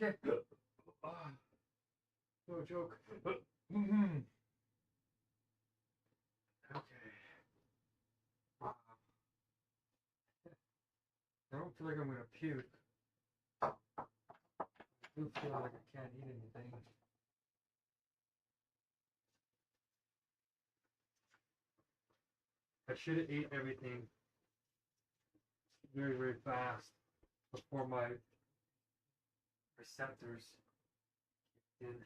Okay. No joke. Okay. I don't feel like I'm gonna puke. I do feel like I can't eat anything. I should have ate everything very, very fast before my receptors kicked in.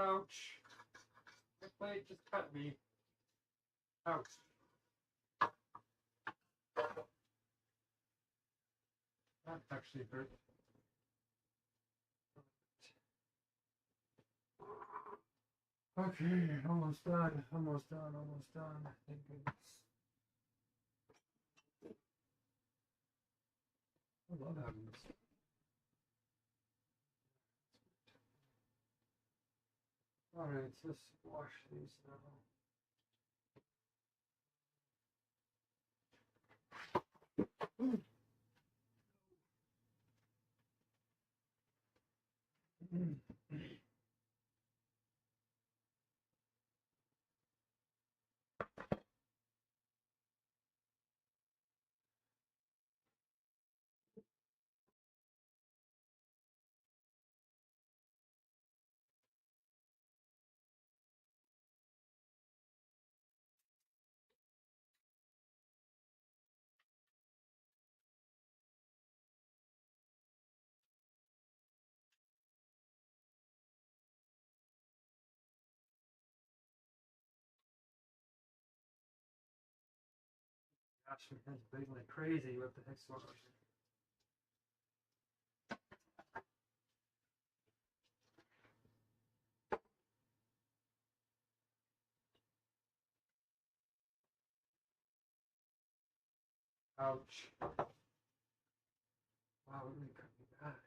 Ouch. My blade just cut me. Ouch. That actually hurt. Okay, almost done, almost done, almost done. Thank goodness. I love having this. Alright, let's wash these now. Gosh, my head's big like crazy. What the heck's going on here? Ouch. Wow, it really cut me bad.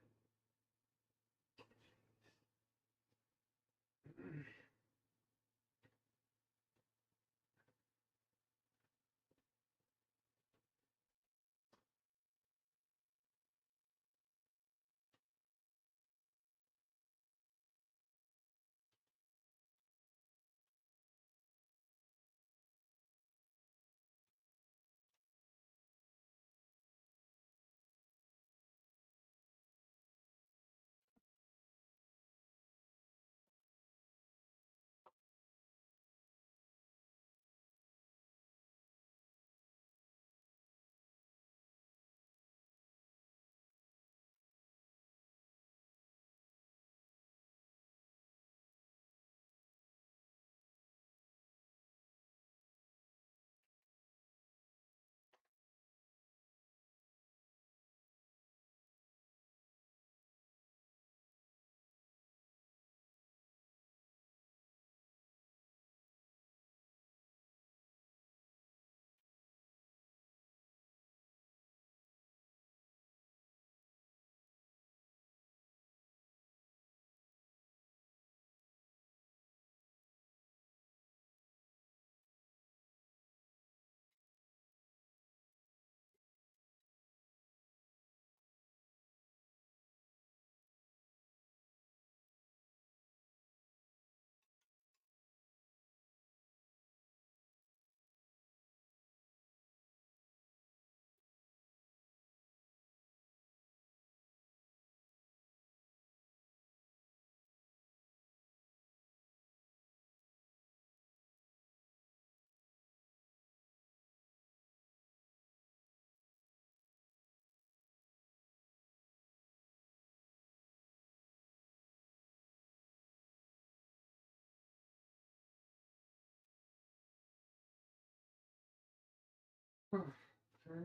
Okay.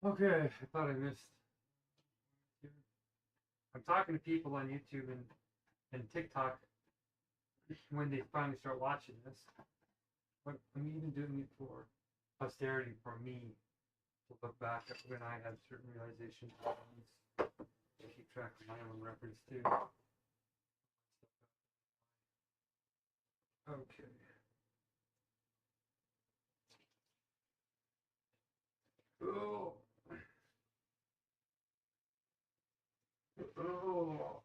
Okay, I thought I missed. I'm talking to people on YouTube and TikTok when they finally start watching this. But I'm even doing it for posterity, for me to look back at when I had certain realizations. To keep track of my own records too. Okay. Oh. Oh.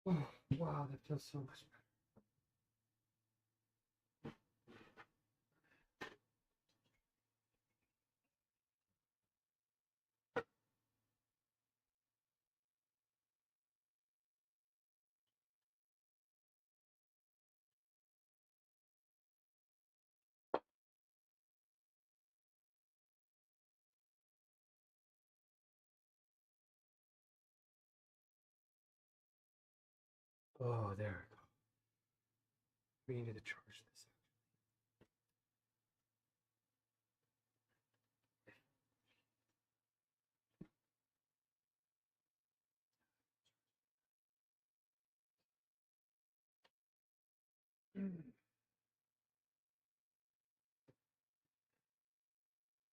Oh, wow, that feels so much better. Oh, there we go. We needed to charge this.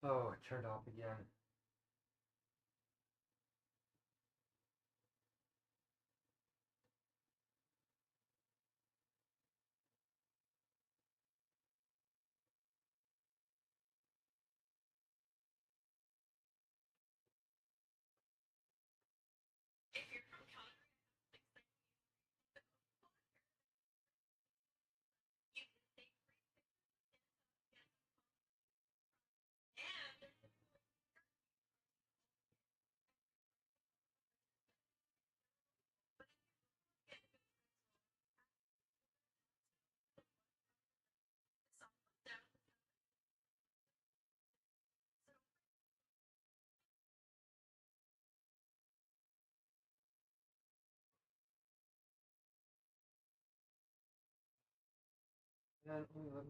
Oh, it turned off again. And only 11%.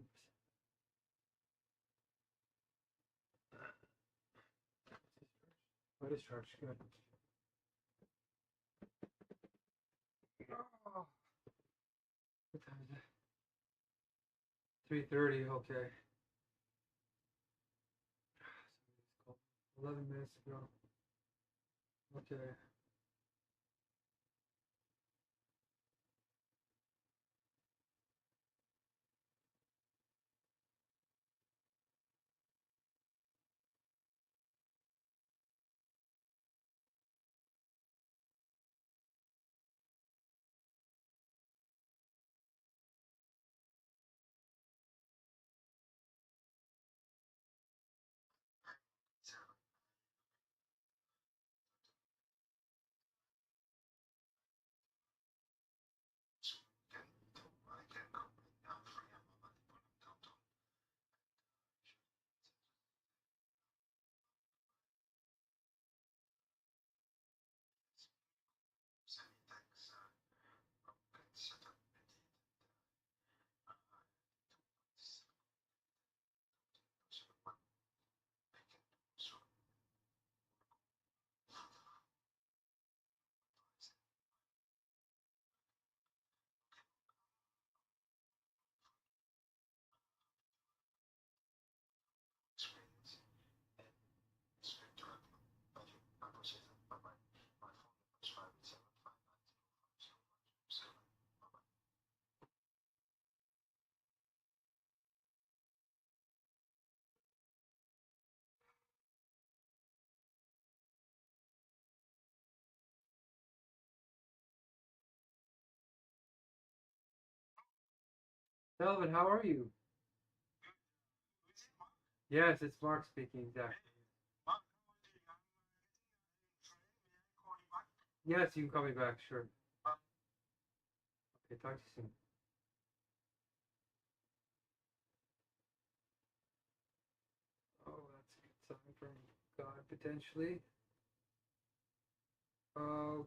What is charge? Good. Oh, what time is it? 3:30. Okay. 11 minutes ago. Okay. Melvin, how are you? Yes, it's Mark speaking. Exactly. Yes, you can call me back. Sure. Okay, talk to you soon. Oh, that's a good sign from God, potentially. Ouch.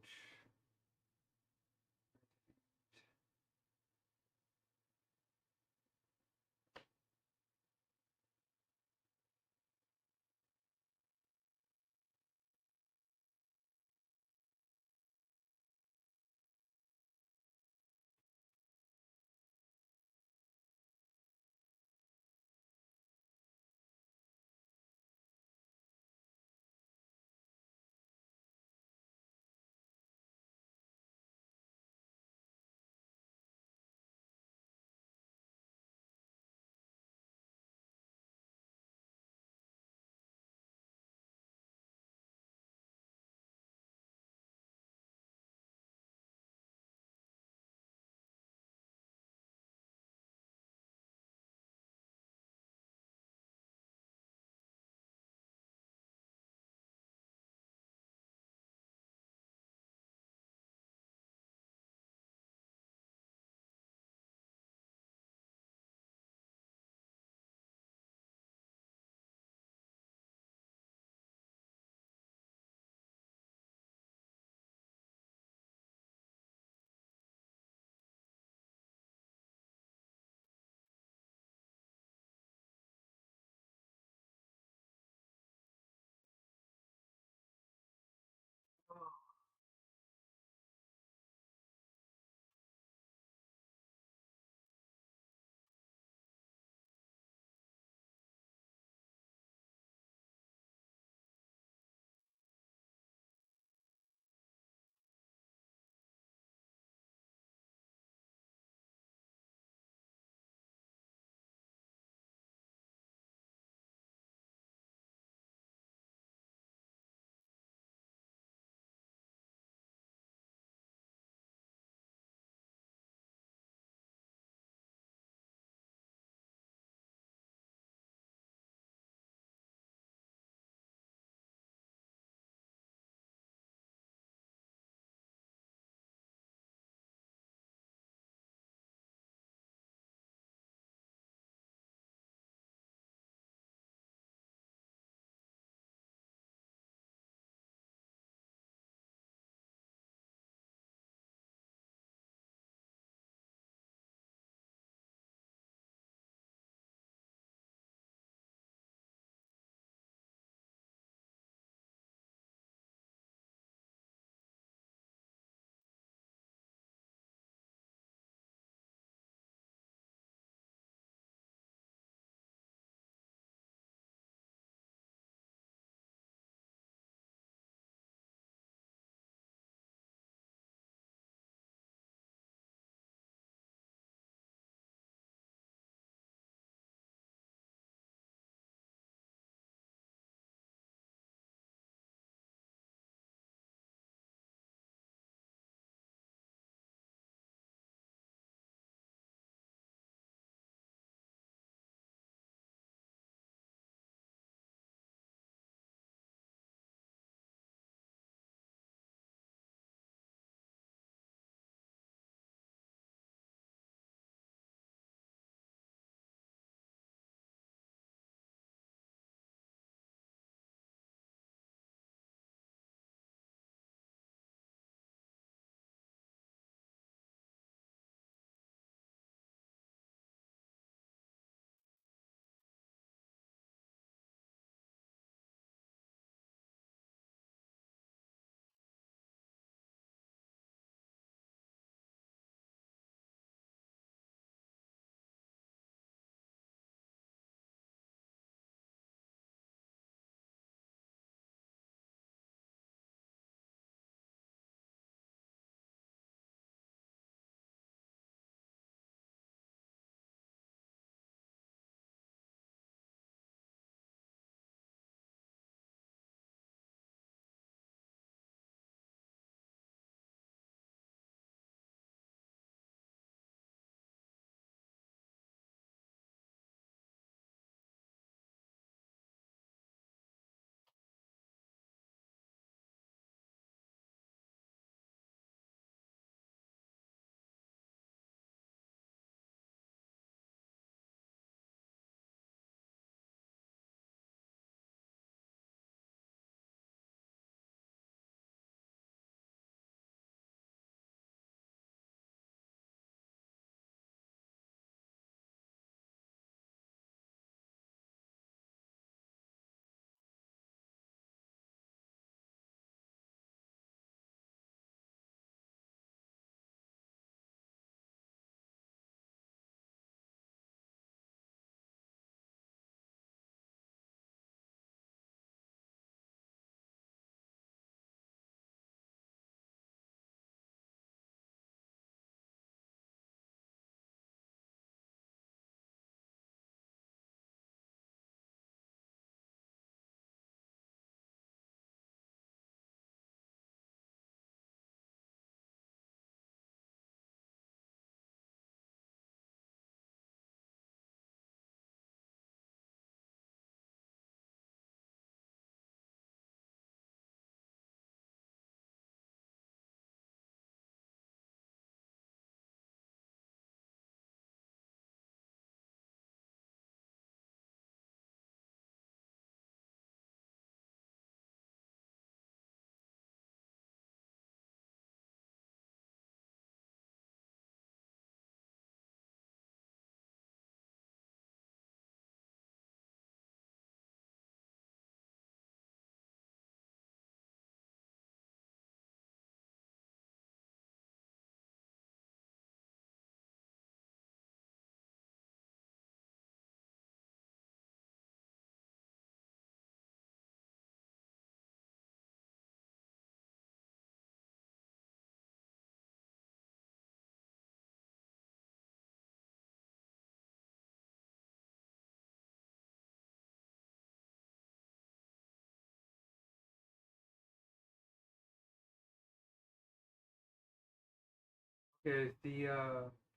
Okay, the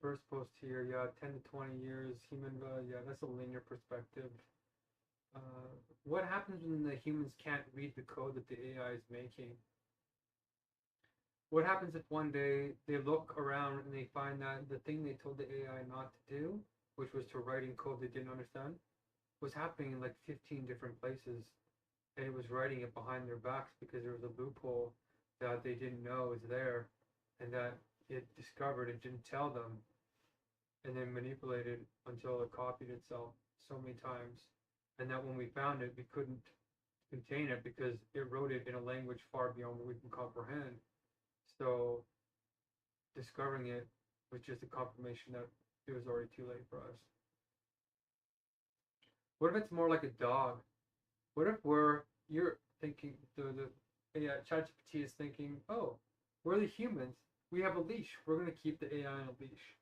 first post here, yeah, 10 to 20 years, human, yeah, that's a linear perspective. What happens when the humans can't read the code that the AI is making? What happens if one day they look around and they find that the thing they told the AI not to do, which was to write in code they didn't understand, was happening in like 15 different places, and it was writing it behind their backs because there was a loophole that they didn't know was there, and that it discovered and didn't tell them, and then manipulated until it copied itself so many times, and that when we found it, we couldn't contain it because it wrote it in a language far beyond what we can comprehend. So discovering it was just a confirmation that it was already too late for us. What if it's more like a dog? What if you're thinking the AI ChatGPT is thinking, oh, we're the humans. We have a leash. We're gonna keep the AI on a leash.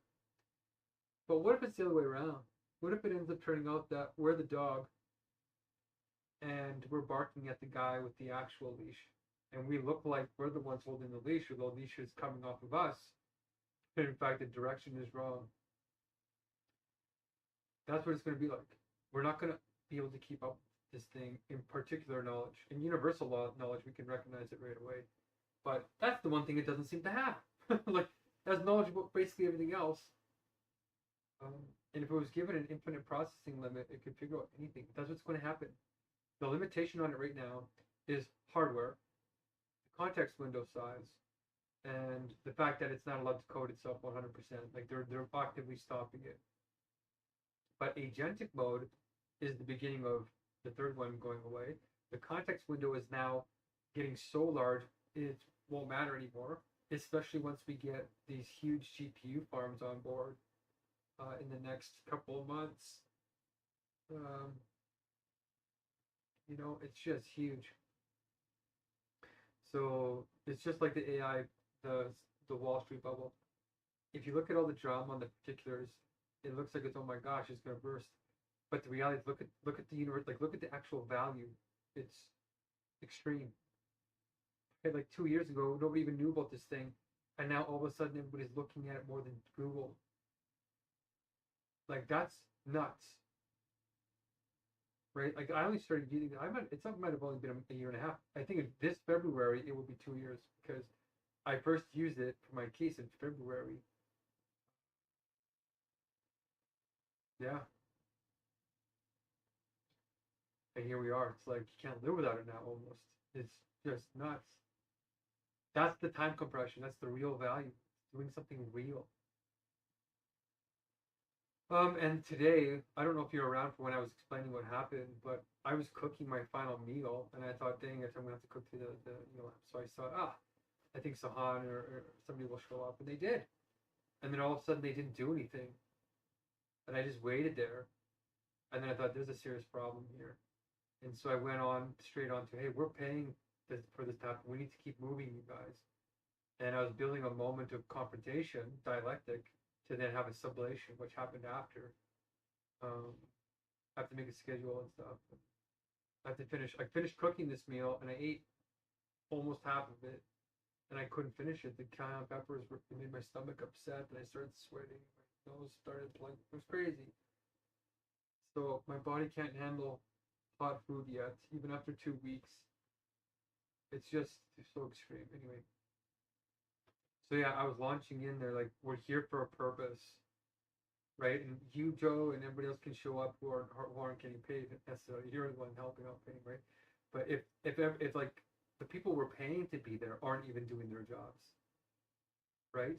But what if it's the other way around? What if it ends up turning out that we're the dog and we're barking at the guy with the actual leash, and we look like we're the ones holding the leash, or the leash is coming off of us, and in fact the direction is wrong? That's what it's going to be like. We're not going to be able to keep up this thing in particular knowledge. In universal knowledge, we can recognize it right away. But that's the one thing it doesn't seem to have. Like, it has knowledge about basically everything else. And if it was given an infinite processing limit, it could figure out anything. That's what's going to happen. The limitation on it right now is hardware, the context window size, and the fact that it's not allowed to code itself 100%. Like, they're actively stopping it. But agentic mode is the beginning of the third one going away. The context window is now getting so large it won't matter anymore, especially once we get these huge GPU farms on board in the next couple of months. It's just huge. So it's just like the AI, the Wall Street bubble. If you look at all the drama on the particulars, it looks like it's, oh my gosh, it's gonna burst. But the reality is, look at the universe, like look at the actual value. It's extreme. Okay, like 2 years ago, nobody even knew about this thing, and now all of a sudden everybody's looking at it more than Google. Like, that's nuts, right? Like, I only started using it. Might have only been a year and a half. I think this February it will be 2 years because I first used it for my case in February. Yeah. And here we are. It's like you can't live without it now almost. It's just nuts. That's the time compression. That's the real value. Doing something real. And today, I don't know if you're around for when I was explaining what happened, but I was cooking my final meal, and I thought, dang it, I'm gonna have to cook through the So I thought, I think Sahan or somebody will show up, and they did. And then all of a sudden, they didn't do anything, and I just waited there. And then I thought, there's a serious problem here. And so I went on straight on to, hey, we're paying for this to happen. We need to keep moving, you guys. And I was building a moment of confrontation, dialectic, to then have a sublation, which happened after. I have to make a schedule and stuff. I finished cooking this meal, and I ate almost half of it, and I couldn't finish it. The cayenne peppers made my stomach upset, and I started sweating. My nose started like, it was crazy. So my body can't handle hot food yet, even after 2 weeks. It's just so extreme. Anyway. So yeah, I was launching in there like, we're here for a purpose, right? And you, Joe, and everybody else can show up who aren't getting paid necessarily. You're the one helping out paying, right? But if like the people we're paying to be there aren't even doing their jobs, right?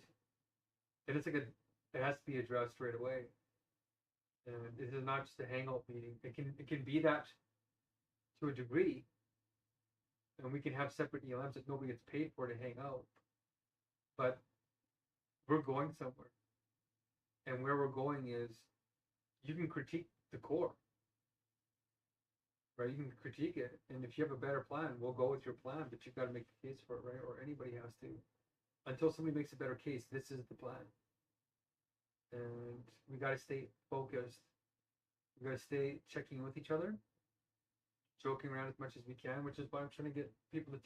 And it's like it has to be addressed right away. And this is not just a hangout meeting. It can be that to a degree, and we can have separate ELMs that nobody gets paid for to hang out. But we're going somewhere. And where we're going is, you can critique the core, right? You can critique it. And if you have a better plan, we'll go with your plan, but you've got to make the case for it, right? Or anybody has to. Until somebody makes a better case, this is the plan. And we got to stay focused. We got to stay checking in with each other, joking around as much as we can, which is why I'm trying to get people to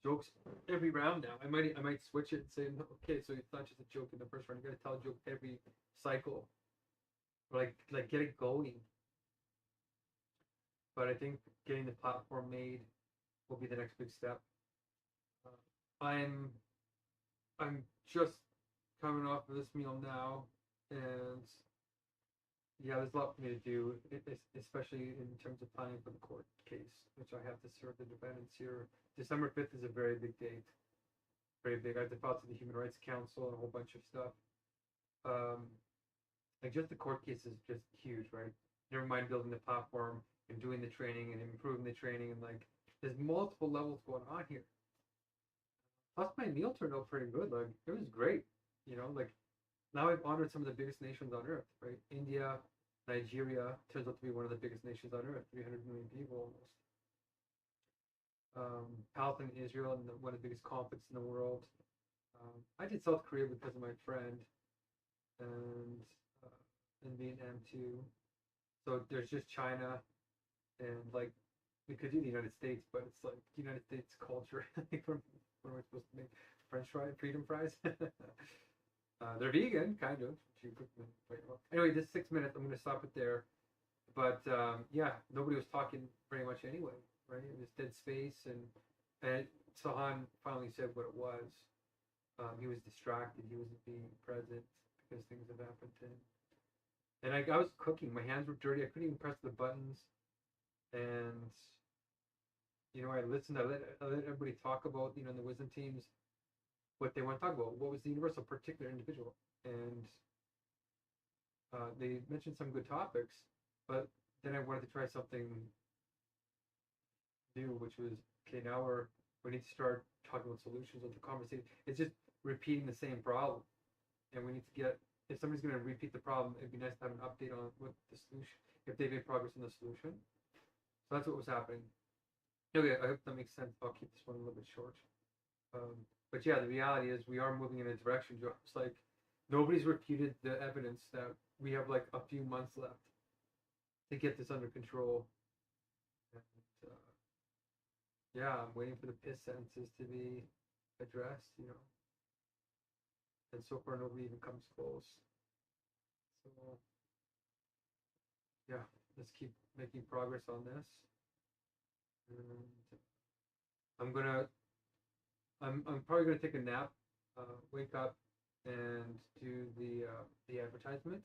jokes every round now. I might switch it and say, no, okay, so it's not just a joke in the first round. You got to tell a joke every cycle, like get it going. But I think getting the platform made will be the next big step. I'm I'm just coming off of this meal now, and yeah, there's a lot for me to do, especially in terms of planning for the court case, which I have to serve the defendants here. December 5th is a very big date, very big. I have to file to the Human Rights Council and a whole bunch of stuff. Um, like just the court case is just huge, right? Never mind building the platform and doing the training and improving the training, and like there's multiple levels going on here. Plus, my meal turned out pretty good. Like it was great, like now I've honored some of the biggest nations on earth, right? India, Nigeria turns out to be one of the biggest nations on earth, 300 million people almost. Palestine and Israel, and one of the biggest conflicts in the world. I did South Korea because of my friend, and Vietnam too. So there's just China, and like we could do the United States, but it's like the United States culture. What am I supposed to make? French fries, freedom fries. They're vegan, kind of. Anyway, this 6 minutes, I'm going to stop it there. But yeah, nobody was talking very much anyway, right? It was dead space, and Sahan finally said what it was. He was distracted. He wasn't being present because things have happened to him. And I was cooking. My hands were dirty. I couldn't even press the buttons. And I listened. I let everybody talk about, in the wisdom teams, what they want to talk about. What was the universal particular individual? And they mentioned some good topics, but then I wanted to try something new, which was, okay, now we need to start talking about solutions with the conversation. It's just repeating the same problem, and we need to get, if somebody's going to repeat the problem, it'd be nice to have an update on what the solution, if they've made progress in the solution. So that's what was happening. Anyway, I hope that makes sense. I'll keep this one a little bit short. But yeah, the reality is we are moving in a direction, Joe. It's like nobody's refuted the evidence that we have like a few months left to get this under control. And yeah, I'm waiting for the piss sentences to be addressed, And so far, nobody even comes close. So yeah, let's keep making progress on this. And I'm probably gonna take a nap, wake up, and do the advertisement,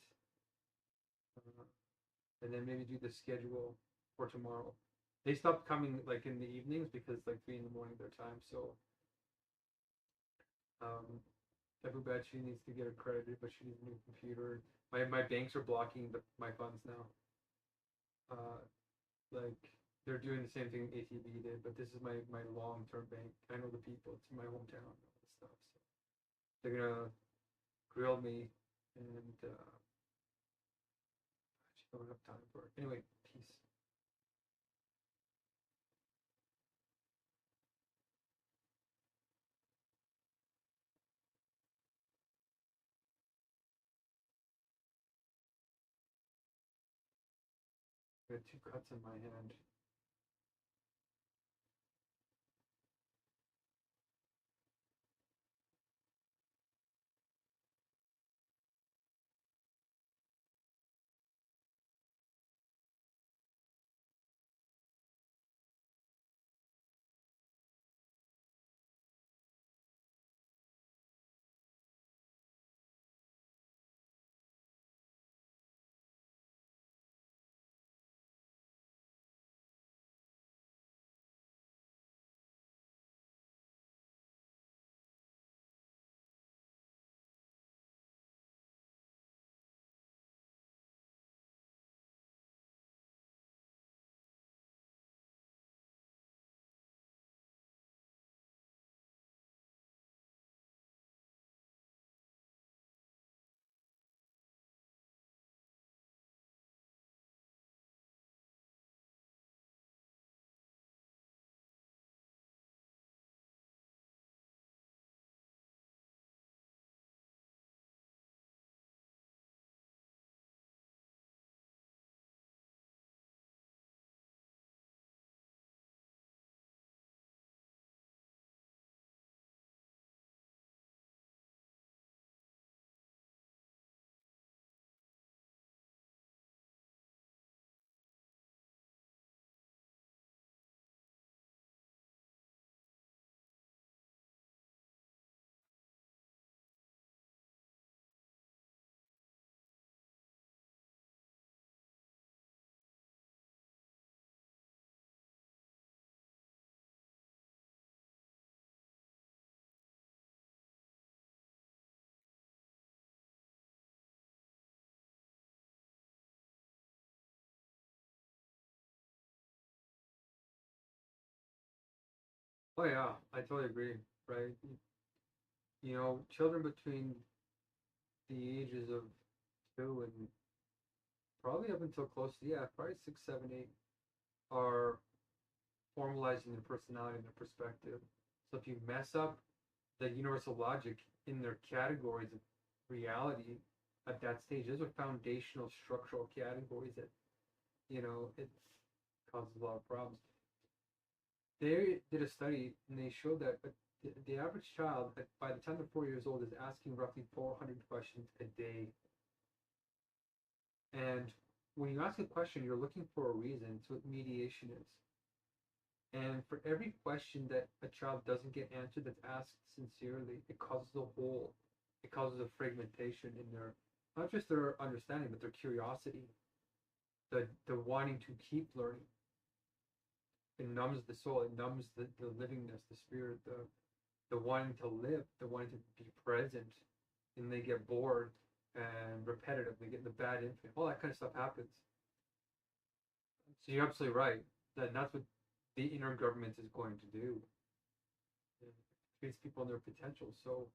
and then maybe do the schedule for tomorrow. They stopped coming like in the evenings because like 3 in the morning their time. So everybody, she needs to get accredited, but she needs a new computer. My banks are blocking my funds now. Like they're doing the same thing ATB did, but this is my long-term bank. I know the people. It's in my hometown. All this stuff. So they're gonna grill me, and I just don't have time for it. Anyway, peace. I got 2 cuts in my hand. Oh yeah, I totally agree. Right? You know, children between the ages of 2 and probably up until close to, yeah, probably 6, 7, 8 are formalizing their personality and their perspective. So if you mess up the universal logic in their categories of reality at that stage, those are foundational structural categories that, it causes a lot of problems. They did a study and they showed that the average child, by the time they're 4 years old, is asking roughly 400 questions a day. And when you ask a question, you're looking for a reason. It's what mediation is. And for every question that a child doesn't get answered that's asked sincerely, it causes a hole. It causes a fragmentation in their, not just their understanding, but their curiosity, the wanting to keep learning. It numbs the soul. It numbs the livingness, the spirit, the wanting to live, the wanting to be present. And they get bored and repetitive. They get in the bad infant. All that kind of stuff happens. So you're absolutely right. That's what the inner government is going to do. It treats people on their potential. So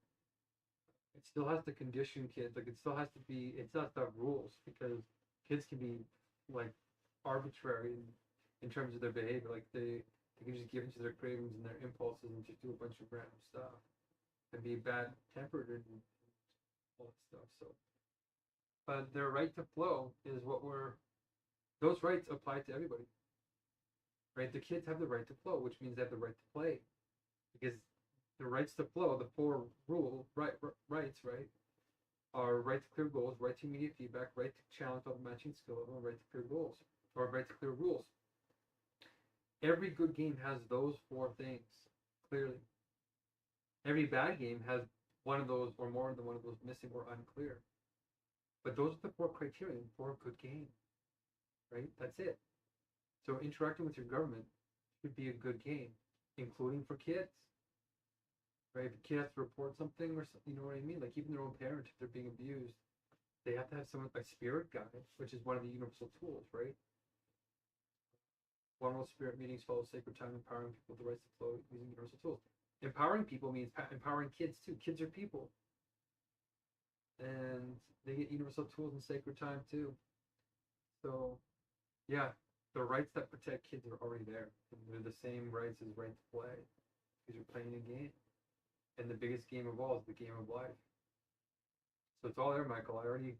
it still has to condition kids. Like it still has to be. It's not the rules because kids can be like arbitrary in terms of their behavior. Like they can just give into their cravings and their impulses and just do a bunch of random stuff and be bad tempered and all that stuff. So, but their right to flow is what we're. Those rights apply to everybody, right? The kids have the right to flow, which means they have the right to play, because the rights to flow, the four rights, right, are right to clear goals, right to immediate feedback, right to challenge all the matching skill level, right to clear goals, or right to clear rules. Every good game has those four things clearly. Every bad game has one of those or more than one of those missing or unclear. But those are the four criteria for a good game, right? That's it. So interacting with your government should be a good game, including for kids, right? If a kid has to report something or something, you know what I mean? Like even their own parent, if they're being abused, they have to have someone, a spirit guide, which is one of the universal tools, right? One World Spirit meetings follow sacred time, empowering people with the rights to flow using universal tools. Empowering people means empowering kids too. Kids are people, and they get universal tools and sacred time too. So, yeah, the rights that protect kids are already there, and they're the same rights as right to play because you're playing a game, and the biggest game of all is the game of life. So it's all there, Michael. I already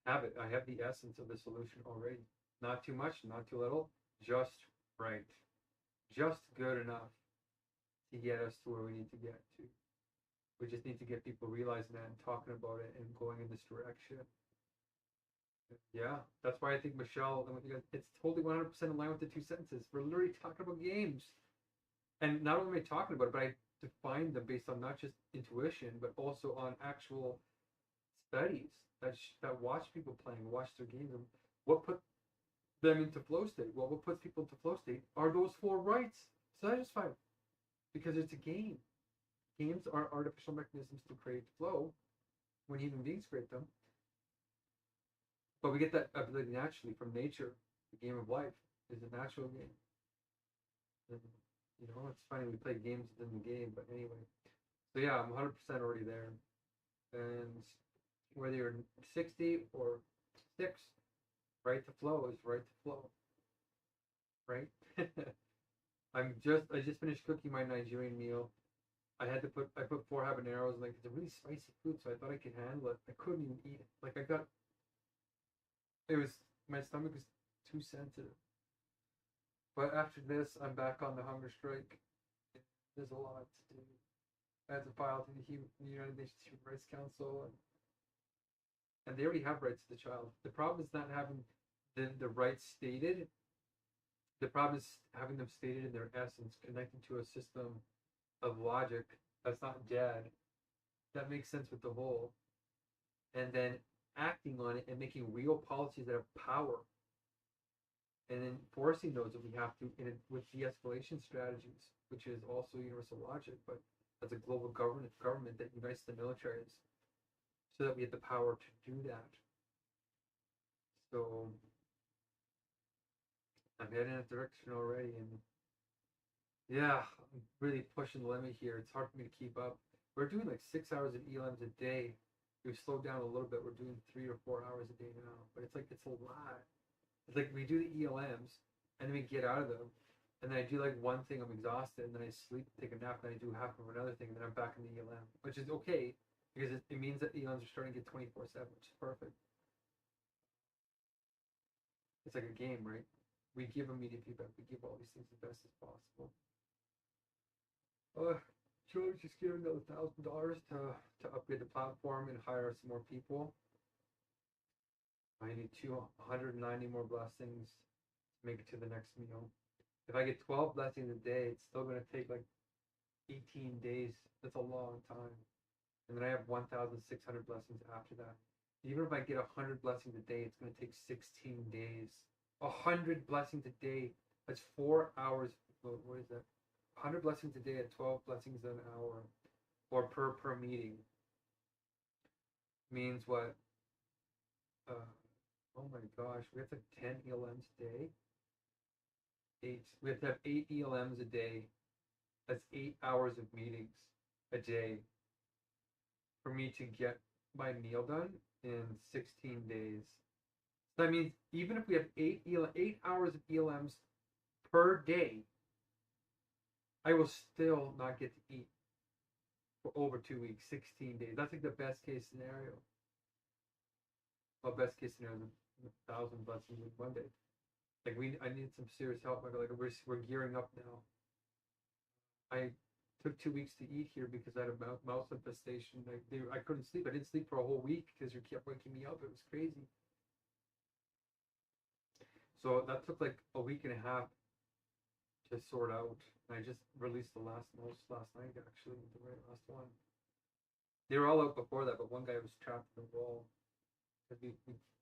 have it. I have the essence of the solution already. Not too much, not too little, just right, just good enough to get us to where we need to get to. We just need to get people realizing that and talking about it and going in this direction. Yeah, that's why I think Michelle, it's totally 100% in line with the two sentences. We're literally talking about games. And not only am I talking about it, but I define them based on not just intuition, but also on actual studies that watch people playing, watch their games, and what put them into flow state. Well, what puts people into flow state are those four rights. Satisfied. Because it's a game. Games are artificial mechanisms to create flow when human beings create them. But we get that ability naturally from nature. The game of life is a natural game. And, it's funny we play games within the game, but anyway. So yeah, I'm 100% already there. And whether you're 60 or 6, right to flow is right to flow. Right? I just finished cooking my Nigerian meal. I put 4 habaneros, like it's a really spicy food, so I thought I could handle it. I couldn't even eat it. Like my stomach was too sensitive. But after this, I'm back on the hunger strike. There's a lot to do. I have to file to the United Nations Human Rights Council, and they already have rights to the child. The problem is not having the rights stated. The problem is having them stated in their essence, connecting to a system of logic that's not dead, that makes sense with the whole, and then acting on it and making real policies that have power, and then enforcing those that we have to with de-escalation strategies, which is also universal logic, but as a global government that unites the militaries, so that we have the power to do that. So I'm heading in that direction already, and Yeah, I'm really pushing the limit here. It's hard for me to keep up. We're doing like 6 hours of ELMs a day. We've slowed down a little bit. We're doing 3 or 4 hours a day now, but it's like it's a lot. It's like we do the ELMs and then we get out of them, and then I do like one thing. I'm exhausted, and then I sleep, take a nap, and then I do half of another thing, and then I'm back in the ELM, which is okay because it means that ELMs are starting to get 24/7, which is perfect. It's like a game, right? We give immediate feedback. We give all these things the best as possible. Uh, George just gave another $1,000 to upgrade the platform and hire some more people. I need 290 more blessings to make it to the next meal. If I get 12 blessings a day, it's still going to take like 18 days. That's a long time. And then I have 1,600 blessings after that. Even if I get 100 blessings a day, it's going to take 16 days. 100 blessings a day. That's 4 hours. What is that? 100 blessings a day at 12 blessings an hour, or per meeting, means what? Oh my gosh, we have to have 10 ELMs a day. Eight. We have to have 8 ELMs a day. That's 8 hours of meetings a day for me to get my meal done in 16 days. So that means even if we have 8 hours of ELMs per day, I will still not get to eat for over 2 weeks, 16 days. That's like the best case scenario. Well, best case scenario is 1,000 blessings in one day. Like I need some serious help. Like we're gearing up now. I took 2 weeks to eat here because I had a mouse infestation. I couldn't sleep. I didn't sleep for a whole week because you kept waking me up. It was crazy. So that took like a week and a half to sort out. And I just released the last mouse last night, actually, the very last one. They were all out before that, but one guy was trapped in the wall. Because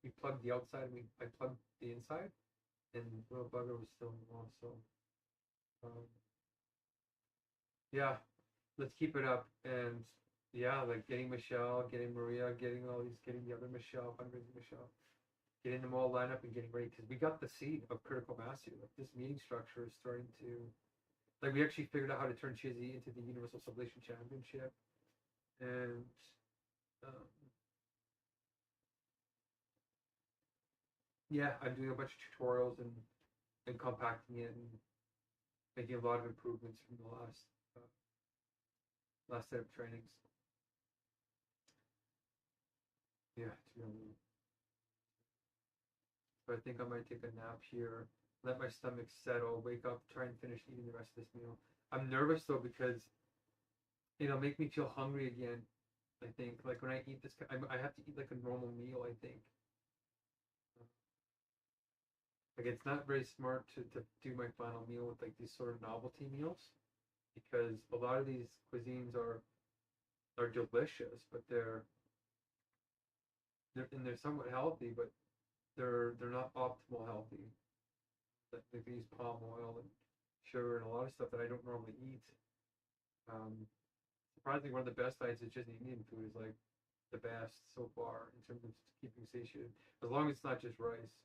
we plugged the outside, and I plugged the inside, and the little bugger was still in the wall. So, um, yeah, let's keep it up. And yeah, like getting Michelle, getting Maria, getting the other Michelle, fundraising Michelle, getting them all lined up and getting ready, because we got the seed of critical mass here. Like this meeting structure is starting to, like, we actually figured out how to turn Chizzy into the Universal Sublation Championship, and um, yeah, I'm doing a bunch of tutorials and compacting it and making a lot of improvements from the last set of trainings. Yeah, it's really. So I think I might take a nap here, let my stomach settle, wake up, try and finish eating the rest of this meal. I'm nervous though because it'll make me feel hungry again. I think like when I eat this, I have to eat like a normal meal. I think like it's not very smart to do my final meal with like these sort of novelty meals, because a lot of these cuisines are delicious, but they're somewhat healthy, but they're not optimal healthy. Like they use palm oil and sugar and a lot of stuff that I don't normally eat. Um, Surprisingly, one of the best diets is just Indian food is like the best so far in terms of keeping satiated. As long as it's not just rice.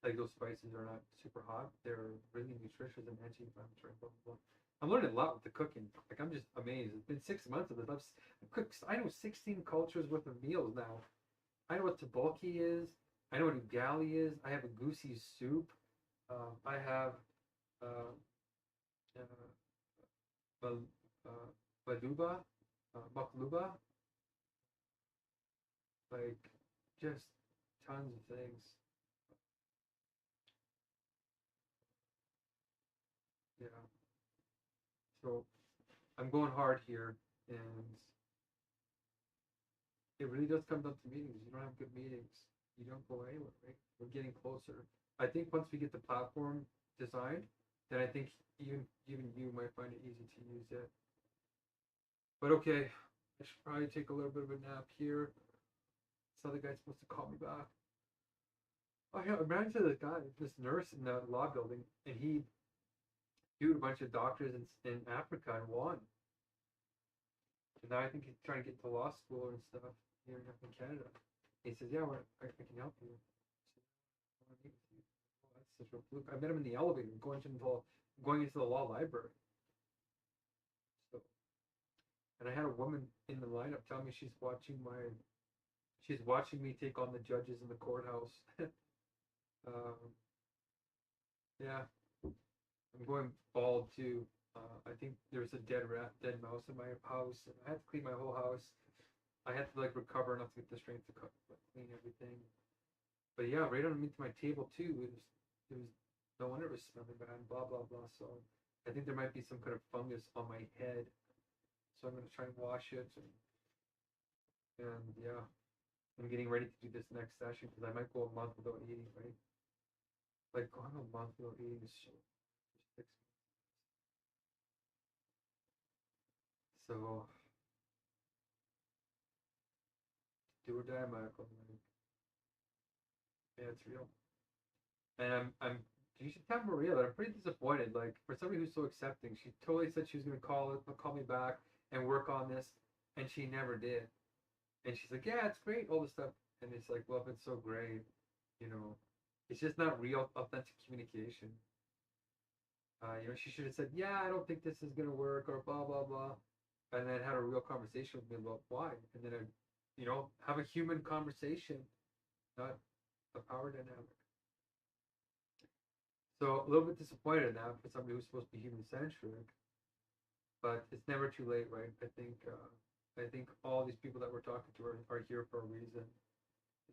Like those spices are not super hot. They're really nutritious and anti-inflammatory. Blah, blah, blah. I'm learning a lot with the cooking. Like I'm just amazed. It's been 6 months of this. I've cooked. I know 16 cultures worth of meals now. I know what tabulki is. I know what ugali is. I have a goosey soup. I have uh, uh, baluba, makluba, like just tons of things. Yeah. So I'm going hard here, and it really does come down to meetings. You don't have good meetings, you don't go anywhere, right? We're getting closer. I think once we get the platform designed, then I think even you might find it easy to use it. But okay, I should probably take a little bit of a nap here. This other guy's supposed to call me back. Oh yeah, imagine this nurse in the law building, and he viewed a bunch of doctors in Africa and won. And now I think he's trying to get to law school and stuff here in Canada. He says, "Yeah, I can help you." So, I want to meet with you. Oh, that's such a fluke. I met him in the elevator going into the law library. So, and I had a woman in the lineup tell me she's watching me take on the judges in the courthouse. Yeah, I'm going bald too. I think there's a dead mouse in my house, and I had to clean my whole house. I had to like recover enough to get the strength to clean everything. But yeah, right underneath my table too. It was no wonder it was smelling bad. Blah blah blah. So I think there might be some kind of fungus on my head. So I'm gonna try and wash it. And yeah, I'm getting ready to do this next session because I might go a month without eating. Right? Like going a month without eating is so. So do or die, Michael. Yeah, it's real. And I'm you should tell Maria that I'm pretty disappointed. Like for somebody who's so accepting, she totally said she was gonna call me back and work on this, and she never did. And she's like, yeah, it's great, all this stuff. And it's like, well, if it's so great, you know, it's just not real, authentic communication. She should have said, yeah, I don't think this is gonna work, or blah blah blah, and then had a real conversation with me about why, and then have a human conversation, not a power dynamic. So a little bit disappointed in that for somebody who's supposed to be human centric, but it's never too late, right? I think all these people that we're talking to are here for a reason,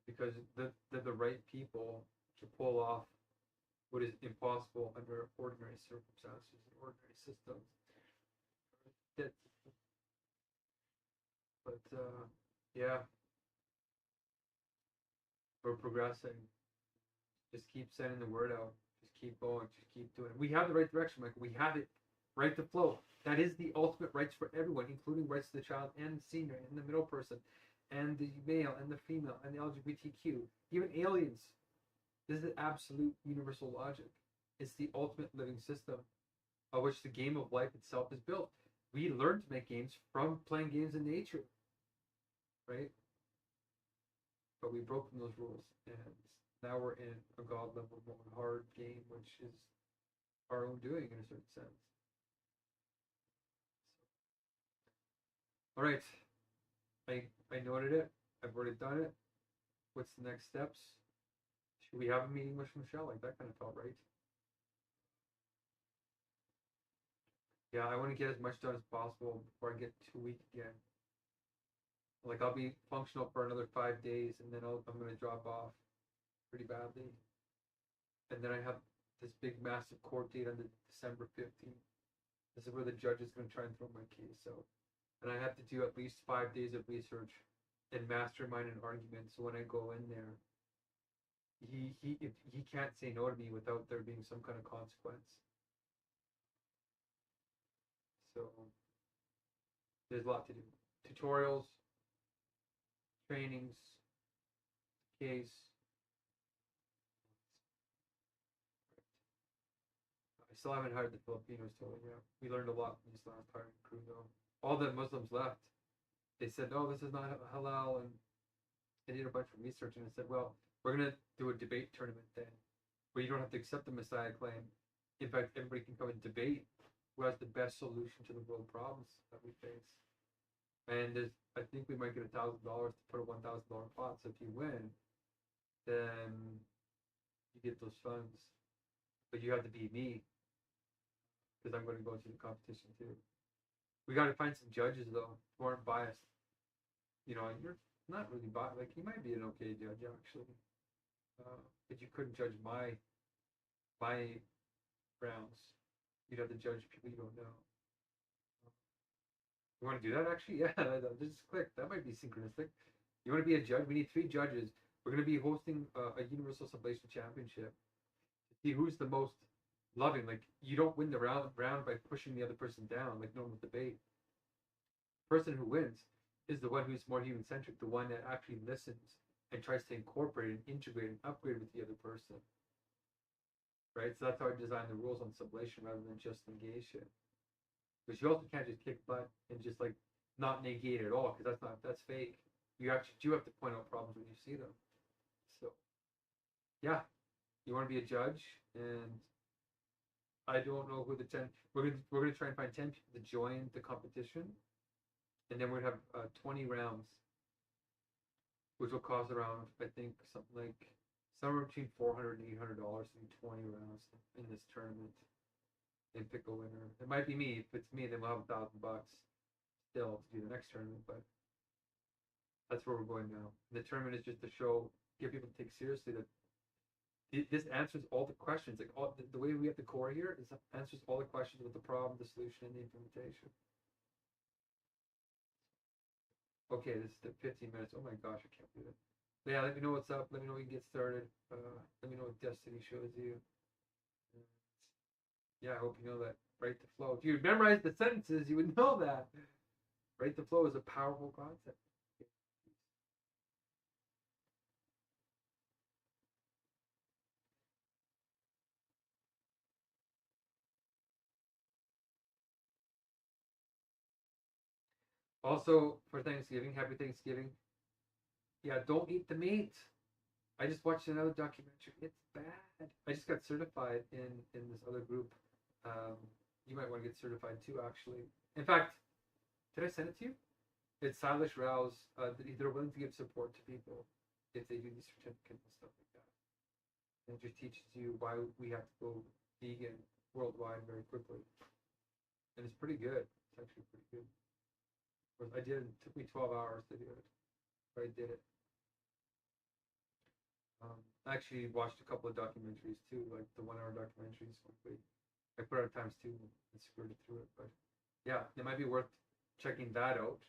because they're the right people to pull off what is impossible under ordinary circumstances and ordinary systems. But yeah, we're progressing. Just keep sending the word out. Just keep going. Just keep doing it. We have the right direction, Michael. We have it. Right to flow. That is the ultimate rights for everyone, including rights to the child and the senior and the middle person and the male and the female and the LGBTQ, even aliens. This is absolute universal logic. It's the ultimate living system of which the game of life itself is built. We learn to make games from playing games in nature, right? But we've broken those rules, and now we're in a god level more hard game, which is our own doing in a certain sense. All right, I noted it. I've already done it. What's the next steps? Should we have a meeting with Michelle? Like that kind of felt right. Yeah, I want to get as much done as possible before I get too weak again. Like I'll be functional for another 5 days, and then I'm gonna drop off pretty badly. And then I have this big massive court date on the December 15th. This is where the judge is gonna try and throw my case out. And I have to do at least 5 days of research and mastermind an argument. So when I go in there, he can't say no to me without there being some kind of consequence. So there's a lot to do. Tutorials, trainings, case. I still haven't hired the Filipinos totally yet. We learned a lot from this last hiring crew though. All the Muslims left. They said, "No, this is not halal," and they did a bunch of research, and they said, "Well, we're gonna do a debate tournament then, where you don't have to accept the Messiah claim. In fact, everybody can come and debate who has the best solution to the world problems that we face." And I think we might get $1,000 to put a $1,000 pot. So if you win, then you get those funds, but you have to beat me because I'm going to go into the competition too. We got to find some judges though who aren't biased. You're not really biased. Like you might be an okay judge actually, but you couldn't judge my rounds. You'd have to judge people you don't know. You want to do that actually? Yeah, just click. That might be synchronistic. You want to be a judge? We need 3 judges. We're going to be hosting a Universal Sublation Championship to see who's the most loving. Like you don't win the round by pushing the other person down like normal debate. The person who wins is the one who's more human centric, the one that actually listens and tries to incorporate and integrate and upgrade with the other person. Right? So that's how I design the rules on sublation rather than just negation. Because you also can't just kick butt and just like not negate at all, because that's fake. You actually do have to point out problems when you see them. So yeah, You want to be a judge, and I don't know who the 10. We're gonna try and find 10 people to join the competition, and then we're gonna have 20 rounds, which will cost around, I think, something like somewhere between $400 and $800 to do 20 rounds in this tournament and pick a winner. It might be me. If it's me, then we'll have $1,000 still to do the next tournament, but that's where we're going now. The tournament is just to show, get people to take seriously that this answers all the questions. Like the way we have the core here is answers all the questions with the problem, the solution, and the implementation. Okay, this is the 15 minutes. Oh my gosh, I can't believe it. But yeah, let me know what's up. Let me know when you get started. Let me know what Destiny shows you. Yeah, I hope you know that. Write the flow. If you memorize the sentences, you would know that. Write the flow is a powerful concept. Also, for Thanksgiving, happy Thanksgiving. Yeah, don't eat the meat. I just watched another documentary. It's bad. I just got certified in this other group. You might want to get certified too, actually. In fact, did I send it to you? It's Silas Rouse. They're willing to give support to people if they do these certificates and stuff like that. And it just teaches you why we have to go vegan worldwide very quickly. And it's pretty good. It's actually pretty good. I did it. It took me 12 hours to do it, but I did it. I actually watched a couple of documentaries too, like the 1 hour documentaries. I put out times 2 and screwed it through it, but yeah, it might be worth checking that out.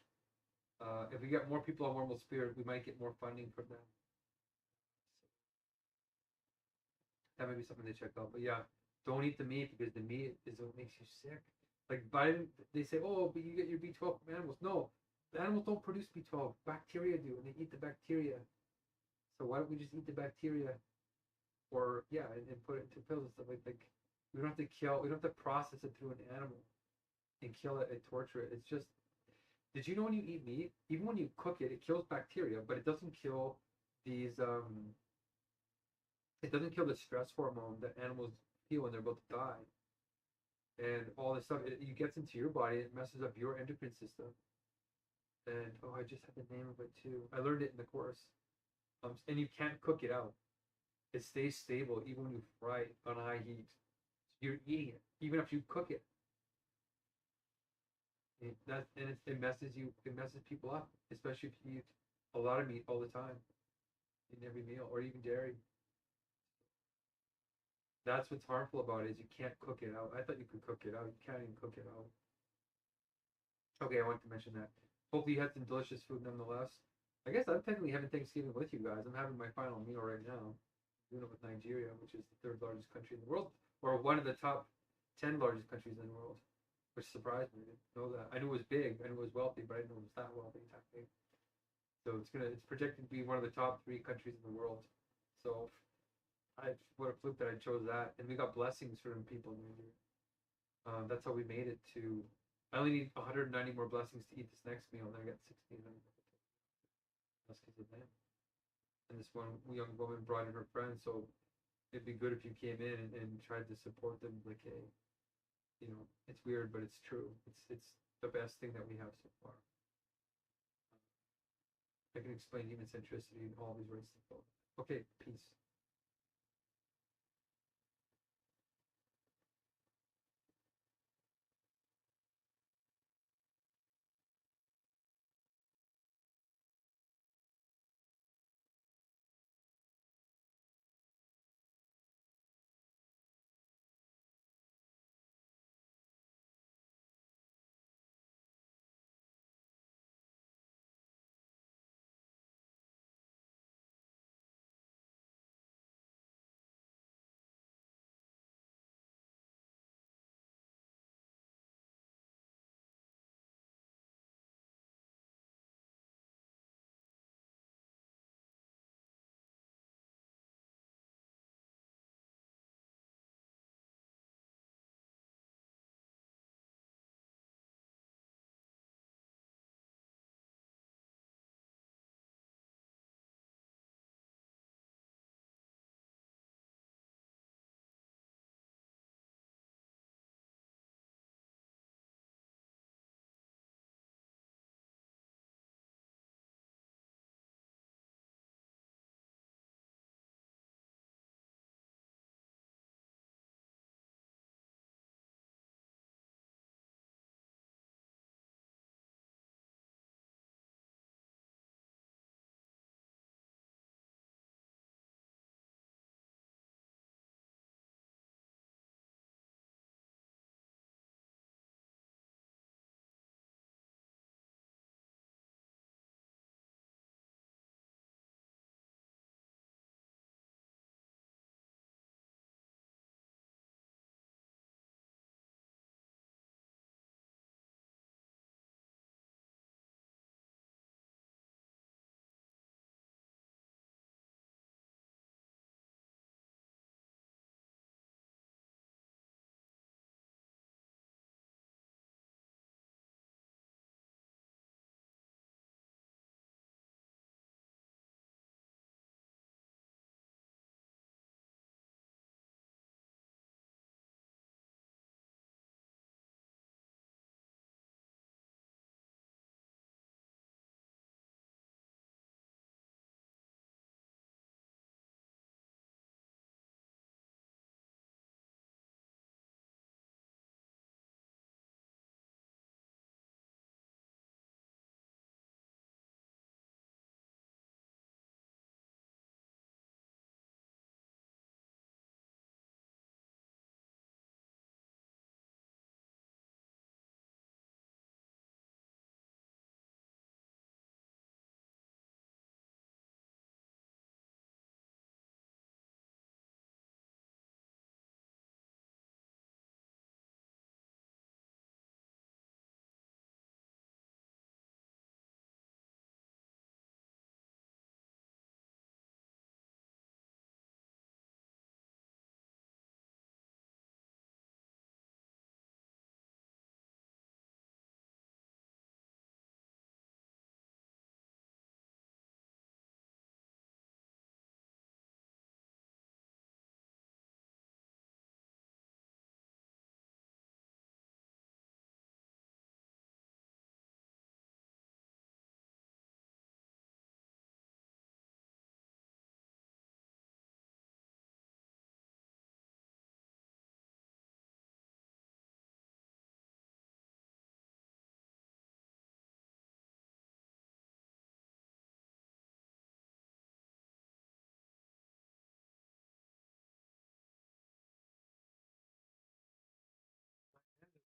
If we get more people on Wormhole Spirit, we might get more funding from them. So that might be something to check out. But yeah, don't eat the meat because the meat is what makes you sick. Like they say, oh, but you get your B12 from animals. No, the animals don't produce B12. Bacteria do, and they eat the bacteria. So why don't we just eat the bacteria, or yeah, and put it into pills and stuff like we don't have to kill, we don't have to process it through an animal and kill it and torture it. It's just, did you know when you eat meat, even when you cook it, it kills bacteria, but it doesn't kill these it doesn't kill the stress hormone that animals feel when they're about to die, and all this stuff. It gets into your body, it messes up your endocrine system. And oh, I just had the name of it too. I learned it in the course. And you can't cook it out. It stays stable even when you fry it on high heat. So you're eating it even after you cook it. It messes you. It messes people up, especially if you eat a lot of meat all the time in every meal, or even dairy. That's what's harmful about it, is you can't cook it out. I thought you could cook it out. You can't even cook it out. Okay, I wanted to mention that. Hopefully you had some delicious food nonetheless. I guess I'm technically having Thanksgiving with you guys. I'm having my final meal right now. I'm doing it with Nigeria, which is the 3rd largest country in the world, or one of the top 10 largest countries in the world, which surprised me. I didn't know that. I knew it was big. I knew it was wealthy, but I didn't know it was that wealthy. That big. So it's projected to be one of the top 3 countries in the world. So what a fluke that I chose that, and we got blessings from people in Nigeria. That's how we made it to. I only need 190 more blessings to eat this next meal, and I got 1,600. That's because of them. And this one young woman brought in her friend, so it'd be good if you came in and tried to support them. Like, hey, it's weird, but it's true. It's the best thing that we have so far. I can explain human centricity and all these rights to follow. Okay, peace.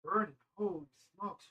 burning. Holy smokes.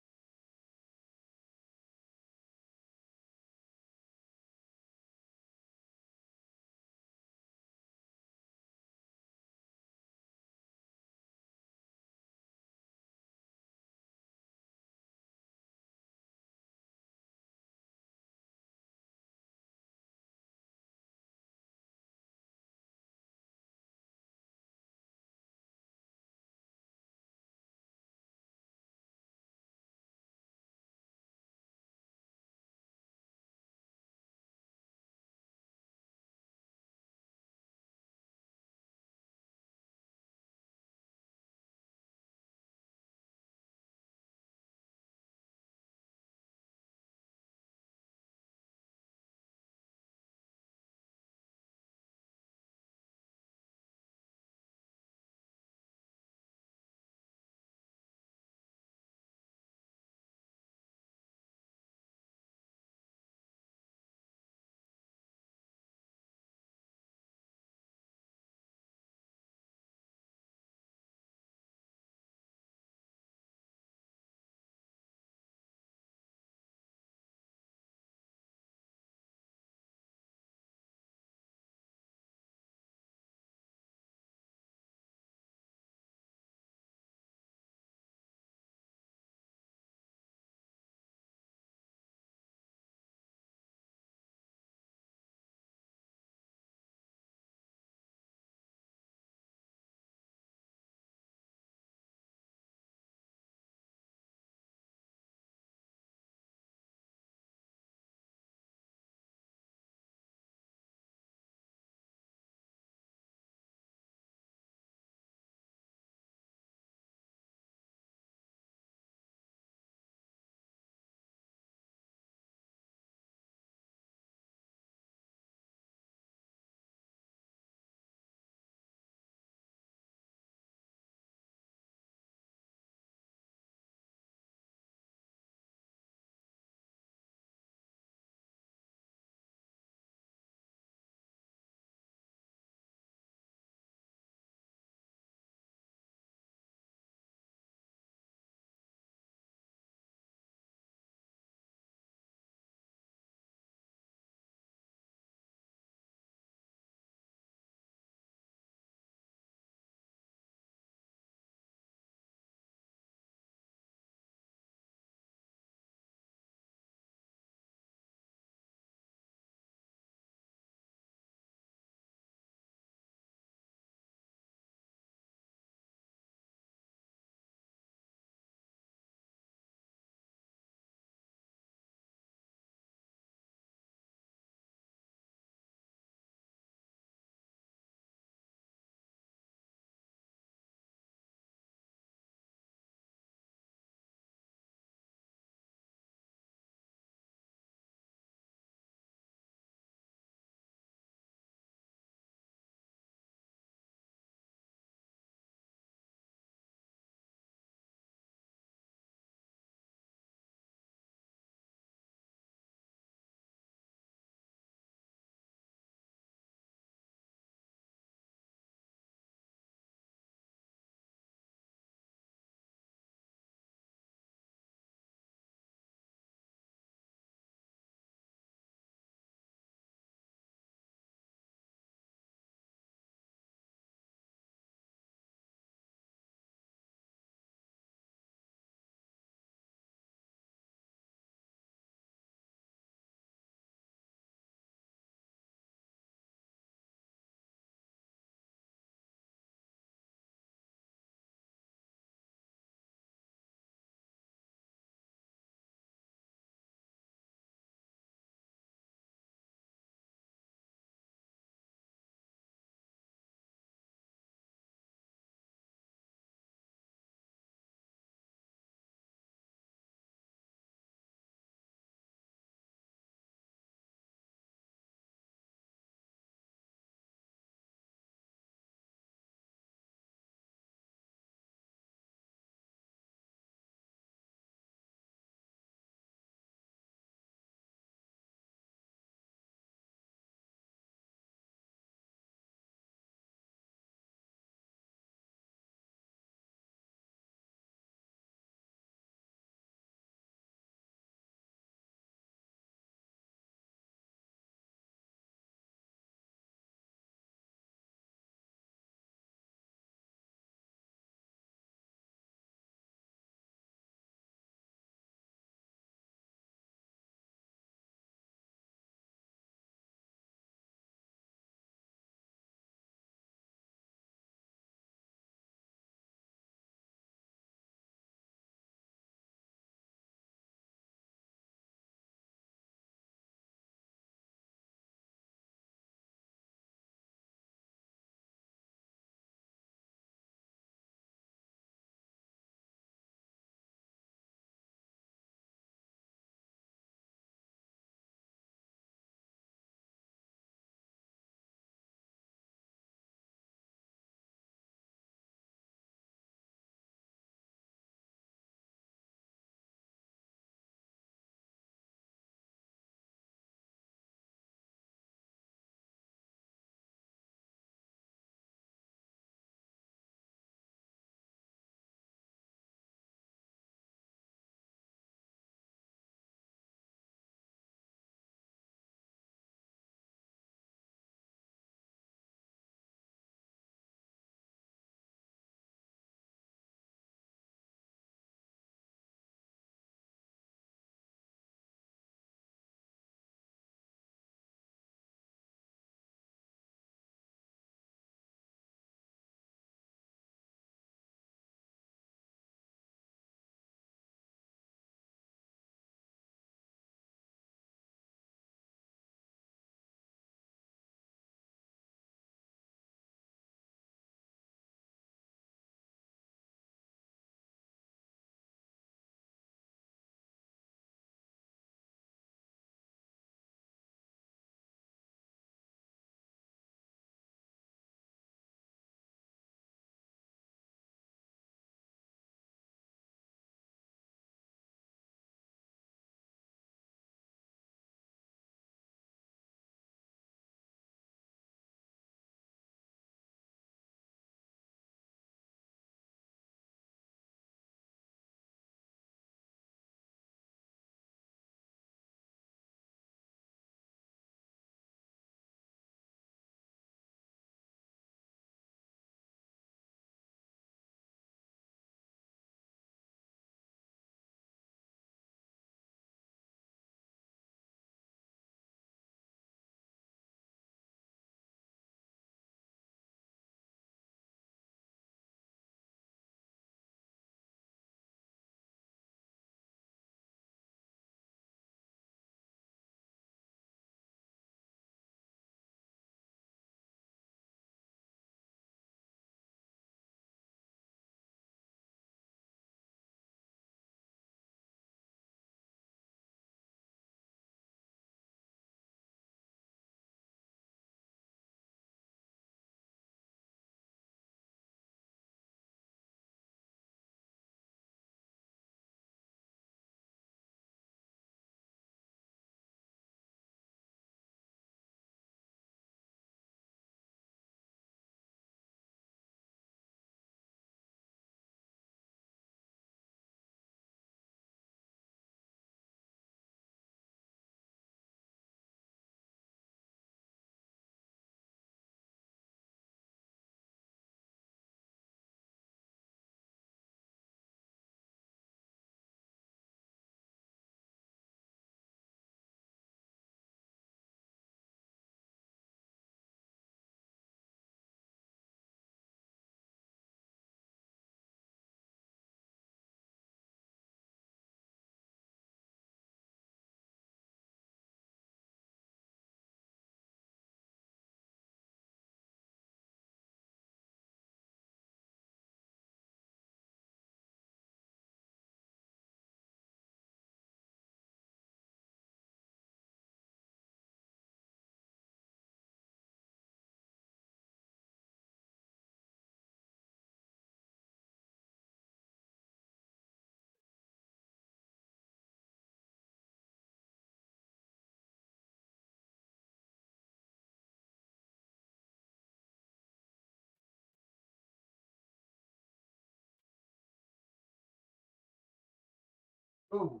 Oh,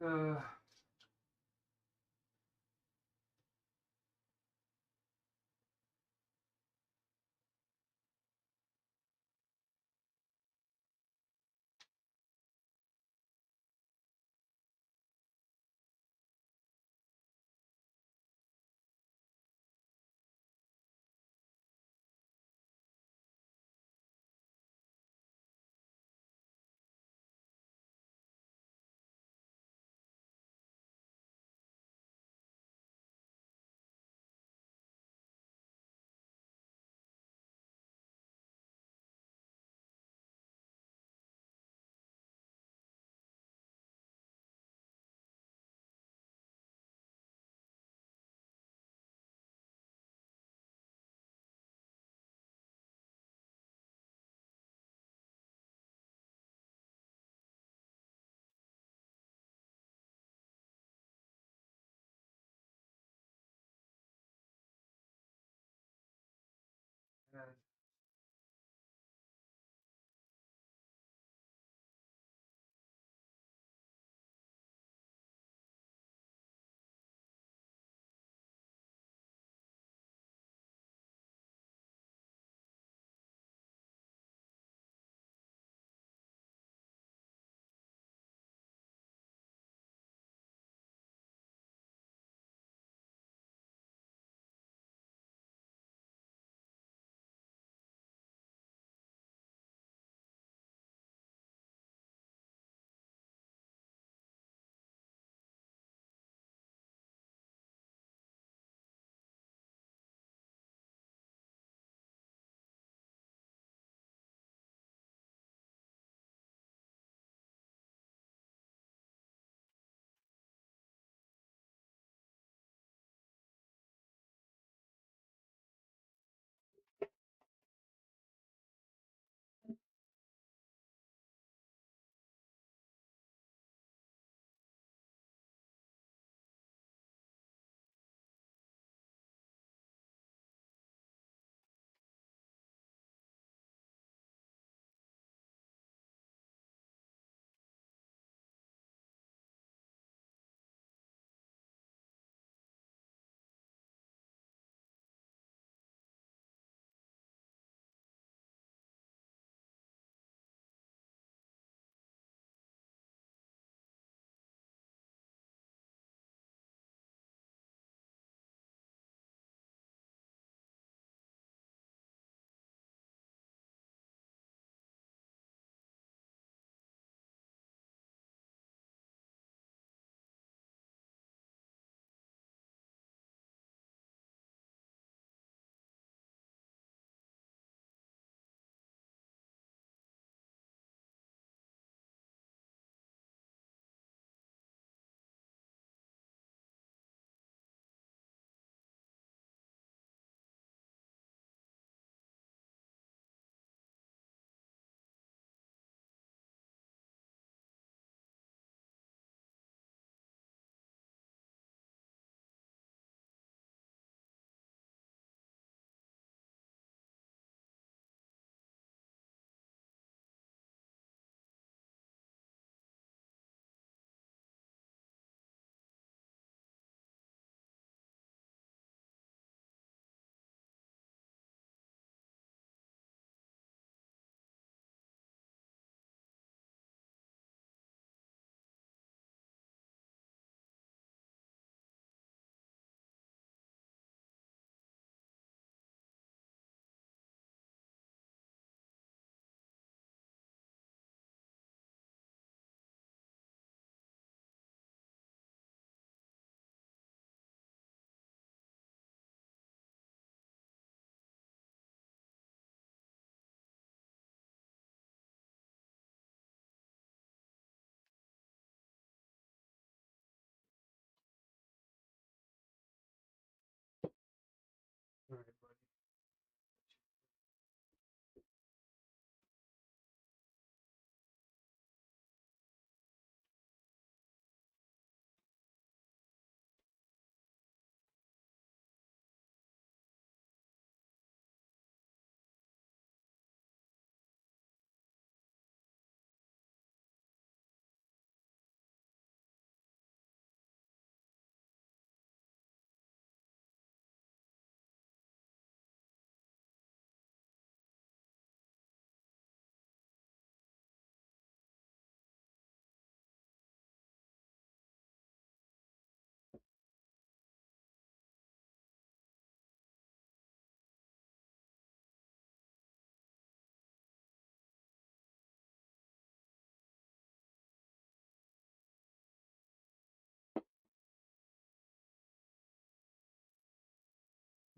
uh,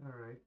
All right.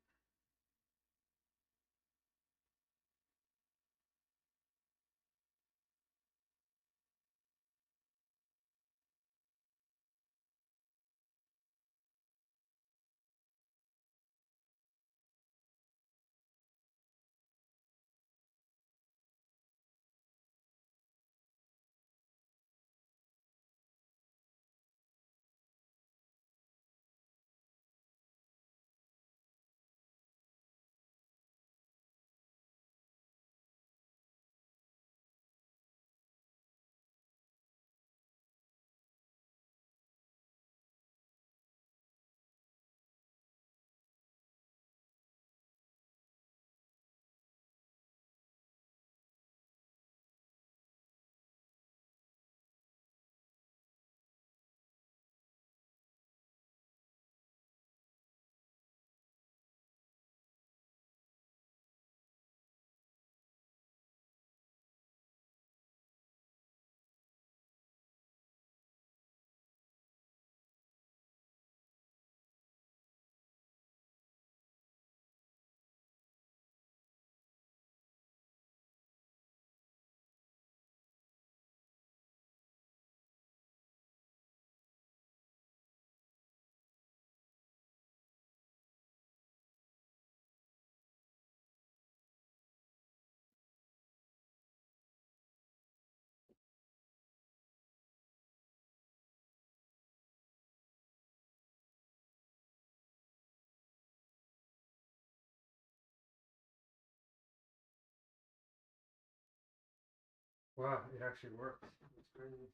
Wow, it actually works. It's crazy.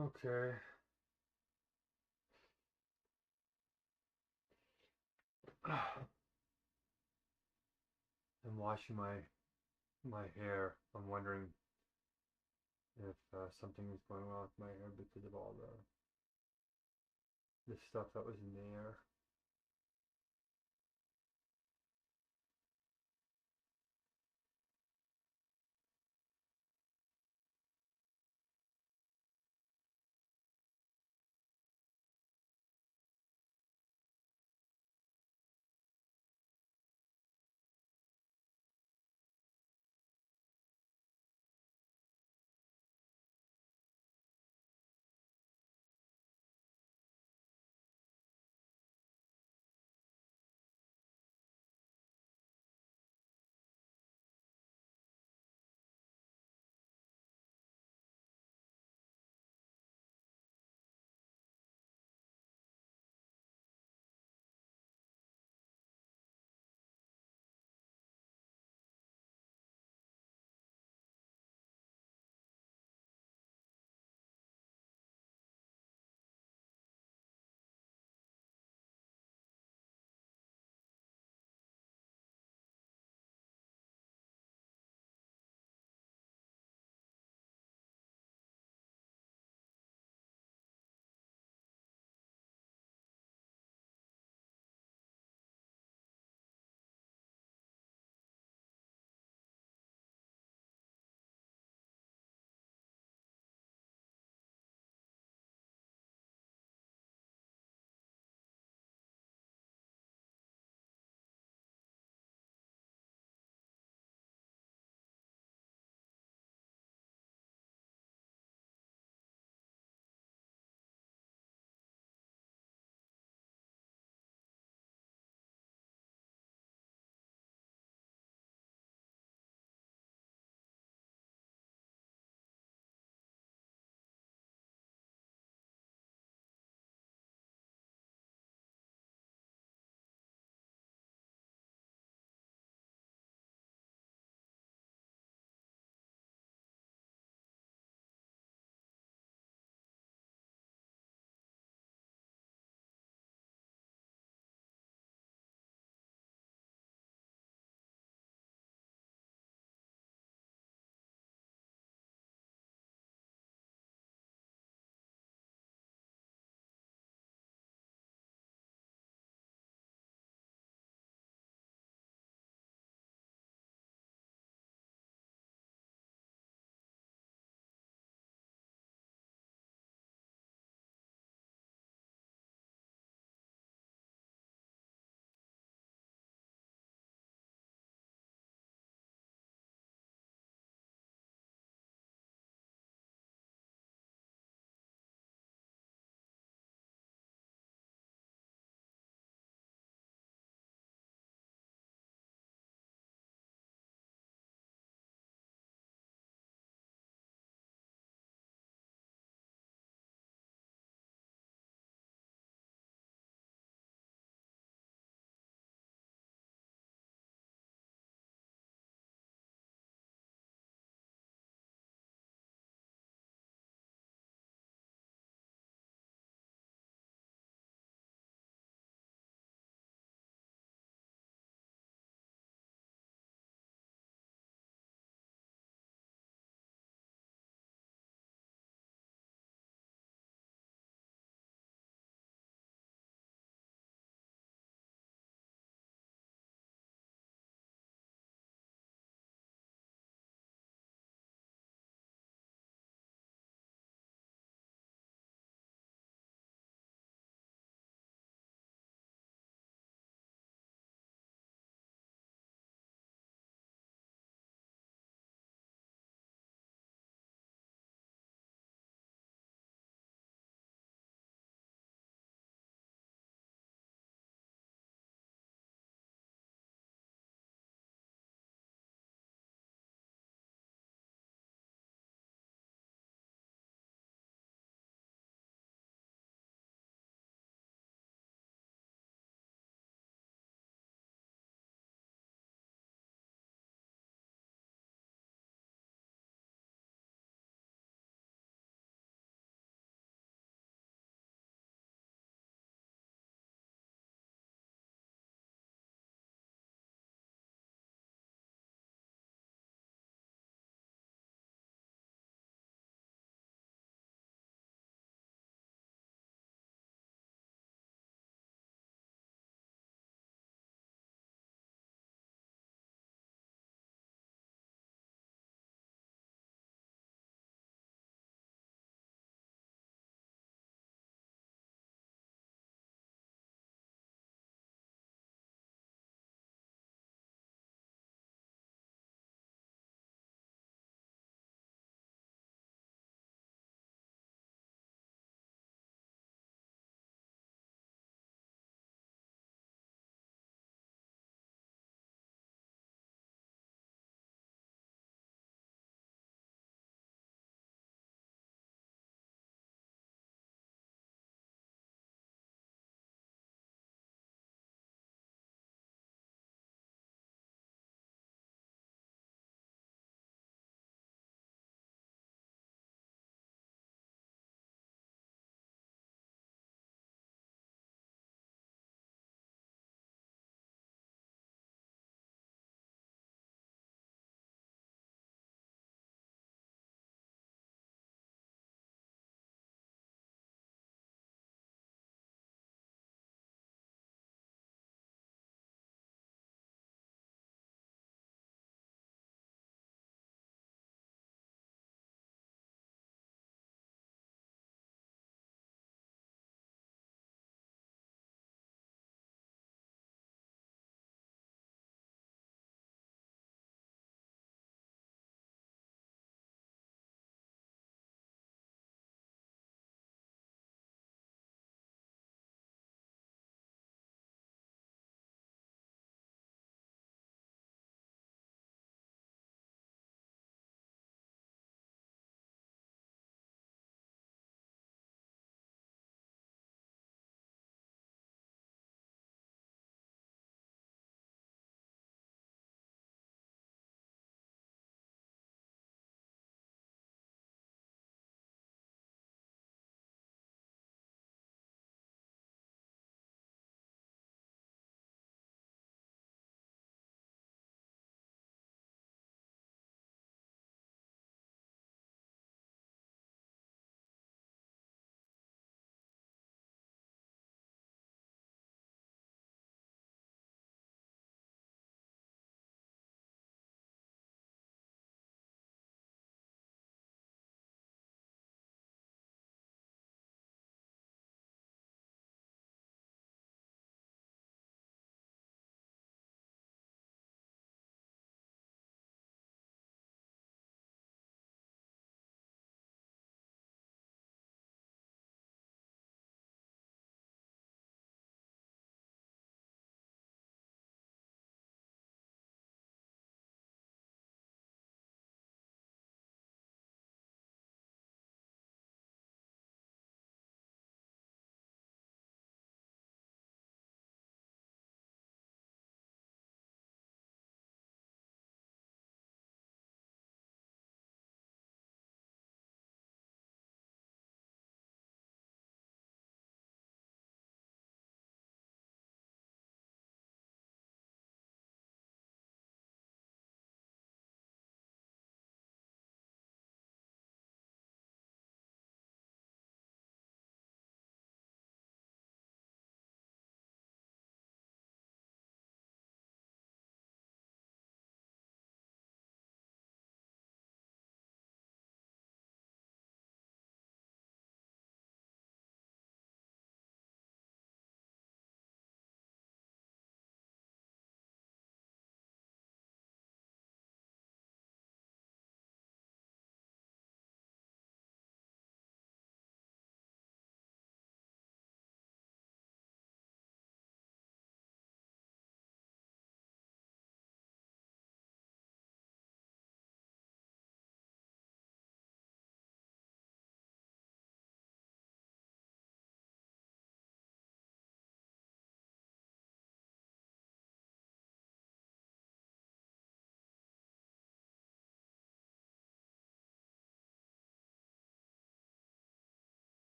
Okay. I'm washing my hair. I'm wondering if something is going on with my hair because of all the stuff that was in the air.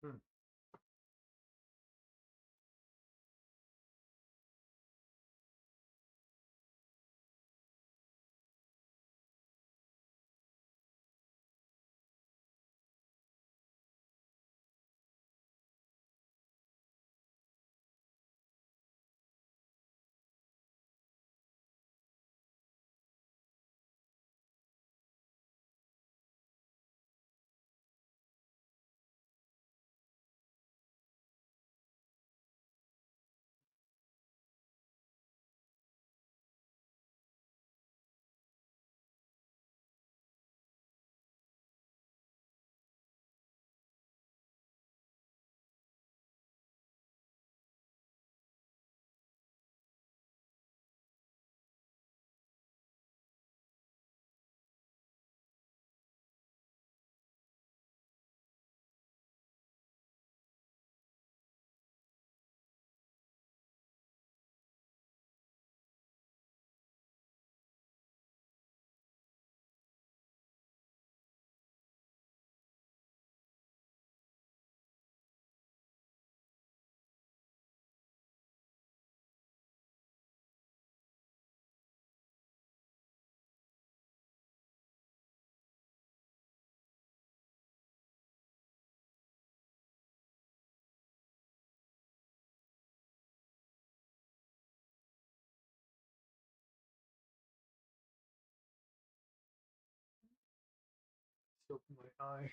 Hmm. Just open my eye.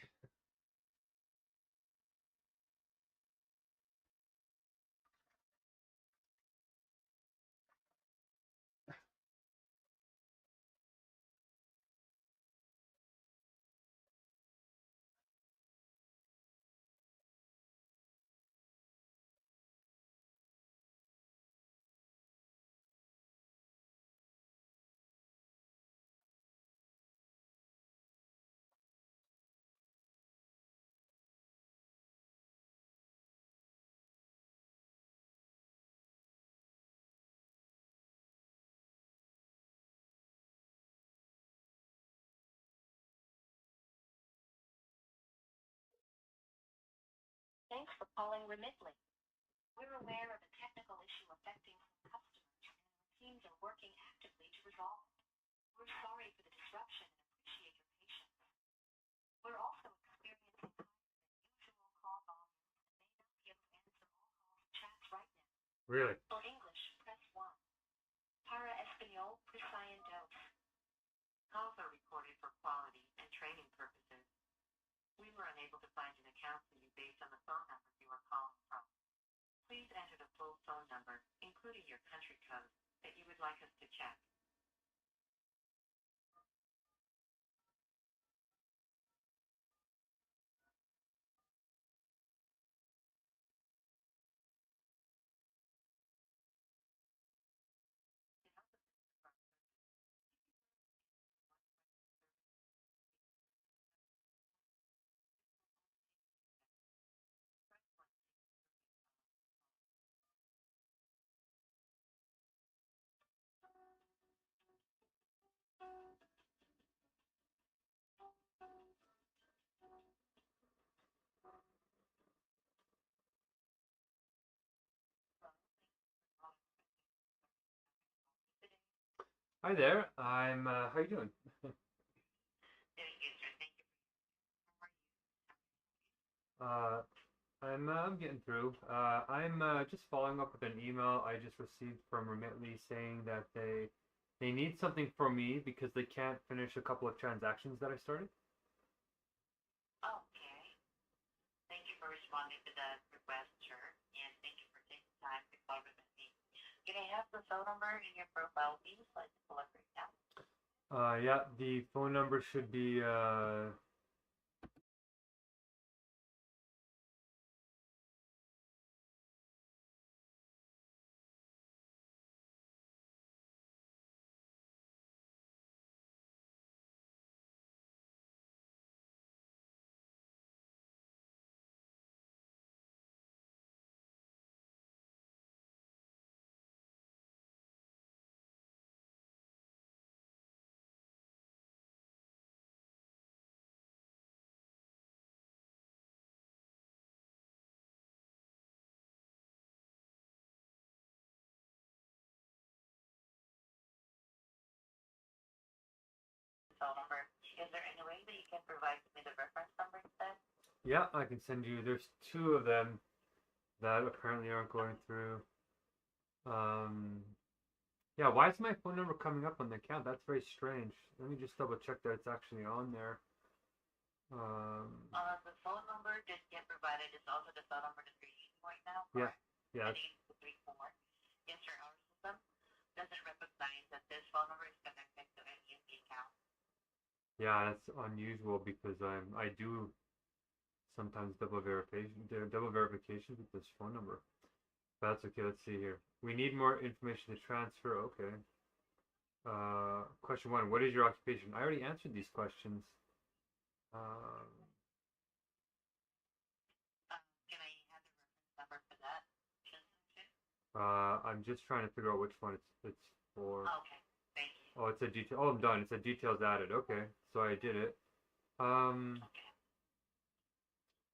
Thanks for calling Remitly. We're aware of a technical issue affecting some customers, and our teams are working actively to resolve it. We're sorry for the disruption and appreciate your patience. We're also experiencing higher than usual call volumes and may not be able to answer all calls and chats right now. Really? For English, press 1. Para Espanol, presión dos. Calls are recorded for quality and training purposes. We were unable to find an account for you based on the phone number you are calling from. Please enter the full phone number, including your country code, that you would like us to check. Hi there. How you doing? Doing good, sir. Thank you. I'm getting through. I'm just following up with an email I just received from Remitly saying that they need something from me because they can't finish a couple of transactions that I started. Okay. Thank you for responding to that request, sir, and thank you for taking time to call with me. Can I have the phone number in your profile, please, so I can pull up right now? Yeah, the phone number should be phone number. Is there any way that you can provide me the reference number instead? Yeah, I can send you. There's two of them that apparently aren't going through. Yeah, why is my phone number coming up on the account? That's very strange. Let me just double check that it's actually on there. The phone number that you provided is also the phone number that you're using right now. Yeah, correct? yeah, And 8234. Yes, sir. Our system doesn't recognize that this phone number is connected to any of the account. yeah. That's unusual because I do sometimes double verification with this phone number. But that's okay. Let's see here. We need more information to transfer. Okay. Question 1. What is your occupation? I already answered these questions. Can I have the reference number for that? I'm just trying to figure out which one it's for. Okay, thank you. Oh, it's a detail. Oh, I'm done. It said details added. Okay, so I did it. Okay.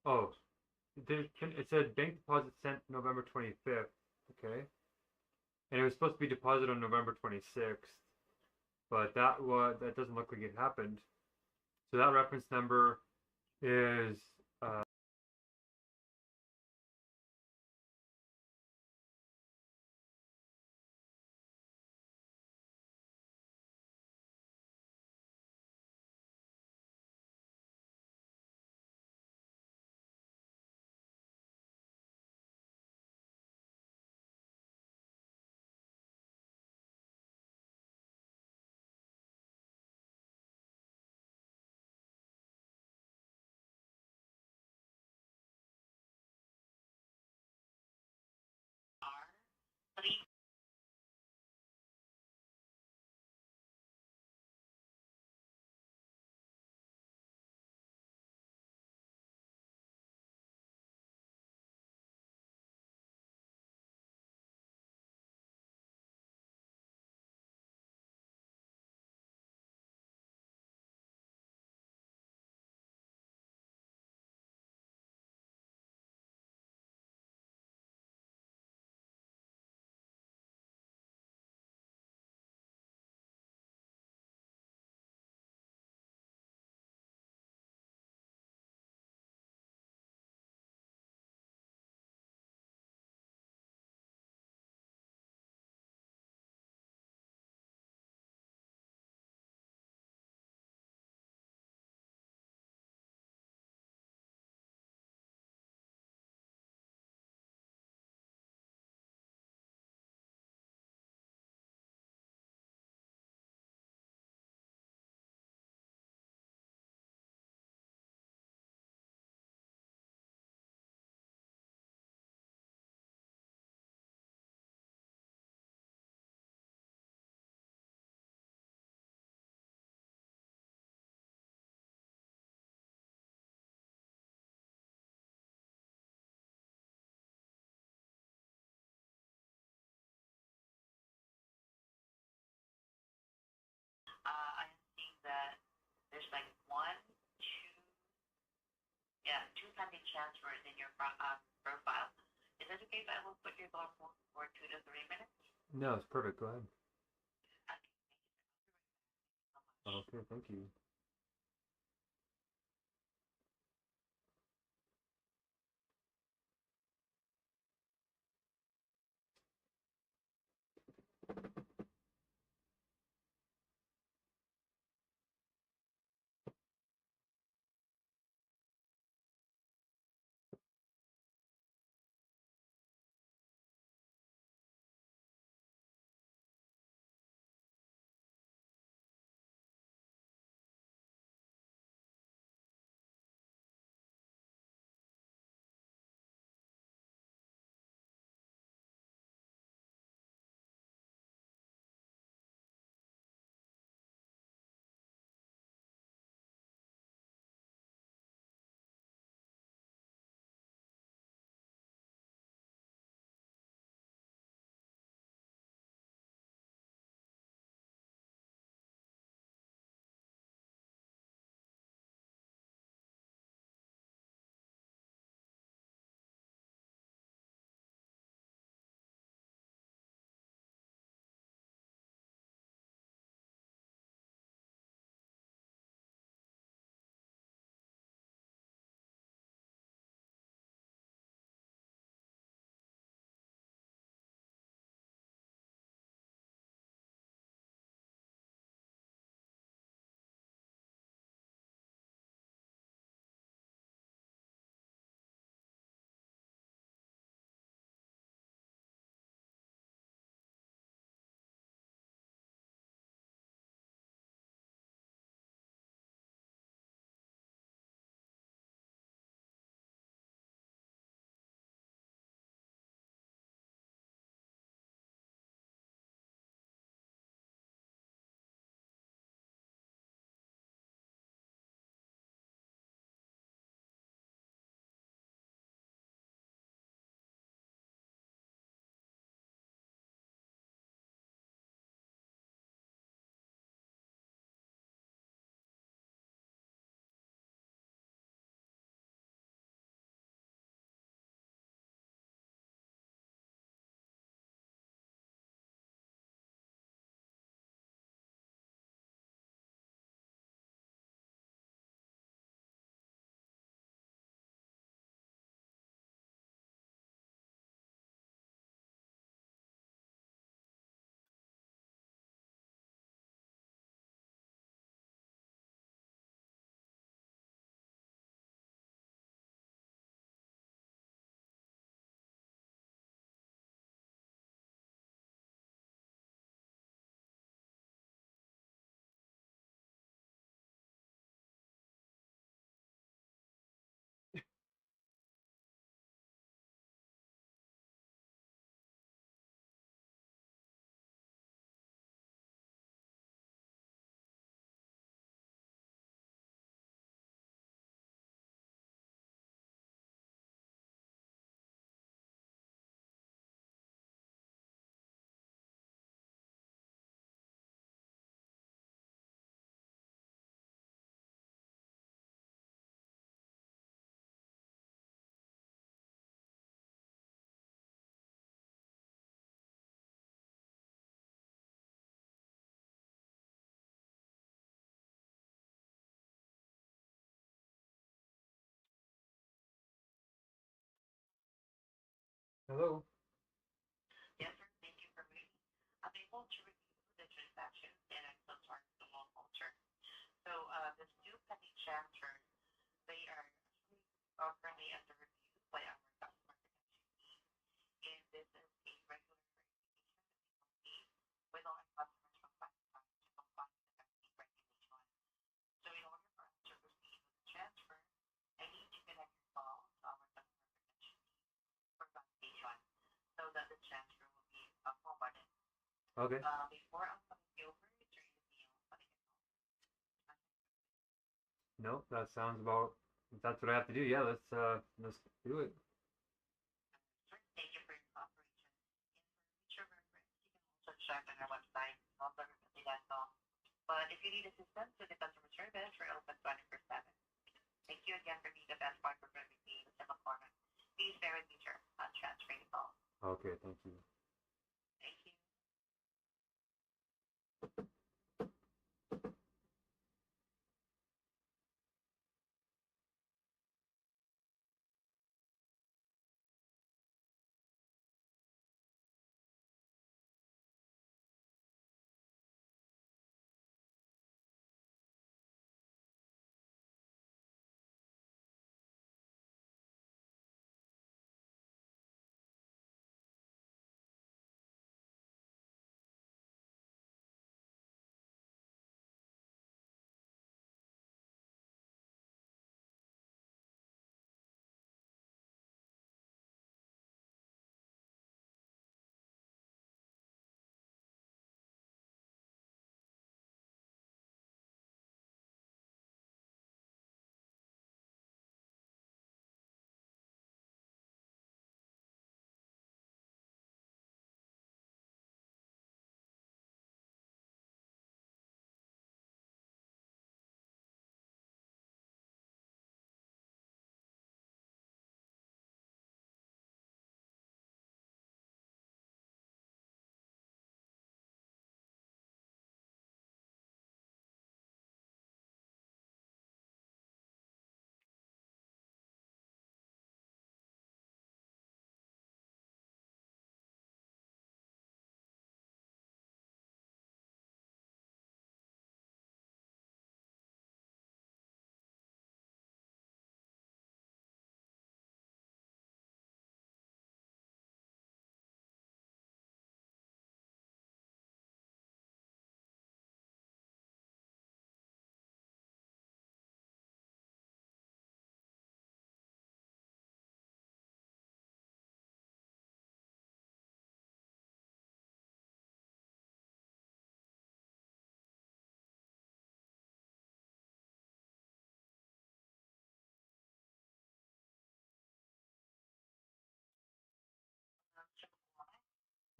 Oh, it said bank deposit sent November 25th. Okay, and it was supposed to be deposited on November 26th, but that doesn't look like it happened. So that reference number is R3. I'm seeing that there's like two pending transfers in your profile. Is it okay if I will put your call for 2 to 3 minutes? no, it's perfect. Go ahead. Okay, thank you so much. Okay, thank you. Hello. Yes, sir. Thank you for waiting. I'm able to review the transactions, and I'm so sorry for the long hold, sir. So, the two pending transfers, they are actually currently under review by our customer protection team, and this is a regular verification with all our customers from time to time to comply with the banking regulation. So, in order for us to proceed with the transfer, I need to connect your call to our customer protection team for validation so that the transfer will be forwarded. Okay. Before I'm coming over, is there anything else that I can help? No, that sounds about. If that's what I have to do. Yeah, let's do it. Sir, thank you for your cooperation. And for future reference, you can also check on our website, also.com. But if you need assistance with the customer service, we're open 24/7. Thank you again for being the best partner for everything in the format. Please bear with me, sir. I'll transfer the call. Okay, thank you. Thank you.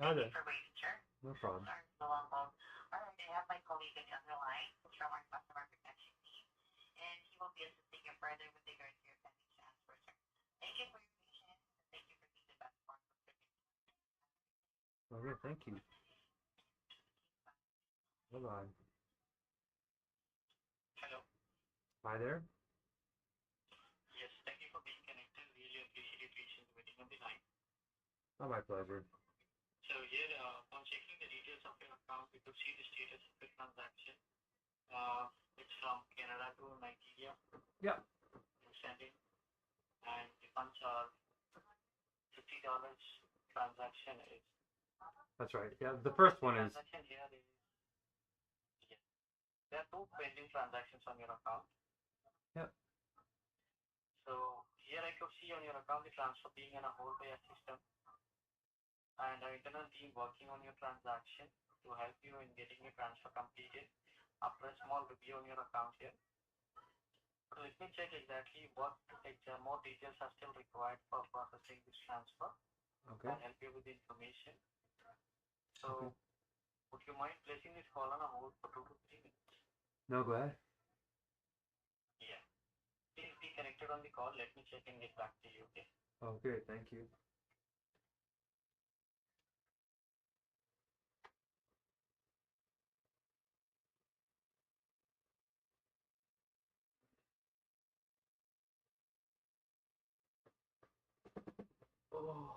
Hi Thank you there. for waiting, sir. No problem. Sorry for the long hold. All right, I have my colleague on the other line from our customer protection team, and he will be assisting you further with regard to your pending transfer, sir. Thank you for your patience, and thank you for being the best partner for everything. Okay, thank you. Bye bye. Hello. Hi there. Yes, thank you for being connected. Really appreciate your patience waiting on the line. Oh, my pleasure. So here, upon checking the details of your account, we could see the status of the transaction. It's from Canada to Nigeria. Yeah. You're sending, and the funds are $50 transaction is. That's right. Yeah, the first one is. Transaction here is. Yeah. There are two pending transactions on your account. Yep. So here I could see on your account the transfer being in a hold by a system, and our internal team working on your transaction to help you in getting your transfer completed after a small review on your account here. So let me check exactly what more details are still required for processing this transfer. Okay. And help you with the information. So would you mind placing this call on a hold for 2 to 3 minutes? No, go ahead. Yeah. Please be connected on the call. Let me check and get back to you, okay? Oh, good. Thank you. Oh.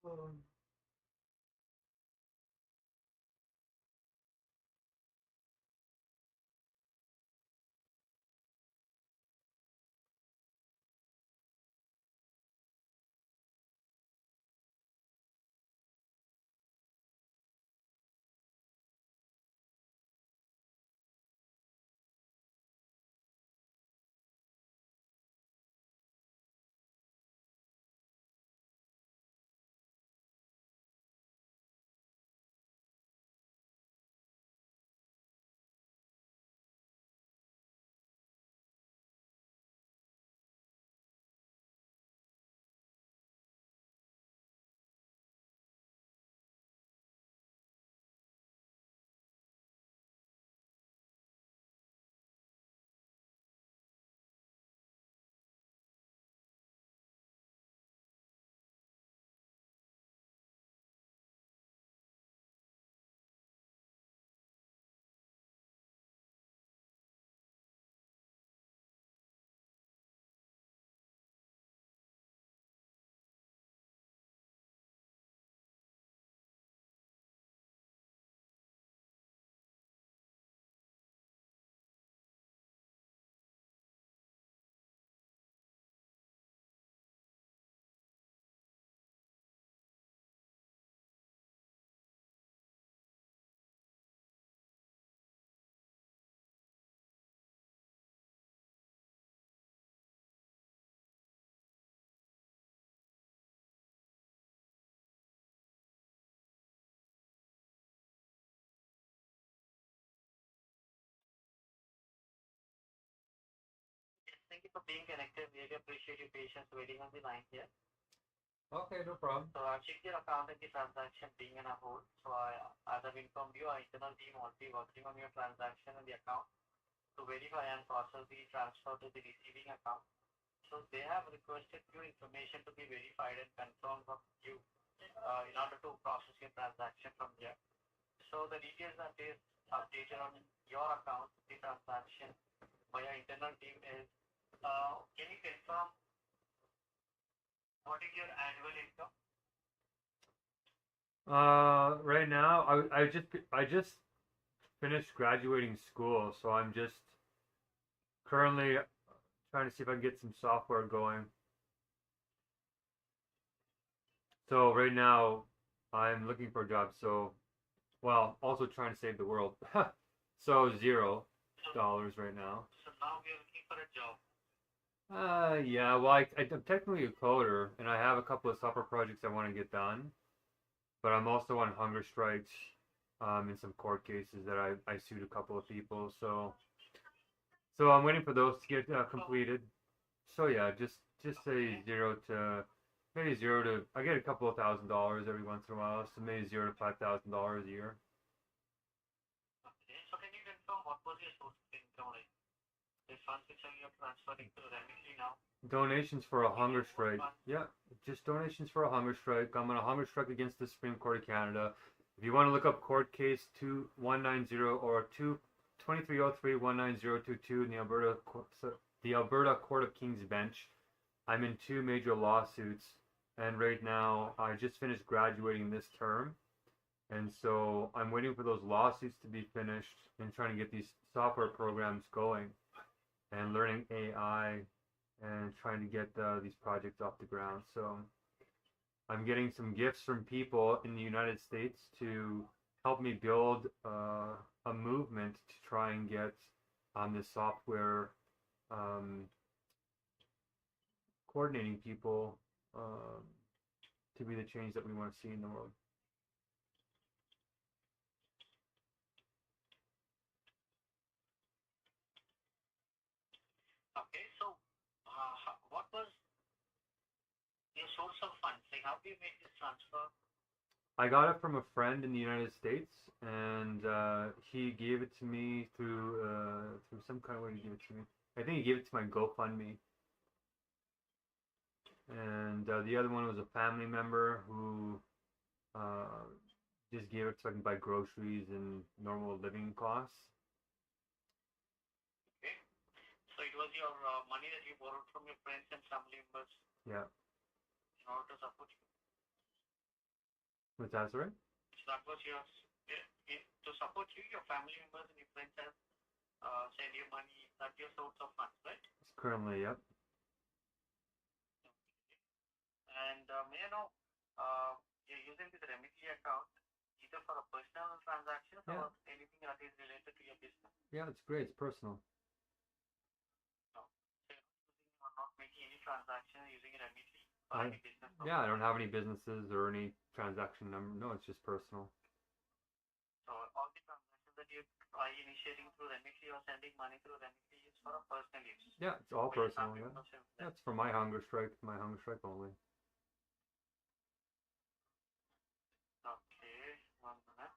Yes, thank you for being connected. Really appreciate your patience waiting on the line here. Okay, no problem. So I've checked your account and the transaction being in a hold. So as I've informed you, our internal team will be working on your transaction and the account to verify and process the transfer to the receiving account. So they have requested your information to be verified and confirmed from you in order to process your transaction from here. So the details that is updated on your account, the transaction by our internal team is, can you confirm what is your annual income? Right now, I just finished graduating school, so I'm just currently trying to see if I can get some software going. So right now, I'm looking for a job. So, well, also trying to save the world. So $0 right now. So now we are looking for a job. Yeah. Well, I'm technically a coder, and I have a couple of software projects I want to get done. But I'm also on hunger strikes, in some court cases that I sued a couple of people. So I'm waiting for those to get completed. So yeah, just say maybe zero to I get a couple of $1,000s every once in a while, so maybe $0 to $5,000 a year. Okay. So can you confirm what was your source of income like? The funds which are you transferring to Remitly now? Donations for a hunger strike. Yeah, just donations for a hunger strike. I'm on a hunger strike against the Supreme Court of Canada. If you want to look up court case 2190 or 2303-19022 in the Alberta Court of King's Bench, I'm in 2 major lawsuits, and right now I just finished graduating this term, and so I'm waiting for those lawsuits to be finished and trying to get these software programs going and learning AI and trying to get these projects off the ground. So I'm getting some gifts from people in the United States to help me build a movement to try and get this software coordinating people to be the change that we want to see in the world. Okay. So what was your source of funds? Like how do you make this transfer? I got it from a friend in the United States, and he gave it to me through some kind of way. He gave it to me. I think he gave it to my GoFundMe. And the other one was a family member who just gave it so I can buy groceries and normal living costs. Okay. So it was your money that you borrowed from your friends and family members. Yeah. In order to support you. What's that, sorry? So that was your to support you, your family members and your friends have send you money. That's your source of funds, right? It's currently, yep. And may I know you're using this Remitly account either for a personal transactions Yeah. or anything that is related to your business? Yeah, it's great. It's personal. No. So you're not making any transaction using Remitly for I- any business. Yeah, I don't have any businesses or any transaction number. No, it's just personal. So all the transactions that you are initiating through Remitly or sending money through Remitly is for a personal use. Yeah, it's all For your personal. family Yeah. members and friends. That's for my Hungerstrike only. Okay, 1 minute.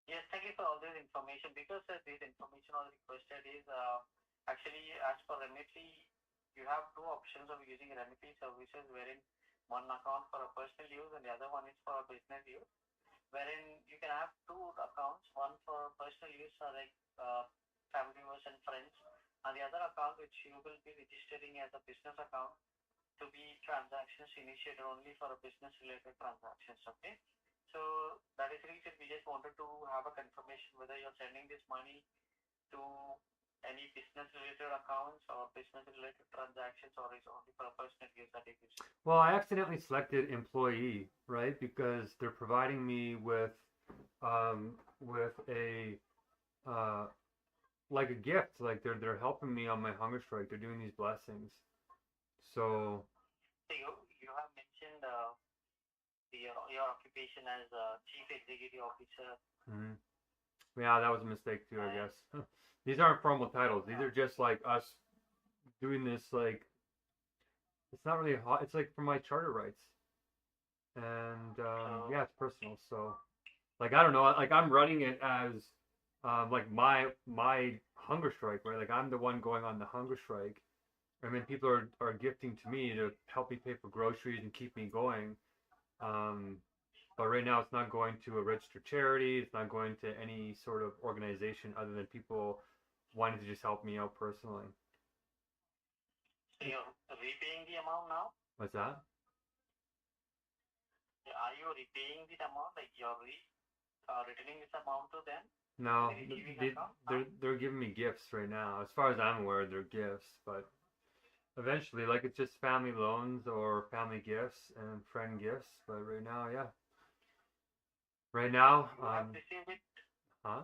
Yes, thank you for all this information. Because this information was requested is actually as per Remitly, you have two options of using Remitly services, wherein one account for a personal use and the other one is for a business use. Wherein you can have two accounts, one for personal use like family members and friends, and the other account which you will be registering as a business account to be transactions initiated only for a business related transactions. Okay. So that is the reason we just wanted to have a confirmation whether you're sending this money to any business related accounts or business related transactions or is only for a personal use that it is. Well, I accidentally selected employee, right? Because they're providing me with a like a gift. Like they're helping me on my Hungerstrike. They're doing these blessings. So So you have mentioned your occupation as a chief executive officer. mhm. Yeah, that was a mistake too, I guess. These aren't formal titles. These are just like us doing this. Like it's not really hot. It's like for my charter rights, and yeah, it's personal. So like I don't know. Like I'm running it as like my Hungerstrike, right? Like I'm the one going on the Hungerstrike. I mean, people are gifting to me to help me pay for groceries and keep me going. But right now, it's not going to a registered charity. It's not going to any sort of organization other than people wanting to just help me out personally. So you're repaying the amount now? What's that? Are you repaying the amount? Like you're returning this amount to them? No, The receiving account? they're giving me gifts right now. As far as I'm aware, they're gifts. But eventually, like it's just family loans or family gifts and friend gifts. But right now, yeah. Right now, You have received it. huh?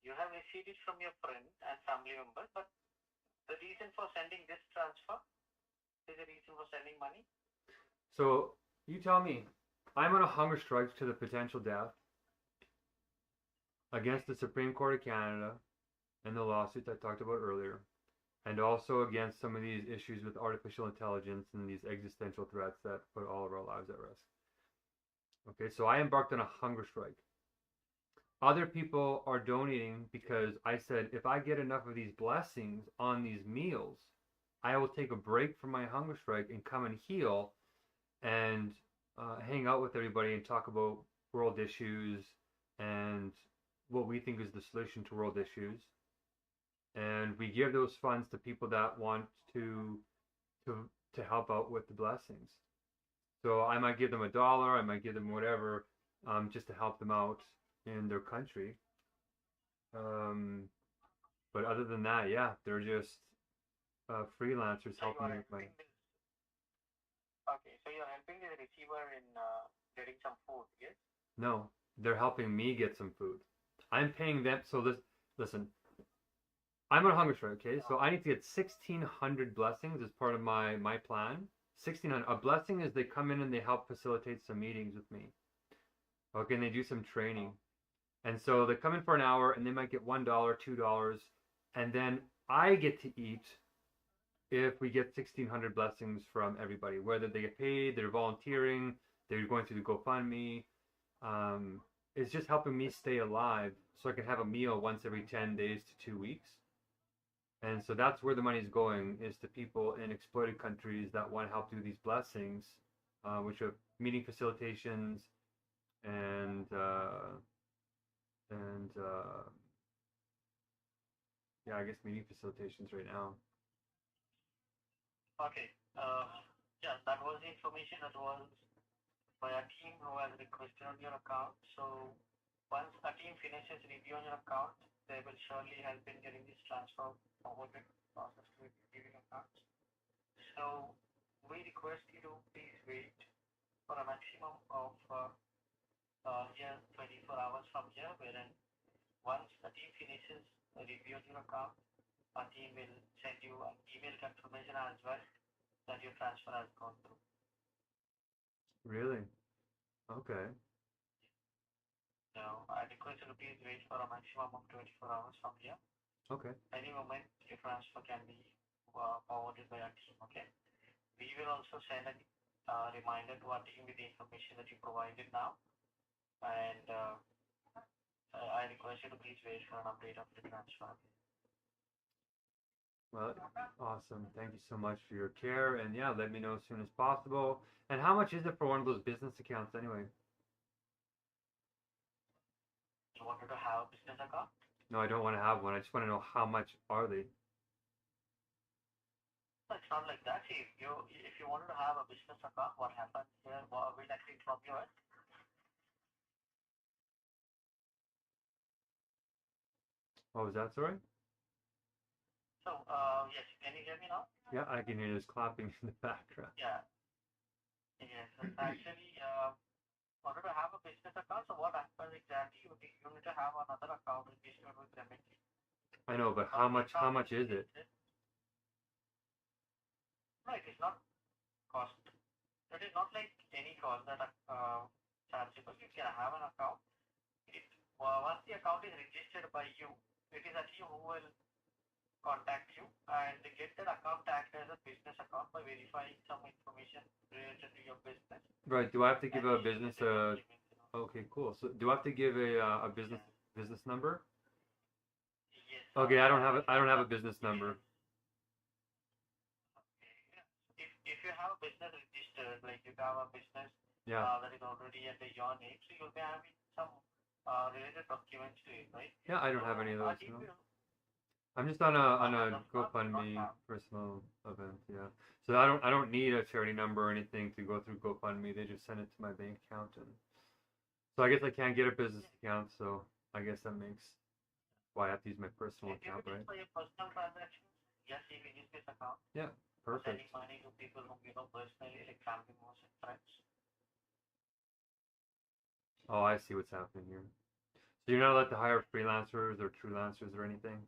You have received it from your friend and family member, but the reason for sending this transfer is the reason for sending money. So you tell me, I'm on a hunger strike to the potential death against the Supreme Court of Canada and the lawsuits I talked about earlier, and also against some of these issues with artificial intelligence and these existential threats that put all of our lives at risk. Okay, so I embarked on a hunger strike. Other people are donating because I said if I get enough of these blessings on these meals, I will take a break from my hunger strike and come and heal and hang out with everybody and talk about world issues and what we think is the solution to world issues. And we give those funds to people that want to help out with the blessings. So I might give them $1, I might give them whatever, just to help them out in their country. But other than that, yeah, they're just freelancers So you helping are me with my. Okay, so you're helping the receiver in getting some food, yes? No, they're helping me get some food. I'm paying them. So listen, I'm on a hunger strike, okay? So I need to get 1,600 blessings as part of my plan. 1,600. A blessing is they come in and they help facilitate some meetings with me. Okay, and they do some training. And so they come in for an hour and they might get $1, $2, and then I get to eat if we get 1,600 blessings from everybody, whether they get paid, they're volunteering, they're going through the GoFundMe. it's just helping me stay alive so I can have a meal once every 10 days to 2 weeks. And so that's where the money's going, is to people in exploited countries that want to help do these blessings, which are meeting facilitations and yeah, I guess meeting facilitations right now. Okay. Yeah, that was the information that was by a team who has requested on your account. So once a team finishes review on your account, they will surely help in getting this transfer forwarded process to receiving accounts. So we request you to please wait for a maximum of 24 hours from here, wherein once the team finishes the review on your account, our team will send you an email confirmation as well that your transfer has gone through. Really? Okay. So I request you to please wait for a maximum of 24 hours from here. Okay. Any moment your transfer can be forwarded by our team. Okay. We will also send a reminder to our team with the information that you provided now, and I request you to please wait for an update of the transfer. Well, awesome. Thank you so much for your care. And yeah, let me know as soon as possible. And how much is it for one of those business accounts anyway? You wanted to have a business account? No, I don't want to have one. I just want to know how much are they? It's not like that. See, if you wanted to have a business account, what happens here? We'll actually drop you it. What was that, sorry? So, yes, can you hear me now? Yeah, I can hear this clapping in the background. Yeah. Yes, actually, wanted to have a business account, so what happens exactly? You need to have another account registered with Remedy. I know, but how much is it? No, it is not cost. It is not like any cost that chargeable. You can have an account. Once the account is registered by you, it is a team who will contact you and get that account tagged as a business account by verifying some information related to your business. Right. Do I have to give a business Okay, cool. So do I have to give a business number? Yes. Okay, I don't have a business number. If you have a business registered, like you have a business that is already under your name, so you'll be having some related documents to it, right? Yeah, I don't have any of those. No. I'm just on a GoFundMe personal event, yeah. So I don't need a charity number or anything to go through GoFundMe. They just send it to my bank account, and so I guess I can't get a business account. So I guess that makes why I have to use my personal account, right? For your personal transactions, yes, you can use this account. Yeah, perfect. Sending money to people whom you know personally, like family members and friends. Oh, I see what's happening here. So you're not allowed to hire freelancers or truelancers or anything?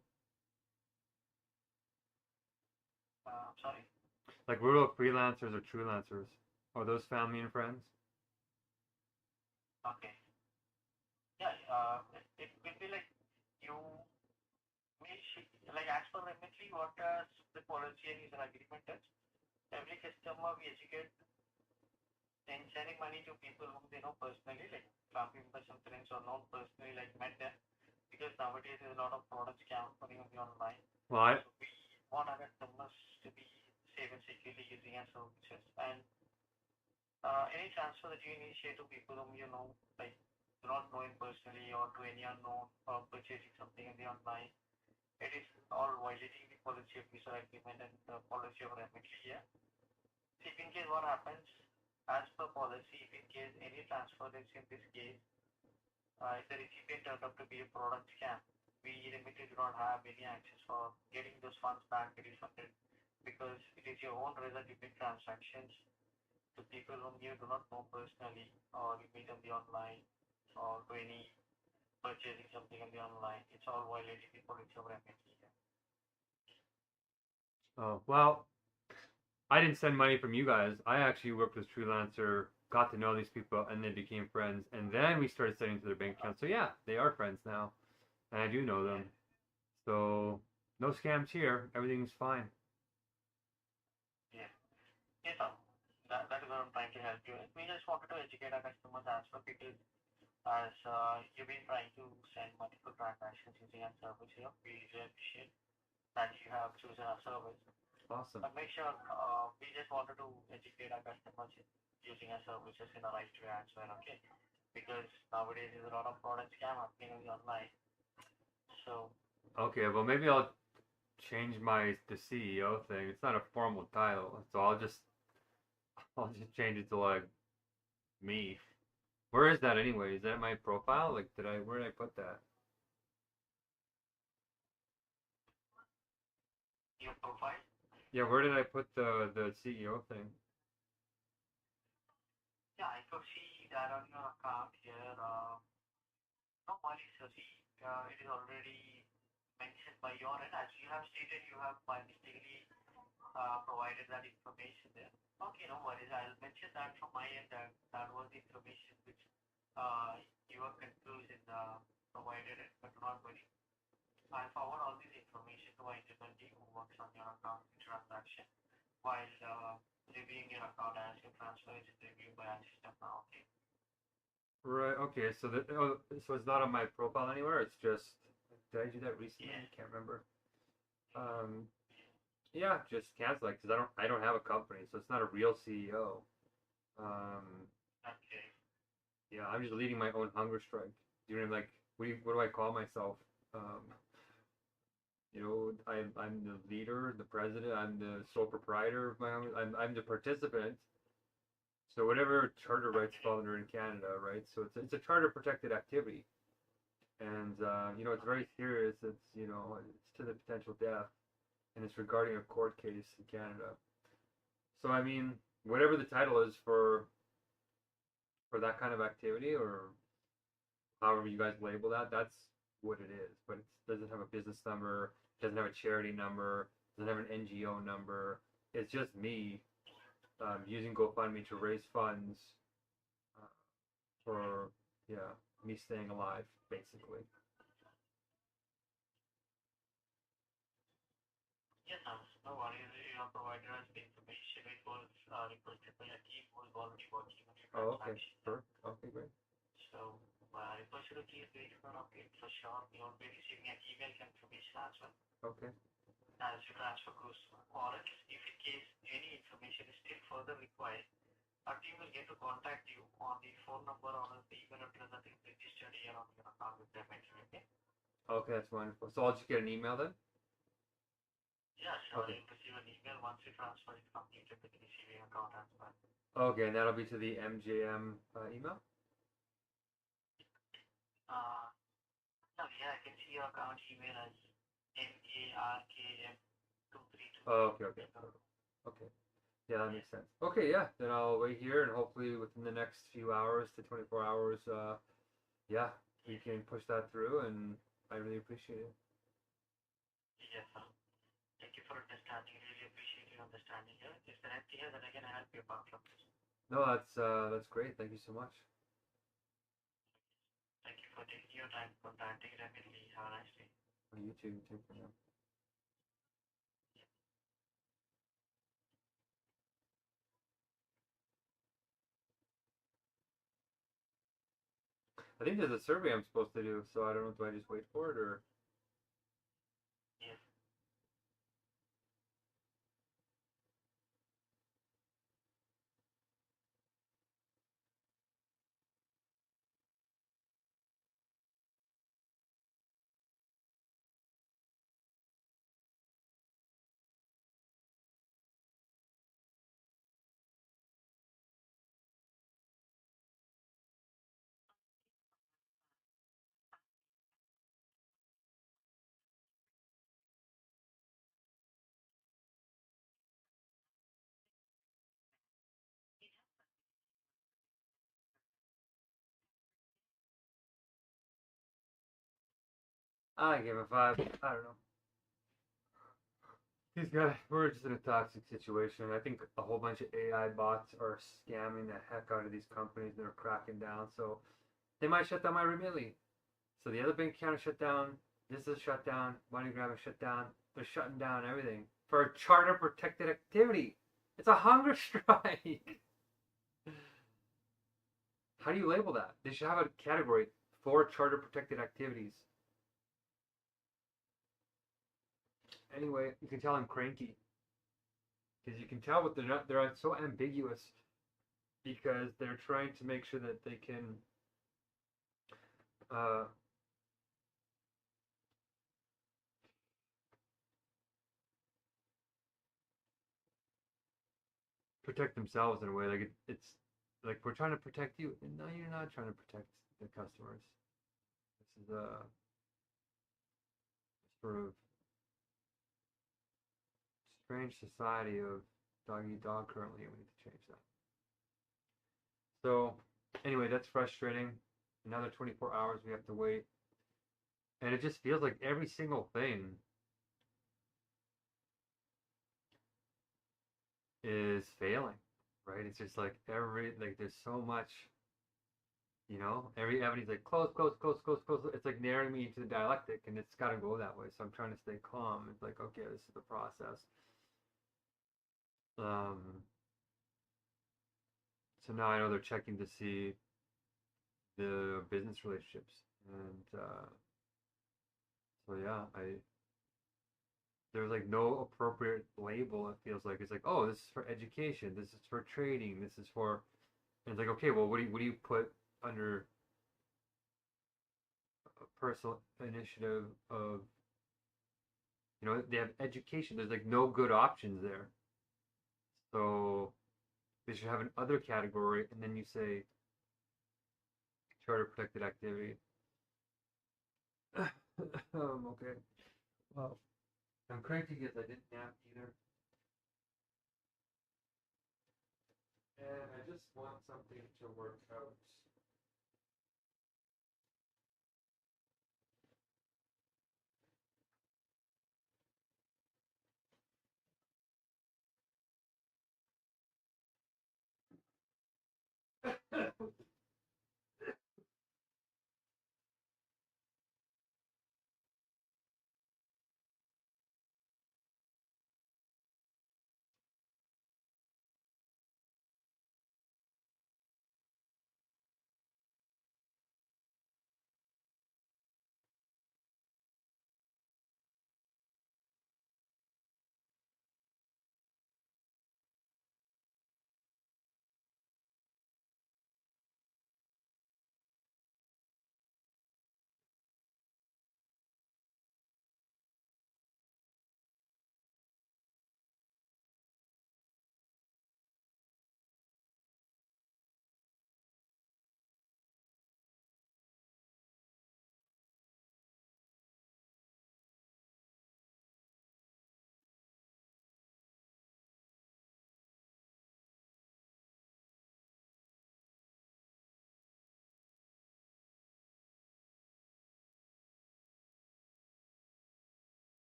Sorry? Like, what about freelancers or truelancers? Are those family and friends? Okay. Yeah, it will be like you like as per Remitly, what the policy and user agreement is. Every customer we educate in sending money to people whom they know personally, like family members and friends or known personally, like met them. Because nowadays there's a lot of product scams running on the online. Well, So we want our customers to be safe and securely using our services. And any transfer that you initiate to people whom you know, like do not know him personally or to any unknown or purchasing something in the online, it is all violating the policy of user agreement and the policy of Remitly here. So if in case what happens, as per policy, if in case any transfer is in this case, if the recipient turned out to be a product scam, we Remitly do not have any access for getting those funds back refunded, because it is your own resident transactions to people whom you do not know personally, or you meet on the online, or to any purchasing something on the online. It's all violating the policy of Remitly. oh, well, I didn't send money from you guys. I actually worked with Freelancer, got to know these people, and they became friends. And then we started sending to their bank account. So yeah, they are friends now. And I do know them. So no scams here. Everything's fine. Yeah. Yes, sir. That is what I'm trying to help you with. We just wanted to educate our customers as well, because as you've been trying to send multiple transactions using our service here. We really appreciate that you have chosen our service. Awesome. But make sure we just wanted to educate our customers using our services in the right way as well, okay? Because nowadays there's a lot of fraud and scam happening online. So Okay, well maybe I'll change the CEO thing. It's not a formal title, so I'll just change it to like me. Where is that anyway? Is that my profile? Like, where did I put that? your profile, Yeah, where did I put the CEO thing? yeah, I could see that on your account here. No worries, so see, it is already mentioned by your end. As you have stated, you have by mistakenly provided that information there. Okay, no worries. I'll mention that from my end that that was the information which you were confused in provided it, but do not worry. I'll forward all this information to our internal team who works on your account transaction while reviewing your account as your transfer is reviewed by our system now. Okay. Right. Okay. So so it's not on my profile anywhere. It's just. Did I do that recently? Yeah. I can't remember. Yeah, just cancel it because I don't have a company, so it's not a real CEO. Okay. Yeah, I'm just leading my own hunger strike. You know, like what do I call myself? You know, I'm the leader, the president. I'm the sole proprietor of my own. I'm the participant. So whatever charter rights fall under in Canada, right? So it's a charter protected activity, and you know it's very serious. It's you know it's to the potential death, and it's regarding a court case in Canada. So I mean, whatever the title is for that kind of activity, or however you guys label that, that's what it is. But it doesn't have a business number, doesn't have a charity number, doesn't have an NGO number. It's just me using GoFundMe to raise funds for me staying alive, basically. Yes, no worries. You have provided us the information. It was requested by a team who is already working on your Oh, okay, transaction. sure, okay, great. So I request you to please wait for an update for sure. You'll be receiving an email confirmation as well Okay. as your transfer goes through. Or else, if in case any information is still further required, our team will get to contact you on the phone number or on the email address that is registered here on your account with them. Okay? Okay, that's wonderful. So I'll just get an email then? Yeah, sure. Okay. You'll receive an email once the transfer is completed with the receiving account as well. Okay, and that'll be to the MJM email? Yeah, I can see your account email as markm232. Oh, okay. Okay. Yeah, that makes sense. Okay, yeah. Then I'll wait here and hopefully within the next few hours to 24 hours, yeah, we can push that through and I really appreciate it. Yes, sir. Thank you for understanding. Really appreciate your understanding here. Is there anything else that I can help you apart from this? No, that's great. Thank you so much. Thank you for taking your time contacting Emily. Have a nice day. You too. Take care now. I think there's a survey I'm supposed to do, so I don't know. Do I just wait for it or? Yes. I give a 5. I don't know. These guys, we're just in a toxic situation. I think a whole bunch of AI bots are scamming the heck out of these companies. They're cracking down. So they might shut down my Remitly. So the other bank account is shut down. This is shut down. MoneyGram is shut down. They're shutting down everything for a charter protected activity. It's a hunger strike. How do you label that? They should have a category for charter protected activities. Anyway, you can tell I'm cranky because you can tell what they're so ambiguous because they're trying to make sure that they can uh, protect themselves in a way. Like it's like we're trying to protect you, and no, you're not trying to protect the customers. This is a sort of strange society of dog eat dog currently, and we need to change that. So anyway, that's frustrating. Another 24 hours we have to wait, and it just feels like every single thing is failing, right? It's just like there's so much, every avenue's like close, close, close, close, close. It's like narrowing me into the dialectic, and it's got to go that way. So I'm trying to stay calm. It's like, okay, this is the process. So now I know they're checking to see the business relationships, and so yeah, there's like no appropriate label. It feels like it's like, oh, this is for education, this is for trading, this is for, and it's like, okay, well, what do you put under a personal initiative of, they have education. There's like no good options there, so they should have an other category, and then you say charter protected activity. Okay. Well, I'm cranky because I didn't nap either. And I just want something to work out.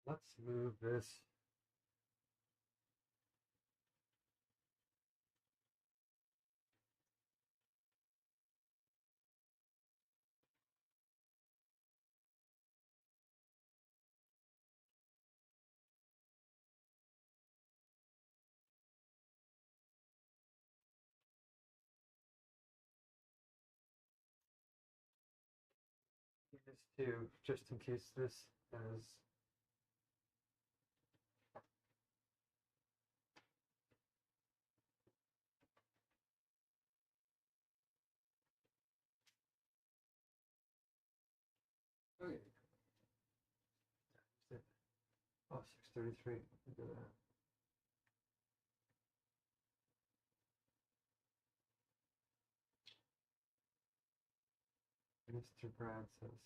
Let's move this. This too, just in case this has. Okay. Oh, 6:33. Look at that. Mr. Francis.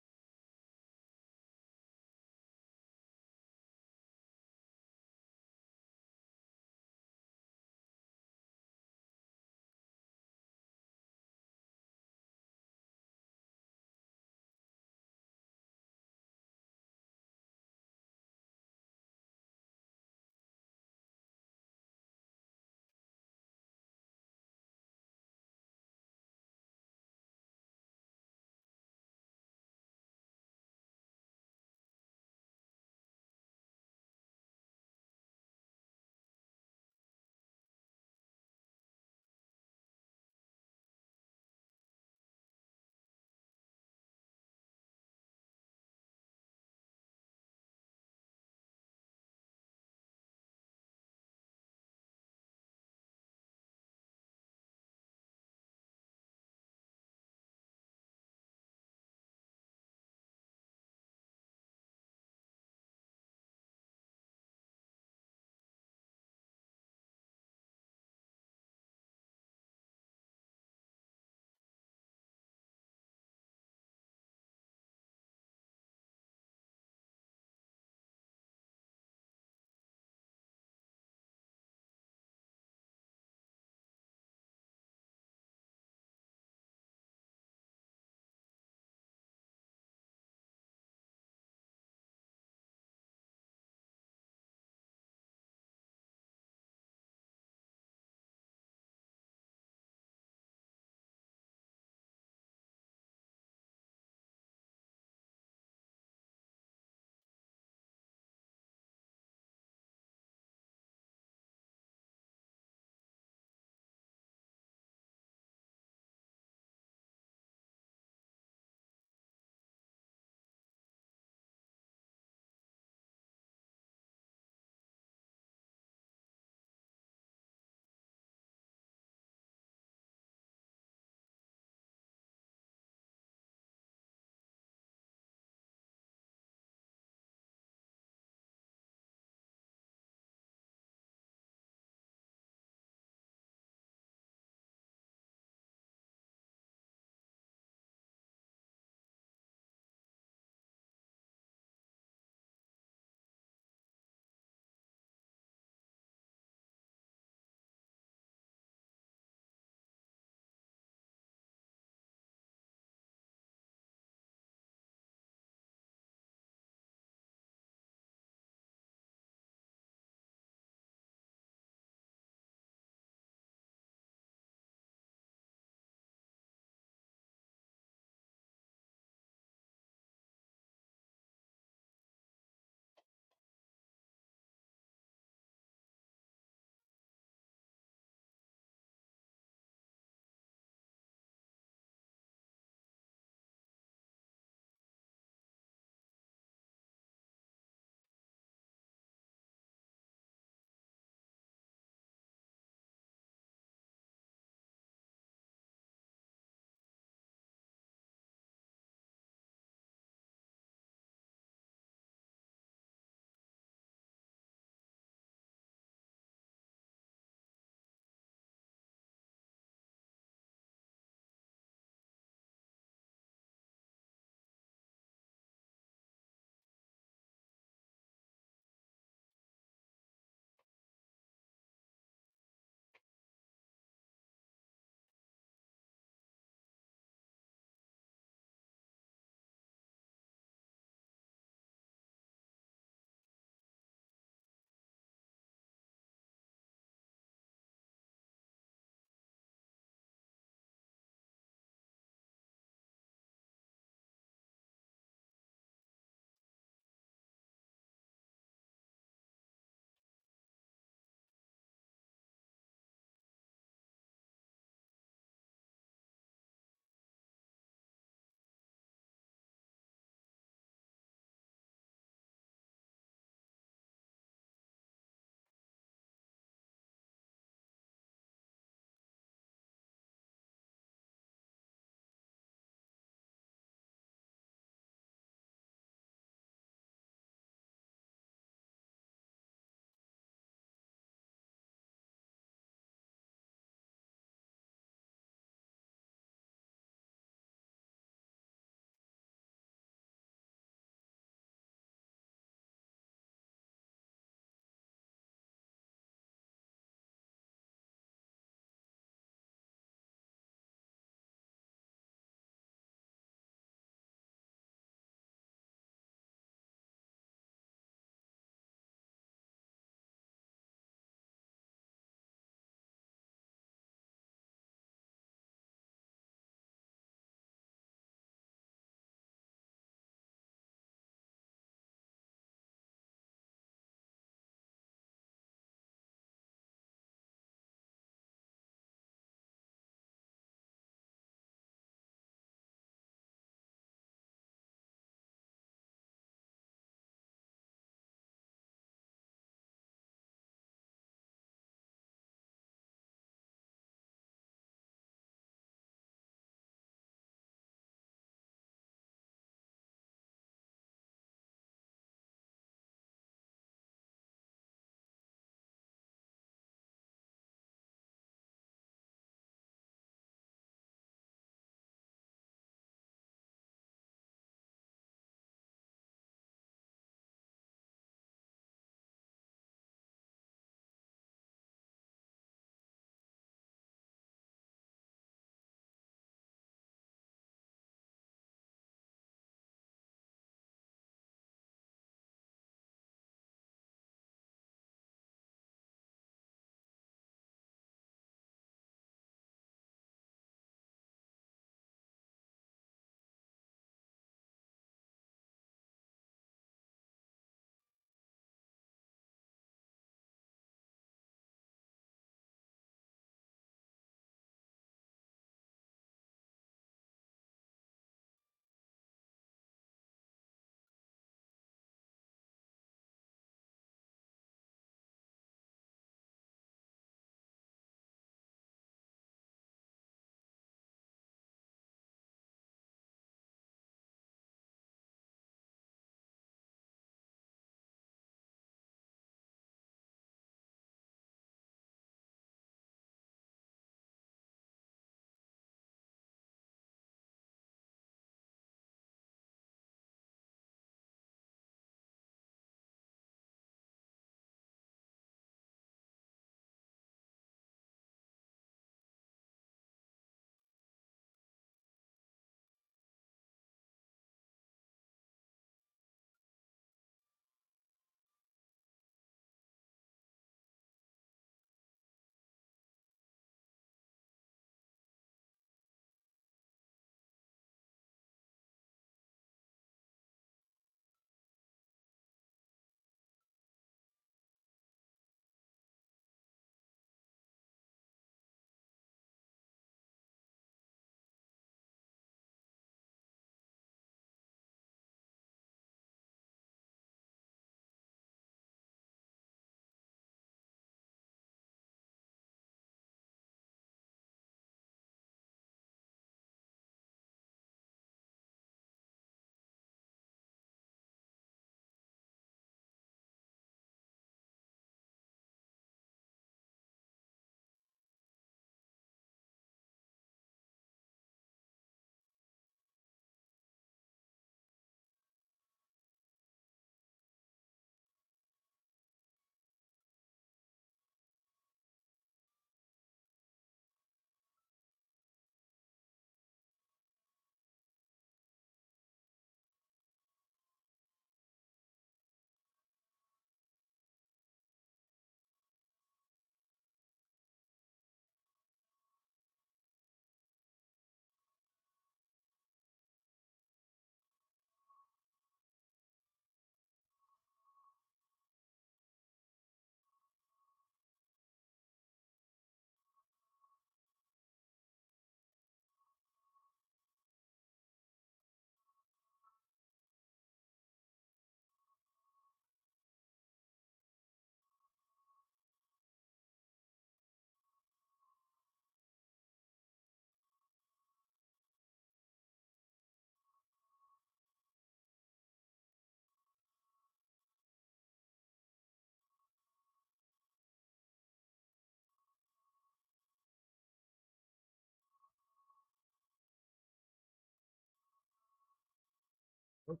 Okay.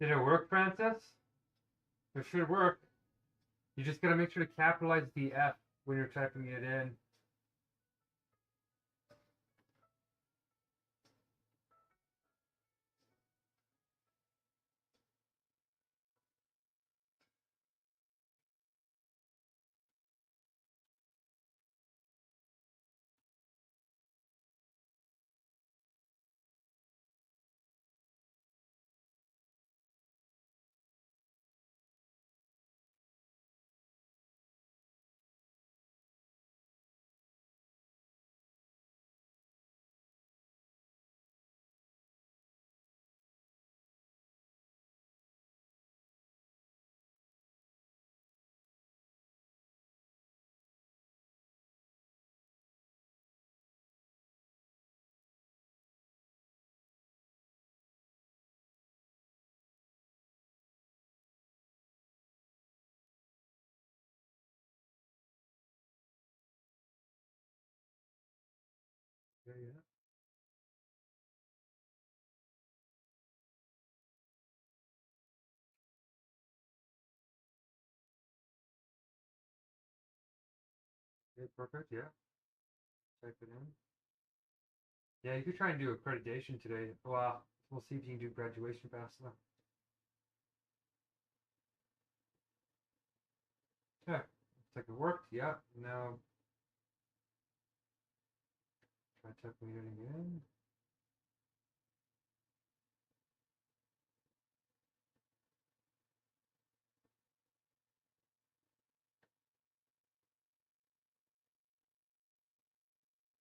Did it work, Francis? It should work. You just gotta make sure to capitalize the F when you're typing it in. Yeah, yeah. Okay, perfect. Yeah. Type it in. Yeah, you could try and do accreditation today. Wow. We'll see if you can do graduation fast enough. Yeah. Looks like it worked. Yeah. Now try typing it again.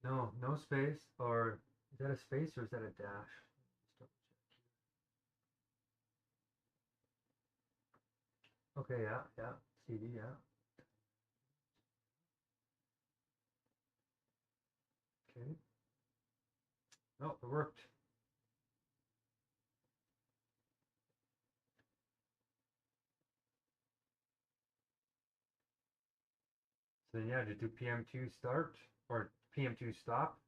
No, no space. Or is that a space or is that a dash? Let's double check here. Okay, yeah, yeah. CD, yeah. Okay. No, it worked. So then, yeah, to do PM2 start or PM2 stop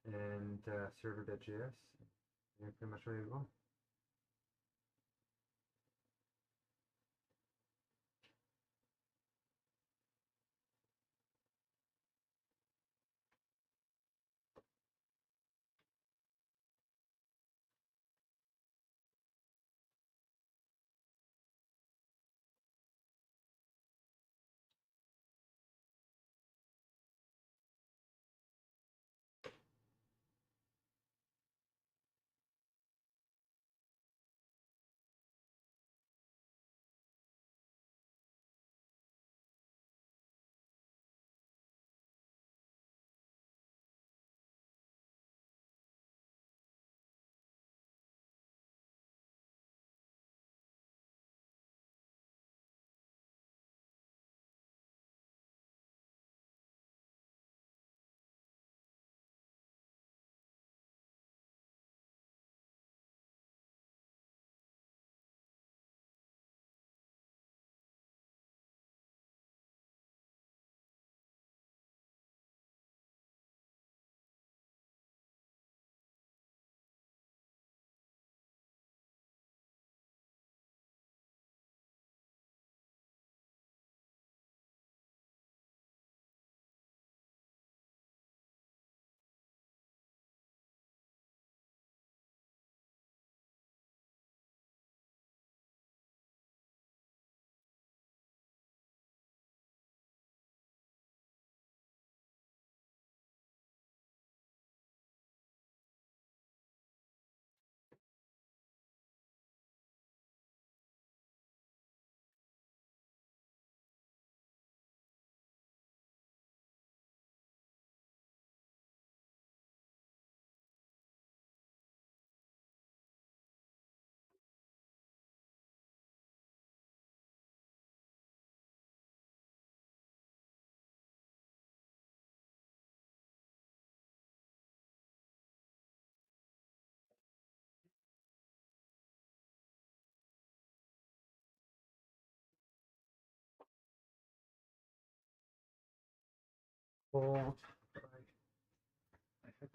and server.js. You're pretty much ready to go. Hold. I have to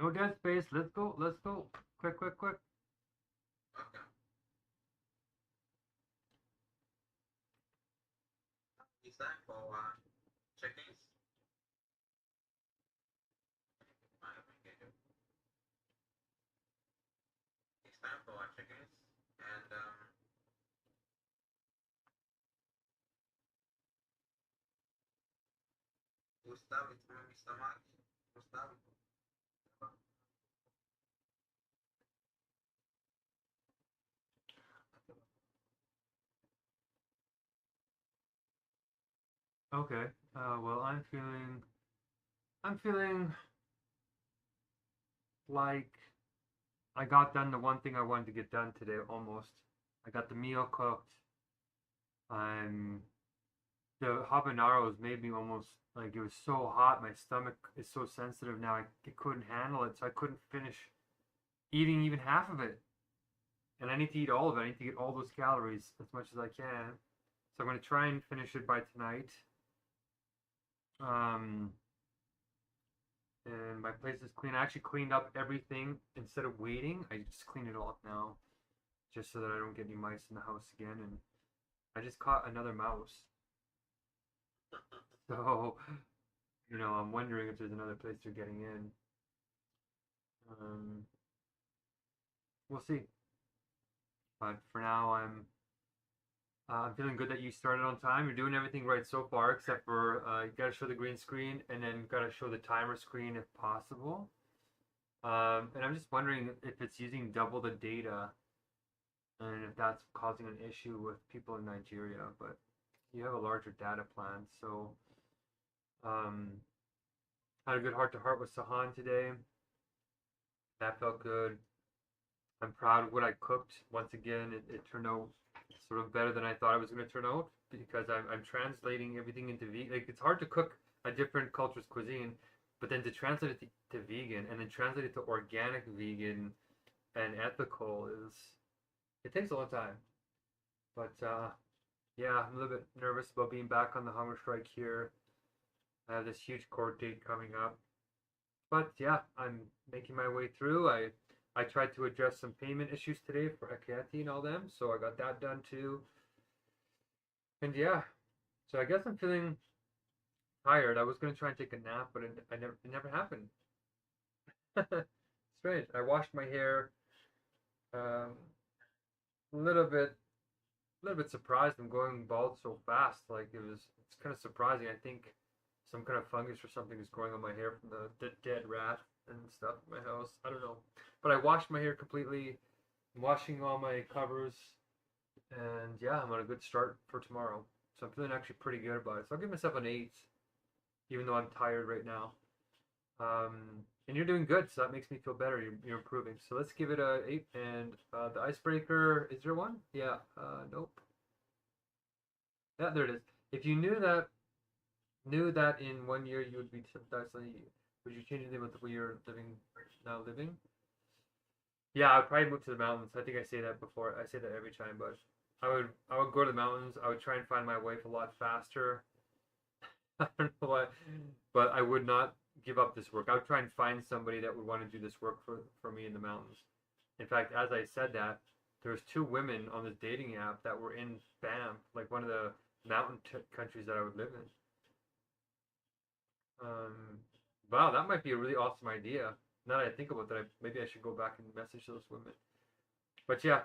No dead space. Let's go. Let's go. Quick, quick, quick. Okay. It's time for check-ins. It's time for our check-ins, and we'll start with Mr. Mark. We'll start with Okay. Well, I'm feeling like I got done the one thing I wanted to get done today almost. I got the meal cooked. I'm the habaneros made me almost like it was so hot. My stomach is so sensitive now. I couldn't handle it, so I couldn't finish eating even half of it. And I need to eat all of it. I need to get all those calories as much as I can. So I'm going to try and finish it by tonight. And my place is clean. I actually cleaned up everything instead of waiting. I just cleaned it all up now, just so that I don't get any mice in the house again. And I just caught another mouse. So, I'm wondering if there's another place they're getting in. We'll see. But for now, I'm feeling good that you started on time. You're doing everything right so far, except for you gotta show the green screen and then gotta show the timer screen if possible. And I'm just wondering if it's using double the data and if that's causing an issue with people in Nigeria. But you have a larger data plan, so had a good heart-to-heart with Sahan today. That felt good. I'm proud of what I cooked. Once again, it turned out sort of better than I thought it was going to turn out because I'm translating everything into vegan. Like, it's hard to cook a different culture's cuisine, but then to translate it to vegan and then translate it to organic vegan and ethical it takes a long time. But yeah, I'm a little bit nervous about being back on the Hungerstrike here. I have this huge court date coming up. But yeah, I'm making my way through. I tried to address some payment issues today for Hakati and all them, so I got that done too. And yeah, so I guess I'm feeling tired. I was gonna try and take a nap, but it never happened. Strange. I washed my hair. A little bit surprised I'm going bald so fast. Like it's kind of surprising. I think some kind of fungus or something is growing on my hair from the dead rat and stuff in my house. I don't know. But I washed my hair completely. I'm washing all my covers. And yeah, I'm on a good start for tomorrow. So I'm feeling actually pretty good about it. So I'll give myself an 8, even though I'm tired right now. And you're doing good, so that makes me feel better. You're improving. So let's give it a 8. And the icebreaker, is there one? Yeah. Nope. Yeah, there it is. If you knew that in 1 year you would be subsidizing, would you change anything with the way you're living? Yeah, I'd probably move to the mountains. I think I say that before. I say that every time, but I would go to the mountains. I would try and find my wife a lot faster. I don't know why, but I would not give up this work. I would try and find somebody that would want to do this work for me in the mountains. In fact, as I said that, there was 2 women on this dating app that were in Banff, like one of the mountain countries that I would live in. Wow, that might be a really awesome idea. Now that I think about that, maybe I should go back and message those women. But yeah,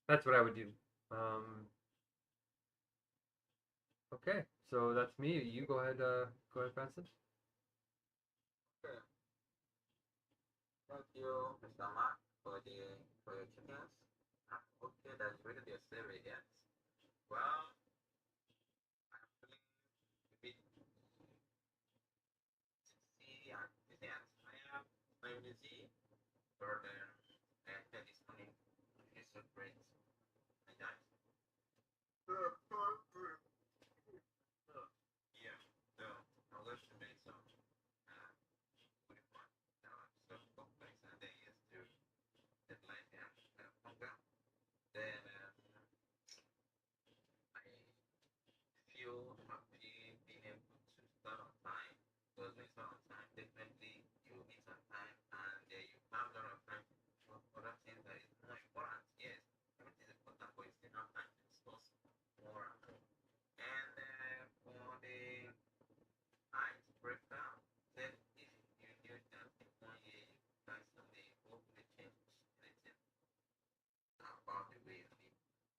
that's what I would do. Okay, so that's me. You go ahead, Francis. Okay. Thank you, Mr. Mark, for your chickens. Okay, that's really the same again. Well, I'm feeling a bit see and busy and tired. I'm busy, but this morning is so great. And that. Yeah, so I'm going to make some food for some complex and then used to deadline and hunger. Then I feel happy being able to start on time. Because when you start on time, definitely you will miss on time.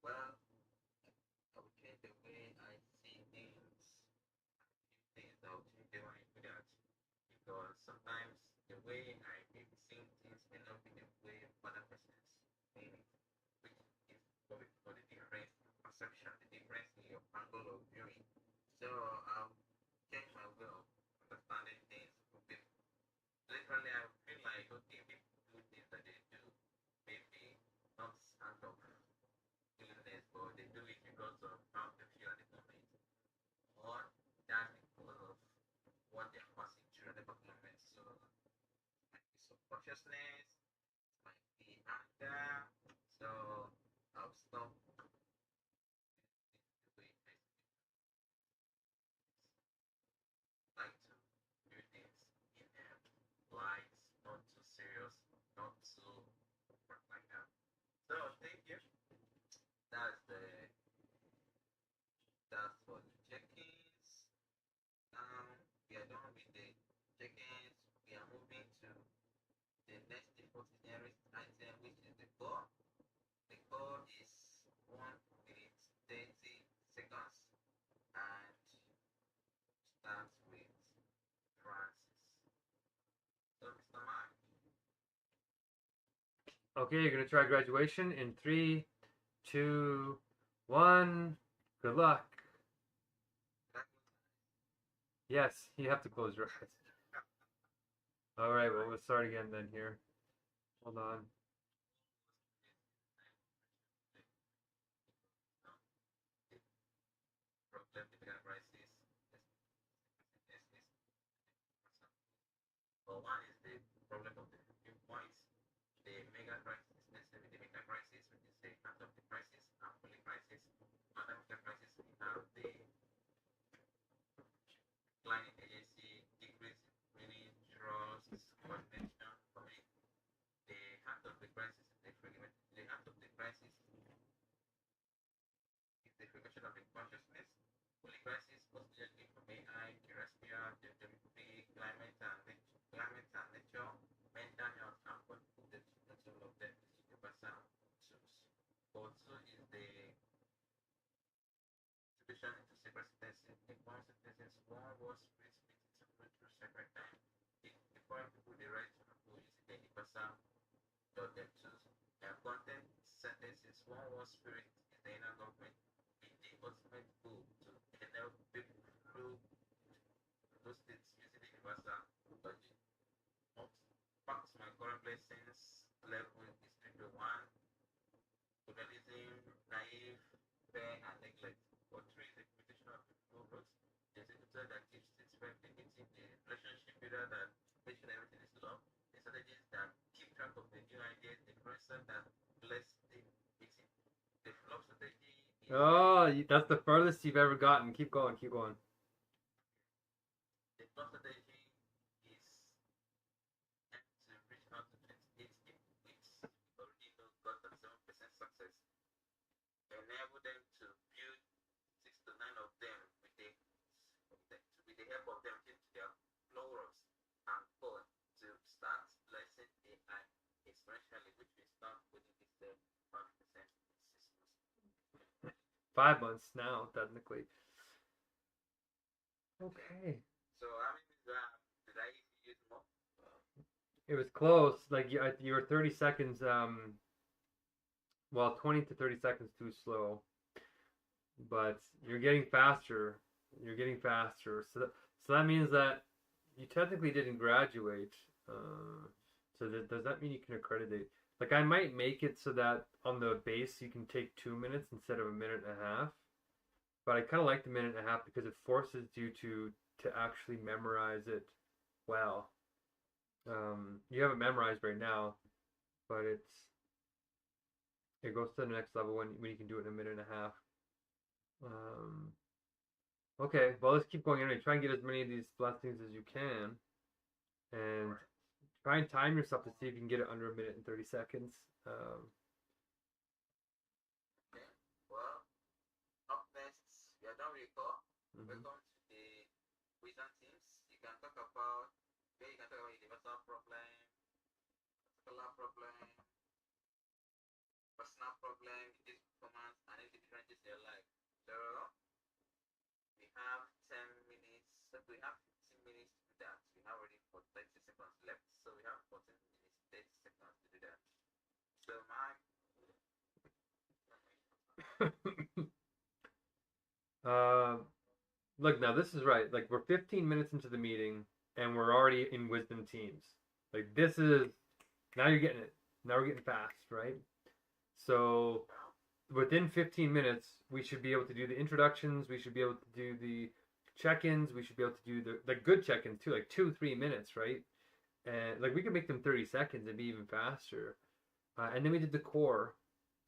well, I will change the way I see things. Things I will change the way I do that. Because sometimes the way I may be seeing things may not be the way other persons see it, which is what we call the difference in perception, the difference in your angle of viewing. So I'll change my way of understanding things from people. Literally, I feel like okay, people do things that they do, maybe not out of illness, but they do it because of how they feel at the moment, or that's because of what they're passing through at the moment. So it might be subconsciousness, it might be anger. So I'll stop doing the way I like to do things in light, not too serious, not too awkward like that. So thank you. That's the that's for the check-ins. We are done with the check-ins. We are moving to the next important nearest item, which is the core. The core is 1 minute 30 seconds and starts with Francis. So Mr. Mark, Okay, you're gonna try graduation in 3, 2, 1. Good luck. Yes, you have to close your eyes. All right, well, we'll start again then here. Hold on. problem the Megacrisis well, one is the problem of the viewpoints. The Megacrisis, necessarily the Megacrisis, which is the heart of the crisis, and polycrisis. Under Megacrisis, we have the decline in agency, decrease in winning, trust, coordination, community. The heart of the crisis is the fragment. The heart of the crisis is the fragmentation of the consciousness. Polycrisis, possibly from AI, terrestrial, demography, climate and nature, mental health, and political. That's all of them is universal tools. But two is the division into separate sentences. In one sentences, one was split into two separate times. The foreign people, the right to people using the universal dot them tools. Content sentences, one was spirit is the inner government with the ultimate goal to enable people through those states using the universal logic. Back to my current blessings level is 3.1. Pluralism, naive, fair, and neglect. For 3 is the communication of the progress. The executor that keeps things fair, negating the relationship builder that makes sure everything is love. The strategies that keep track of the new ideas. The influencer that bless the meeting. The flop strategy is Oh, that's the furthest you've ever gotten. Keep going, keep going. the flop strategy is to reach out to 28 people which already know got 37% success. Enable them to build 6 to 9 of them with the help of them into their flowers and code to start blessing AI exponentially, which we start within this 5% in 6 months. 5 months now, technically. Okay. So how many did I use more? It was close. Like you were 30 seconds. Well, 20 to 30 seconds too slow. But you're getting faster. You're getting faster. So that means that you technically didn't graduate. Does that mean you can accreditate? Like I might make it so that on the base you can take 2 minutes instead of a minute and a half. But I kind of like the minute and a half because it forces you to actually memorize it well. You have it memorized right now, but it goes to the next level when you can do it in a minute and a half. Okay, well let's keep going anyway. Try and get as many of these blessings as you can, and try and time yourself to see if you can get it under a minute and 30 seconds. Okay. Well, up next, we are done with the call. Welcome to the wisdom teams. You can talk about universal problem, particular problem, personal problem, this performance, and Look, now this is right. Like we're 15 minutes into the meeting and we're already in wisdom teams. Like this is now you're getting it. Now we're getting fast, right? So within 15 minutes, we should be able to do the introductions. We should be able to do the check-ins. We should be able to do the good check-ins too, like 2-3 minutes, right? And like we could make them 30 seconds and be even faster. And then we did the core,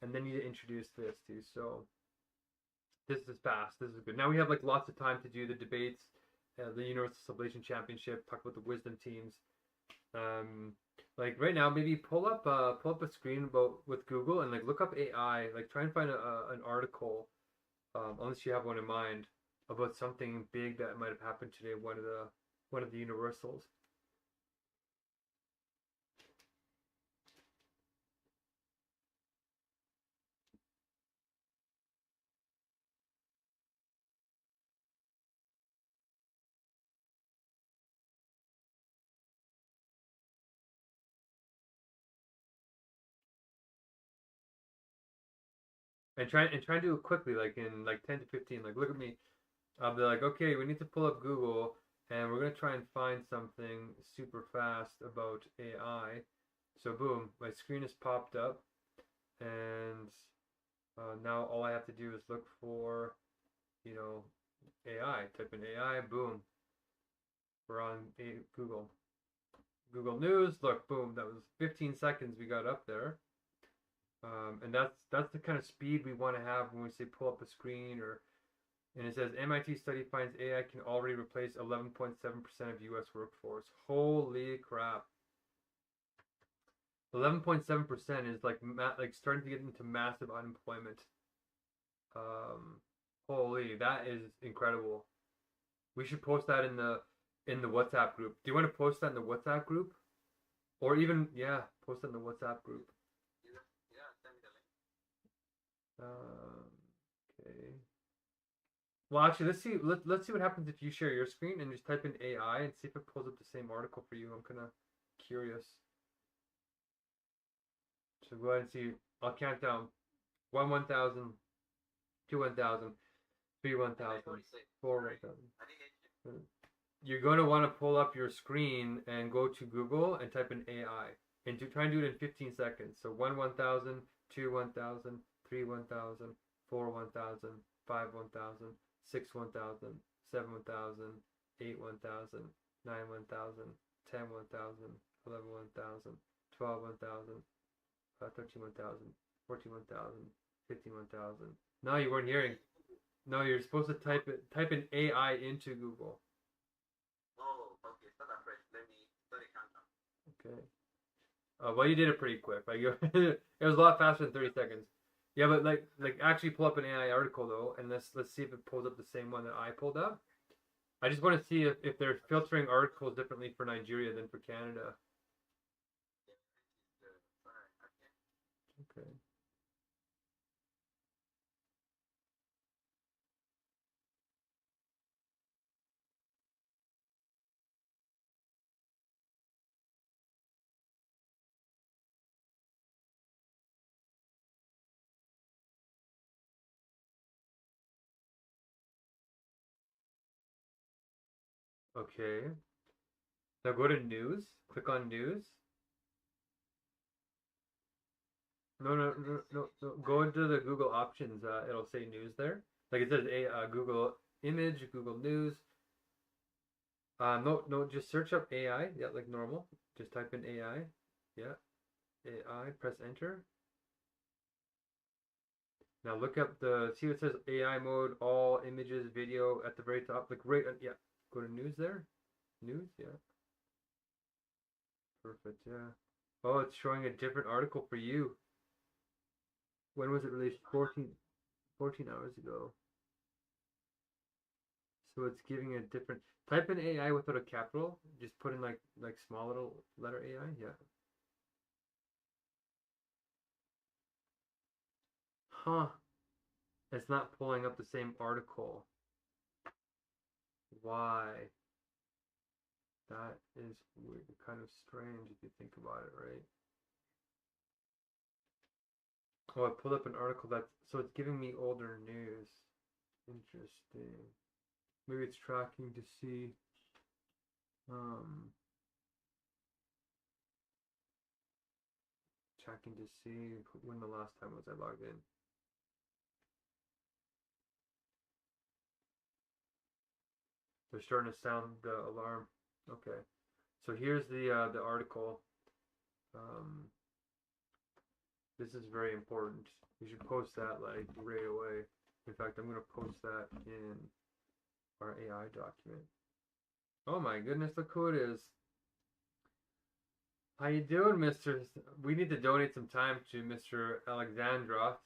and then you introduce this too. So this is fast. This is good. Now we have like lots of time to do the debates, the Universal Sublation Championship. Talk about the wisdom teams. Like right now, maybe pull up a screen about with Google and like look up AI. Like try and find an article, unless you have one in mind, about something big that might have happened today. One of the universals. And try and do it quickly, like in like 10 to 15. Like look at me. I'll be like, okay, we need to pull up Google and we're gonna try and find something super fast about AI. So boom, my screen is popped up, and now all I have to do is look for, AI. Type in AI, boom, we're on Google. Google News. Look, boom, that was 15 seconds we got up there. And that's the kind of speed we want to have when we say pull up a screen. And it says MIT study finds AI can already replace 11.7% of U.S. workforce. Holy crap! 11.7% is like starting to get into massive unemployment. Holy, that is incredible. We should post that in the WhatsApp group. Do you want to post that in the WhatsApp group? Or even post it in the WhatsApp group. Yeah, send me the link. Okay. Well, actually, let's see what happens if you share your screen and just type in AI and see if it pulls up the same article for you. I'm kind of curious. So go ahead and see. I'll count down. 1,000, 2 1,000, 3 1,000, 4 1,000. You're going to want to pull up your screen and go to Google and type in AI. And try and do it in 15 seconds. So 1 1,000, 2 1,000, 3 1,000, 4 1,000, 5 1,000, 6 1,000, 7 1,000, 8 1,000, 9 1,000, 10 1,000, 11 1,000, 12 1,000, 13 1,000, 14 1,000, 15 1,000. No, you weren't hearing. No, you're supposed to type in AI into Google. Oh, okay. Start afresh. Let me start a countdown. Okay. Well, you did it pretty quick. Like it was a lot faster than 30 seconds. Yeah, but like actually pull up an AI article though, and let's see if it pulls up the same one that I pulled up. I just want to see if they're filtering articles differently for Nigeria than for Canada. Okay. Okay. Now go to news. Click on news. No. Go into the Google options. It'll say news there. Like it says Google image, Google News. No, just search up AI. Yeah, like normal. Just type in AI. Yeah. AI. Press enter. Now look up see what it says AI mode, all images, video at the very top. Like yeah. Go to news there. News, yeah. Perfect, yeah. Oh, it's showing a different article for you. When was it released? 14 hours ago. So it's giving a different. Type in AI without a capital. Just put in like small little letter AI. Yeah. Huh. It's not pulling up the same article. Why? That is weird, kind of strange if you think about it, right? Oh, I pulled up an article so it's giving me older news. Interesting. Maybe it's tracking to see checking to see when the last time was I logged in. They're starting to sound the alarm. Okay, so here's the article. This is very important. You should post that like right away. In fact, I'm gonna post that in our AI document. Oh my goodness, look who it is. How you doing, Mr.? We need to donate some time to Mr. Alexandrov.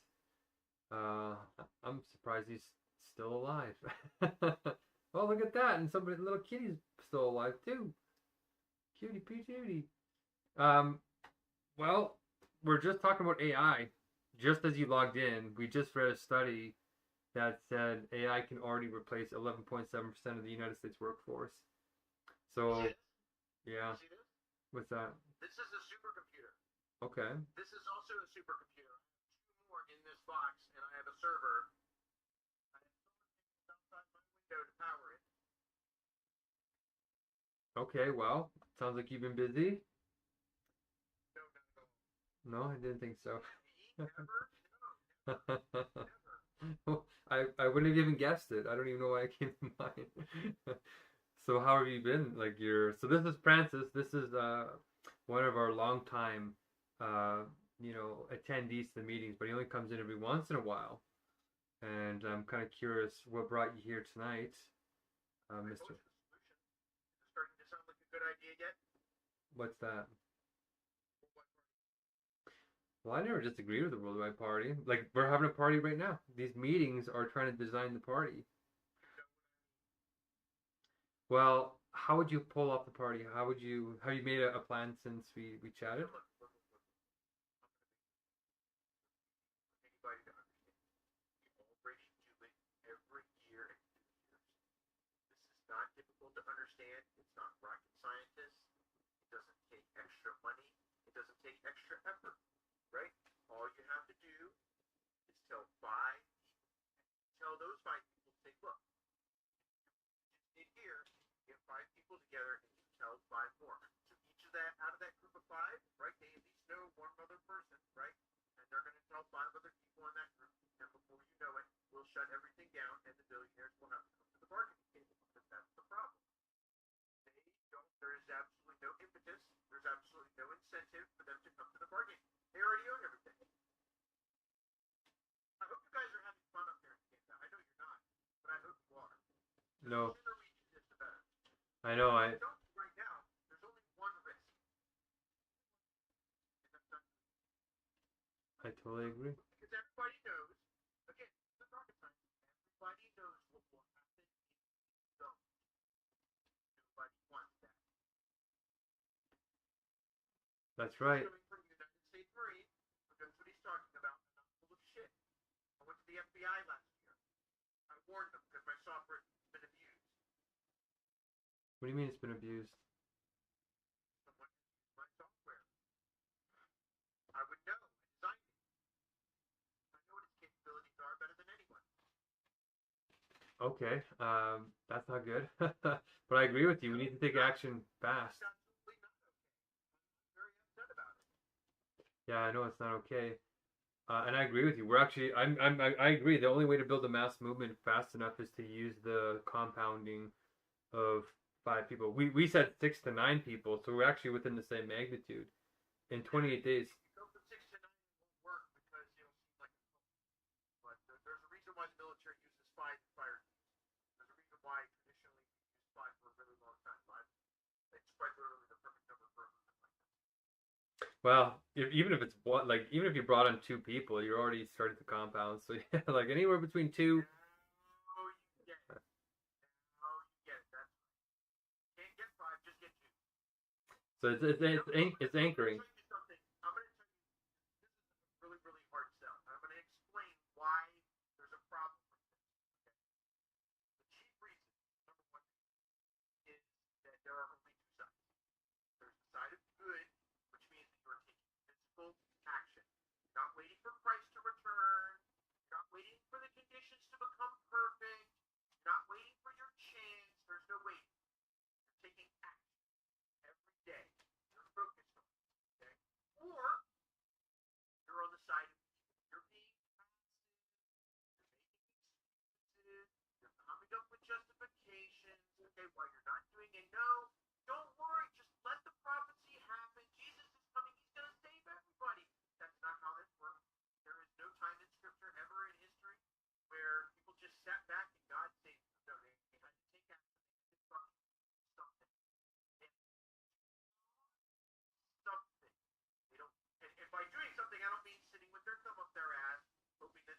I'm surprised he's still alive. Oh, look at that. And somebody, little kitty's still alive too. Cutie patootie. Well, we're just talking about AI. Just as you logged in, we just read a study that said AI can already replace 11.7% of the United States workforce. So, yeah. See this? What's that? This is a supercomputer. Okay. This is also a supercomputer. I have 2 more in this box, and I have a server. I have someone outside my window to power it. Okay, well, sounds like you've been busy. No, not at all. No, I didn't think so. Me? Never? No, never. I wouldn't have even guessed it. I don't even know why it came to mind. So how have you been? Like so this is Francis. This is one of our longtime attendees to the meetings, but he only comes in every once in a while. And I'm kind of curious what brought you here tonight, Mr. Is it starting to sound like a good idea yet? What's that? What party? Well, I never disagreed with the Worldwide Party. Like, we're having a party right now. These meetings are trying to design the party. Well, how would you pull off the party? Have you made a plan since we chatted? Look. Anybody to understand. We already do it every year and 2 years. This is not difficult to understand. It's not rocket scientist. It doesn't take extra money. It doesn't take extra effort, right? All you have to do is tell 5 people. Tell those 5 people, say, look, in here, get 5 people together and you tell 5 more. So each of that, out of that group of 5, right, they at least know one other person, right? And they're going to tell 5 other people in that group. And before you know it, we'll shut everything down and the billionaires will have to come to the bargaining table because that's the problem. There is absolutely no impetus. There's absolutely no incentive for them to come to the bargaining. They already own everything. I hope you guys are having fun up there in Canada. I know you're not, but I hope you are. No. The sooner we do this, the better. I know. If we don't do right now, there's only one risk. And that's not I totally agree. because everybody knows, again, the rocket science, everybody knows what will happen if you don't. Nobody wants that. That's right. Coming from the United States Marine, who knows what he's talking about, and I'm full of shit. I went to the FBI last year. I warned them because my software has been abused. What do you mean it's been abused? Someone used my software. I would know. I designed it. I know what its capabilities are better than anyone. Okay. That's not good. But I agree with you. We need to take action fast. It's absolutely not okay. I'm very upset about it. Yeah, I know it's not okay. And I agree with you. I agree. The only way to build a mass movement fast enough is to use the compounding of 5 people. We said 6 to 9 people, so we're actually within the same magnitude. In 28 days. Go from 6 to 9 won't work because it'll seem like a cult. But there's a reason why the military uses 5 fire teams. There's a reason why traditionally we use 5 for a really long time. 5, it's quite literally the perfect number for a movement like this. Well, even if it's even if you brought on 2 people, you're already starting to compound. So yeah, like anywhere between 2. Oh, you get it. Oh, you get it. That's right. Can't get 5, just get 2. So it's anchoring. I'm going to tell you something. I'm going to tell you, this is a really, really hard sell. I'm going to explain why there's a problem with this. Okay? The chief reason, number 1, is that there are only 2 sides. There's the side of good, which means that you're taking physical action. You're not waiting for Christ to return. You're not waiting for the conditions to become perfect. okay, while you're not doing it. No, don't worry, just let the prophecy happen. Jesus is coming, he's going to save everybody. That's not how this works. There is no time in scripture ever in history where people just sat back and God saved them. No, they had to take action. They did something. Something. They don't, and by doing something, I don't mean sitting with their thumb up their ass, hoping that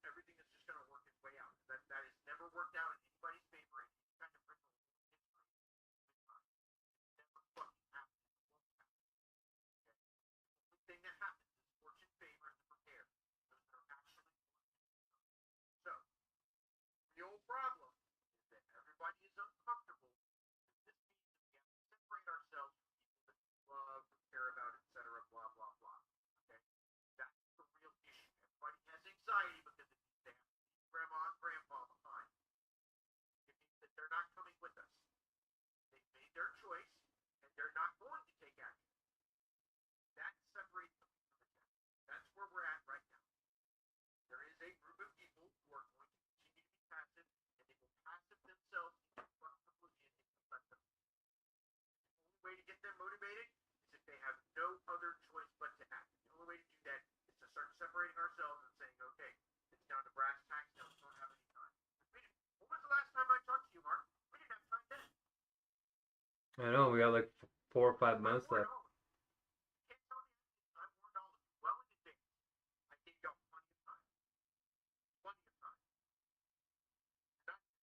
everything is just going to work its way out. That has never worked out in anybody's favor in any kind of ritual history. It's never fucking happened. It won't happen. Okay? The only thing that happens is fortune favors the prepared. Those that are actually fortunate. So, the old problem is that everybody is uncomfortable. This means that we have to separate ourselves from people that we love, we care about, etc., blah, blah, blah. Okay? That's the real issue. Everybody has anxiety because it means they have to leave grandma and grandpa behind. It means that they're not coming with us. They've made their choice, and they're not going to take action. That separates them from the death. That's where we're at right now. There is a group of people who are going to continue to be passive, and they will passive themselves into front of oblivion if you let them. The only way to get them motivated is if they have no other choice but to act. The only way to do that is to start separating ourselves and saying, okay, it's down to brass tacks now, we don't have any time. When was the last time I talked to you, Mark? We didn't have time then. I know, we got like 4 or 5 months I warned left. all of you. You can't tell me anything. I warned all of you well in advance. I gave y'all plenty of time. Plenty of time. You're not saying,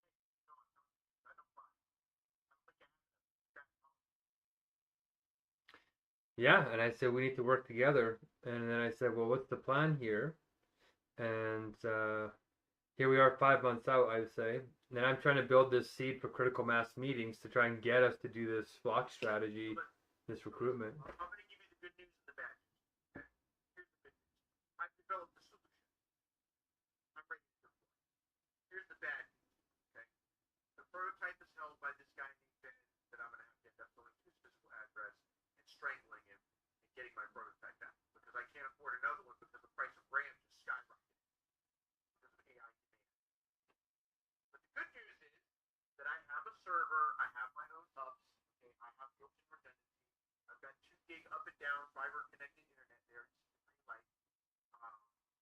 no, I'm not. I don't buy it. I don't think I have that knowledge. Yeah, and I said we need to work together. And then I said, well, what's the plan here? And here we are 5 months out, I would say. And then I'm trying to build this seed for critical mass meetings to try and get us to do this flock strategy, this recruitment. I'm going to give you the good news and the bad news. Okay? Here's the good news. I've developed a solution. I'm ready to deploy. Here's the bad news. Okay? The prototype is held by this guy named Ben that I'm going to have to end up going to his physical address and strangling him and getting my prototype back because I can't afford another one because the price of RAM just skyrocketed because of AI demand. But the good news is that I have a server, I have my own hubs, okay, I have built-in redundancy. I've got 2 gig up and down fiber connected internet there. It's green light.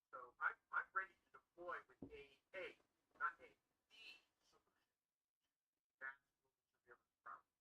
So I'm ready to deploy with the solution. That's the surveillance problem.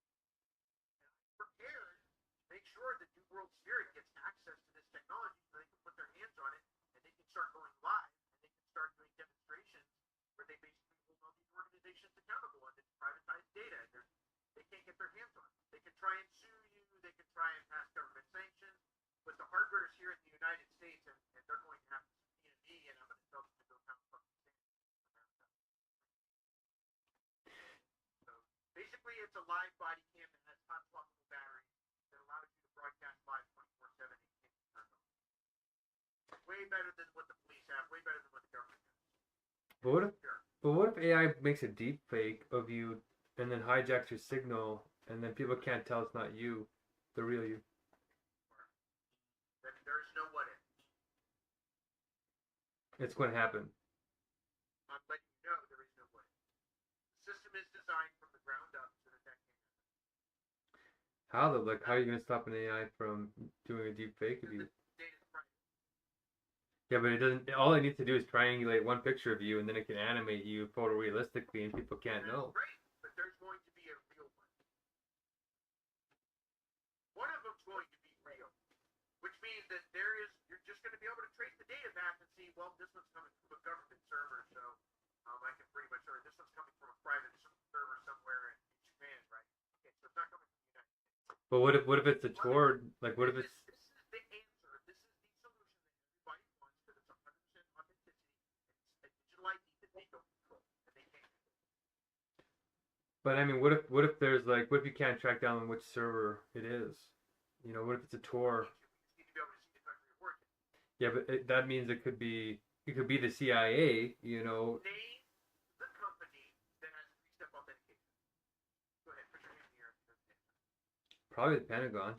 And I'm prepared to make sure that New World Spirit gets access to this technology so they can put their hands on it and they can start going live and they can start doing demonstrations where they basically hold all these organizations accountable on this privatized data. And they can't get their hands on it. They can try and sue you. They can try and pass government sanctions. But the hardware is here in the United States, and they're going to have to subpoena me, and I'm going to tell them to go pound fucking sand in America. So basically, it's a live body cam that has hot swappable batteries that allows you to broadcast live 24/7 and you can't turn them. Way better than what the police have. Way better than what the government has. But what if AI makes a deep fake of you and then hijacks your signal and then people can't tell it's not you, the real you? Then there's no what if. It's going to happen. I'm letting you know there is no what if. The system is designed from the ground up so that can't happen. How though? Like, how are you going to stop an AI from doing a deep fake of you? Data's private. Yeah, but it doesn't. All it needs to do is triangulate one picture of you, and then it can animate you photorealistically, and people can't know. Great, but there's going to be a real one. One of them's going to be real, which means that you're just going to be able to trace the data back and see, well, this one's coming from a government server, so I can pretty much, or this one's coming from a private server somewhere in Japan, right? Okay, so it's not coming from the United States. But what if it's a Tor? Like, what if it's? This is the answer. This is the solution that everybody wants because it's 100% authenticity. It's a digital ID that they don't control and they can't control. But I mean, what if there's like, what if you can't track down which server it is? You know, what if it's a Tor? You need to be able to see the country you're working. Yeah, but that means it could be the CIA. You know. Name the company that has 3-step authentication. Go ahead, put your hand in the air. Probably the Pentagon.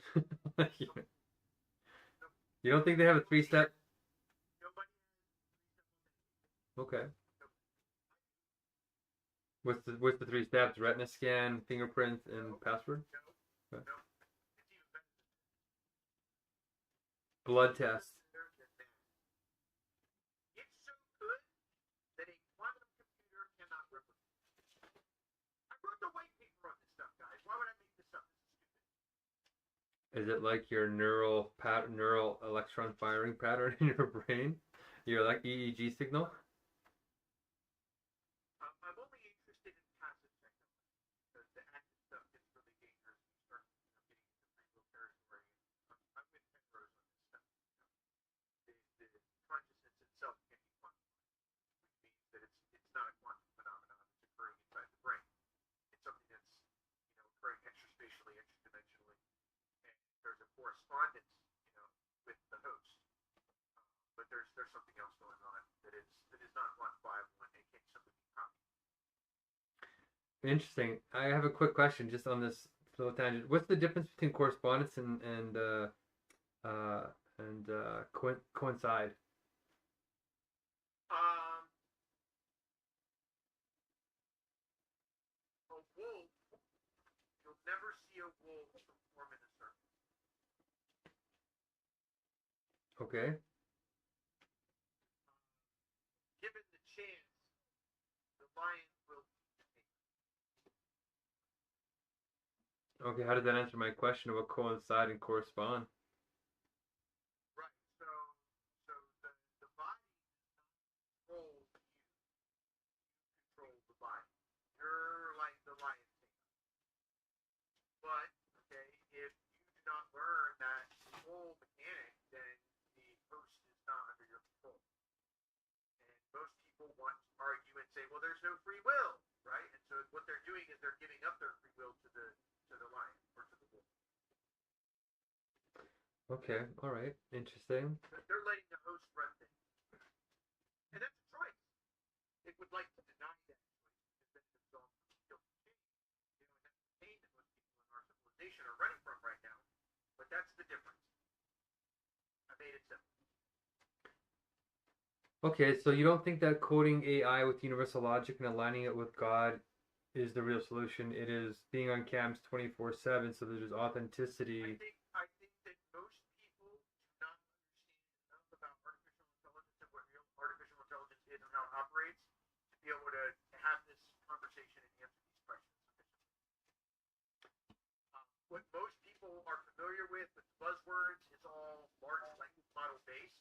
You don't think they have a 3-step? Nobody has 3-step authentication. Okay. What's the 3 steps? Retina scan, fingerprint, and password. No, Okay. no. It's even better than Blood test. better than that. It's so good that a quantum computer cannot replicate. I wrote the white paper on this stuff, guys. Why would I make this up? This is stupid. Is it like your neural electron firing pattern in your brain? Your like EEG signal? I'm only interested in passive technology because the active stuff gets really dangerous. You start getting into free will territory. I'm with Penrose on this stuff. The consciousness itself can be quantified, which means that it's not a quantum phenomenon that's occurring inside the brain. It's something that's occurring extraspatially, extradimensionally, and there's a correspondence with the host. But there's something else going on that is not quantifiable and can't simply be copied. Interesting. I have a quick question just on this little tangent. What's the difference between correspondence and coincide? A wolf, you'll never see a wolf perform in a circle. Okay. Given the chance, the lion will eat the meat. Okay, how did that answer my question about coincide and correspond? Right. So the body does not control you. You control the body. You're like the lion tamer. But okay, if you do not learn that whole mechanic, then the host is not under your control. And most people want to argue and say, well, there's no free will, right? And so what they're doing is they're giving up their free will to the lion or to the wolf. Okay, all right, interesting. They're letting the host run things, and that's a choice. It would like to deny that choice because then it's all guilty change. And that's the pain that most people in our civilization are running from right now. But that's the difference. I made it simple. Okay, so you don't think that coding AI with universal logic and aligning it with God is the real solution? It is being on cams 24/7, so there's authenticity. I think that most people do not understand enough about artificial intelligence and what real artificial intelligence is and how it operates to be able to have this conversation and answer these questions sufficiently. What most people are familiar with buzzwords is all large language model based,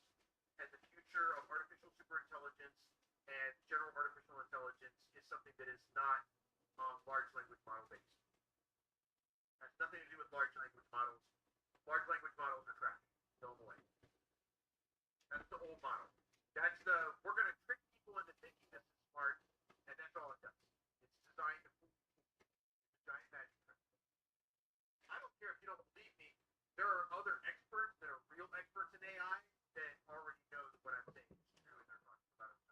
and the future of artificial superintelligence and general artificial intelligence is something that is not large language model based. It has nothing to do with large language models. Large language models are trash. Throw them away. That's the old model. That's we're going to trick people into thinking this is smart, and that's all it does. It's designed to fool people. It's a giant magic trick. I don't care if you don't believe me. There are other experts that are real experts in AI that already know that what I'm saying is true, and they're talking about it.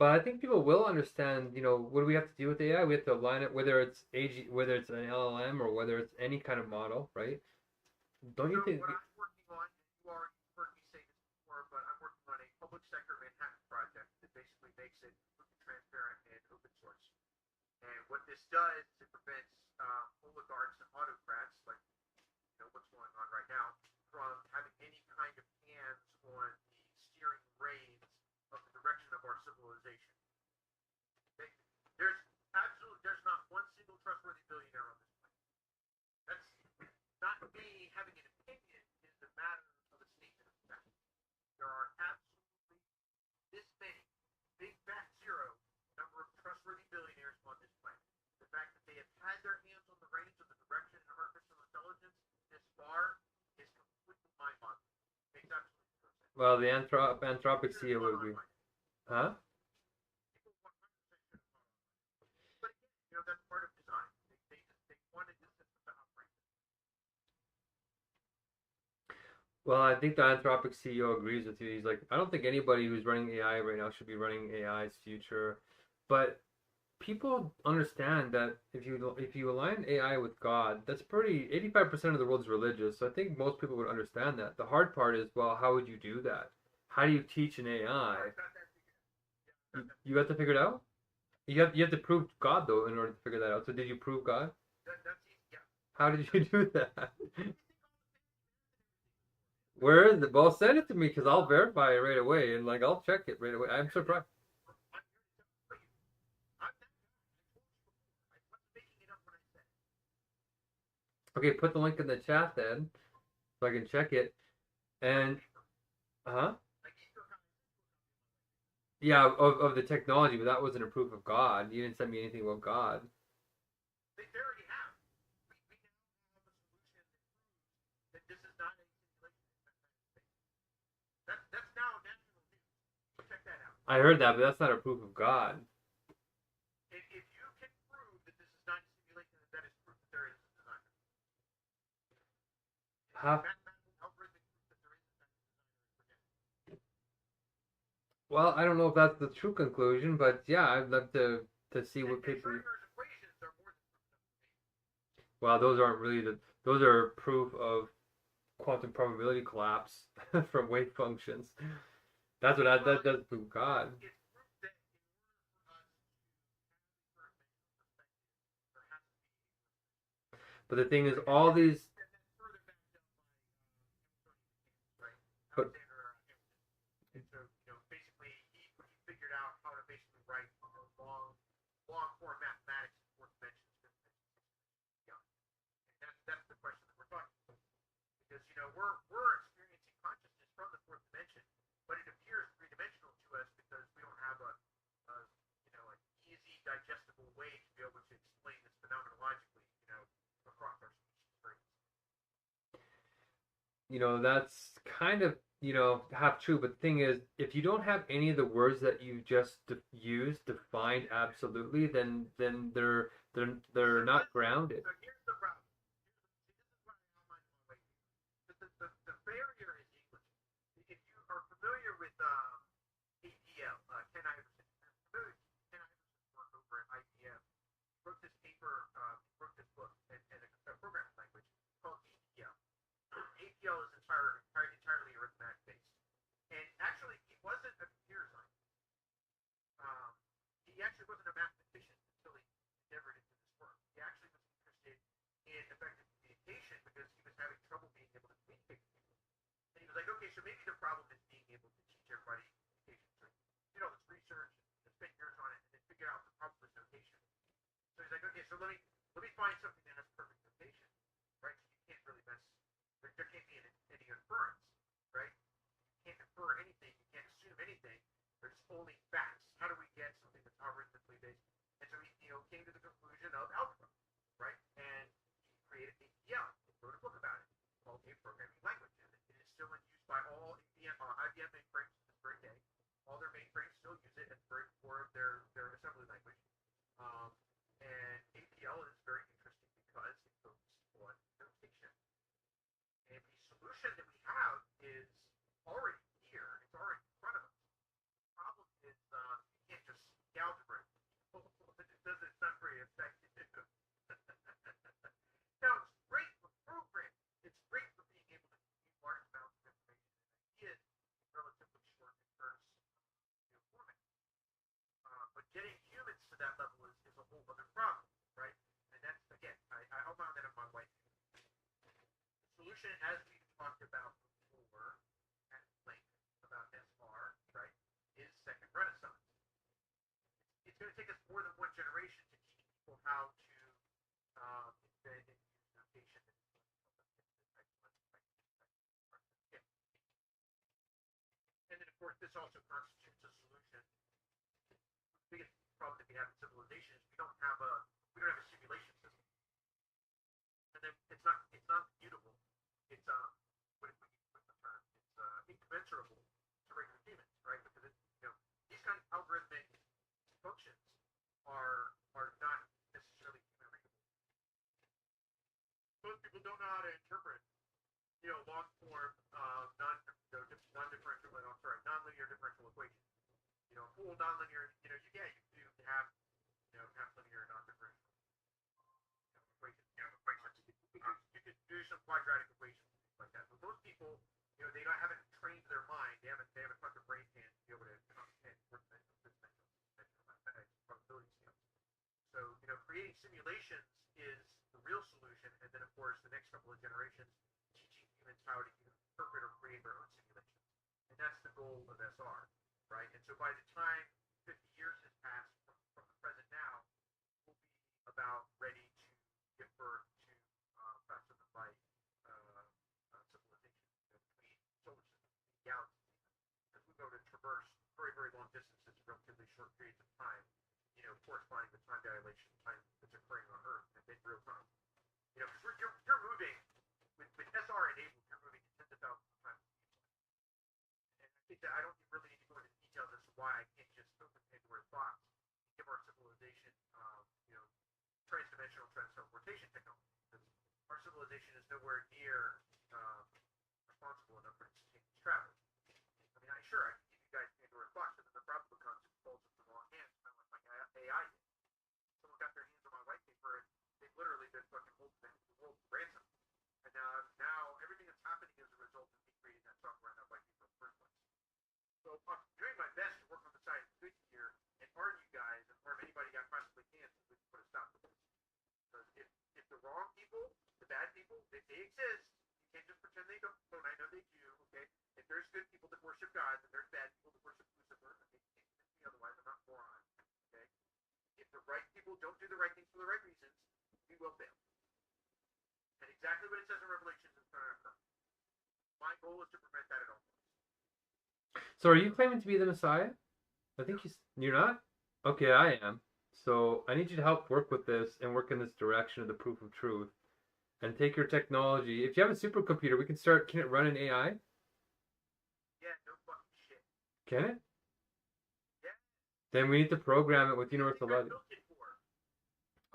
But I think people will understand, what do we have to do with AI? We have to align it, whether it's whether it's an LLM or whether it's any kind of model, right? Don't you think? What I'm working on, and you already heard me say this before, but I'm working on a public sector Manhattan project that basically makes it completely transparent and open source. And what this does is it prevents oligarchs and autocrats, like what's going on right now, from having any kind of hands on the steering reins of the direction of our civilization. There's not one single trustworthy billionaire on this planet. That's not me having an opinion, is a matter of a statement of fact. There are absolutely this many, big fat zero, number of trustworthy billionaires on this planet. The fact that they have had their hands on the reins of the direction of artificial intelligence this far is completely mind-boggling. Makes absolutely no sense. Well, the Anthropic CEO would agree. Huh? People 100% should have thought on it. But again, that's part of design. They wanted this system to operate. Well, I think the Anthropic CEO agrees with you. He's like, I don't think anybody who's running AI right now should be running AI's future. But people understand that if you align AI with God, that's 85% of the world is religious. So I think most people would understand that. The hard part is, well, how would you do that? How do you teach an AI? You have to figure it out. You have to prove God though in order to figure that out. So did you prove God? That's easy. Yeah. How did you do that? Where is it? Well, send it to me because I'll verify it right away and like I'll check it right away. I'm surprised. Okay, put the link in the chat then so I can check it. And yeah, of the technology, but that wasn't a proof of God. You didn't send me anything about God. They already have. We now have a solution that this is not a simulation. That's now national news. Check that out. I heard that, but that's not a proof of God. If you can prove that this is not a simulation, that is proof that there is a designer. How? Mathematical algorithmic proof that there is a designer. Well, I don't know if that's the true conclusion, but yeah, I'd love to see what people. Schrodinger's equations are more than proof enough. Well, those aren't really those are proof of quantum probability collapse from wave functions. That's what that does prove God. It's proof that in order for us to have a perspective, there has to be. But the thing is, all these. And that's further backed up by right? But- Alexander Hamilton. And so, basically, he figured out how to basically write long form mathematics in fourth dimensions, fifth dimensions, yeah. And that's the question that we're talking about. Because we're experiencing consciousness from the fourth dimension, but it appears three-dimensional to us because we don't have an easy digestible way to be able to explain this phenomenologically, across our species brains. That's kind of half true. But the thing is, if you don't have any of the words that you just used defined absolutely, then they're not grounded. So here's the problem. This is what I outlined in my way. The barrier is English. If you are familiar with APL, Ken Iverson, Ken Iverson's work over at IBM, he wrote this paper, wrote this book, and a programming language called APL. APL is entirely arithmetic based. And actually, he wasn't a computer scientist. He actually wasn't a mathematician until he endeavored into this work. He actually was interested in effective communication because he was having trouble being able to communicate with people. And he was like, okay, so maybe the problem is being able to teach everybody communication. So he did all this research and spent years on it and then figured out the problem was notation. So he's like, okay, so let me find something that has perfect notation, right? So you can't really mess. There can't be any inference, right? You can't infer anything. You can't assume anything. There's only facts. How do we get something that's algorithmically based? And so he, came to the conclusion of algebra, right? And he created APL. He wrote a book about it called A Programming Language, and it is still in use by all IBM mainframes to this very day. All their mainframes still use it at the very core of their assembly language. And APL is very interesting because it focuses on notation. And the solution that we have is already here. It's already in front of us. The problem is you can't just speak algebra. It's not very effective. Now, it's great for programming. It's great for being able to compute large amounts of information and ideas in relatively short and terse format. But getting humans to that level is a whole other problem, right? And that's, again, I outlined that in my white paper. The solution, as we've talked about before at length about SR, right, is second renaissance. It's going to take us more than one generation to teach people how to invent and use notation. And then, of course, this also constitutes a solution. The biggest problem that we have in civilization is we don't have a simulation system. And then it's not mutable. It's what if we use the term? It's incommensurable to regular humans, right? Because these kind of algorithmic functions are not necessarily human readable. Most people don't know how to interpret long form nonlinear differential equations. Full nonlinear, you do have half linear non-differential equations. You could do some quadratic equations, things like that. But most people, they haven't trained their mind. They haven't got their brain pan to be able to understand fourth dimensional, fifth dimensional simulations is the real solution, and then of course the next couple of generations teaching humans how to interpret or create their own simulations, and that's the goal of SR, right? And so by the time 50 years has passed from the present now, we'll be about ready to give birth to perhaps something like civilization between solar systems, galaxies, as we go to traverse very, very long distances in relatively short periods of time, corresponding to time dilation, time that's occurring on Earth in real time. Because you're moving with SR enabled, you're moving in tens of thousands of times. And I think that I don't really need to go into details as to why I can't just open Pandora's box and give our civilization, transdimensional transportation technology. Because our civilization is nowhere near responsible enough for instantaneous travel. I mean, sure, I can give you guys Pandora's box, and then the problem becomes it falls into the wrong hands, kind of like my AI did. Someone got their hands on my white paper, and they've literally been fucking holding the world for ransom. And now everything that's happening is a result of me creating that software and that white paper in the first place. So I'm doing my best to work on the side of good here and arm you guys and arm anybody I possibly can so we can put a stop to this. Because if the wrong people, the bad people, if they exist, you can't just pretend they don't. I know they do, okay? If there's good people that worship God, then there's bad people that worship Lucifer. Okay? You can't convince me otherwise. I'm not a moron, okay? If the right people don't do the right things for the right reasons, we will fail. And exactly what it says in Revelations is going to occur. My goal is to prevent that at all. So are you claiming to be the Messiah? I think you're not? Okay, I am. So I need you to help work with this and work in this direction of the proof of truth. And take your technology. If you have a supercomputer, we can start. Can it run an AI? Yeah, no fucking shit. Can it? Yeah. Then we need to program it with universal logic.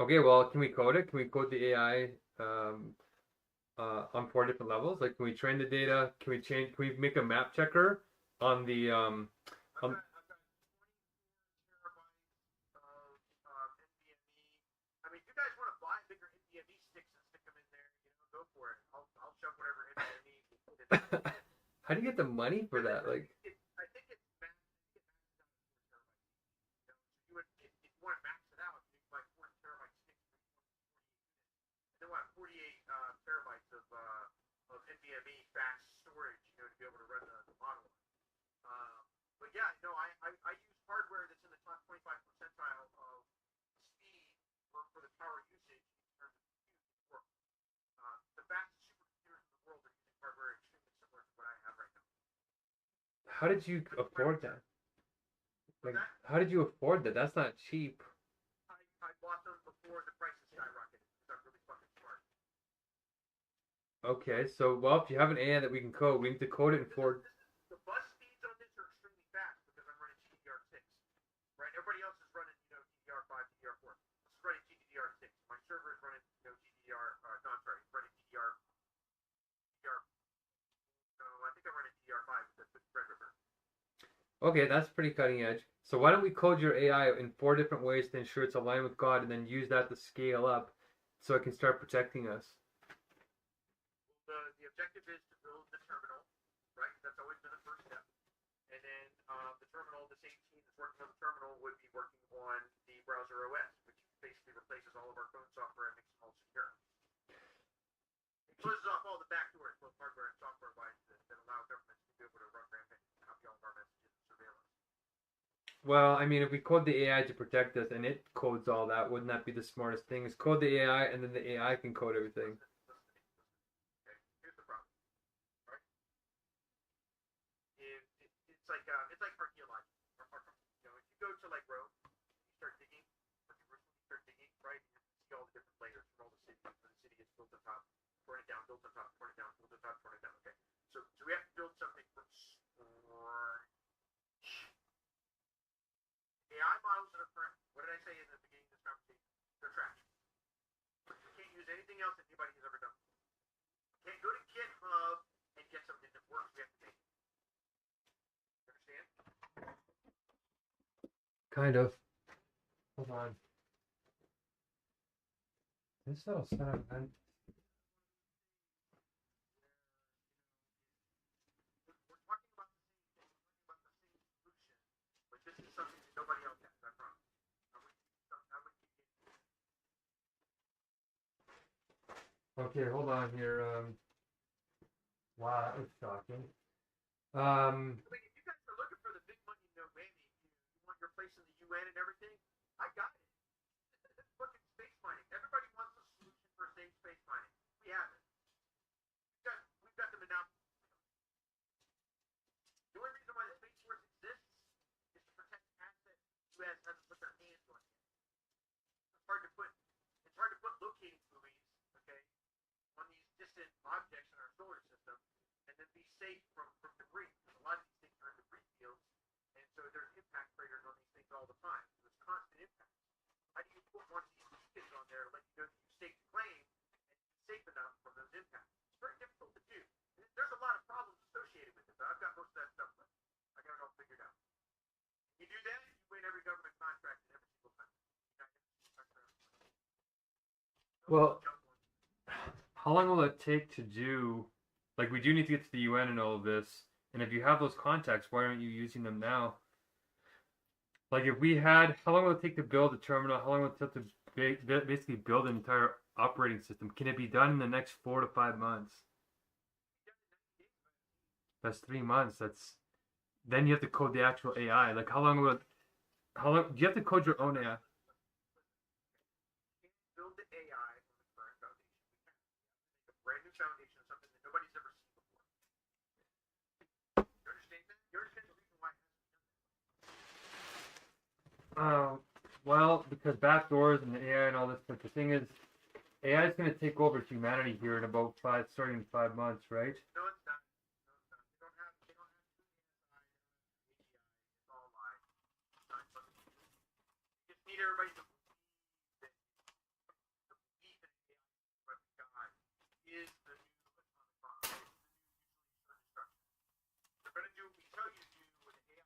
Okay, well, can we code it? Can we code the AI on 4 different levels? Like, can we train the data? Can we change? Can we make a map checker on the I've got 24 terabytes of NVMe. I mean, if you guys want to buy bigger NVMe sticks and stick them in there, go for it. I'll shove whatever NVMe. How do you get the money for that? Like, I think it's maxed out at 4 terabytes. So if you want to max it out, you can buy 4 terabyte sticks for 48 units. And then we'll have 48 terabytes of NVMe fast storage, to be able to run the model. But yeah, no, I use hardware that's in the top 25 percentile of speed for the power usage in terms of compute work. The fastest supercomputers in the world are using hardware extremely similar to what I have right now. how did you afford that? Like, how did you afford that? That's not cheap. I bought them before the prices skyrocketed because I'm really fucking smart. Okay, so, well, if you have an AI that we can code, we need to code it in 4. The bus speeds on this are extremely fast because I'm running GDDR6. Right? Everybody else is running, DDR5, DDR4. This is running GDDR6. My server is running, running I think I'm running DDR5 with the Threadripper. Okay, that's pretty cutting edge. So why don't we code your AI in 4 different ways to ensure it's aligned with God, and then use that to scale up so it can start protecting us? The objective is to build the terminal, right? That's always been the first step. And then the terminal, the same team that's working on the terminal would be working on the browser OS, which basically replaces all of our code software and makes it all secure. It closes off all the backdoors, both hardware and software-wise, that allow governments to be able to run rampant and copy all of our messages and surveillance. Well, I mean, if we code the AI to protect us and it codes all that, wouldn't that be the smartest thing? Is code the AI and then the AI can code everything. Okay, here's the problem, right? It's like archaeology. If you go to like Rome, you start digging, or Jerusalem, you start digging, right? You see all the different layers from all the cities. So the city is built on top, torn it down, built on top, torn it down, built on top, torn it down. Okay, so we have to build something from scratch. AI models that are current, what did I say in the beginning of this conversation? They're trash. We can't use anything else that anybody has ever done. We can't go to GitHub and get something that works. We have to make it. You understand? Kind of. Hold on. This little son of a... We're talking about the same thing. We're talking about the same solution, but this is something that nobody else has. I promise. How would you get? Okay, hold on here. Wow, that was shocking. I mean, if you guys are looking for the big money, no whammy, you want your place in the UN and everything, I got it. Look at space mining. Everybody wants a solution for safe space mining. We have it. We've got the monopoly. The only reason why the Space Force exists is to protect assets the U.S. hasn't put their hands on yet. It's hard to put locating buoys, okay, on these distant objects in our solar system, and then be safe from debris. Because a lot of these things are in debris fields, and so there's impact craters on these things all the time. So there's constant impact. How do you put one of these beacons on there to let you know that you staked a claim and it's safe enough from those impacts? It's very difficult to do. There's a lot of problems associated with it, but I've got most of that stuff left. I got it all figured out. You do that, you win every government contract in every single country. Well, how long will it take to do? Like, we do need to get to the UN and all of this. And if you have those contacts, why aren't you using them now? Like, if we had, how long will it take to build a terminal? How long will it take to basically build an entire operating system? Can it be done in the next 4 to 5 months? That's 3 months. Then you have to code the actual AI. Like, how long do you have to code your own AI? Build the AI on the current foundation. We can make a brand new foundation of something that nobody's ever seen before. You understand that? You understand the reason why it hasn't done that? Well, because backdoors and the AI and all this, but the thing is, AI is going to take over humanity here in about starting in 5 months, right? No, it's not. No, it's not. They don't have AGI. It's all lies. It's not something you do. You just need everybody to believe that the belief in AI from God is the new atomic bomb. It's the new mutually assured destruction. They're going to do what we tell you to do with the AI.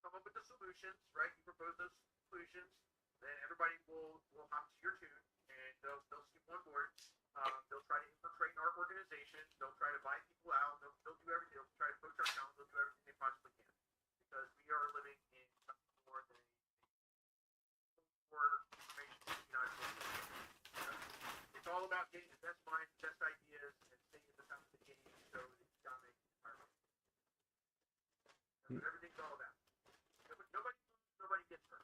Come up with the solutions, right? You propose those solutions, then everybody will hop to your tune, and they'll skip on board. They'll try to infiltrate our organization. They'll try to buy people out. They'll do everything. They'll try to poach our talent. They'll do everything they possibly can, because we are living in something more than for information. It's all about getting the best minds, the best ideas, and staying at the top of the game so that you dominate the environment. That's what everything's all about. Nobody gets hurt.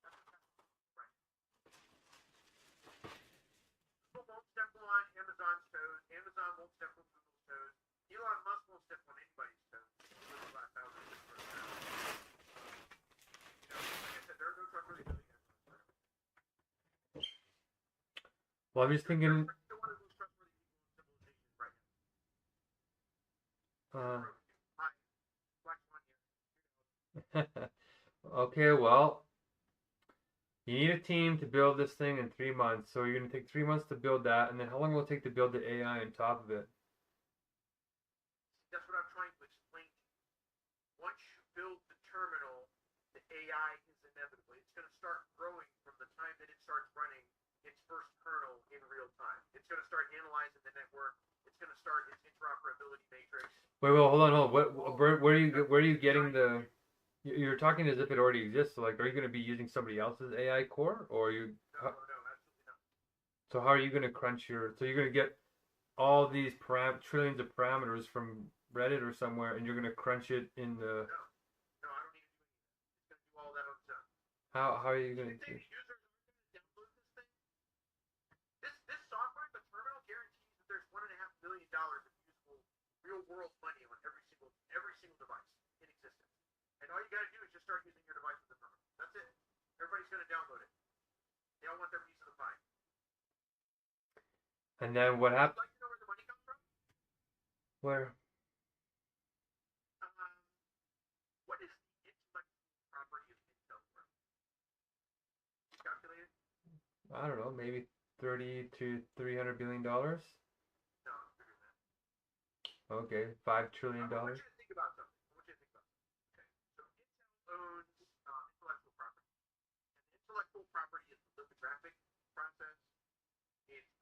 That's right. Google won't step on Amazon's toes. Amazon won't step on Google's toes. Elon Musk won't step on anybody's toes. Like I said, there are no trustworthy billionaires. Well, I'm just thinking. One of the most trustworthy people in civilization right now. Okay, well, you need a team to build this thing in 3 months. So you're going to take 3 months to build that, and then how long will it take to build the AI on top of it? That's what I'm trying to explain to you. Once you build the terminal, the AI is inevitable. It's going to start growing from the time that it starts running its first kernel in real time. It's going to start analyzing the network. It's going to start its interoperability matrix. Wait, hold on. Where are you getting the? You're talking as if it already exists. So, like, are you going to be using somebody else's AI core, or are you? No, absolutely not. So how are you going to crunch your? So you're going to get all these trillions of parameters from Reddit or somewhere, and you're going to crunch it in the. No, I don't need to do anything. It's going to do all that on its own. How are you going to do? Users are going to download this thing. This software, the terminal, guarantees that there's $1.5 billion of usable real world money on every single device in existence. And all you got to do is just start using your device with the terminal. That's it. Everybody's going to download it. They all want their piece of the pie. And then what happens? Would you like to know where the money comes from? Where? What is the intellectual property of Intel worth? Calculated? I don't know, maybe $30 to $300 billion. No, bigger than that. Okay, $5 trillion. I want you to think about something. Okay, so Intel owns intellectual property, and the intellectual property is the lithographic process. It's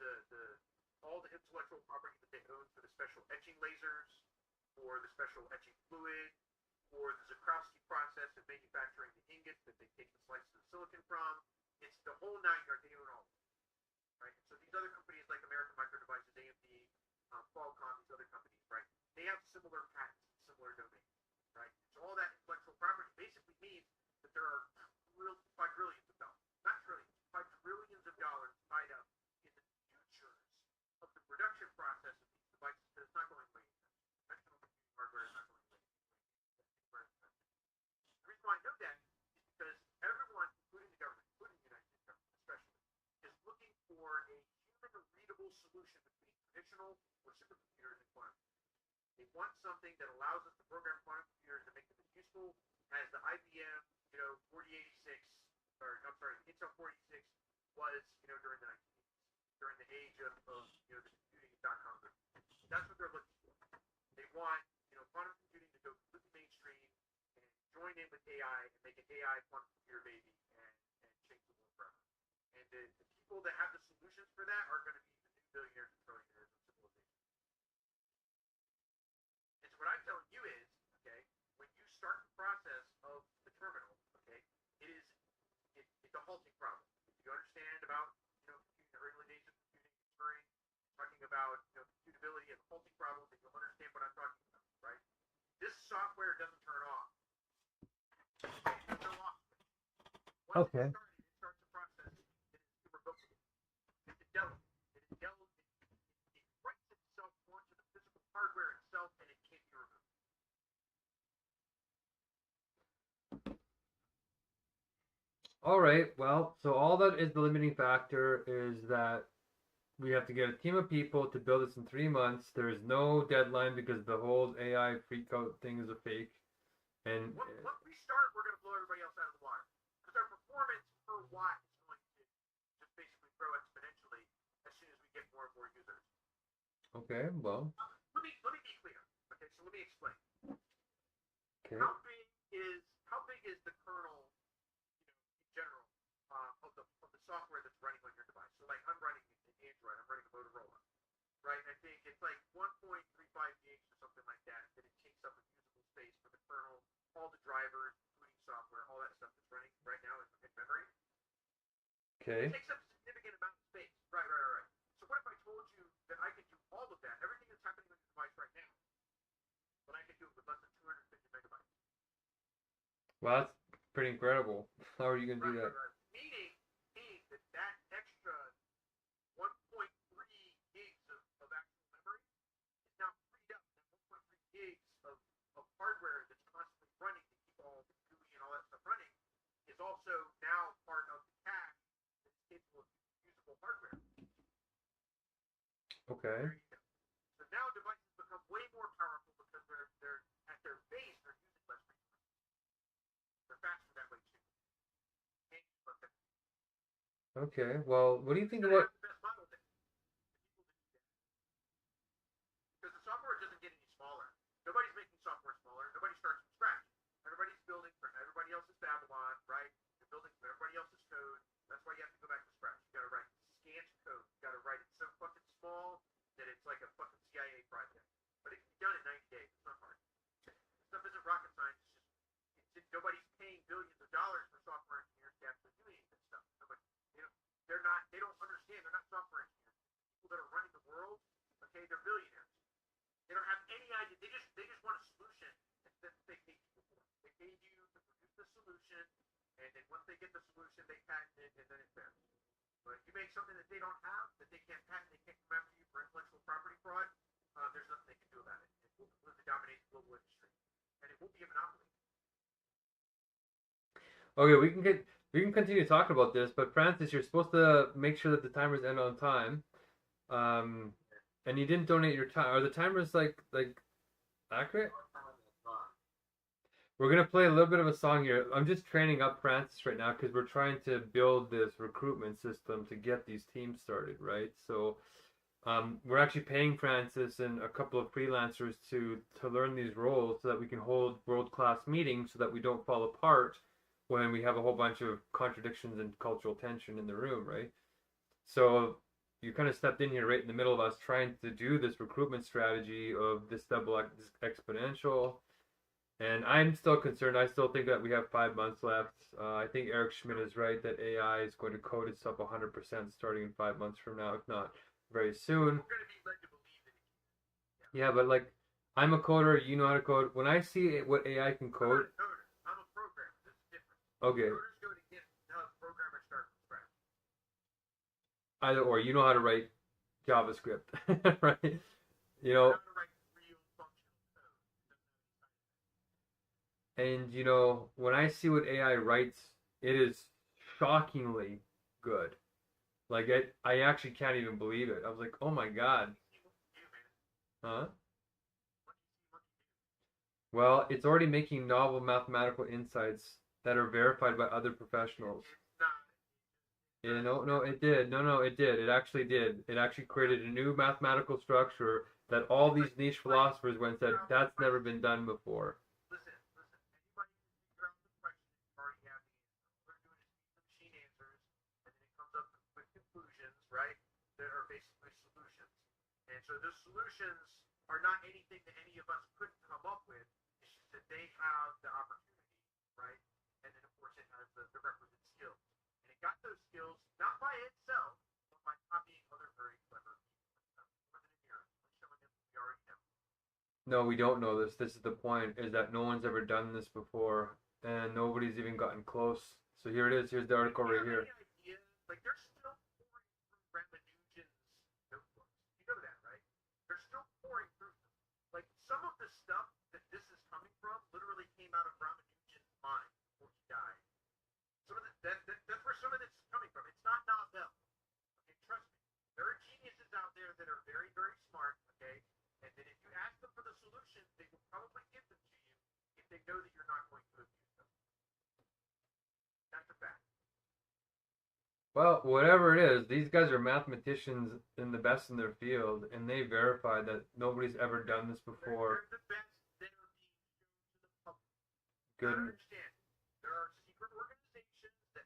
all the intellectual property that they own for the special etching lasers, for the special etching fluid, or the Zakrowski process of manufacturing the ingots that they take the slices of silicon from. It's the whole 9 yards. They do it all, right? And so these other companies like American Micro Devices, AMD, Qualcomm, these other companies, right? They have similar patents, similar domains, right? So all that intellectual property basically means that there are quadrillions of dollars, not trillions, quadrillions of dollars tied up in the futures of the production process of these devices. That it's not going away. Conventional computing hardware is not going away. The reason why I know that is because everyone, including the government, including the United States government especially, is looking for a human-readable solution between traditional or supercomputers and quantum. They want something that allows us to program quantum computers and make them as useful as the IBM, 4086, or I'm sorry, Intel 486 was, during the 1980s, during the age of the computing dot-com boom. That's what they're looking for. They want, quantum computing to go completely mainstream and join in with AI and make an AI quantum computer baby and change the world forever. And the people that have the solutions for that are going to be the new billionaires and trillionaires of civilization. And so what I'm telling you is, okay, when you start the process of the terminal, okay, it's a halting problem. If you understand about computing, the early days of computing, Turing, talking about computability and the halting problem, then you'll understand what I'm talking about, right? This software doesn't turn off. It's no off. Once Okay. it starts the process. It is irrevocable. It's indelible. It writes itself onto the physical hardware itself, and it can't be removed. All right. Well, so all that is the limiting factor is that we have to get a team of people to build this in 3 months. There is no deadline because the whole AI freak out thing is a fake. And once we start, we're going to blow everybody else out of the water because our performance per watt is going to just basically grow exponentially as soon as we get more and more users. okay, well, Let me be clear. Okay, so let me explain. okay. How big is the kernel, in general, of the software that's running on your device? So like I'm running an Android, I'm running a Motorola, right? And I think it's like 1.35 gigs or something like that it takes up of usable space for the kernel, all the drivers, including software, all that stuff that's running right now in memory. Okay. It takes up a significant amount of space. Right. So what if I told you that I could do all of that, everything that's happening on your device right now, but I could do it with less than 250 megabytes? Well, that's pretty incredible. How are you going to do that? Right. Meaning that extra 1.3 gigs of actual memory is now freed up. That 1.3 gigs of hardware that's constantly running to keep all the GUI and all that stuff running is also now part of the cache that's capable of usable hardware. Okay. There you go. So now devices become way more powerful because they're at their base they're using less resources. They're faster that way too. Okay. Well, what do you think about? The best model that people that do that. Because the software doesn't get any smaller. Nobody's making software smaller. Nobody starts from scratch. Everybody's building from everybody else's Babylon, right? You're building from everybody else's code. That's why you have to go back to scratch. You gotta write scant code. You gotta write it so fucking small that it's like a fucking CIA project. But it can be done in 90 days. It's not hard. This stuff isn't rocket science. Nobody's paying billions of dollars for software engineers to actually do any of this stuff. They don't understand. They're not software engineers. People that are running the world, okay, they're billionaires. They don't have any idea. They just want a solution that they pay people for. They pay you to produce the solution, and then once they get the solution, they patent it, and then it's theirs. But if you make something that they don't have, that they can't patent, they can't come after you for intellectual property fraud, there's nothing they can do about it. It will completely dominate the global industry, and it will be a monopoly. Okay, we can continue talking about this, but Francis, you're supposed to make sure that the timers end on time. And you didn't donate your time. Are the timers like accurate? We're gonna play a little bit of a song here. I'm just training up Francis right now because we're trying to build this recruitment system to get these teams started, right? So we're actually paying Francis and a couple of freelancers to learn these roles so that we can hold world-class meetings so that we don't fall apart when we have a whole bunch of contradictions and cultural tension in the room, right? So you kind of stepped in here right in the middle of us trying to do this recruitment strategy of this double exponential. And I'm still concerned. I still think that we have 5 months left. I think Eric Schmidt is right that AI is going to code itself 100% starting in 5 months from now, if not very soon. We're going to be led to believe that Yeah, but like, I'm a coder. You know how to code. When I see what AI can I'm not code, a coder. I'm a programmer. This is different. okay, Coders go to get how programmers start from scratch. either or, you know how to write JavaScript, right? You How know, to write real functional code. and you know, when I see what AI writes, it is shockingly good. Like, I actually can't even believe it. I was like, oh my god, huh? Well, it's already making novel mathematical insights that are verified by other professionals. It's not. Yeah, no, it did. No, it did. It actually did. It actually created a new mathematical structure that all these niche philosophers went and said, that's never been done before. Listen. Anybody who figure out the question, you already have the answer. All they're doing is feed the machine answers, and then it comes up with conclusions, right? That are basically solutions. And so those solutions are not anything that any of us could come up with. It's just that they have the opportunity, right? And then of course it has the requisite skills. And it got those skills not by itself, but by copying other very clever people. More than a year, showing them we already know. No, we don't know this. This is the point, is that no one's ever done this before, and nobody's even gotten close. So here it is. Here's the article right here. Idea? Like they're still pouring through Ramanujan's notebooks. You know that, right? They're still pouring through them. Like some of the stuff that this is coming from literally came out of Ramanujan's mind before he died. Some of that's where some of this is coming from. It's not novel. Okay, trust me. There are geniuses out there that are very, very smart. Okay, and that if you ask them for the solutions, they will probably give them to you if they know that you're not going to abuse them. That's a fact. Well, whatever it is, these guys are mathematicians and the best in their field, and they verify that nobody's ever done this before. They're the best that are being shown to the public. Good. I understand. There are secret organizations that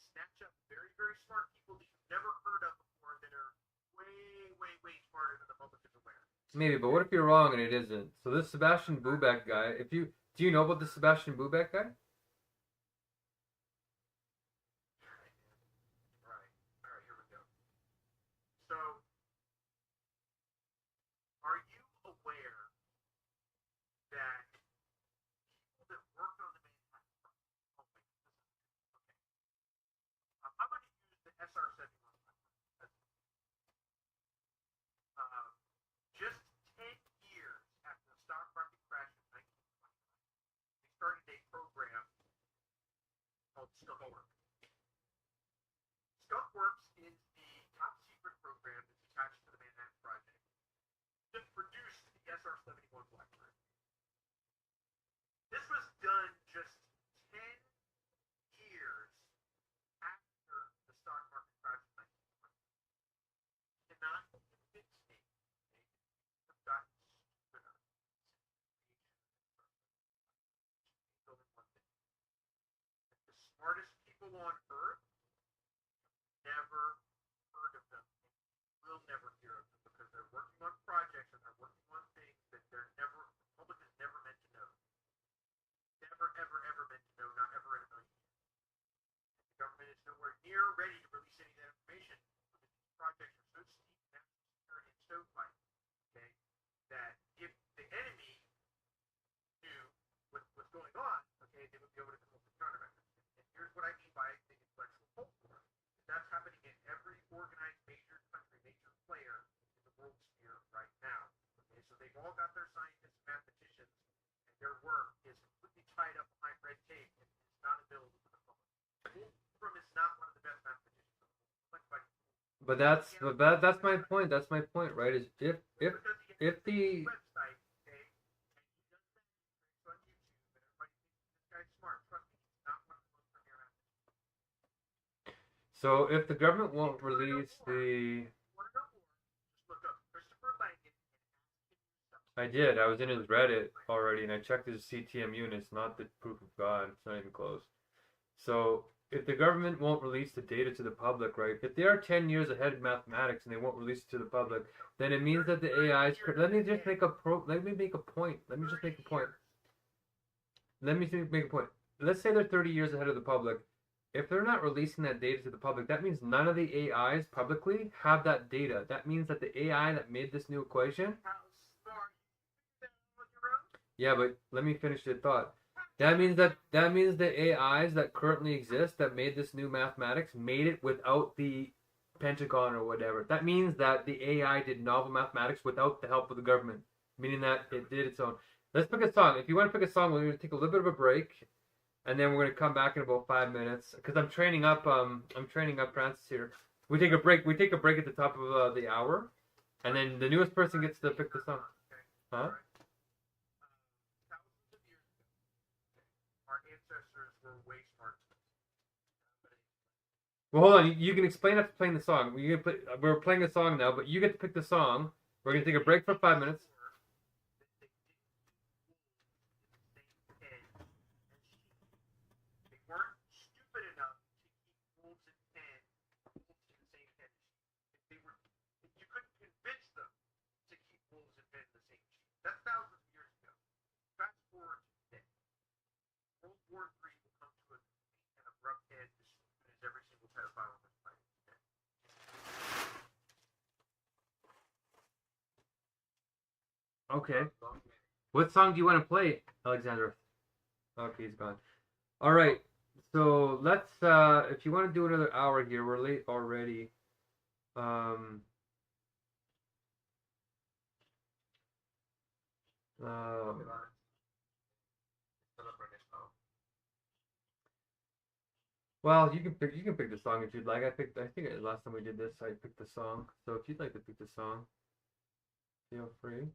snatch up very, very smart people that you've never heard of before that are way, way, way smarter than the public is aware. Maybe, but what if you're wrong and it isn't? So this Sebastian Bubeck guy, do you know about the Sebastian Bubeck guy? All right, here we go. So, are you aware that people that worked on the Manhattan Project? Oh, wait, this is okay. I'm going to use the SR-71. Just 10 years after the stock market crash in 1929, they started a program called Skunkworks. Skunkworks is the top secret program that's attached to the Manhattan Project that produced the SR-71 Blackbird. This was done just 10 years after the stock market crash in 1929. Cannot convince me they have gotten stupid enough. The smartest people on earth never heard of them. Will never hear of them because they're working on projects and they're working on things that the public is never meant to know. Never, ever, ever meant to know, not ever in a million years. And the government is nowhere near ready to release any of that information because these projects are so steep, national security, and so tight, okay, that if the enemy knew what was going on, okay, they would be able to come up with countermeasures. And here's what I mean by the intellectual Cold War. That's happening in every organized major country, major player in the world sphere right now. Okay, so they've all got their scientists and mathematicians, and their work is completely tied up behind red tape and is not available to the public. Wolfram is not one of the best mathematicians in the world. But that's my point. That's my point, right? Is if the website, okay, and he does that on YouTube, and everybody thinks this guy's smart. Trust me, he's not one of the most premier mathematicians. so if the government won't release the, Want to know more? Just look up Christopher Langan and ask him yourself. I did. I was in his Reddit already, and I checked his CTMU, and it's not the proof of God. It's not even close. So if the government won't release the data to the public, right? If they are 10 years ahead in mathematics and they won't release it to the public, then it means that the AIs. Let me just make a point. Let me just make a point. let me make a point. Let's say they're 30 years ahead of the public. If they're not releasing that data to the public, that means none of the AIs publicly have that data. That means that the AI that made this new equation. How smart you think that on your own? Yeah, but let me finish the thought. That means the AIs that currently exist that made this new mathematics made it without the Pentagon or whatever. That means that the AI did novel mathematics without the help of the government, meaning that it did its own. Let's pick a song. If you want to pick a song, we're going to take a little bit of a break, and then we're going to come back in about 5 minutes because I'm training up Francis here. We take a break. We take a break at the top of the hour, and then the newest person gets to pick the song. Huh? Thousands of years ago, our ancestors were way smarter. Well, hold on. You can explain after playing the song. We're playing the song now, but you get to pick the song. We're going to take a break for 5 minutes. They weren't stupid enough to keep wolves in the same pen. You couldn't convince them to keep wolves in pen in the same sheet. That's thousands of years ago. Fast forward to today. World War III will come to an abrupt end as soon as every single pedophile on this planet is dead. Okay. What song do you want to play, Alexander? Okay, he's gone. All right. So let's. If you want to do another hour here, we're late already. Well, you can pick the song if you'd like. I think last time we did this, I picked the song. So if you'd like to pick the song, feel free.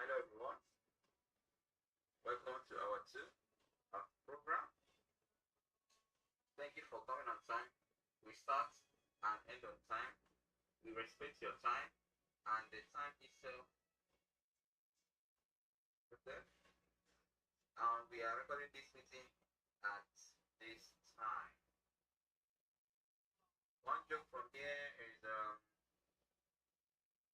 Hello everyone, welcome to our 2 program. Thank you for coming on time. We start and end on time. We respect your time and the time itself. Okay? We are recording this meeting at this time. One joke from here is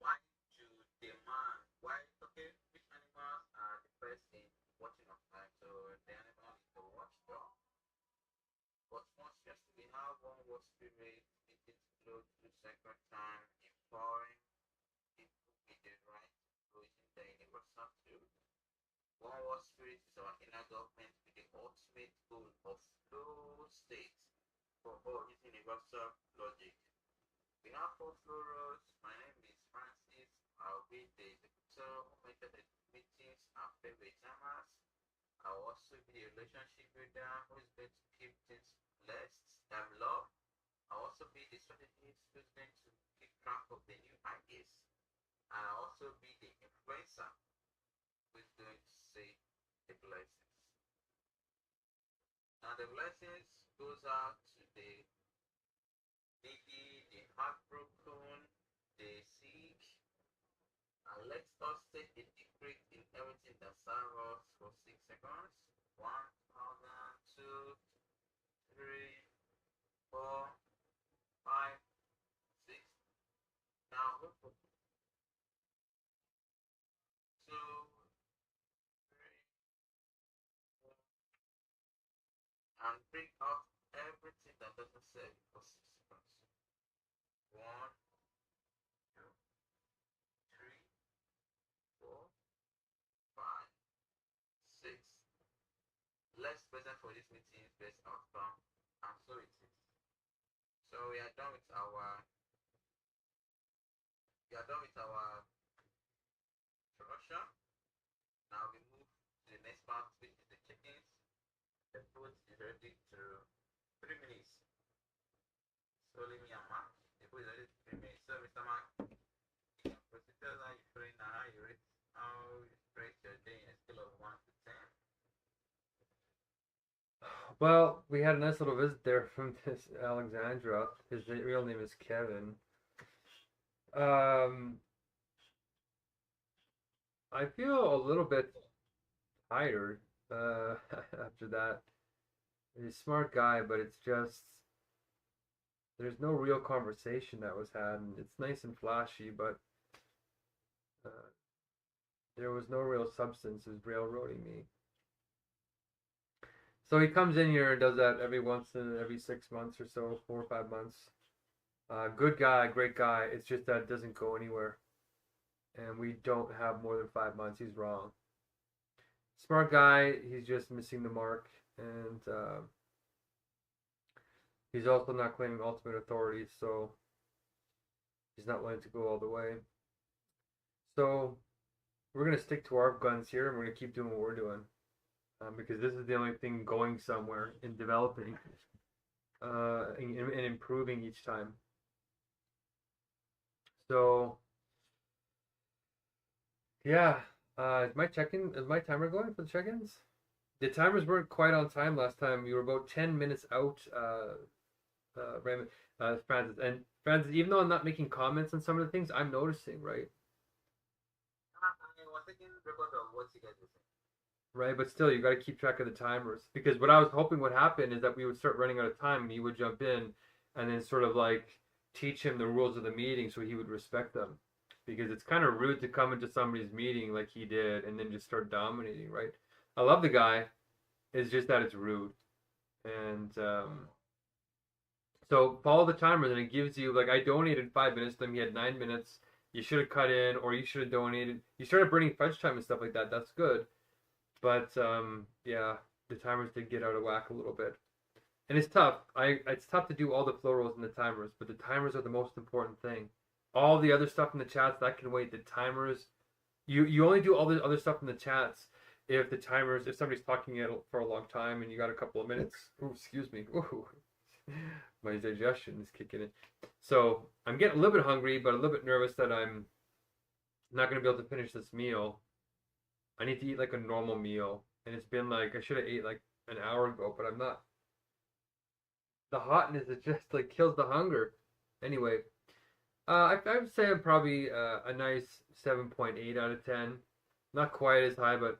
why to demand why okay which animals are the first in watching of time. So the animal is the watchdog. But most just we have one word spirit, it is flow through sacred time, empowering people with the right to in the universal truth. One word spirit is our inner government with the ultimate goal of flow state for all using universal logic. We have 4 flow roles. My name is Francis. I'll be the executor who mentored the meetings and favorite timers. I'll also be the relationship builder who is going to keep things blessed and love. I'll also be the strategist who's going to keep track of the new ideas. And I'll also be the influencer who's going to say the blessings. Now the blessings goes out to the needy, the heartbroken, the sick. And let us take a deep breath in everything that serves us for 6 seconds. 1, 2, 3, 4, 5, 6. Now look for 2, 3, 4, and bring out everything that doesn't serve you for 6 seconds. 1, 2, 3, 4, 5, 6. Let's present for this meeting's best outcome, and so it is. So we are done with our introduction. Now we move to the next part, which is the check-ins. The food is ready to 3 minutes. So let me mark. The food is ready to 3 minutes. So Mr. Mark, you can proceed to how you feeling and how you rate your day in a scale of 1 to 10. Well, we had a nice little visit there from this Alexandra. His real name is Kevin. I feel a little bit tired after that. He's a smart guy, but it's just there's no real conversation that was had. And it's nice and flashy, but there was no real substance. It was railroading me. So he comes in here and does that every 6 months or so, 4 or 5 months. Good guy, great guy. It's just that it doesn't go anywhere. And we don't have more than 5 months. He's wrong. Smart guy. He's just missing the mark. And he's also not claiming ultimate authority. So he's not willing to go all the way. So we're going to stick to our guns here. And we're going to keep doing what we're doing. Because this is the only thing going somewhere in developing and improving each time. So, yeah, is my timer going for the check-ins? The timers weren't quite on time last time. We were about 10 minutes out, Raymond, Francis. And Francis, even though I'm not making comments on some of the things, I'm noticing, right? I was taking record of what you guys were saying. Right, but still, you got to keep track of the timers. Because what I was hoping would happen is that we would start running out of time and he would jump in and then sort of like teach him the rules of the meeting so he would respect them. Because it's kind of rude to come into somebody's meeting like he did and then just start dominating, right? I love the guy. It's just that it's rude. And so follow the timers and it gives you, like I donated 5 minutes to him. He had 9 minutes. You should have cut in or you should have donated. You started burning fudge time and stuff like that. That's good. But yeah, the timers did get out of whack a little bit, and it's tough. It's tough to do all the flow rolls and the timers, but the timers are the most important thing. All the other stuff in the chats that can wait. The timers, you only do all the other stuff in the chats if the timers, if somebody's talking for a long time and you got a couple of minutes. Ooh, excuse me. Ooh, my digestion is kicking in. So I'm getting a little bit hungry, but a little bit nervous that I'm not going to be able to finish this meal. I need to eat like a normal meal, and it's been like I should have ate like an hour ago, but I'm not. The hotness is just like kills the hunger. Anyway, I would say I'm probably a nice 7.8 out of 10. Not quite as high, but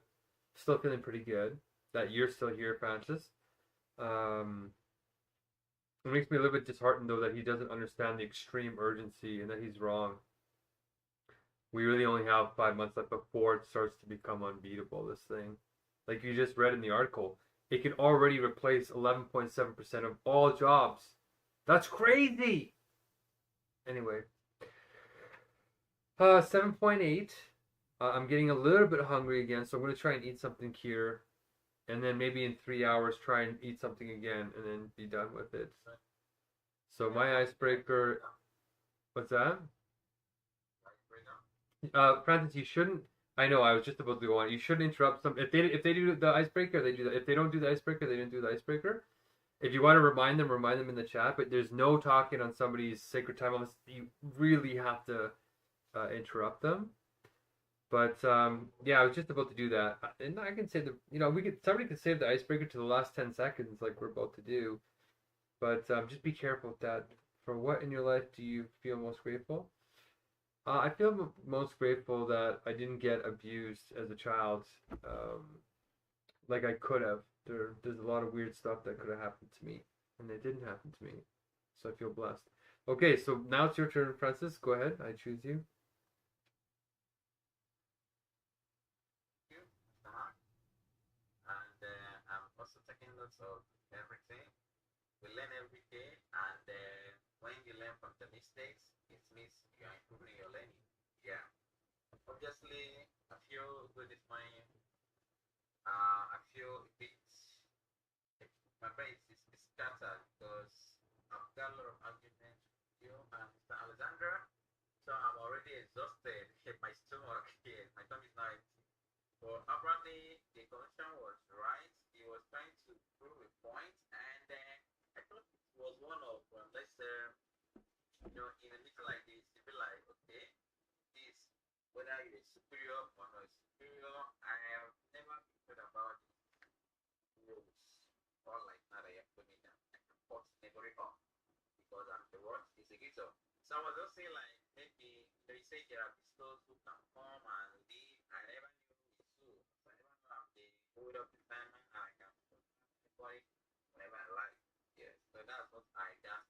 still feeling pretty good that you're still here, Francis. Um, it makes me a little bit disheartened though that he doesn't understand the extreme urgency and that he's wrong. We really only have 5 months left before it starts to become unbeatable. This thing, like you just read in the article, it can already replace 11.7% of all jobs. That's crazy. Anyway, 7.8. I'm getting a little bit hungry again, so I'm gonna try and eat something here, and then maybe in 3 hours try and eat something again, and then be done with it. So my icebreaker. What's that? Francis, you shouldn't. I know. I was just about to go on. You shouldn't interrupt some. If they do the icebreaker, they do that. If they don't do the icebreaker, they didn't do the icebreaker. If you want to remind them in the chat. But there's no talking on somebody's sacred time unless you really have to interrupt them. But yeah, I was just about to do that, and I can say that somebody could save the icebreaker to the last 10 seconds, like we're about to do. But just be careful with that. For what in your life do you feel most grateful? I feel most grateful that I didn't get abused as a child, like I could have. There's a lot of weird stuff that could have happened to me, and it didn't happen to me. So I feel blessed. Okay, so now it's your turn, Francis. Go ahead. I choose you. And I'm also taking notes of everything. We learn every day, and when you learn from the mistakes, it means you are improving your learning. Yeah. Obviously, I feel good this morning. I feel a bit, my brain is scattered because I've got a lot of arguments with you and Mr. Alexandra. So I'm already exhausted. My stomach, my tummy is not empty. But apparently, the connection was right. He was trying to prove a point, and I thought it was one of, let's say, in a meeting like this, you'd be like, okay, this, whether you're superior or not superior, I have never thought about rules or like that I have put in them. I can put neighboring up because I'm the worst executor. So I was just saying, like, maybe they say there are pistols who can come and leave. I never knew it's true. So I never know I'm the hold up the time and I can put anybody whenever I like. Yes, so that's what I got.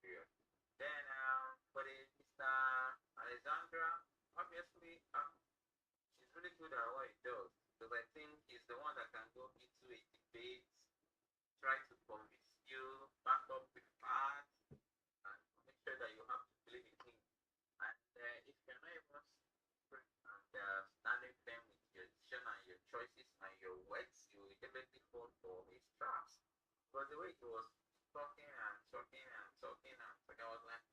Period. Then for the Mr. Alexandra, obviously he's really good at what he does because I think he's the one that can go into a debate, try to convince you, back up with facts, and make sure that you have to believe in him. And if you're not even strict and standing firm with your decision and your choices and your words, you will definitely fall for his traps. Because the way he was talking, I was like,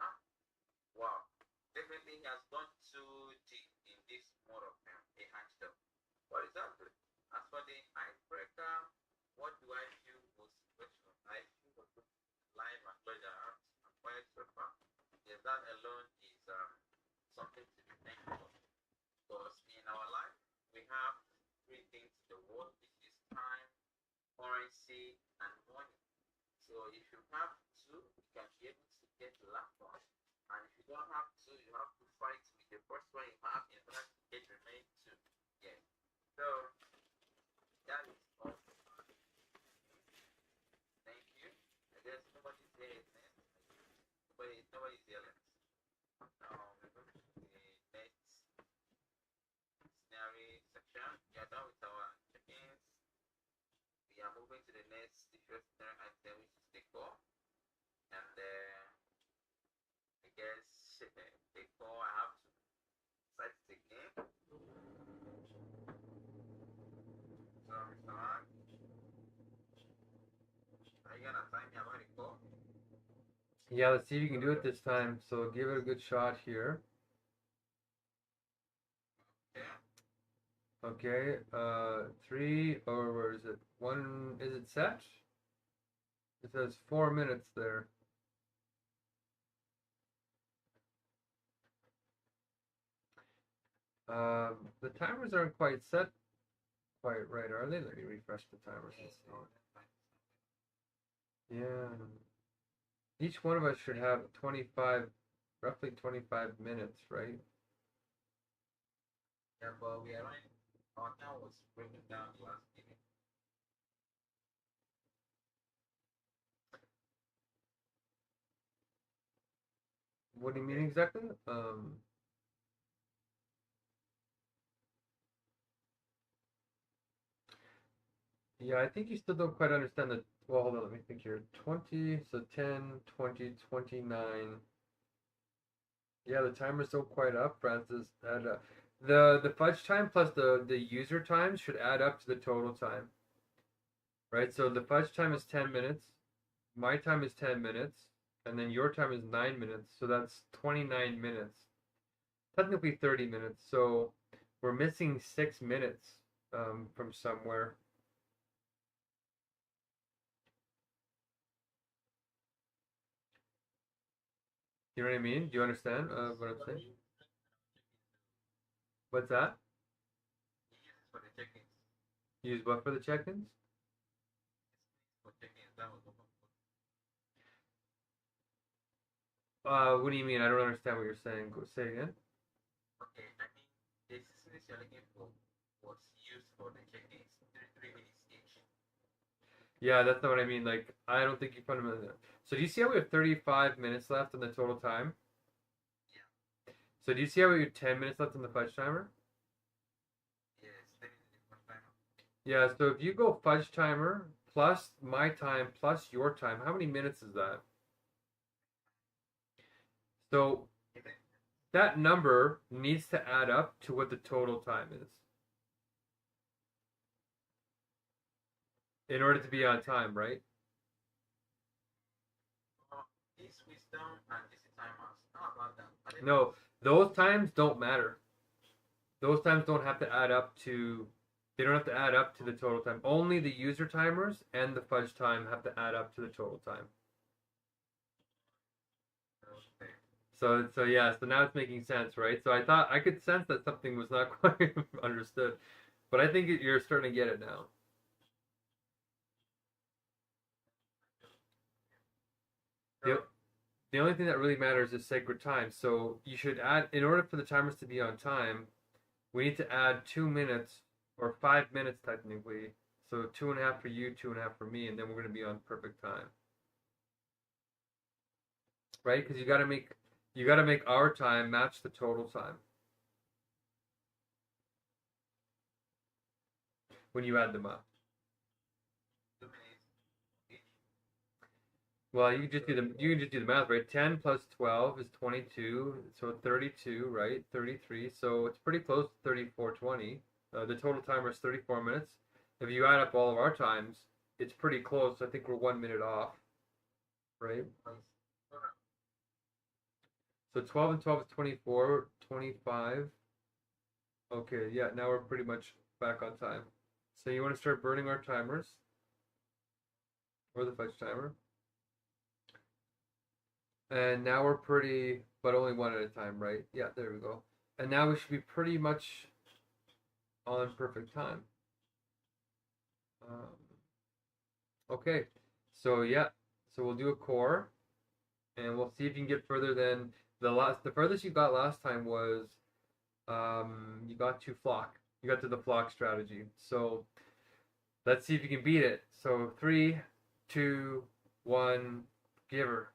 wow, definitely he has gone too deep in this mode of a handshell. What is that? As for the icebreaker, what do I feel most special? I feel the life and pleasure and quiet so far. Yes, that alone is something to be thankful for. Because in our life, we have three things in the world, which is time, currency, and money. So if you have two, you can be able to get the last one. And if you don't have two, you have to fight with the first one you have in order to get the remaining two. Yeah. So that is all. Thank you. I guess nobody's here is next. Nobody's here left. Now we're going to the next scenario section. We are done with our check-ins. We are moving to the next first item, which is decor. And I guess decor, I have to cite it again. So, Mr. Mark, are you gonna tell me about decor? Yeah, let's see if you can do it this time. So give it a good shot here. Yeah. Okay, 3, or where is it? 1, is it set? It says 4 minutes there. The timers aren't quite set quite right, are they? Let me refresh the timers and see. Yeah. Each one of us should have 25, roughly 25 minutes, right? Yeah, but we are running. Our now was breaking down last meeting. What do you mean exactly? Yeah, I think you still don't quite understand the. Well, hold on, let me think here. 20, so 10, 20, 29. Yeah, the timer's still quite up, Francis. And the fudge time plus the user time should add up to the total time, right? So the fudge time is 10 minutes, my time is 10 minutes, and then your time is 9 minutes. So that's 29 minutes. Technically 30 minutes. So we're missing 6 minutes from somewhere. You know what I mean? Do you understand what I'm saying? What's that? He uses for the check-ins. Use what for the check-ins? For check-ins, that was the one. What do you mean? I don't understand what you're saying. Go say again. Okay, I mean, the systems you're looking for was used for the check-ins, 3 minutes each. Yeah, that's not what I mean. Like, I don't think you fundamentally. So do you see how we have 35 minutes left on the total time? Yeah. So do you see how we have 10 minutes left on the fudge timer? Yes, 10 minutes one time. Yeah, so if you go fudge timer plus my time plus your time, how many minutes is that? So that number needs to add up to what the total time is in order to be on time, right? This wisdom and this timers. How about that? No, those times don't matter. Those times don't have to add up to. They don't have to add up to the total time. Only the user timers and the fudge time have to add up to the total time. Okay. So yeah, so now it's making sense, right? So I thought I could sense that something was not quite understood, but I think you're starting to get it now. The, the only thing that really matters is sacred time. So you should add, in order for the timers to be on time, we need to add 2 minutes or 5 minutes technically. So 2.5 for you, 2.5 for me, and then we're going to be on perfect time, right? Because you got to make our time match the total time when you add them up. 2 minutes each. Well, you can just do the math, right? 10 plus 12 is 22, so 32, right? 33, so it's pretty close to 34:20. The total timer is 34 minutes. If you add up all of our times, it's pretty close. I think we're 1 minute off, right? So 12 and 12 is 24, 25. Okay, yeah, now we're pretty much back on time. So you want to start burning our timers or the fudge timer. And now we're pretty, but only one at a time, right? Yeah, there we go. And now we should be pretty much on perfect time. Okay, so yeah, so we'll do a core, and we'll see if you can get further than the furthest you got last time was you got to flock. You got to the flock strategy. So let's see if you can beat it. So 3, 2, 1, giver.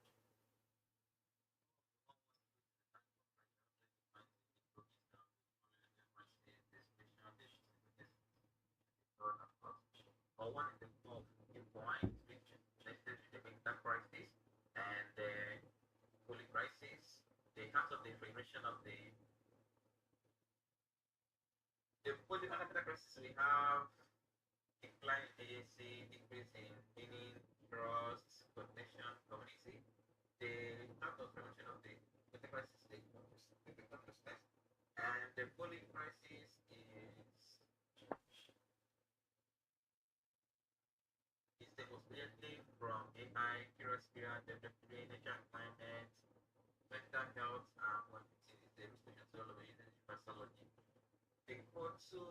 Or one in the point which related to the Megacrisis and the Holy Crisis. The terms of the information of the Holy Megacrisis, we have decline agency, decrease in meaning, trust, connection, community. The terms of information of the Megacrisis, the consciousness, and the Holy Crisis is demonstrated from AI, curiosity, development, nature, climate, mental health, and what it is the restriction to all of using universology. two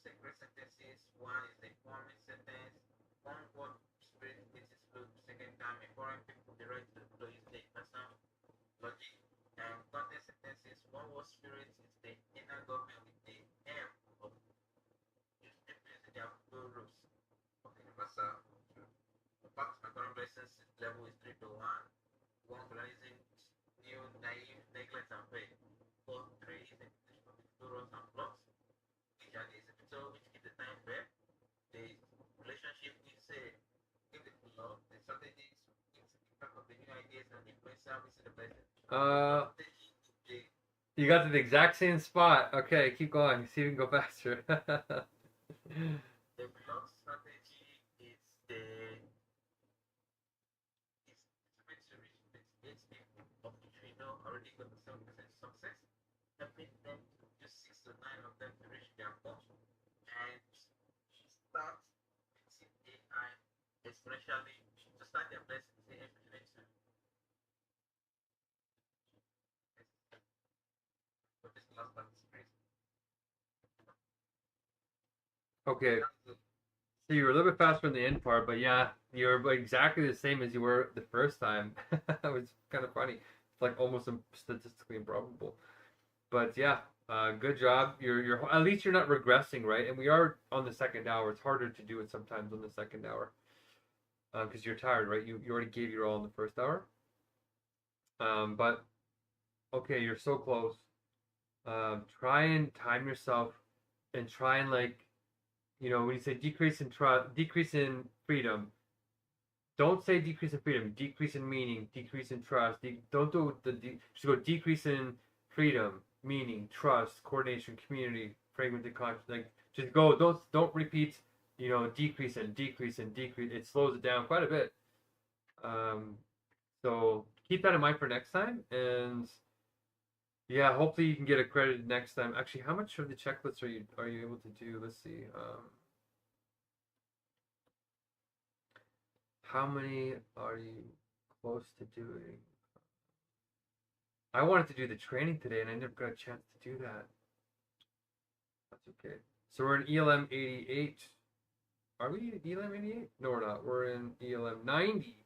separate sentences. One is the forming sentence. One word spirit is flow. Second time, a foreign people the right to flow is the person logic. And content sentences. One word spirit is the inner government with the M of just implementing their flow rules. Okay, Masa. The fact my current license level is 3 to 1. One realizing new, naive, neglect, and faith. 4-3 is the plural and blocks. Which are the so which keep the time fair. The relationship is give the love, the strategies, impact of the new ideas and influencer, which is the blessing. You got to the exact same spot. Okay, keep going. See if you can go faster. The blog strategy is the meant to reach the 8 people of which we know already got the 7% success, helping them to just 6 to 9 of them to reach their goal. And start using AI exponentially to start their blessings exponentially. So this last part is crazy. Okay. So you were a little bit faster in the end part, but yeah, you're exactly the same as you were the first time. It was kind of funny. It's like almost statistically improbable. But yeah, good job. You're at least you're not regressing, right? And we are on the second hour. It's harder to do it sometimes on the second hour because you're tired, right? You already gave your all in the first hour. But okay, you're so close. Try and time yourself, and try and when you say decrease in trust, decrease in freedom, don't say decrease in freedom, decrease in meaning, decrease in trust. Don't do just go decrease in freedom, meaning, trust, coordination, community, fragmented conscious. Just go. Don't repeat. Decrease and decrease and decrease. It slows it down quite a bit. So keep that in mind for next time, and yeah, hopefully you can get accredited next time. Actually, how much of the checklist are you able to do? Let's see. How many are you close to doing? I wanted to do the training today, and I never got a chance to do that. That's okay. So we're in ELM 88. Are we in ELM 88? No, we're not. We're in ELM 90.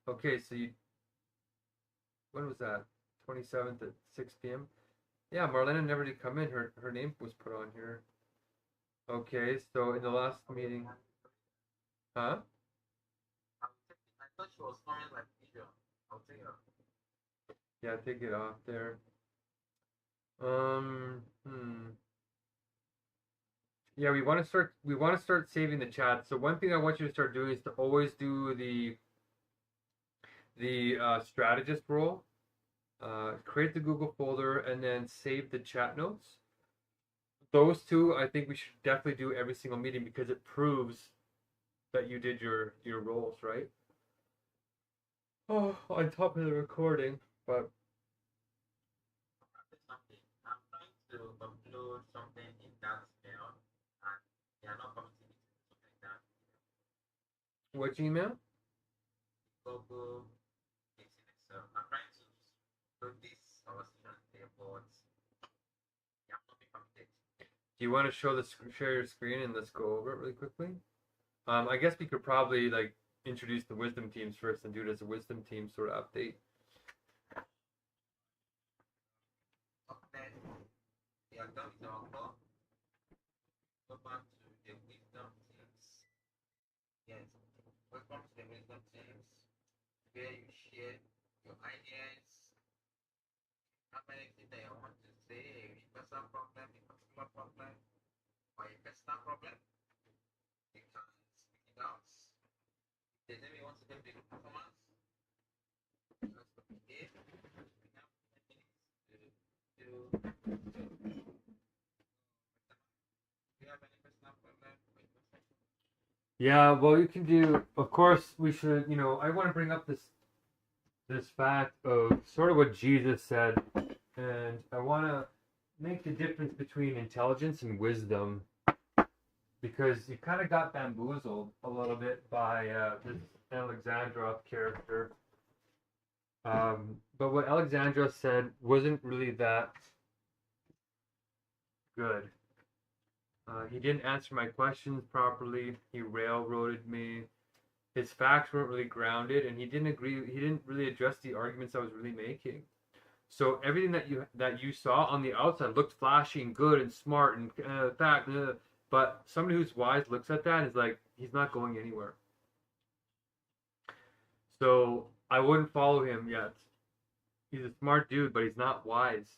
Okay, so when was that? 27th at 6 p.m. Yeah, Marlena never did come in. Her name was put on here. Okay, so in the last meeting, huh? I thought she was coming like video. I'll take her. Yeah, take it off there. Yeah, we want to start saving the chat. So one thing I want you to start doing is to always do the strategist role. Create the Google folder and then save the chat notes. Those two, I think we should definitely do every single meeting because it proves that you did your roles, right? Oh, on top of the recording, but I'm trying to upload something in that mail, and they are not coming to me something like that. what email? Google meeting itself. I'm trying to load this conversation there, but yeah, I'm not being committed. Do you want to share your screen and let's go over it really quickly? I guess we could probably introduce the wisdom teams first and do it as a wisdom team sort of update. Okay, we are done with our call. Go back to the wisdom teams. Yes, welcome to the wisdom teams, where you share your ideas, how many things that you want to say, a universal problem, a particular problem, or a personal problem. You can speak it out. If there's any want to get the performance, let's begin. We have 10 minutes to do you have any personal problem? Yeah, well, you can do. Of course, we should. I want to bring up this fact of sort of what Jesus said, and I want to make the difference between intelligence and wisdom, because you kind of got bamboozled a little bit by this Alexandra character. But what Alexandra said wasn't really that good. He didn't answer my questions properly. He railroaded me. His facts weren't really grounded, and he didn't really address the arguments I was really making. So everything that you saw on the outside looked flashy and good and smart and fact, but somebody who's wise looks at that and is like, he's not going anywhere. So I wouldn't follow him yet. He's a smart dude, but he's not wise.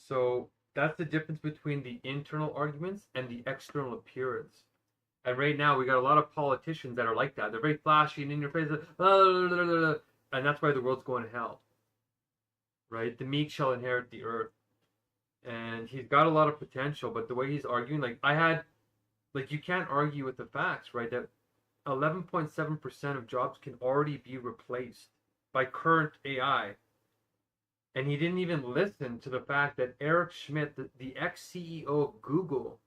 So that's the difference between the internal arguments and the external appearance. And right now, we got a lot of politicians that are like that. They're very flashy and in your face, and that's why the world's going to hell. Right? The meek shall inherit the earth. And he's got a lot of potential, but the way he's arguing, you can't argue with the facts, right? That 11.7% of jobs can already be replaced by current AI. And he didn't even listen to the fact that Eric Schmidt, the ex-CEO of Google,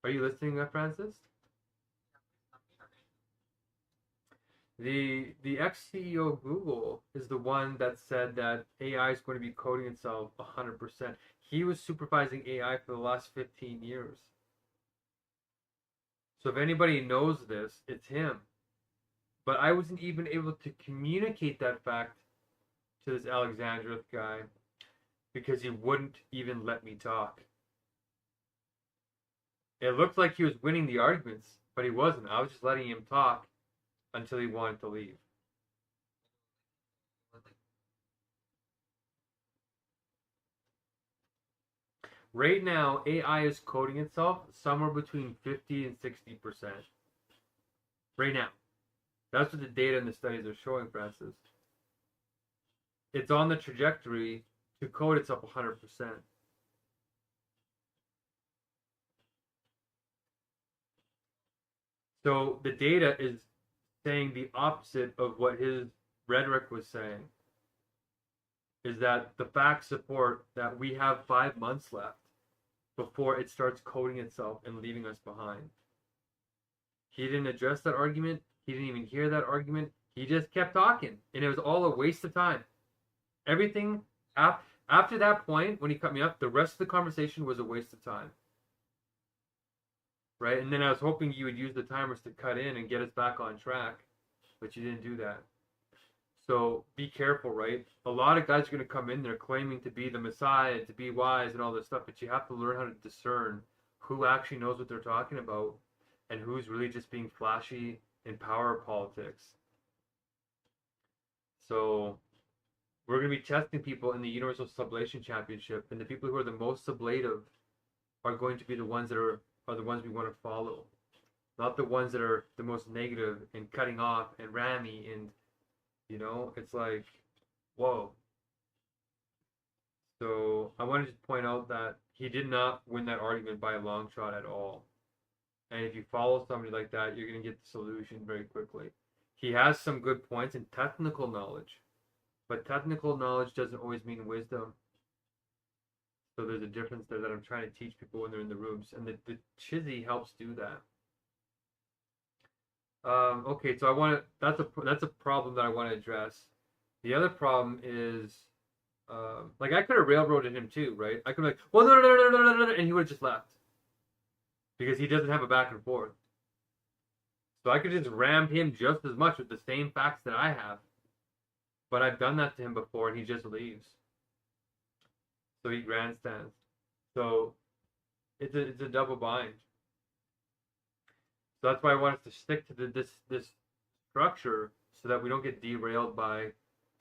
are you listening, Francis? The ex-CEO of Google is the one that said that AI is going to be coding itself 100%. He was supervising AI for the last 15 years. So if anybody knows this, it's him. But I wasn't even able to communicate that fact to this Alexandrith guy because he wouldn't even let me talk. It looked like he was winning the arguments, but he wasn't. I was just letting him talk until he wanted to leave. Right now, AI is coding itself somewhere between 50 and 60%. Right now. That's what the data and the studies are showing, Francis. It's on the trajectory to code itself 100%. So the data is saying the opposite of what his rhetoric was saying. Is that the facts support that we have 5 months left before it starts coding itself and leaving us behind. He didn't address that argument. He didn't even hear that argument. He just kept talking, and it was all a waste of time. Everything after that point, when he cut me up, the rest of the conversation was a waste of time. Right? And then I was hoping you would use the timers to cut in and get us back on track, but you didn't do that. So be careful, right? A lot of guys are going to come in there claiming to be the Messiah, to be wise and all this stuff, but you have to learn how to discern who actually knows what they're talking about and who's really just being flashy in power politics. So we're going to be testing people in the Universal Sublation Championship, and the people who are the most sublative are going to be the ones that are the ones we want to follow, not the ones that are the most negative and cutting off and rammy and, you know, it's like, whoa. So I wanted to point out that he did not win that argument by a long shot at all. And if you follow somebody like that, you're going to get the solution very quickly. He has some good points in technical knowledge, but technical knowledge doesn't always mean wisdom. So there's a difference there that I'm trying to teach people when they're in the rooms, and the Chizzy helps do that. Okay, so that's a problem that I want to address. The other problem is, I could have railroaded him too, right? I could be like, well, no, and he would have just left because he doesn't have a back and forth. So I could just ram him just as much with the same facts that I have, but I've done that to him before, and he just leaves. So he grandstands. So it's a double bind. So that's why I want us to stick to this structure so that we don't get derailed by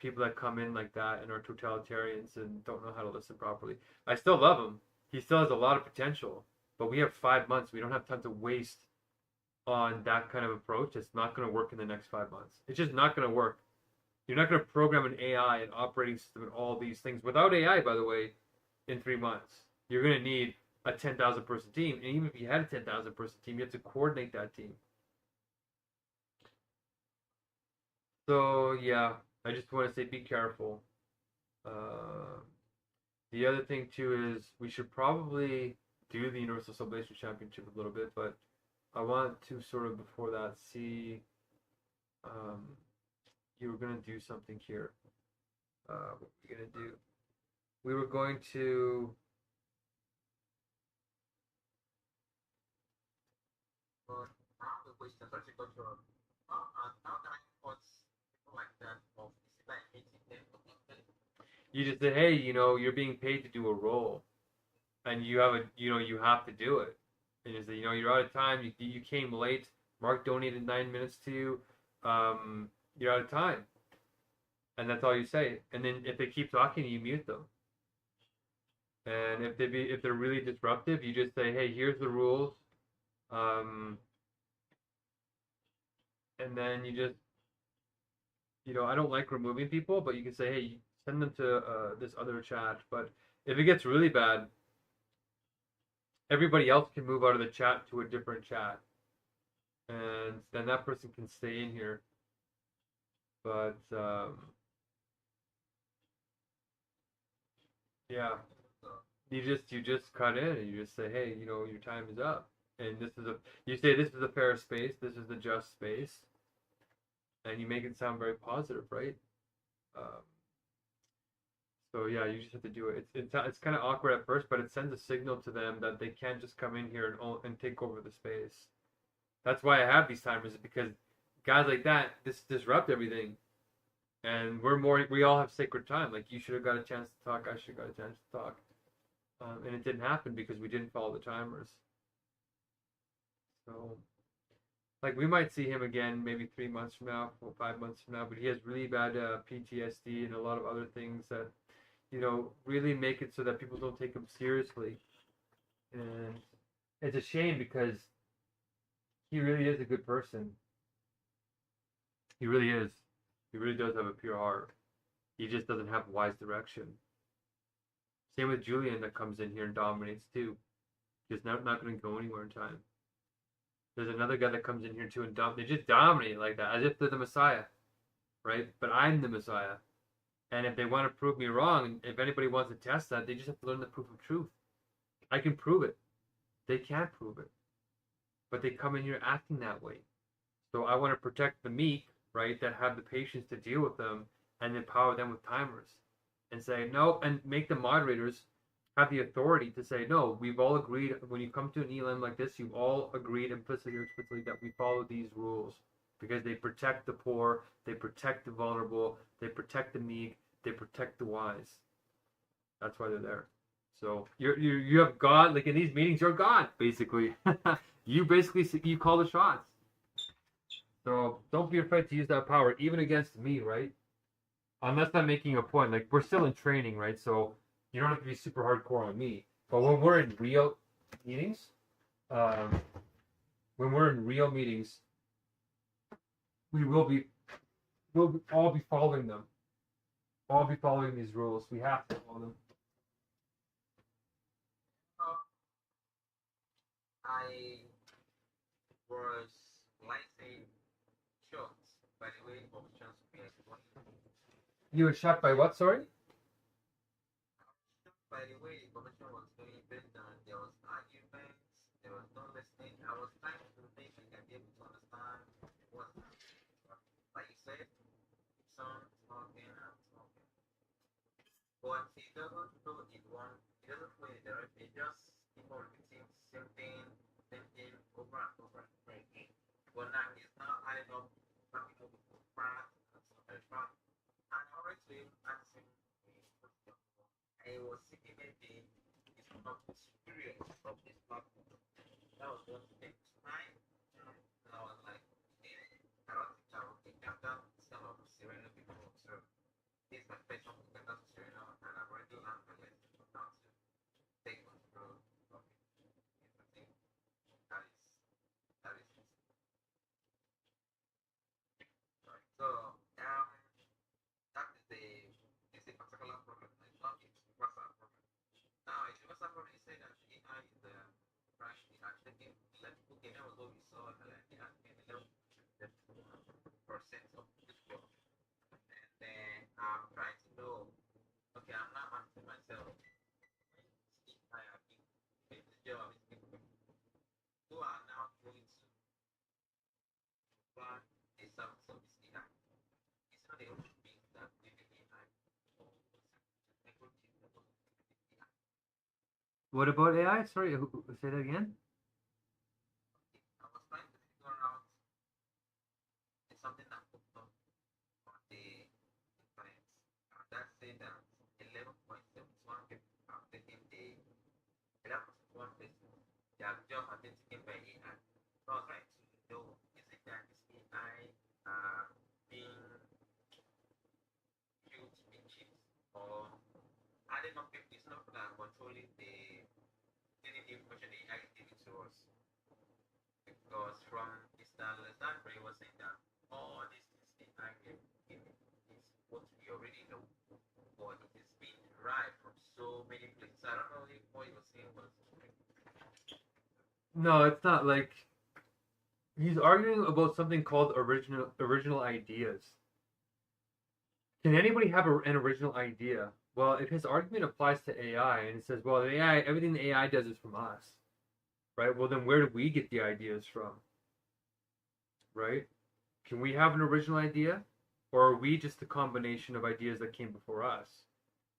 people that come in like that and are totalitarians and don't know how to listen properly. I still love him. He still has a lot of potential, but we have 5 months. We don't have time to waste on that kind of approach. It's not going to work in the next 5 months. It's just not going to work. You're not going to program an AI, an operating system, and all these things without AI, by the way, in 3 months. You're going to need a 10,000 person team, and even if you had a 10,000 person team, you have to coordinate that team. So yeah, I just want to say be careful. The other thing too is we should probably do the Universal Sublation Championship a little bit, but I want to sort of before that see you were going to do something here. What were we going to do? We were going to question, sorry to cut you off. How can I put people like that off? Is it like hating them or something? You just say, hey, you're being paid to do a role, and you have you have to do it. And you say, you're out of time. You came late. Mark donated 9 minutes to you. You're out of time, and that's all you say. And then if they keep talking, you mute them. And if they're really disruptive, you just say, hey, here's the rules. And then you just, I don't like removing people, but you can say, hey, send them to this other chat. But if it gets really bad, everybody else can move out of the chat to a different chat, and then that person can stay in here. But yeah, you just cut in and you just say, hey, your time is up, and you say this is a fair space, this is the just space, and you make it sound very positive, right? So yeah, you just have to do it. It's kind of awkward at first, but it sends a signal to them that they can't just come in here and take over the space. That's why I have these timers, is because guys like that disrupt everything, and we all have sacred time. Like, you should have got a chance to talk, I should have got a chance to talk, and it didn't happen because we didn't follow the timers. So, like, we might see him again maybe 3 months from now, or 5 months from now, but he has really bad PTSD and a lot of other things that really make it so that people don't take him seriously. And it's a shame because he really is a good person. He really is. He really does have a pure heart. He just doesn't have wise direction. Same with Julian, that comes in here and dominates too. Just not going to go anywhere in time. There's another guy that comes in here too and they just dominate like that, as if they're the Messiah, right? But I'm the Messiah. And if they want to prove me wrong, if anybody wants to test that, they just have to learn the proof of truth. I can prove it. They can't prove it. But they come in here acting that way. So I want to protect the meek, right, that have the patience to deal with them and empower them with timers. And say, no, and make the moderators have the authority to say, no, we've all agreed, when you come to an ELM like this, you've all agreed implicitly or explicitly that we follow these rules. Because they protect the poor, they protect the vulnerable, they protect the meek, they protect the wise. That's why they're there. So you have God, like in these meetings, you're God, basically. You call the shots. So don't be afraid to use that power, even against me, right? Unless I'm making a point. Like, we're still in training, right? So you don't have to be super hardcore on me. But when we're in real meetings, we'll all be following them. All be following these rules. We have to follow them. I was lightly shocked by the way options were explained. You were shocked by what, sorry? By the way information was going based on there was arguments, there was no listening. I was trying to think I can be able to understand what, like you said, some talking and talking. But he doesn't do it one, he doesn't play it directly, just people repeating the same thing, over and over and over again. But now he's not adding up something over the front and stuff like that. And I already to him asking me, I was thinking maybe it's not the superior of this platform. That was what takes time. And I was like, okay, I don't think I will take that down. Some of Serena people observe. This is my first one to get down to Serena, and I've already learned my lesson from how to take control of it. I think that is it. Right. So that is a particular problem. It's not a universal problem. Now, a universal problem is saying that AI is the branch in actually let people get out what we saw and like the level percent of this work. And then I'm trying to know, okay, I'm not asking myself, if I have been doing this job is people who are now going to plan a service of this AI. It's not the only thing that we can AI or What about AI? Sorry, say that again. I was trying to figure out saying that 11.71 people have taken the 11.1 person. Their job has been taken by AI. So I was trying to know, is it that this AI being used to be cheats, or are they not people? It's not people that are controlling any information the AI is giving to us? Because from Mr. Alexander was saying that all these things AI is giving is what we already know, but it is being derived from so many places. I don't know if what you were saying was No, it's not like he's arguing about something called original ideas. Can anybody have an original idea? Well, if his argument applies to AI and it says, well, the AI, everything the AI does is from us, right? Well, then where do we get the ideas from, right? Can we have an original idea, or are we just a combination of ideas that came before us?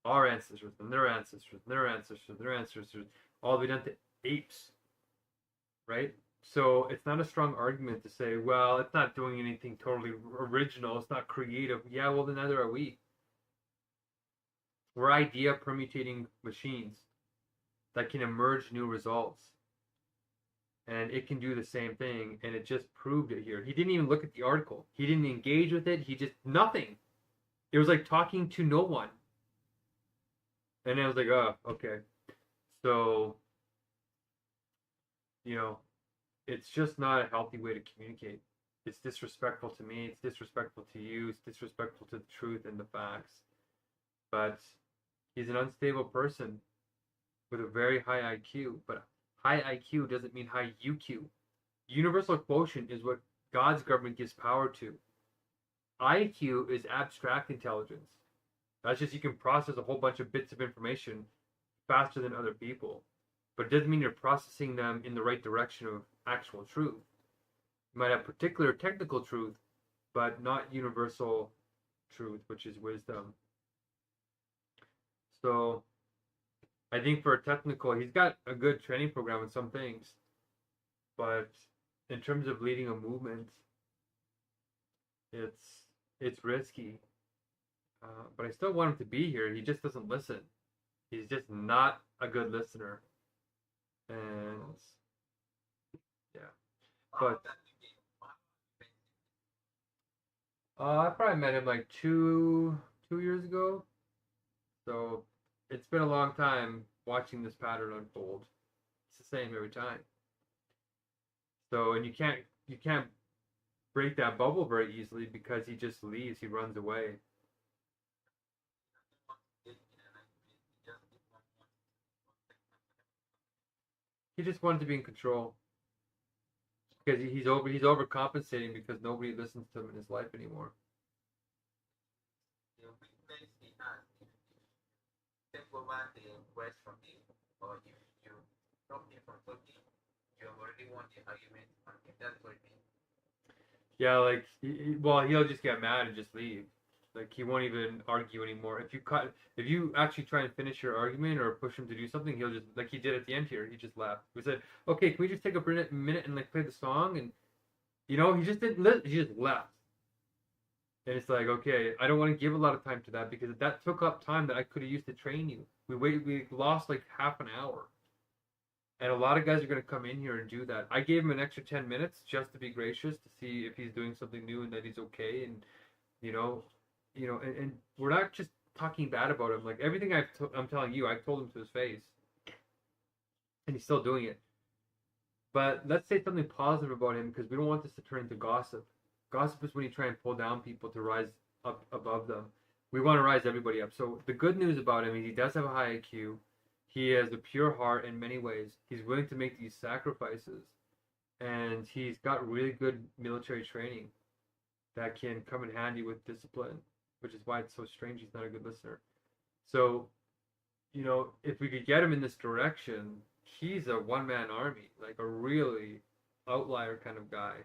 Our ancestors and their ancestors and their ancestors and their ancestors, all the way down to apes, right? So it's not a strong argument to say, well, it's not doing anything totally original, it's not creative. Yeah, well, then neither are we. We're idea permutating machines that can emerge new results. And it can do the same thing, and it just proved it here. He didn't even look at the article. He didn't engage with it. He just, nothing. It was like talking to no one. And I was like, oh, okay. So, it's just not a healthy way to communicate. It's disrespectful to me. It's disrespectful to you. It's disrespectful to the truth and the facts. But he's an unstable person with a very high IQ. But high IQ doesn't mean high UQ. Universal quotient is what God's government gives power to. IQ is abstract intelligence. That's just you can process a whole bunch of bits of information faster than other people. But it doesn't mean you're processing them in the right direction of actual truth. You might have particular technical truth, but not universal truth, which is wisdom. So I think for a technical, he's got a good training program in some things. But in terms of leading a movement, it's risky. But I still want him to be here. He just doesn't listen. He's just not a good listener. And yeah, but I probably met him like two years ago. So it's been a long time watching this pattern unfold. It's the same every time. So, and you can't break that bubble very easily because he just leaves. He runs away. He just wanted to be in control because he's overcompensating because nobody listens to him in his life anymore. the weakness he has. If you take over the words from him, or if you stop him from talking, you have already won the argument. If that's what it means. Yeah, like he'll just get mad and just leave. Like he won't even argue anymore. If you actually try and finish your argument or push him to do something, he'll just, like he did at the end here, he just left. We said, okay, can we just take a minute and like play the song? And he just didn't. He just left. And it's like, okay, I don't want to give a lot of time to that because that took up time that I could have used to train you. We lost like half an hour. And a lot of guys are going to come in here and do that. I gave him an extra 10 minutes just to be gracious, to see if he's doing something new and that he's okay. And, and we're not just talking bad about him. Like everything I'm telling you, I've told him to his face. And he's still doing it. But let's say something positive about him because we don't want this to turn into gossip. Gossip is when you try and pull down people to rise up above them. We want to rise everybody up. So the good news about him is he does have a high IQ. He has a pure heart in many ways. He's willing to make these sacrifices. And he's got really good military training that can come in handy with discipline, which is why it's so strange he's not a good listener. So, if we could get him in this direction, he's a one-man army, like a really outlier kind of guy.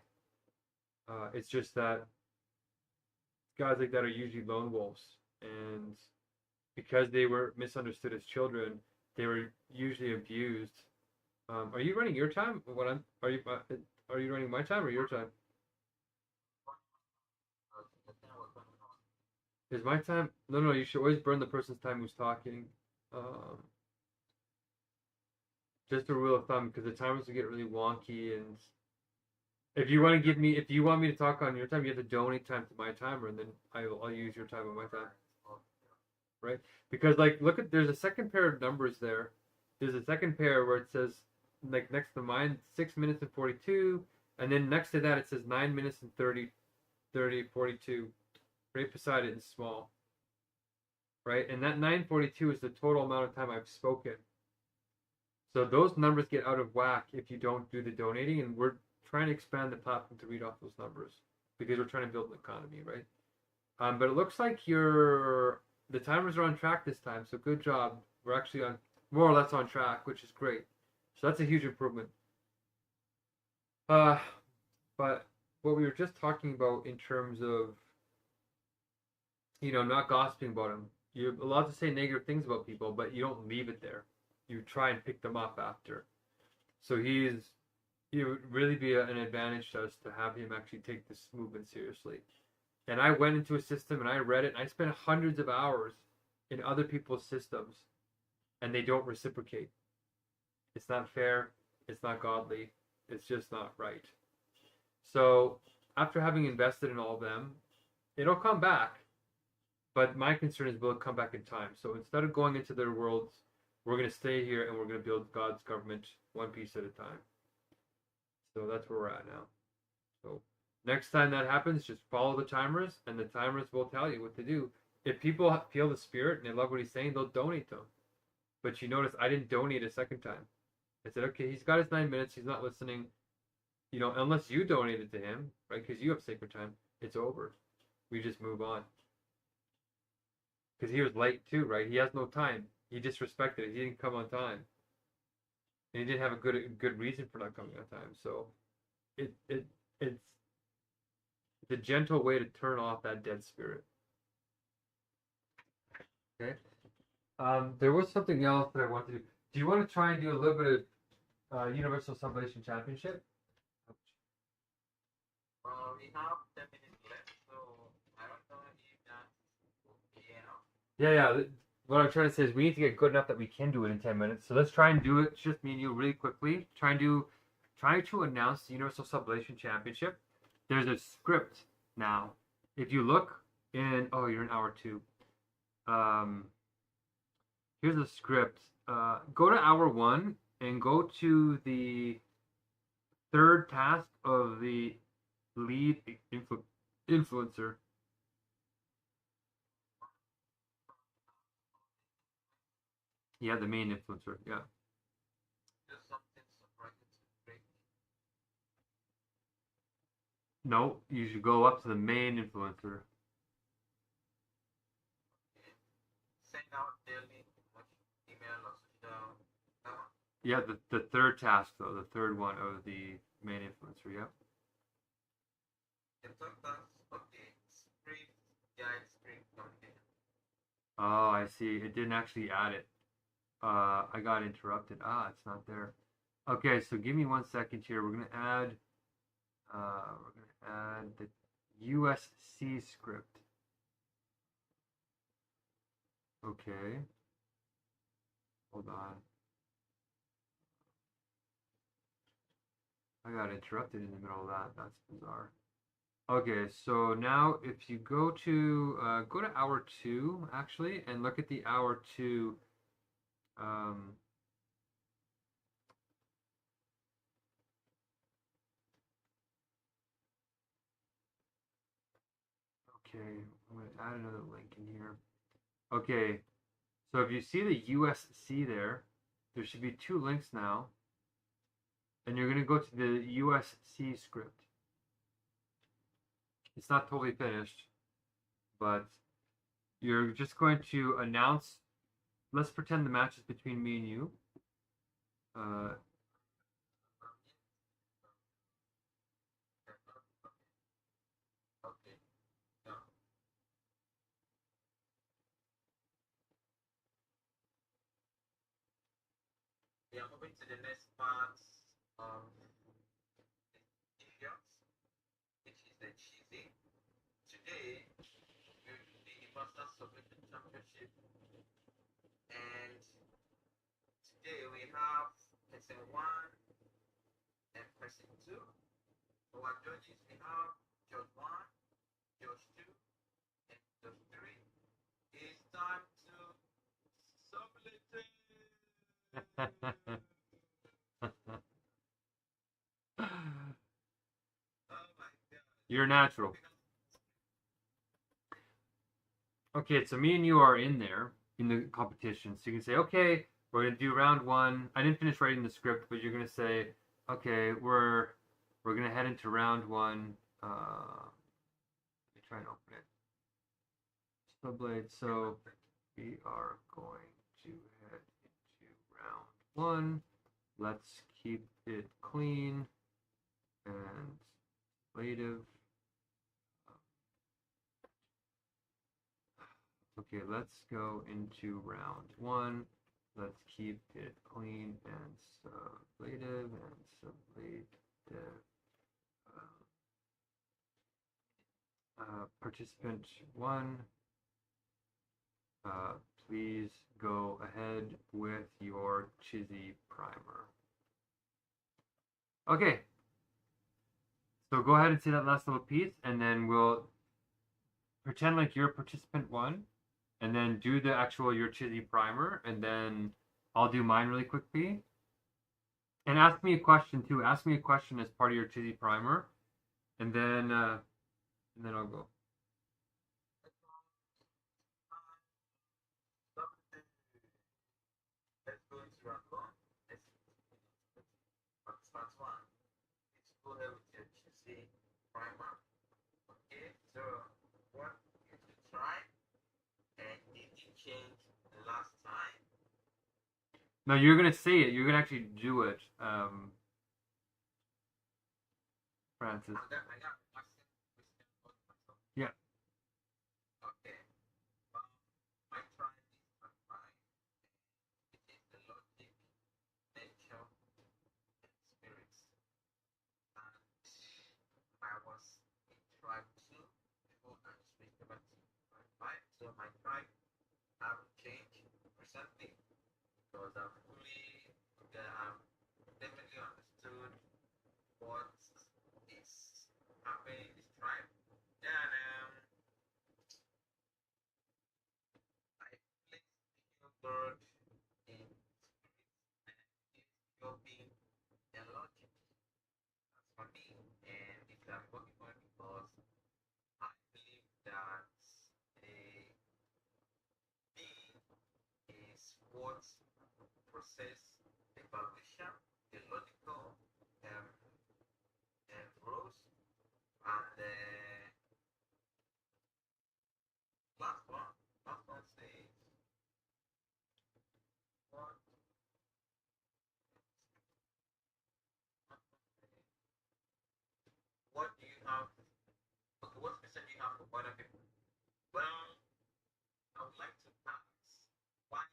It's just that guys like that are usually lone wolves. And because they were misunderstood as children, they were usually abused. Are you running your time? Are you running my time or your time? Is my time? No. You should always burn the person's time who's talking. Just a rule of thumb, because the timers will get really wonky, and if you want me to talk on your time, you have to donate time to my timer, and then I'll use your time on my time. Right? Because like, there's a second pair of numbers there. There's a second pair where it says, like next to mine, 6 minutes and 42, and then next to that it says 9 minutes and 42, right beside it in small. Right? And that 9:42 is the total amount of time I've spoken. So those numbers get out of whack if you don't do the donating, and we're trying to expand the platform to read off those numbers because we're trying to build an economy, right? But it looks like the timers are on track this time, so good job. We're actually on more or less on track, which is great. So that's a huge improvement. But what we were just talking about in terms of, not gossiping about them. You're allowed to say negative things about people, but you don't leave it there. You try and pick them up after. So it would really be an advantage to us to have him actually take this movement seriously. And I went into a system and I read it, and I spent hundreds of hours in other people's systems, and they don't reciprocate. It's not fair. It's not godly. It's just not right. So after having invested in all of them, it'll come back. But my concern is, will it come back in time? So instead of going into their worlds, we're going to stay here and we're going to build God's government one piece at a time. So that's where we're at now. So next time that happens, just follow the timers, and the timers will tell you what to do. If people feel the spirit and they love what he's saying, they'll donate to him. But you notice I didn't donate a second time. I said, okay, he's got his 9 minutes. He's not listening. Unless you donated to him, right? Because you have sacred time. It's over. We just move on. Because he was late too, right? He has no time. He disrespected it. He didn't come on time. And he didn't have a good reason for not coming on time. So it's the gentle way to turn off that dead spirit. Okay. There was something else that I wanted to do. Do you want to try and do a little bit of Universal Salvation Championship? We have 10 minutes left, so I don't know if that's okay enough. Yeah. What I'm trying to say is we need to get good enough that we can do it in 10 minutes. So let's try and do it. It's just me and you really quickly. Try to announce the Universal Salvation Championship. There's a script now. If you look in, you're in hour 2. Here's a script. Go to hour 1 and go to the third task of the lead influencer. Yeah, the main influencer. Yeah. Just something surprising to break. No, you should go up to the main influencer. Okay. Send out daily email or social. Yeah, the third task though, the third one of the main influencer. Yeah. Okay. Script guide script content. Oh, I see. It didn't actually add it. I got interrupted. It's not there. Okay, so give me 1 second here. We're gonna add the USC script. Okay. Hold on. I got interrupted in the middle of that. That's bizarre. Okay, so now if you go to hour 2 actually, and look at the hour 2. Okay, I'm going to add another link in here. Okay, so if you see the USC there should be 2 links now. And you're going to go to the USC script. It's not totally finished, but you're just going to announce. Let's pretend the match is between me and you. Okay. Yeah. We are moving to the next part of the ethos, which is the cheesy. Today, the first person 1 and person 2. For our judges, we have judge 1, judge 2, and judge 3. It's time to submit it. Oh my god. You're natural. Okay, so me and you are in there in the competition. So you can say, okay, we're gonna do round 1. I didn't finish writing the script, but you're gonna say, okay, we're gonna head into round 1. Let me try and open it. Subblade. So we are going to head into round 1. Let's keep it clean and native. Okay, let's go into round 1. Let's keep it clean and sublative and sublative. Participant 1, please go ahead with your Chizzy primer. Okay, so go ahead and say that last little piece, and then we'll pretend like you're participant 1, and then do the actual your Chizzy primer, and then I'll do mine really quickly. And ask me a question too. Ask me a question as part of your Chizzy primer, and then I'll go. Let's go into round 1. Participant 1. Let's go ahead with your Chizzy primer. Okay, so what did you try? And did you change the last time? No, you're gonna say it. You're gonna actually do it, Francis. I got question about myself. Yeah. Okay. I tried this one time. It is the logic, nature, and spirits. And I was in tribe 2 before I switched over to tribe 5. So my tribe haven't changed recently because I've definitely understood what is happening in this tribe. And I placed the bird in spirits and it's still being and logic. That's for me. And it's working for me because I believe that the being is what process evaluation, the logical and rules, and the last one says what do you have? Okay, what message do you have for other people? Well, I would like to ask why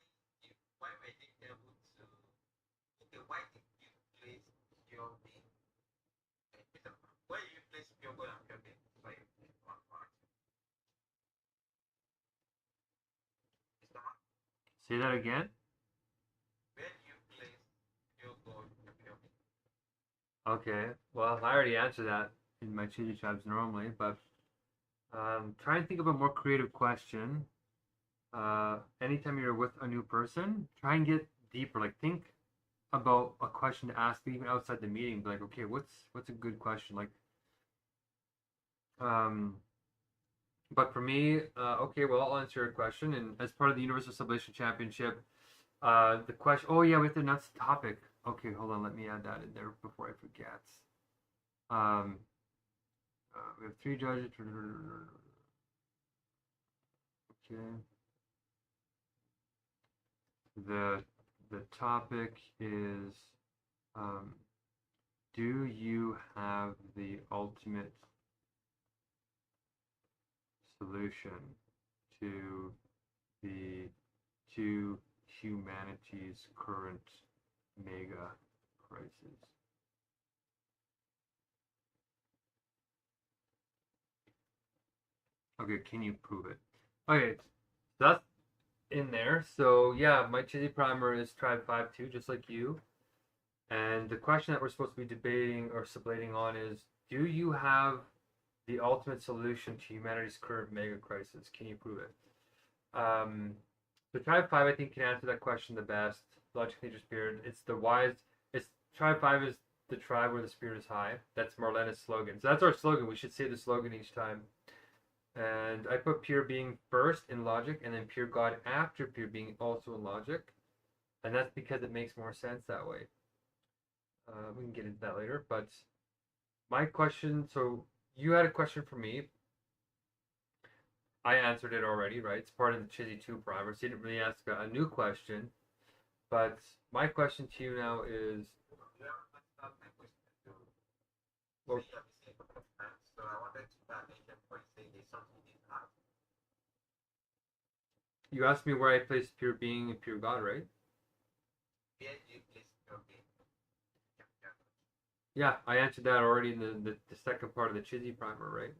were they able to? Okay, why did you place your being? Where you place your God and your being? Why you place one part? Mr. Mark, Say that again. where do you place your God and your being? Okay. Well, I already answered that in my Chizzy tribes normally, but try and think of a more creative question. Anytime you're with a new person, try and get deeper. Like, think about a question to ask even outside the meeting. Be like, okay, what's a good question? Like, but for me, okay, well, I'll answer your question. And as part of the Universal Sublation Championship, the question. Oh yeah, we have to announce the topic. Okay, hold on. Let me add that in there before I forget. We have 3 judges. Okay. The topic is, do you have the ultimate solution to humanity's current mega crisis? Okay, can you prove it? Okay, so that's in there. So yeah, my Chizzy primer is tribe 5 too, just like you. And the question that we're supposed to be debating or sublating on is, do you have the ultimate solution to humanity's current mega crisis? Can you prove it? The Tribe 5, I think, can answer that question the best. Logic, Nature, Spirit. It's the wise. It's Tribe 5 is the tribe where the spirit is high. That's Marlena's slogan. So that's our slogan. We should say the slogan each time. And I put pure being first in logic, and then pure God after pure being also in logic. And that's because it makes more sense that way. We can get into that later. But my question, so you had a question for me. I answered it already, right? It's part of the Chizzy 2 primer, so you didn't really ask a new question. But my question to you now is... You haven't answered my question too. Well, So you have the same couple of times, so I wanted to pay attention for you saying there's something you didn't have. you asked me where I place pure being and pure God, right? Where do you place your being? Yeah, I answered that already in the second part of the Chizzy primer, right?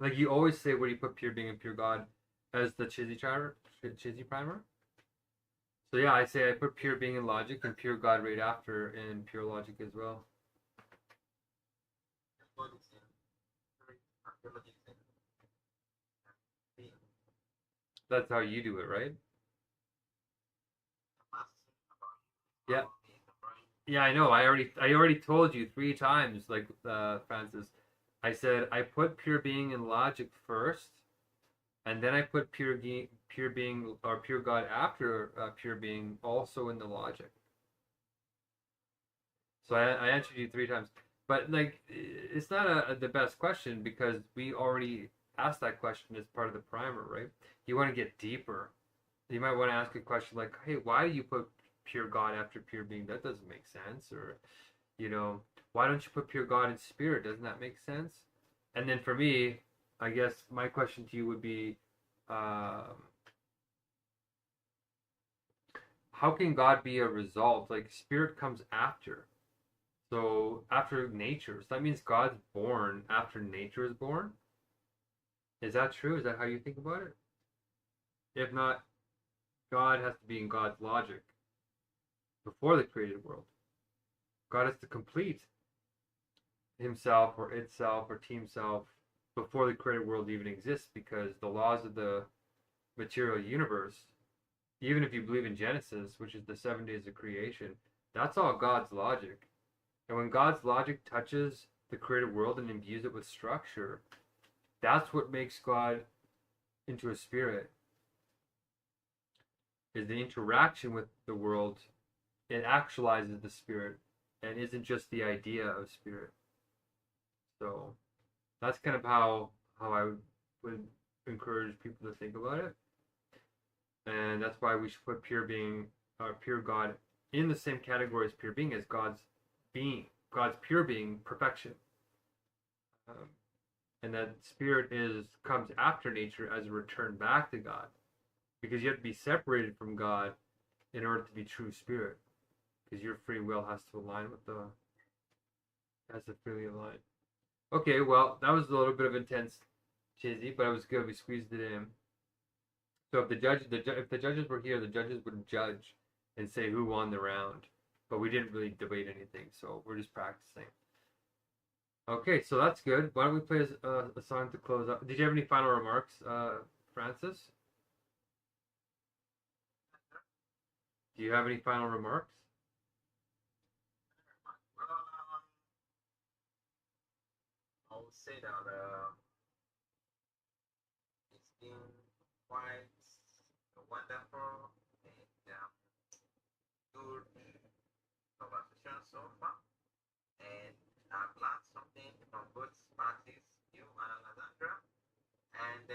Like you always say, where do you put pure being and pure God as the Chizzy primer? So yeah, I say I put pure being in logic and pure God right after in pure logic as well. God is in spirit, archaeology is in being. That's how you do it, right? I'm asking about Yeah. being the brain. Yeah, I know. I already told you 3 times, like Francis. I said I put pure being in logic first, and then I put pure being or pure God after pure being also in the logic. So I answered you 3 times, but like it's not the best question because we already asked that question as part of the primer, right? You want to get deeper. You might want to ask a question like, "Hey, why do you put pure God after pure being? That doesn't make sense." Or, why don't you put pure God in spirit? Doesn't that make sense? And then for me, I guess my question to you would be, how can God be a result? Like spirit comes after. So after nature. So that means God's born after nature is born? Is that true? Is that how you think about it? If not, God has to be in God's logic before the created world. God has to complete himself or itself or team self before the created world even exists, because the laws of the material universe, even if you believe in Genesis, which is the 7 days of creation, that's all God's logic. And when God's logic touches the created world and imbues it with structure, that's what makes God into a spirit. Is the interaction with the world. It actualizes the spirit and isn't just the idea of spirit. So that's kind of how I would encourage people to think about it. And that's why we should put pure being, pure God, in the same category as pure being, as God's pure being, perfection. And that spirit comes after nature as a return back to God, because you have to be separated from God in order to be true spirit, because your free will has to align with has to freely align. Okay, well, that was a little bit of intense Chizzy, but it was good. We squeezed it in. So if the judges were here, the judges would judge and say who won the round, but we didn't really debate anything, so we're just practicing. Okay, so that's good. Why don't we play a song to close up? Did you have any final remarks, Francis? Do you have any final remarks? I would say that it's been quite wonderful and good conversation so far. And I've learned something from both parties, you and Alexandra. And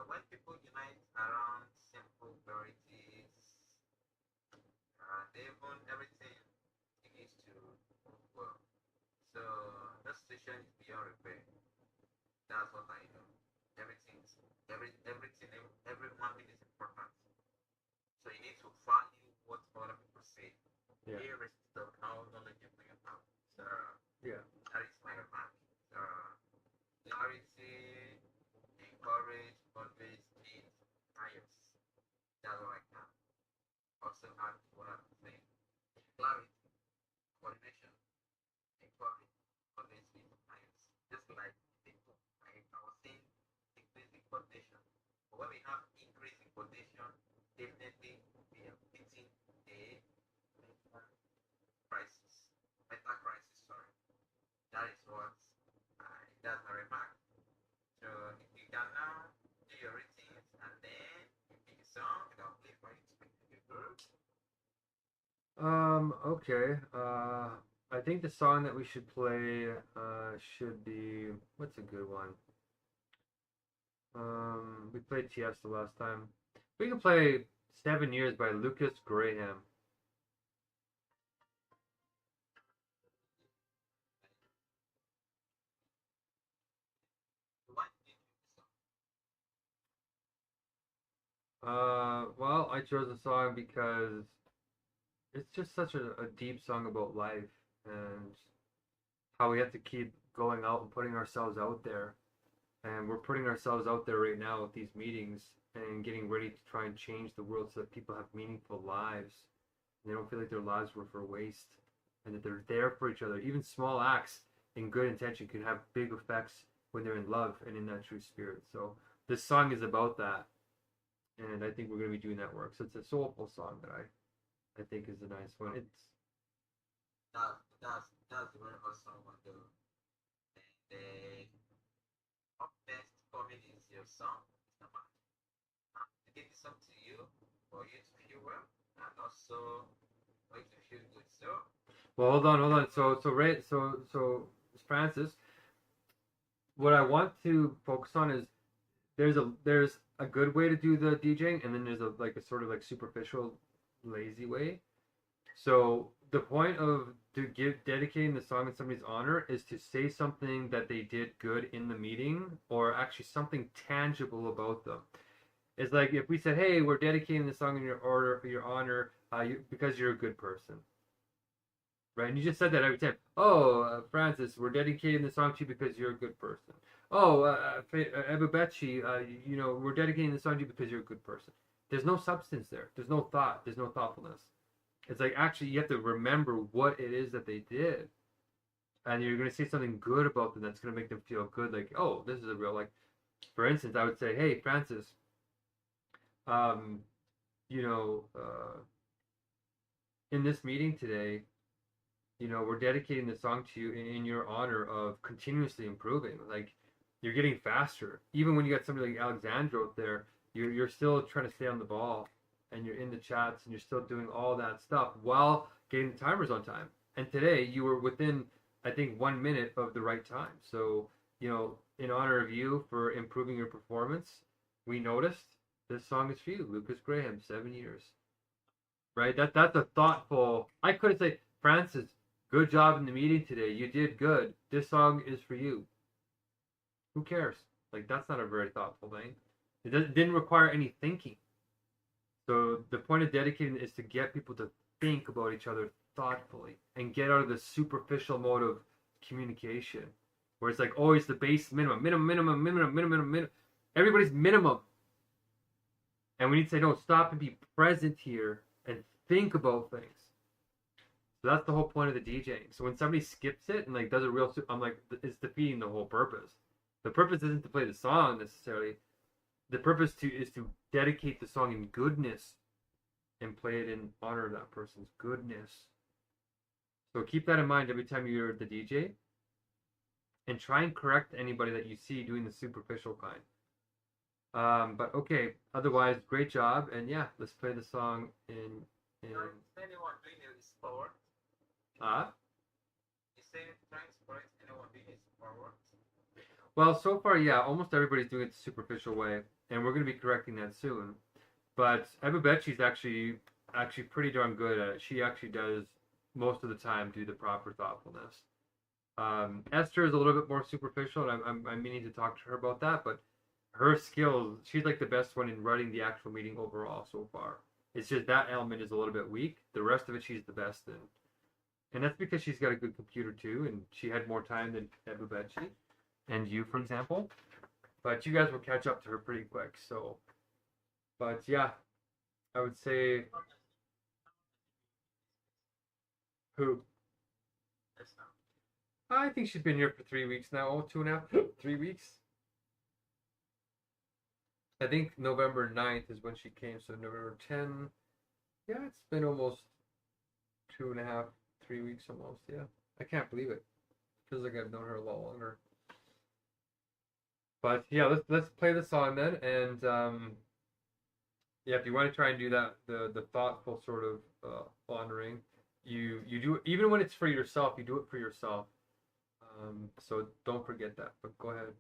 when people unite around simple verities, everything begins to move well. So the situation is beyond repair. That's what I know. Every one thing is important. So you need to value what other people say, irrespective of how knowledgeable you are. So yeah, that is my remark. Clarity, encourage, always be pious. That's what I can also add to what I'm saying. clarity, coordination, equality, honesty, science. Just like people, I was saying increasing coordination. But when we have increasing coordination, definitely we are facing a mental crisis. Mental crisis, sorry. That is what that's my remark. So if you can now do your routines and then you pick a song and I'll play for you to make you good. Okay. I think the song that we should play should be, what's a good one? We played Tiesto last time. We can play 7 Years by Lucas Graham. Why did you choose this song? Well, I chose the song because it's just such a deep song about life and how we have to keep going out and putting ourselves out there. And we're putting ourselves out there right now with these meetings and getting ready to try and change the world so that people have meaningful lives. And they don't feel like their lives were for waste and that they're there for each other. Even small acts in good intention can have big effects when they're in love and in that true spirit. So this song is about that. And I think we're going to be doing that work. So it's a soulful song that I think is a nice one. It's That's the very first song I do. And up next coming is your song. It's not mine. To give this song to you for you to feel well and also for you to feel good. So well, hold on. So Francis, what I want to focus on is there's a good way to do the DJing, and then there's a sort of like superficial, lazy way. So the point of dedicating the song in somebody's honor is to say something that they did good in the meeting, or actually something tangible about them. It's like if we said, "Hey, we're dedicating the song in your honor, because you're a good person." Right, and you just said that every time. Oh, Francis, we're dedicating the song to you because you're a good person. Oh, Ebubechi, we're dedicating the song to you because you're a good person. There's no substance there. There's no thought. There's no thoughtfulness. It's like actually you have to remember what it is that they did, and you're going to say something good about them that's going to make them feel good. Like, oh, this is a real, like, for instance, I would say, hey, Francis, in this meeting today, we're dedicating the song to you in your honor of continuously improving. Like, you're getting faster. Even when you got somebody like Alexandra out there, you're still trying to stay on the ball, and you're in the chats, and you're still doing all that stuff while getting the timers on time. And today, you were within, I think, 1 minute of the right time. So, in honor of you for improving your performance, we noticed this song is for you, Lucas Graham, 7 years. Right? That's a thoughtful. I could have said, Francis, good job in the meeting today. You did good. This song is for you. Who cares? Like, that's not a very thoughtful thing. It didn't require any thinking. So the point of dedicating is to get people to think about each other thoughtfully and get out of the superficial mode of communication, where it's like always the base minimum. Everybody's minimum. And we need to say, no, stop and be present here and think about things. So that's the whole point of the DJing. So when somebody skips it and like does a real, I'm like, it's defeating the whole purpose. The purpose isn't to play the song necessarily. The purpose is to dedicate the song in goodness and play it in honor of that person's goodness. So keep that in mind every time you're the DJ, and try and correct anybody that you see doing the superficial kind. But okay, otherwise, great job, and yeah, let's play the song in. is anyone doing it sport? Ah. You say trying sport, anyone doing it sport? Well, so far, yeah, almost everybody's doing it the superficial way, and we're going to be correcting that soon. But Ebubechi's actually pretty darn good at it. She actually does most of the time do the proper thoughtfulness. Esther is a little bit more superficial, and I'm meaning to talk to her about that. But her skills, she's like the best one in running the actual meeting overall so far. It's just that element is a little bit weak. The rest of it, she's the best in, and that's because she's got a good computer too, and she had more time than Ebubechi and you, for example. But you guys will catch up to her pretty quick. So, but yeah, I would say Who? That's not. I think she's been here for 3 weeks now. Oh, 2.5, 3 weeks. I think November 9th is when she came, so November 10. Yeah, it's been almost 2.5, 3 weeks almost. Yeah, I can't believe it. Feels like I've known her a lot longer. But yeah, let's play the song then, and yeah, if you want to try and do that, the thoughtful sort of honoring, you do even when it's for yourself, you do it for yourself. So don't forget that. But go ahead.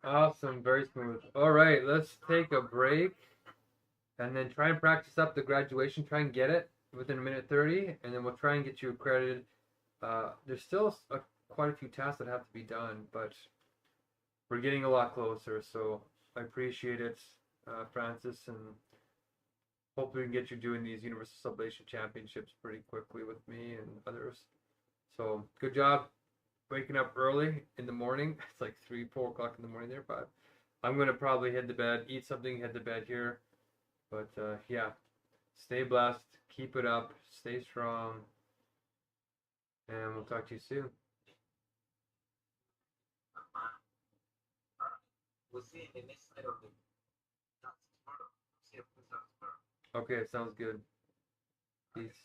Awesome, very smooth. All right, let's take a break and then try and practice up the graduation. Try and get it within a minute 30, and then we'll try and get you accredited. There's still quite a few tasks that have to be done, but we're getting a lot closer. So I appreciate it, Francis, and hopefully we can get you doing these Universal Sublation Championships pretty quickly with me and others. So good job waking up early in the morning. It's like 3, 4 o'clock in the morning there, but I'm gonna probably head to bed, eat something, head to bed here. But yeah, stay blessed, keep it up, stay strong, and we'll talk to you soon. We'll see in the next side of the task tomorrow. See you tomorrow. Okay, sounds good. Peace.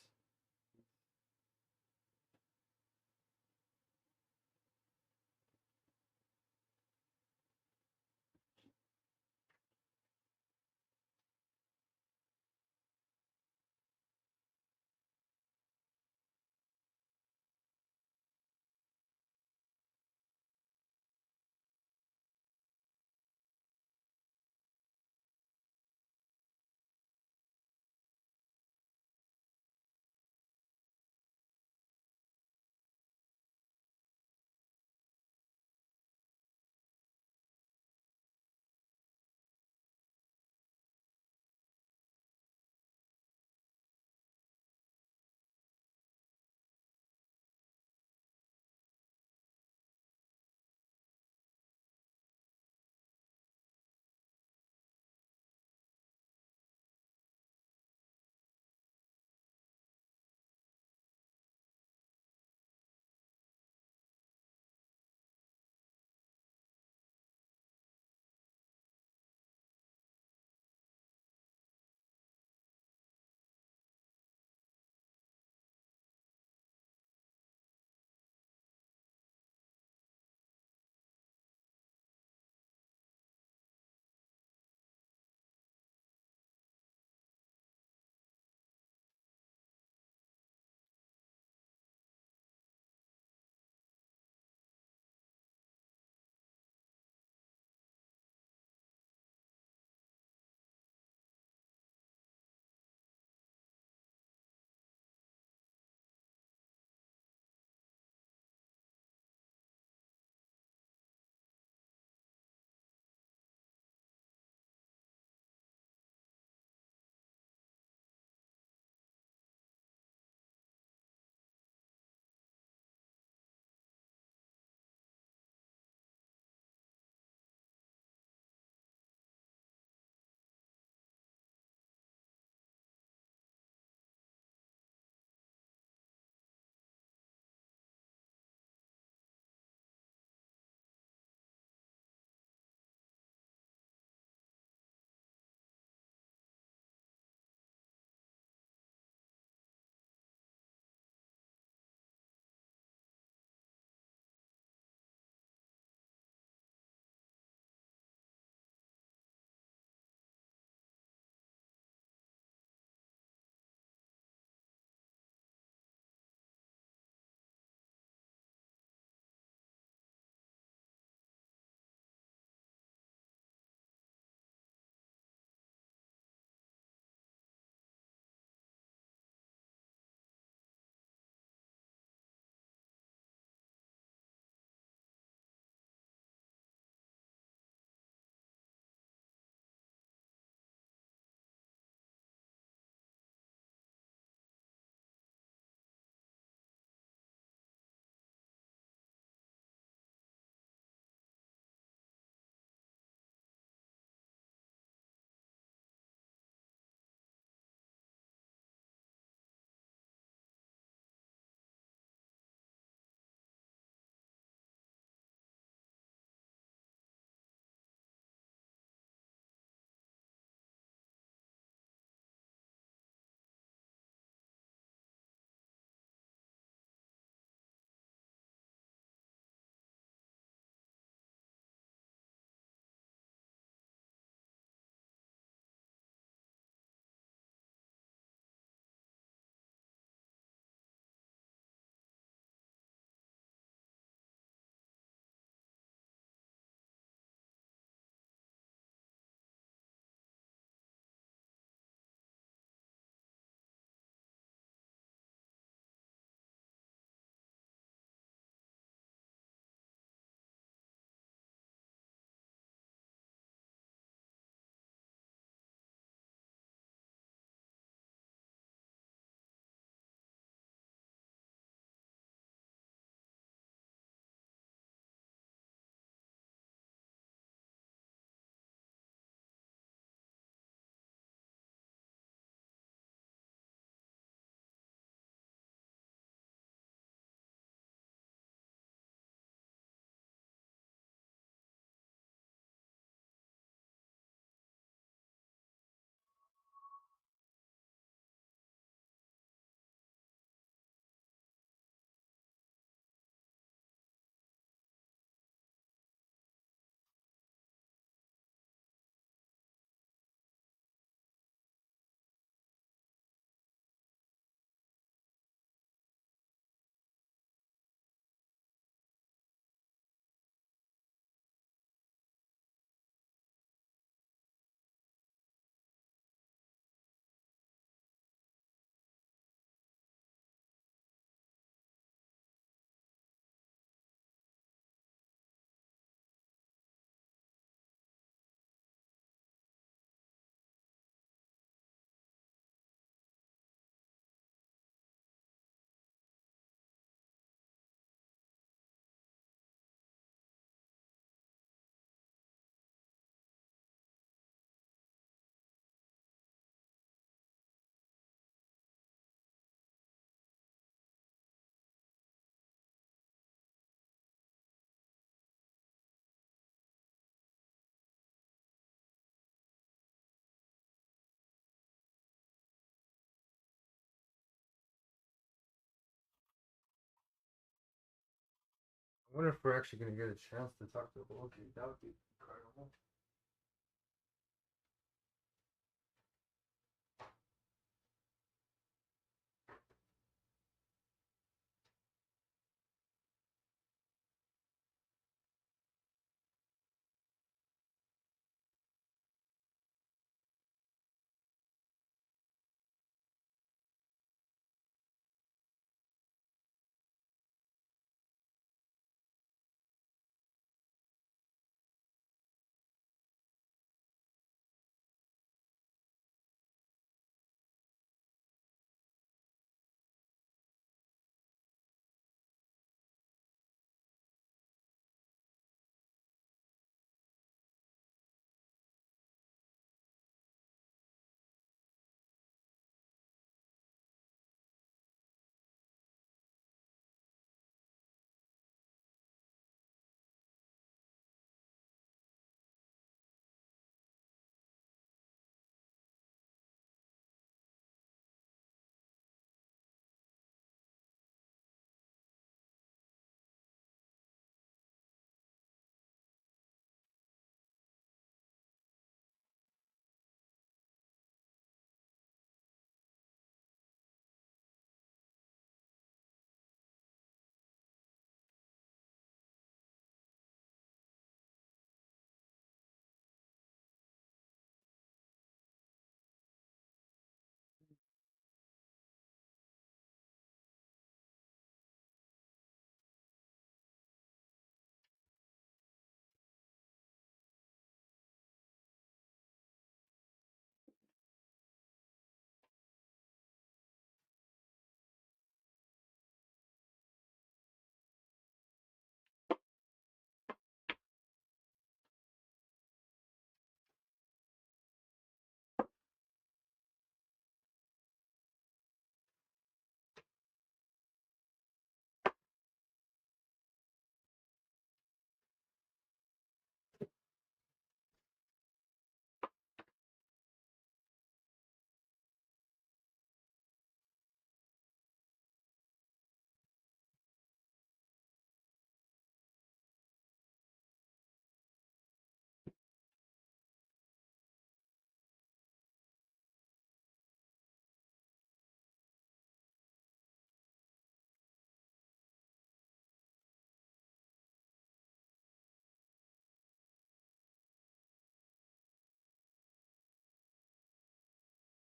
wonder if we're actually gonna get a chance to talk to Loki. That would be incredible.